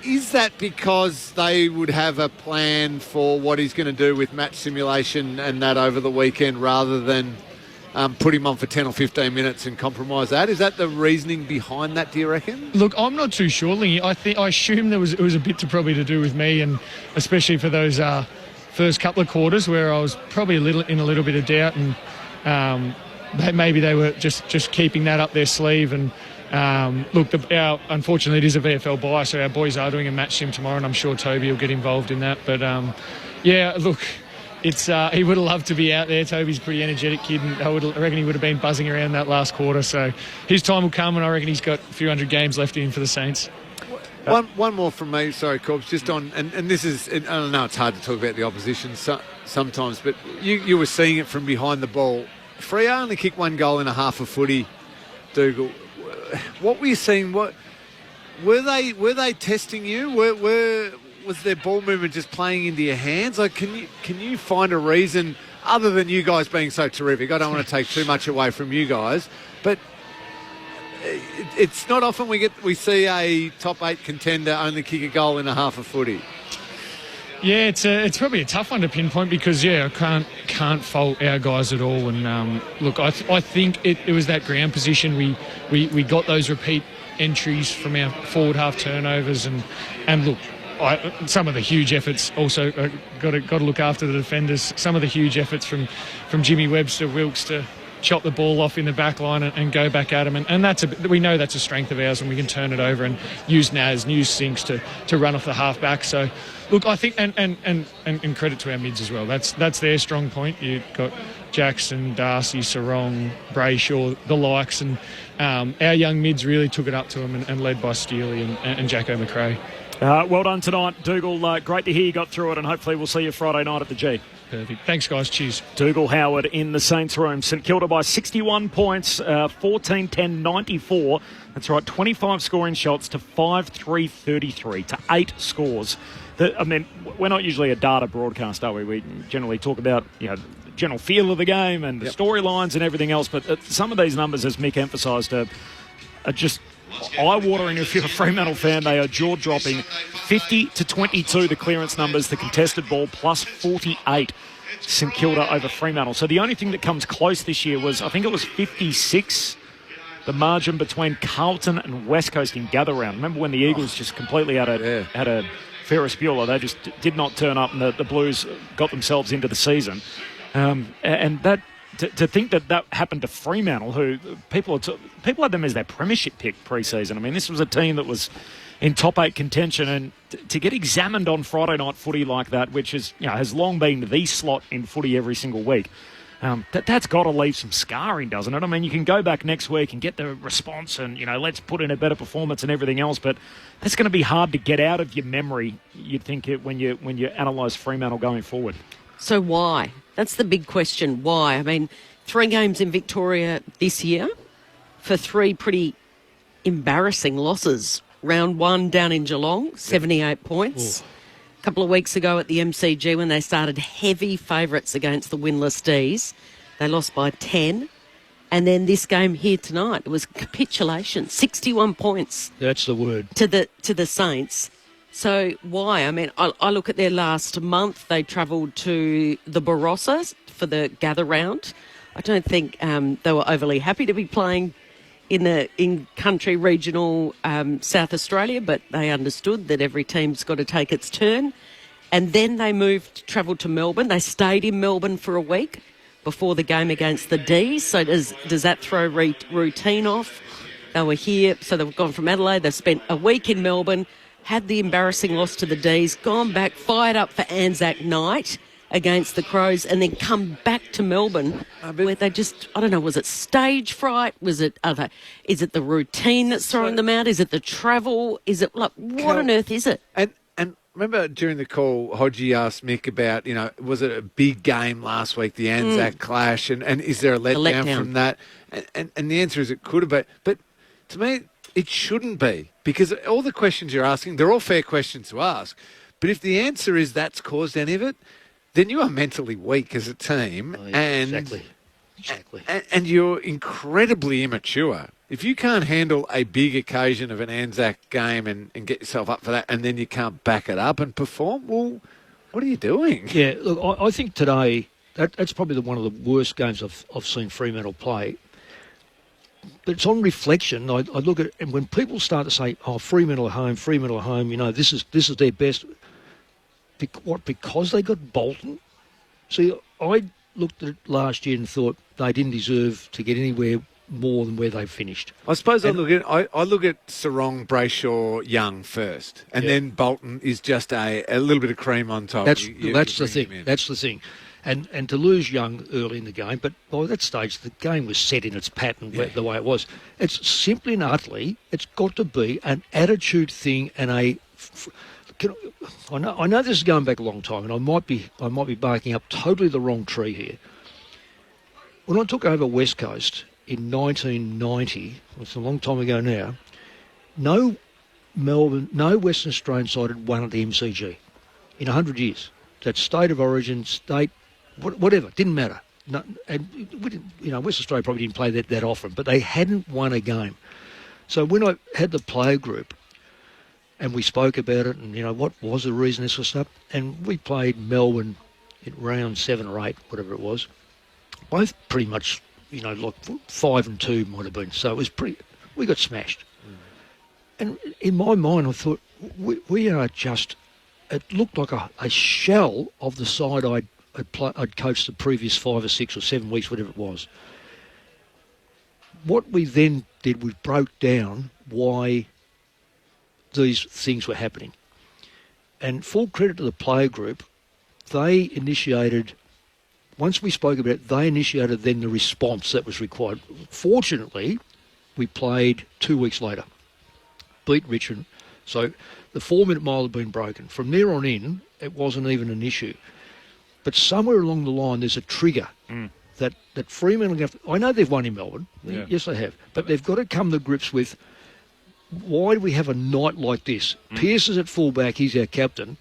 Is that because they would have a plan for what he's going to do with match simulation and that over the weekend, rather than put him on for 10 or 15 minutes and compromise that? Is that the reasoning behind that, do you reckon? Look, I'm not too sure, Lee. I assume it was a bit to do with me, and especially for those first couple of quarters where I was probably a little bit of doubt, and maybe they were just keeping that up their sleeve. And unfortunately it is a VFL bye, so our boys are doing a match sim tomorrow, and I'm sure Toby will get involved in that. But look, it's he would have loved to be out there. Toby's a pretty energetic kid, and I reckon he would have been buzzing around that last quarter. So his time will come, and I reckon he's got a few hundred games left in him for the Saints. One more from me, sorry, Corbs, just on, and this is, I don't know, it's hard to talk about the opposition sometimes, but you were seeing it from behind the ball. Freo only kicked one goal in a half of footy, Dougal. What were you seeing? Were they testing you? Was their ball movement just playing into your hands? Like, can you find a reason other than you guys being so terrific? I don't want to take too much away from you guys, but it's not often we see a top 8 contender only kick a goal in a half of footy. Yeah, it's probably a tough one to pinpoint, because I can't fault our guys at all. And look, I think it was that ground position. We got those repeat entries from our forward half turnovers, and look, some of the huge efforts also got to look after the defenders. Some of the huge efforts from Jimmy Webster, Wilkes to chop the ball off in the back line and go back at him, and we know that's a strength of ours, and we can turn it over and use Naz, use Sinks to run off the half back. So look, I think and credit to our mids as well. That's their strong point. You've got Jackson, Darcy, Sarong, Brayshaw, the likes, and our young mids really took it up to them, and led by Steely and Jacko McRae. Well done tonight, Dougal. Great to hear you got through it, and hopefully we'll see you Friday night at the G. Perfect. Thanks, guys. Cheers. Dougal Howard in the Saints room. St Kilda by 61 points, 14-10-94. That's right, 25 scoring shots to 5-3-33 to 8 scores. We're not usually a data broadcast, are we? We generally talk about the general feel of the game and the storylines and everything else, but some of these numbers, as Mick emphasised, are just eye-watering. If you're a Fremantle fan, they are jaw-dropping. 50-22 the clearance numbers, the contested ball plus 48 St Kilda over Fremantle. So the only thing that comes close this year was, I think it was 56, the margin between Carlton and West Coast in gather round. Remember when the Eagles just completely had a Ferris Bueller? They just did not turn up, and the Blues got themselves into the season. And that to think that happened to Fremantle, who people had them as their premiership pick pre-season. I mean, this was a team that was in top 8 contention, and to get examined on Friday night footy like that, which is, has long been the slot in footy every single week, that's got to leave some scarring, doesn't it? I mean, you can go back next week and get the response and, let's put in a better performance and everything else, but that's going to be hard to get out of your memory, you'd think, when you analyse Fremantle going forward. So why? That's the big question. Why? I mean, 3 games in Victoria this year for 3 pretty embarrassing losses. Round 1 down in Geelong, 78 points. A couple of weeks ago at the MCG when they started heavy favourites against the winless D's, they lost by 10. And then this game here tonight, it was capitulation, 61 points. That's the word. To the Saints. So why? I mean, I look at their last month. They travelled to the Barossa for the gather round. I don't think they were overly happy to be playing in country regional South Australia, but they understood that every team's got to take its turn. And then they travelled to Melbourne. They stayed in Melbourne for a week before the game against the D's. So does that throw routine off? They were here, so they've gone from Adelaide. They've spent a week in Melbourne, had the embarrassing loss to the D's, gone back, fired up for Anzac night against the Crows, and then come back to Melbourne where they just, I don't know, was it stage fright? Is it the routine that's throwing them out? Is it the travel? Is it, what on earth is it? And remember during the call, Hodgie asked Mick about, was it a big game last week, the Anzac clash, and is there a letdown from that? And the answer is it could have been. But to me, it shouldn't be, because all the questions you're asking, they're all fair questions to ask. But if the answer is that's caused any of it, then you are mentally weak as a team. Exactly. And you're incredibly immature. If you can't handle a big occasion of an Anzac game and get yourself up for that, and then you can't back it up and perform, well, what are you doing? Yeah, look, I think today, that's probably one of the worst games I've seen Fremantle play. But it's on reflection. I look at it, and when people start to say, Fremantle at home, this is their best. Because they got Bolton? See, I looked at it last year and thought they didn't deserve to get anywhere more than where they finished. I suppose I look at Sarong, Brayshaw, Young first, and then Bolton is just a little bit of cream on top. That's the thing. That's the thing. And to lose Young early in the game, but by that stage the game was set in its pattern the way it was. It's simply and utterly, it's got to be an attitude thing and I know this is going back a long time, and I might be barking up totally the wrong tree here. When I took over West Coast in 1990, it's a long time ago now, no Western Australian side had won at the MCG in 100 years. That state of origin, whatever, didn't matter. No, and we didn't, West Australia probably didn't play that often, but they hadn't won a game. So when I had the player group, and we spoke about it, and, what was the reason this was stuff? And we played Melbourne in round 7 or 8, whatever it was. Both pretty much, like 5-2 might have been. So it was we got smashed. And in my mind, I thought, we are just, it looked like a shell of the side I'd coached the previous 5 or 6 or 7 weeks, whatever it was. What we then did, we broke down why these things were happening. And full credit to the player group, they initiated, once we spoke about it, they initiated then the response that was required. Fortunately, we played 2 weeks later, beat Richmond. So the 4-minute mile had been broken. From there on in, it wasn't even an issue. But somewhere along the line, there's a trigger that Fremantle, I know they've won in Melbourne. Yeah. Yes, they have. But they've got to come to grips with, why do we have a night like this? Pearce is at fullback, he's our captain.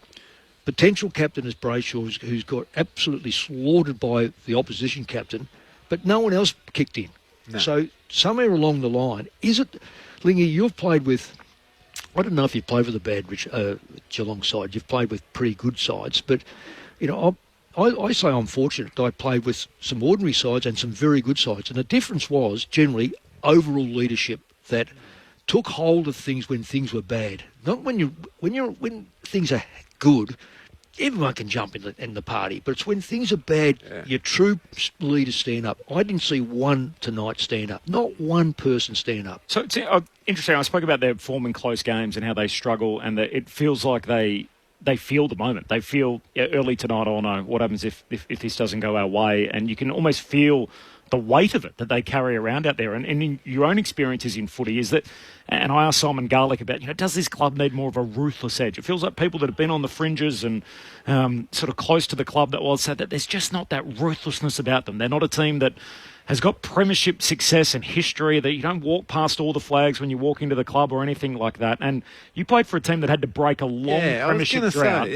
Potential captain is Brayshaw, who's got absolutely slaughtered by the opposition captain, but no one else kicked in. No. So somewhere along the line, is it, Lingy, you've played with, I don't know if you've played with a bad Geelong side, you've played with pretty good sides, but, I say I'm fortunate. I played with some ordinary sides and some very good sides, and the difference was generally overall leadership that took hold of things when things were bad. Not when things are good, everyone can jump in the party, but it's when things are bad, your true leaders stand up. I didn't see one tonight stand up. Not one person stand up. So it's interesting. I spoke about their form in close games and how they struggle, and that it feels like they feel the moment. They feel early tonight, oh no, what happens if this doesn't go our way? And you can almost feel the weight of it that they carry around out there. And in your own experiences in footy is that, and I asked Simon Garlick about, does this club need more of a ruthless edge? It feels like people that have been on the fringes and sort of close to the club that was said that there's just not that ruthlessness about them. They're not a team that has got premiership success and history, that you don't walk past all the flags when you walk into the club or anything like that. And you played for a team that had to break a long premiership drought.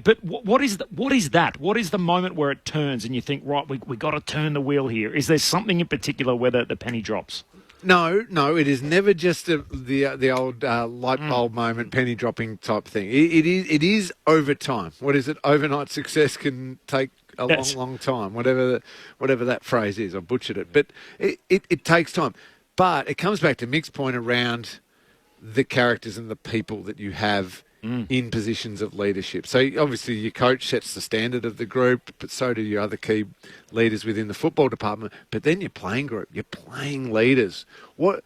But what is that? What is the moment where it turns and you think, right, we got to turn the wheel here? Is there something in particular where the penny drops? No, it is never just the old light bulb moment, penny dropping type thing. It is over time. What is it? Overnight success can take a long time, whatever that phrase is. I butchered it. But it takes time. But it comes back to Mick's point around the characters and the people that you have in positions of leadership. So obviously your coach sets the standard of the group, but so do your other key leaders within the football department. But then your playing group, your playing leaders. What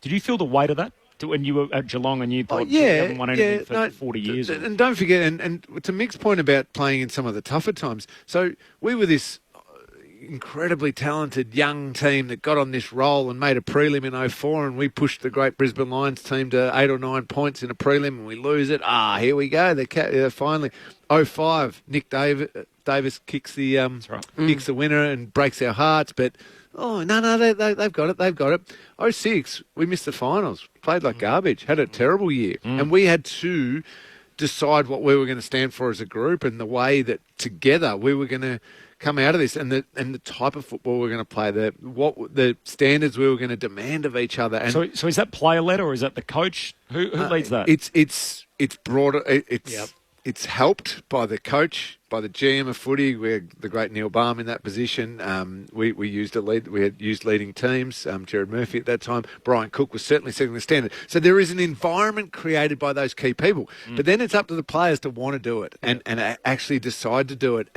did you feel the weight of that when you were at Geelong and you thought you haven't won anything for 40 years? And don't forget, and to Mick's point about playing in some of the tougher times, so we were this incredibly talented young team that got on this roll and made a prelim in 04, and we pushed the great Brisbane Lions team to 8 or 9 points in a prelim and we lose it. Here we go. They're finally 05. Nick Davis kicks the kicks the winner and breaks our hearts, but they've got it. They've got it. 06, we missed the finals. Played like garbage. Had a terrible year. And we had to decide what we were going to stand for as a group and the way that together we were going to come out of this, and the type of football we're going to play, the standards we were going to demand of each other. And so is that player led or is that the coach? Who leads that? It's broader. It's helped by the coach, by the GM of footy. We had the great Neil Baum in that position. We used leading teams. Gerard Murphy at that time. Brian Cook was certainly setting the standard. So there is an environment created by those key people. But then it's up to the players to want to do it and actually decide to do it.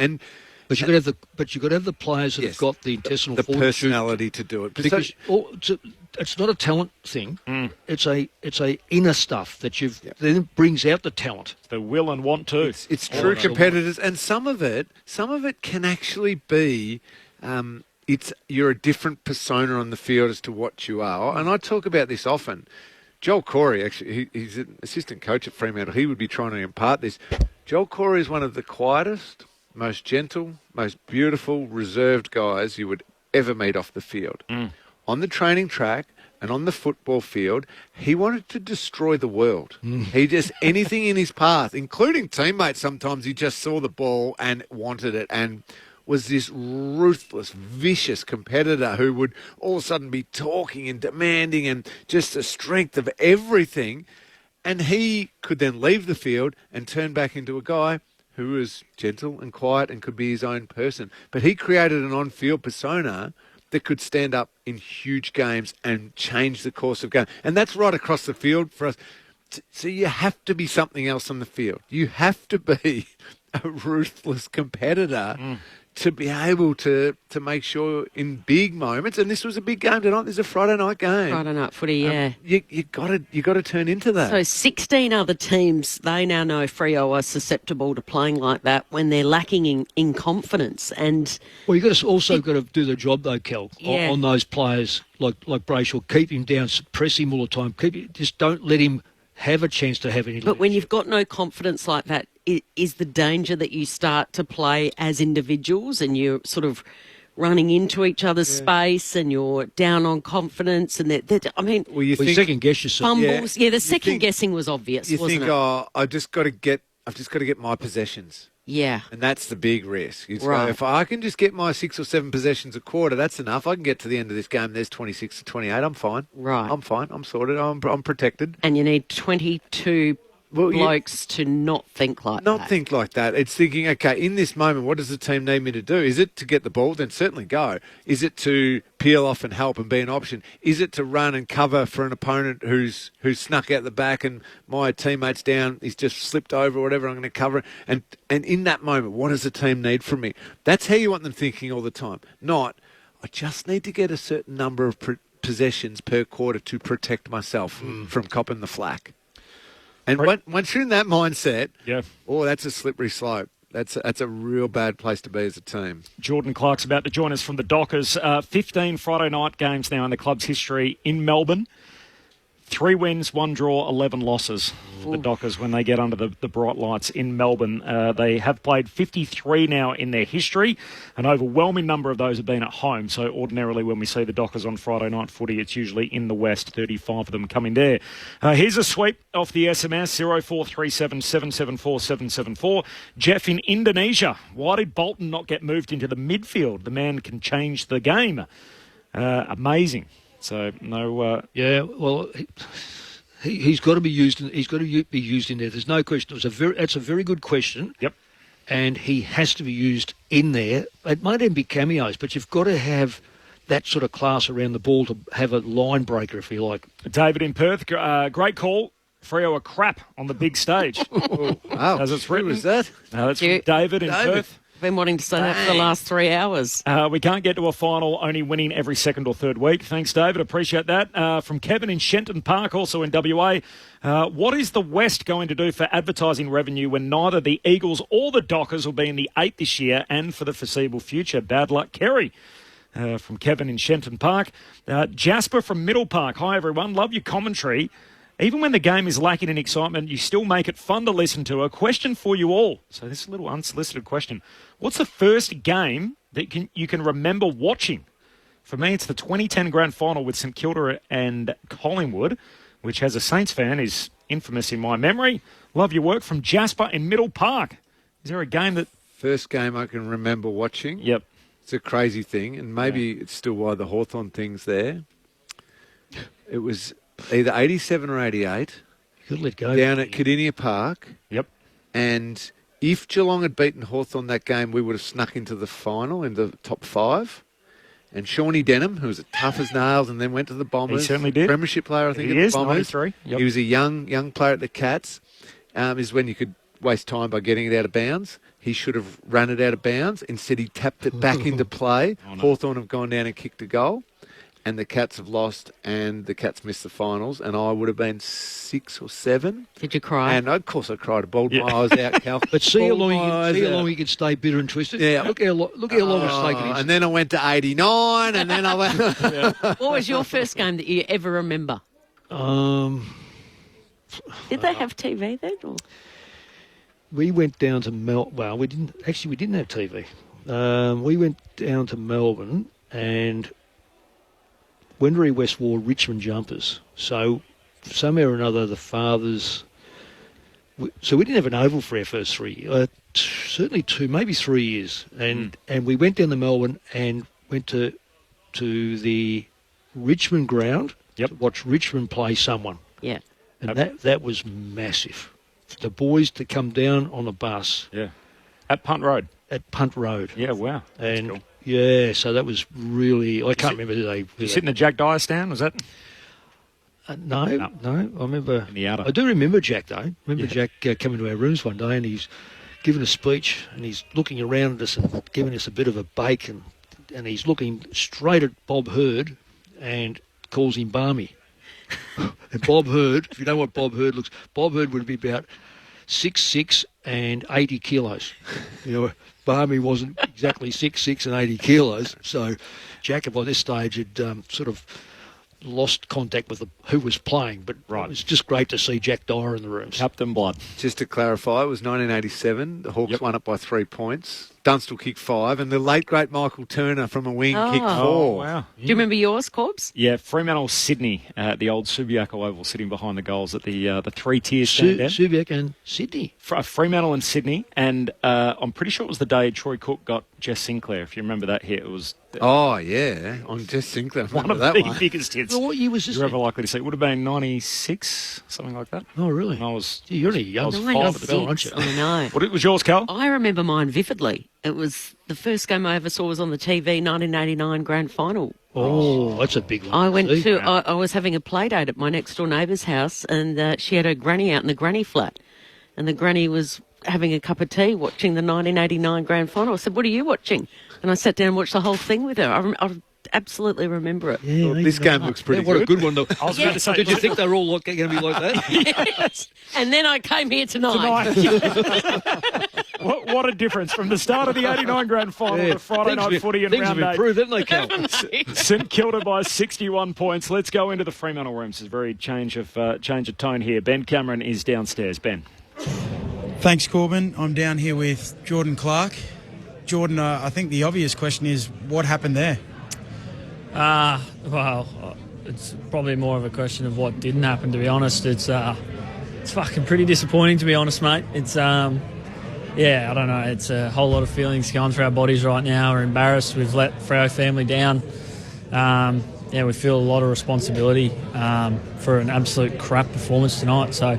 But you've got to have the players that have got the intestinal fortitude, personality to do it. Because it's not a talent thing. It's a inner stuff that then brings out the talent, the will and want to. It's true competitors, and some of it can actually be. You're a different persona on the field as to what you are, and I talk about this often. Joel Corey, actually, he's an assistant coach at Fremantle. He would be trying to impart this. Joel Corey is one of the quietest, most gentle, most beautiful, reserved guys you would ever meet off the field. On the training track and on the football field, he wanted to destroy the world. He just, anything in his path, including teammates sometimes, he just saw the ball and wanted it, and was this ruthless, vicious competitor who would all of a sudden be talking and demanding and just the strength of everything. And he could then leave the field and turn back into a guy who was gentle and quiet and could be his own person. But he created an on-field persona that could stand up in huge games and change the course of game. And that's right across the field for us. So you have to be something else on the field. You have to be a ruthless competitor to be able to make sure in big moments, and this was a big game tonight. This is a Friday night game. Friday night footy, yeah. You got to turn into that. So 16 other teams, they now know Freo are susceptible to playing like that when they're lacking in confidence. And you've got to do the job though, Kel, on those players like Brayshaw. Keep him down, suppress him all the time. Just don't let him have a chance to have any. But when you've got no confidence like that, is the danger that you start to play as individuals and you're sort of running into each other's space and you're down on confidence and you second guess yourself. Fumbles. The second guessing was obvious. You wasn't think, it? I've just got to get my possessions. Yeah. And that's the big risk. Right. If I can just get my 6 or 7 possessions a quarter, that's enough. I can get to the end of this game. There's 26 to 28. I'm fine. Right. I'm fine. I'm sorted. I'm protected. And you need 22 blokes to not think like that. Not think like that. It's thinking, okay, in this moment, what does the team need me to do? Is it to get the ball? Then certainly go. Is it to peel off and help and be an option? Is it to run and cover for an opponent who's snuck out the back and my teammate's down, he's just slipped over or whatever, I'm going to cover it. And in that moment, what does the team need from me? That's how you want them thinking all the time. Not, I just need to get a certain number of possessions per quarter to protect myself from copping the flack. And once you're in that mindset, that's a slippery slope. That's a real bad place to be as a team. Jordan Clark's about to join us from the Dockers. 15 Friday night games now in the club's history in Melbourne. 3 wins, 1 draw, 11 losses for the Dockers when they get under the bright lights in Melbourne. They have played 53 now in their history. An overwhelming number of those have been at home. So ordinarily when we see the Dockers on Friday night footy, it's usually in the West, 35 of them coming there. Here's a sweep off the SMS, 0437 774 774. Jeff in Indonesia. Why did Bolton not get moved into the midfield? The man can change the game. Amazing. So no. Well, he's got to be used. He's got to be used in there. There's no question. That's a very good question. Yep. And he has to be used in there. It might even be cameos, but you've got to have that sort of class around the ball to have a line breaker, if you like. David in Perth, great call. Freo are crap on the big stage. Wow. As it's written. Who was that? That's from David in Perth. Been wanting to say that for the last 3 hours. We can't get to a final, only winning every second or third week. Thanks, David. Appreciate that. From Kevin in Shenton Park, also in WA. What is the West going to do for advertising revenue when neither the Eagles or the Dockers will be in the 8 this year and for the foreseeable future? Bad luck, Kerry. From Kevin in Shenton Park. Jasper from Middle Park. Hi, everyone. Love your commentary. Even when the game is lacking in excitement, you still make it fun to listen to. A question for you all. So this is a little unsolicited question. What's the first game that you can remember watching? For me, it's the 2010 Grand Final with St Kilda and Collingwood, which as a Saints fan is infamous in my memory. Love your work. From Jasper in Middle Park. Is there a game that... First game I can remember watching? Yep. It's a crazy thing, and maybe it's still why the Hawthorn thing's there. It was... either 87 or 88, could let go down at Cardinia Park. Yep. And if Geelong had beaten Hawthorn that game, we would have snuck into the final, in the top 5. And Shawnee Denham, who was tough as nails and then went to the Bombers. He certainly did. Premiership player, I think, he at is, the Bombers. 93. Yep. He was a young player at the Cats. Is when you could waste time by getting it out of bounds. He should have run it out of bounds. Instead, he tapped it back into play. Oh, no. Hawthorn have gone down and kicked a goal. And the Cats have lost, and the Cats missed the finals, and I would have been 6 or 7. Did you cry? And of course I cried. I bawled my eyes out, Cal. But see how long you can stay bitter and twisted. Yeah. Look how long it's taken. And then I went to 89, and then I went... What was your first game that you ever remember? Did they have TV then? Or? We went down to Well, we didn't have TV. We went down to Melbourne, and Wendouree West wore Richmond jumpers. So somehow or another, the fathers... So we didn't have an oval for our first 3 years. Certainly 2, maybe 3 years. And we went down to Melbourne and went to the Richmond ground to watch Richmond play someone. Yeah. And that was massive. The boys to come down on a bus. Yeah. At Punt Road. At Punt Road. Yeah, wow. That's And cool. yeah, so that was really... I can't remember who they... You sit in the Jack Dyer stand, was that? No. I remember... In the outer. I do remember Jack, though. Jack coming to our rooms one day, and he's giving a speech, and he's looking around at us and giving us a bit of a bake, and he's looking straight at Bob Hurd and calls him Barmy. And Bob Hurd, if you know what Bob Hurd looks... Bob Hurd would be about 6'6" and 80 kilos. You know, Barmy wasn't exactly 6'6" and 80 kilos. So Jack, by this stage, had sort of lost contact with who was playing. But it was just great to see Jack Dyer in the rooms. Captain Blood. Just to clarify, it was 1987. The Hawks won it by 3 points. Dunstall kicked 5, and the late great Michael Turner from a wing kicked 4. Oh, wow. Do you remember yours, Corbs? Yeah, Fremantle, Sydney, at the old Subiaco Oval, sitting behind the goals at the three-tier stand. Subiac and Sydney. Fremantle and Sydney, and I'm pretty sure it was the day Troy Cook got Jess Sinclair. If you remember that hit, it was Oh, yeah, on Jess Sinclair. one of that the one. biggest hits Well, what year was this? you're ever likely to see. It would have been 96, something like that. Oh, really? And I was, Gee, you're only young. I was 96. 5 at the bell, aren't you? I know. What was yours, Cal? I remember mine vividly. It was the first game I ever saw was on the TV, 1989 Grand Final. Oh, that's a big one. I went See? to. I was having a play date at my next door neighbour's house, and she had her granny out in the granny flat, and the granny was having a cup of tea watching the 1989 Grand Final. I said, "What are you watching?" And I sat down and watched the whole thing with her. I absolutely remember it. Yeah, This game looks pretty What a good. good one, though. I was about to say, Did you think they were all going to be like that? Yes. And then I came here tonight. what a difference from the start of the 89 Grand Final to Friday night footy and things round have 8. improved, haven't they, Cal? St Kilda by 61 points. Let's go into the Fremantle rooms. There's a very change of tone here. Ben Cameron is downstairs. Ben. Thanks, Corbin. I'm down here with Jordan Clark. Jordan, I think the obvious question is, what happened there? Well, it's probably more of a question of what didn't happen, to be honest. It's fucking pretty disappointing, to be honest, mate. It's, I don't know. It's a whole lot of feelings going through our bodies right now. We're embarrassed. We've let Freo family down. We feel a lot of responsibility for an absolute crap performance tonight. So,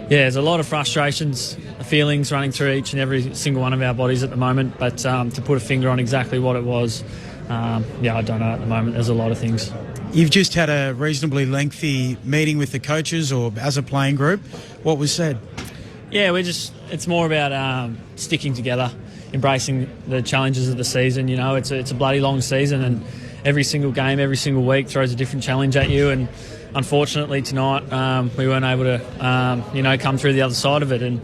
there's a lot of frustrations, feelings running through each and every single one of our bodies at the moment. But to put a finger on exactly what it was, I don't know at the moment. There's a lot of things. You've just had a reasonably lengthy meeting with the coaches or as a playing group. What was said? Yeah, it's more about sticking together, embracing the challenges of the season. You know, it's a bloody long season, and every single game, every single week throws a different challenge at you. And unfortunately tonight, we weren't able to, come through the other side of it. And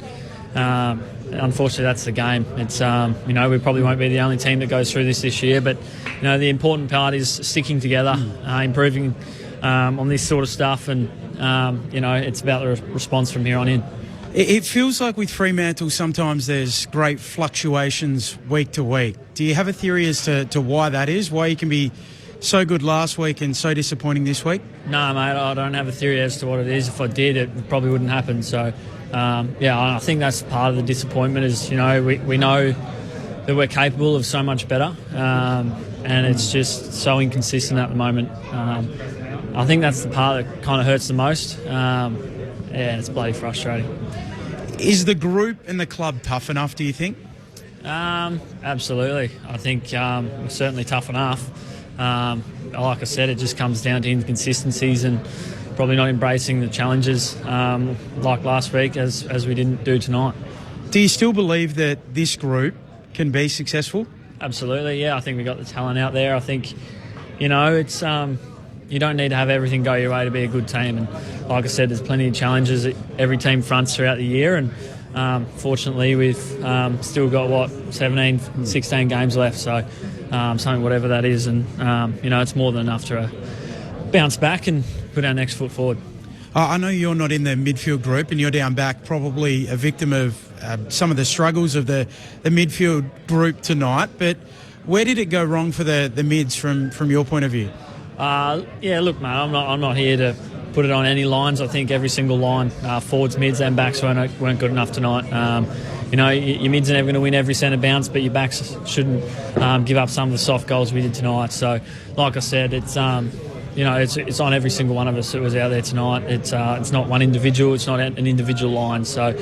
unfortunately, that's the game. It's, we probably won't be the only team that goes through this year, but, the important part is sticking together, improving on this sort of stuff, and, it's about the response from here on in. It feels like with Fremantle sometimes there's great fluctuations week to week. Do you have a theory as to why that is? Why you can be so good last week and so disappointing this week? No, mate, I don't have a theory as to what it is. If I did, it probably wouldn't happen. So, I think that's part of the disappointment is, we know that we're capable of so much better, and it's just so inconsistent at the moment. I think that's the part that kind of hurts the most. It's bloody frustrating. Is the group and the club tough enough, do you think? Absolutely. I think we're certainly tough enough. Like I said, it just comes down to inconsistencies and probably not embracing the challenges like last week as we didn't do tonight. Do you still believe that this group can be successful? Absolutely, yeah. I think we've got the talent out there. I think, it's you don't need to have everything go your way to be a good team. And like I said, there's plenty of challenges that every team fronts throughout the year. And fortunately, we've still got, 17, 16 games left. So something, whatever that is. And, it's more than enough to bounce back and put our next foot forward. I know you're not in the midfield group and you're down back, probably a victim of some of the struggles of the midfield group tonight. But where did it go wrong for the mids from your point of view? Look, mate, I'm not here to put it on any lines. I think every single line, forwards, mids and backs weren't good enough tonight. Your mids are never going to win every centre bounce, but your backs shouldn't give up some of the soft goals we did tonight. So, like I said, it's it's on every single one of us that was out there tonight. It's not one individual. It's not an individual line. So,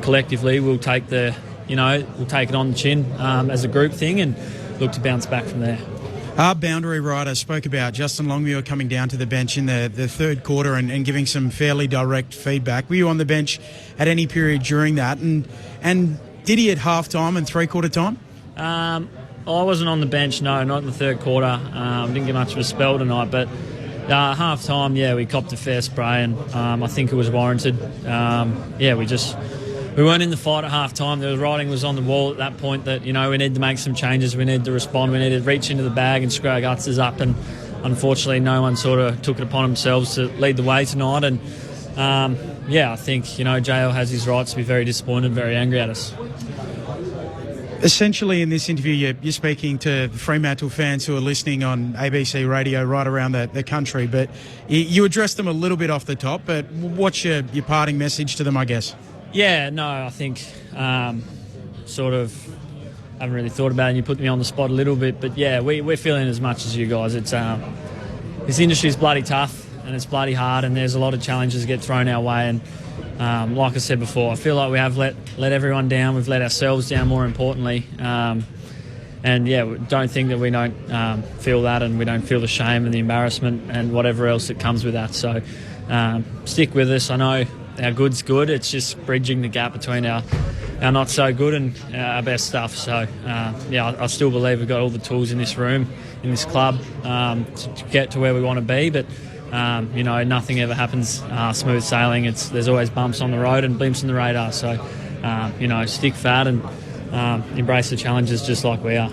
collectively, we'll take it on the chin as a group thing and look to bounce back from there. Our boundary writer spoke about Justin Longmuir coming down to the bench in the third quarter and giving some fairly direct feedback. Were you on the bench at any period during that? And did he at half-time and three-quarter time? I wasn't on the bench, no, not in the third quarter. Didn't get much of a spell tonight, but half-time, we copped a fair spray and I think it was warranted. We weren't in the fight at half-time. The writing was on the wall at that point that, we need to make some changes. We need to respond. We need to reach into the bag and screw our guts up. And unfortunately, no one sort of took it upon themselves to lead the way tonight. And, I think, JL has his rights to be very disappointed, very angry at us. Essentially, in this interview, you're speaking to Fremantle fans who are listening on ABC radio right around the country, but you addressed them a little bit off the top, but what's your parting message to them, I guess? Yeah, no, I think sort of haven't really thought about it and you put me on the spot a little bit, but yeah, we're feeling as much as you guys. It's this industry is bloody tough and it's bloody hard and there's a lot of challenges that get thrown our way and like I said before, I feel like we have let everyone down. We've let ourselves down, more importantly. And yeah, don't think that we don't feel that, and we don't feel the shame and the embarrassment and whatever else that comes with that. So stick with us. I know our good's good. It's just bridging the gap between our not so good and our best stuff. So yeah, I still believe we've got all the tools in this room, in this club, to get to where we want to be. But you know, nothing ever happens smooth sailing. There's always bumps on the road and blimps in the radar. So, you know, stick fat and embrace the challenges just like we are.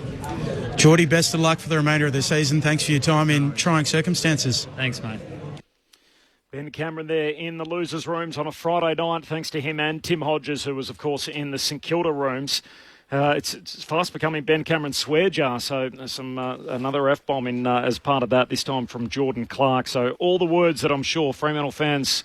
Geordie, best of luck for the remainder of the season. Thanks for your time in trying circumstances. Thanks, mate. Ben Cameron there in the losers' rooms on a Friday night, thanks to him and Tim Hodges, who was, of course, in the St Kilda rooms. It's fast becoming Ben Cameron's swear jar, so another F-bomb in as part of that, this time from Jordan Clark. So all the words that I'm sure Fremantle fans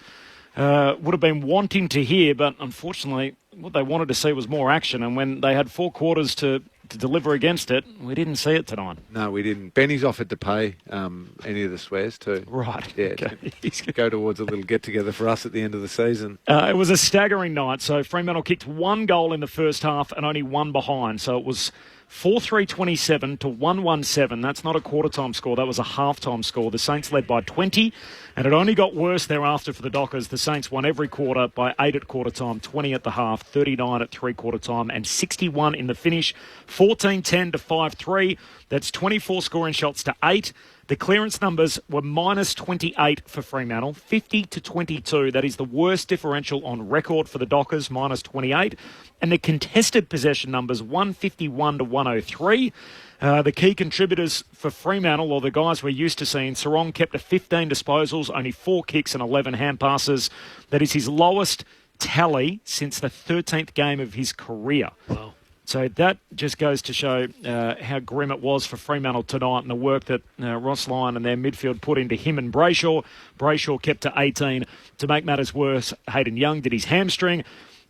would have been wanting to hear, but unfortunately what they wanted to see was more action, and when they had 4 quarters to deliver against it, we didn't see it tonight. No, we didn't. Benny's offered to pay any of the swears too. Right. Yeah, okay. He's going to go towards a little get-together for us at the end of the season. It was a staggering night. So Fremantle kicked 1 goal in the first half and only 1 behind. So it was 4-3-27 to 1-1-7. That's not a quarter-time score. That was a half-time score. The Saints led by 20, and it only got worse thereafter for the Dockers. The Saints won every quarter by 8 at quarter-time, 20 at the half, 39 at three-quarter-time, and 61 in the finish. 14-10 to 5-3. That's 24 scoring shots to 8. The clearance numbers were minus 28 for Fremantle, 50 to 22. That is the worst differential on record for the Dockers, minus 28. And the contested possession numbers, 151 to 103. The key contributors for Fremantle, or the guys we're used to seeing, Sarong kept to 15 disposals, only 4 kicks and 11 hand passes. That is his lowest tally since the 13th game of his career. Wow. So that just goes to show how grim it was for Fremantle tonight and the work that Ross Lyon and their midfield put into him and Brayshaw. Brayshaw kept to 18. To make matters worse, Hayden Young did his hamstring.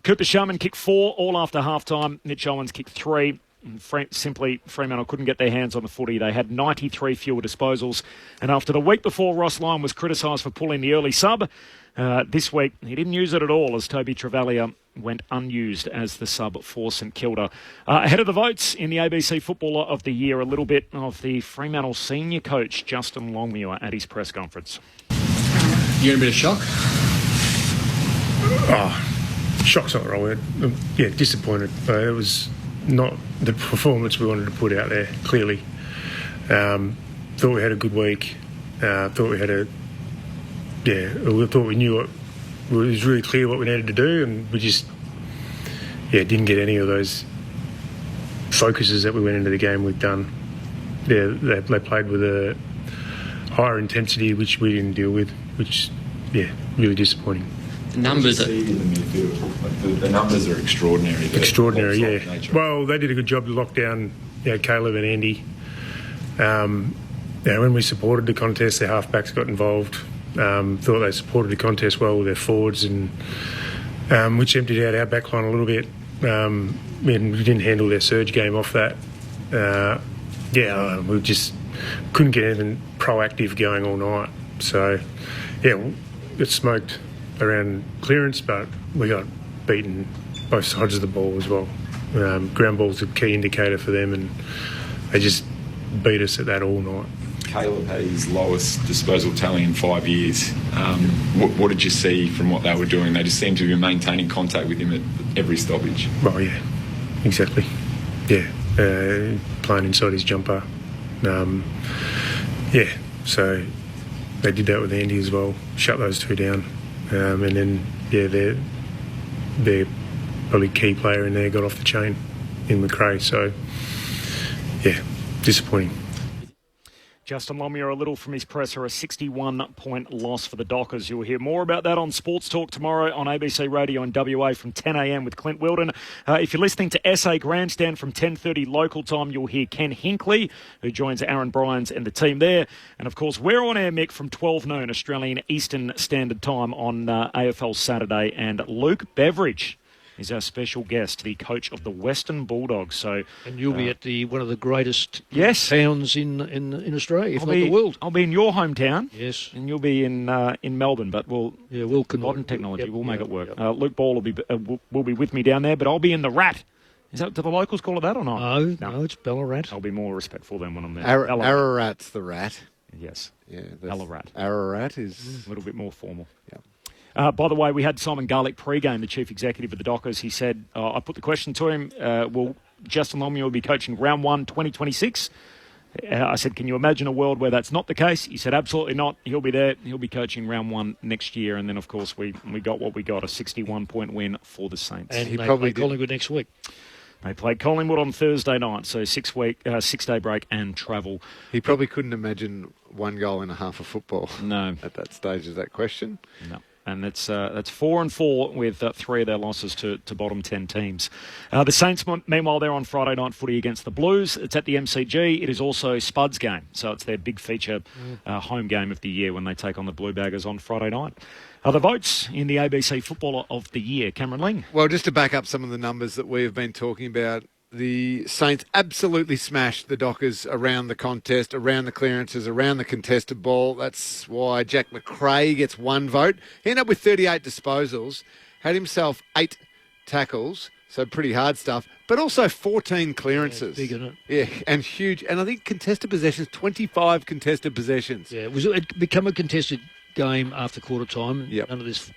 Cooper Sharman kicked 4 all after half-time. Mitch Owens kicked 3. Simply, Fremantle couldn't get their hands on the footy. They had 93 fewer disposals. And after the week before, Ross Lyon was criticised for pulling the early sub. This week, he didn't use it at all as Toby Travalia went unused as the sub for St Kilda. Ahead of the votes in the ABC Footballer of the Year, a little bit of the Fremantle senior coach, Justin Longmuir, at his press conference. You in a bit of shock? Shock's not the wrong word. Yeah, disappointed. It was not the performance we wanted to put out there, clearly. Thought we had a good week. Thought we had we thought we knew it was really clear what we needed to do, and we just didn't get any of those focuses that we went into the game with done. They played with a higher intensity, which we didn't deal with, which really disappointing. The numbers the numbers are extraordinary. Extraordinary, yeah. Well, they did a good job to lock down Caleb and Andy. When we supported the contest, their halfbacks got involved. Thought they supported the contest well with their forwards, and which emptied out our backline a little bit. And we didn't handle their surge game off that. We just couldn't get anything proactive going all night. So, got smoked around clearance, but we got beaten both sides of the ball as well. Ground ball's a key indicator for them, and they just beat us at that all night. Caleb had his lowest disposal tally in 5 years. What did you see from what they were doing? They just seemed to be maintaining contact with him at every stoppage. Well, yeah, exactly. Yeah, playing inside his jumper. So they did that with Andy as well. Shut those two down. And then, their probably key player in there got off the chain in McRae. So, disappointing. Justin Longmuir a little from his presser, a 61-point loss for the Dockers. You'll hear more about that on Sports Talk tomorrow on ABC Radio and WA from 10 a.m. with Clint Wilden. If you're listening to SA Grandstand from 10:30 local time, you'll hear Ken Hinkley, who joins Aaron Bryans and the team there. And, of course, we're on air, Mick, from 12 noon Australian Eastern Standard Time on AFL Saturday. And Luke Beveridge is our special guest, the coach of the Western Bulldogs. And you'll be at one of the greatest towns in Australia, if not the world. I'll be in your hometown. Yes. And you'll be in Melbourne, but modern technology. We'll make it work. Luke Ball will be with me down there, but I'll be in the Rat. Do the locals call it that or not? No, it's Ballarat. I'll be more respectful then when I'm there. Ararat's the Rat. Yes. Yeah. Ararat. Ararat is a little bit more formal. Yeah. By the way, we had Simon Garlick pre-game, the chief executive of the Dockers. He said, I put the question to him, will Justin Longmuir be coaching round 1 2026? I said, can you imagine a world where that's not the case? He said, absolutely not. He'll be there. He'll be coaching round 1 next year. And then, of course, we got what we got, a 61-point win for the Saints. And he probably Collingwood next week. They played Collingwood on Thursday night, so 6-day break and travel. He probably couldn't imagine 1 goal in a half of football. No. At that stage of that question. No. And that's 4-4 with 3 of their losses to bottom 10 teams. The Saints, meanwhile, they're on Friday night footy against the Blues. It's at the MCG. It is also Spud's game, so it's their big feature home game of the year when they take on the Blue Baggers on Friday night. The votes in the ABC Footballer of the Year, Cameron Ling. Well, just to back up some of the numbers that we have been talking about, the Saints absolutely smashed the Dockers around the contest, around the clearances, around the contested ball. That's why Jack McRae gets 1 vote. He ended up with 38 disposals, had himself 8 tackles, so pretty hard stuff, but also 14 clearances. Yeah, big, isn't it? Yeah, and huge. And I think contested possessions, 25 contested possessions. Yeah, it become a contested game after quarter time. Yep. None of this,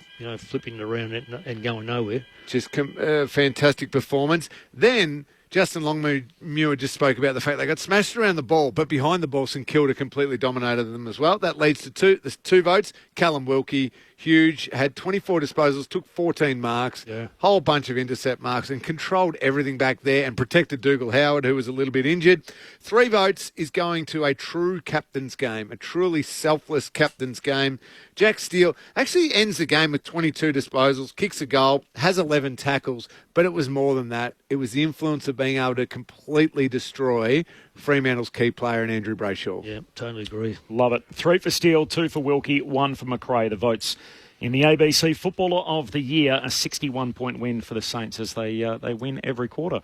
flipping around and going nowhere. Just fantastic performance. Then Justin Longmuir just spoke about the fact they got smashed around the ball, but behind the ball, St Kilda completely dominated them as well. That leads to there's 2 votes. Callum Wilkie, huge, had 24 disposals, took 14 marks, whole bunch of intercept marks, and controlled everything back there and protected Dougal Howard, who was a little bit injured. 3 votes is going to a true captain's game, a truly selfless captain's game. Jack Steele actually ends the game with 22 disposals, kicks a goal, has 11 tackles, but it was more than that. It was the influence of being able to completely destroy Fremantle's key player in Andrew Brayshaw. Yeah, totally agree. Love it. 3 for Steele, 2 for Wilkie, 1 for McRae. The votes in the ABC Footballer of the Year, a 61-point win for the Saints as they win every quarter.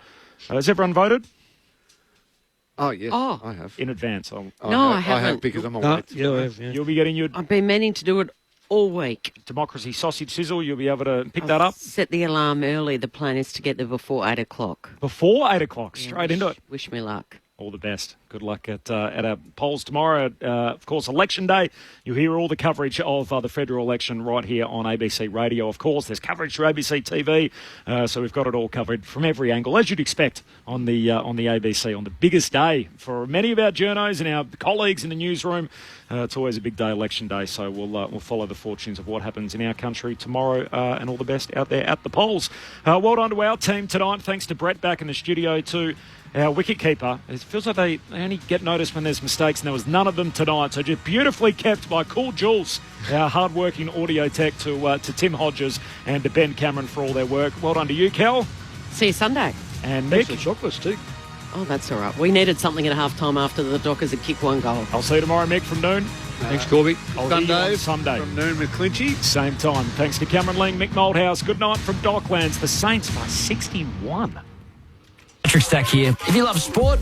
Has everyone voted? Oh, yes, I have. In advance. I haven't. I have because I'm away. Yeah, I have, yeah. You'll be getting your I've been meaning to do it all week. Democracy Sausage Sizzle. You'll be able to pick that up. Set the alarm early. The plan is to get there before 8 o'clock. Before 8 o'clock, straight into it. Wish me luck. All the best. Good luck at our polls tomorrow. Of course, Election Day. You'll hear all the coverage of the federal election right here on ABC Radio. Of course, there's coverage through ABC TV, so we've got it all covered from every angle, as you'd expect on the ABC on the biggest day for many of our journos and our colleagues in the newsroom. It's always a big day, Election Day, so we'll follow the fortunes of what happens in our country tomorrow, and all the best out there at the polls. Well done to our team tonight. Thanks to Brett back in the studio too. Our wicketkeeper, it feels like they only get noticed when there's mistakes, and there was none of them tonight. So just beautifully kept by Cool Jules, our hard-working audio tech, to Tim Hodges and to Ben Cameron for all their work. Well done to you, Kel. See you Sunday. And Thanks Nick. for the chocolates too. Oh, that's all right. We needed something at half-time after the Dockers had kicked 1 goal. I'll see you tomorrow, Mick, from noon. Thanks, Corby. I'll hear you on Sunday Sunday. from noon with Clinchy. Same time. Thanks to Cameron Ling, Mick Moldhouse. Good night from Docklands. The Saints by 61. Patrick Stack here. If you love sport,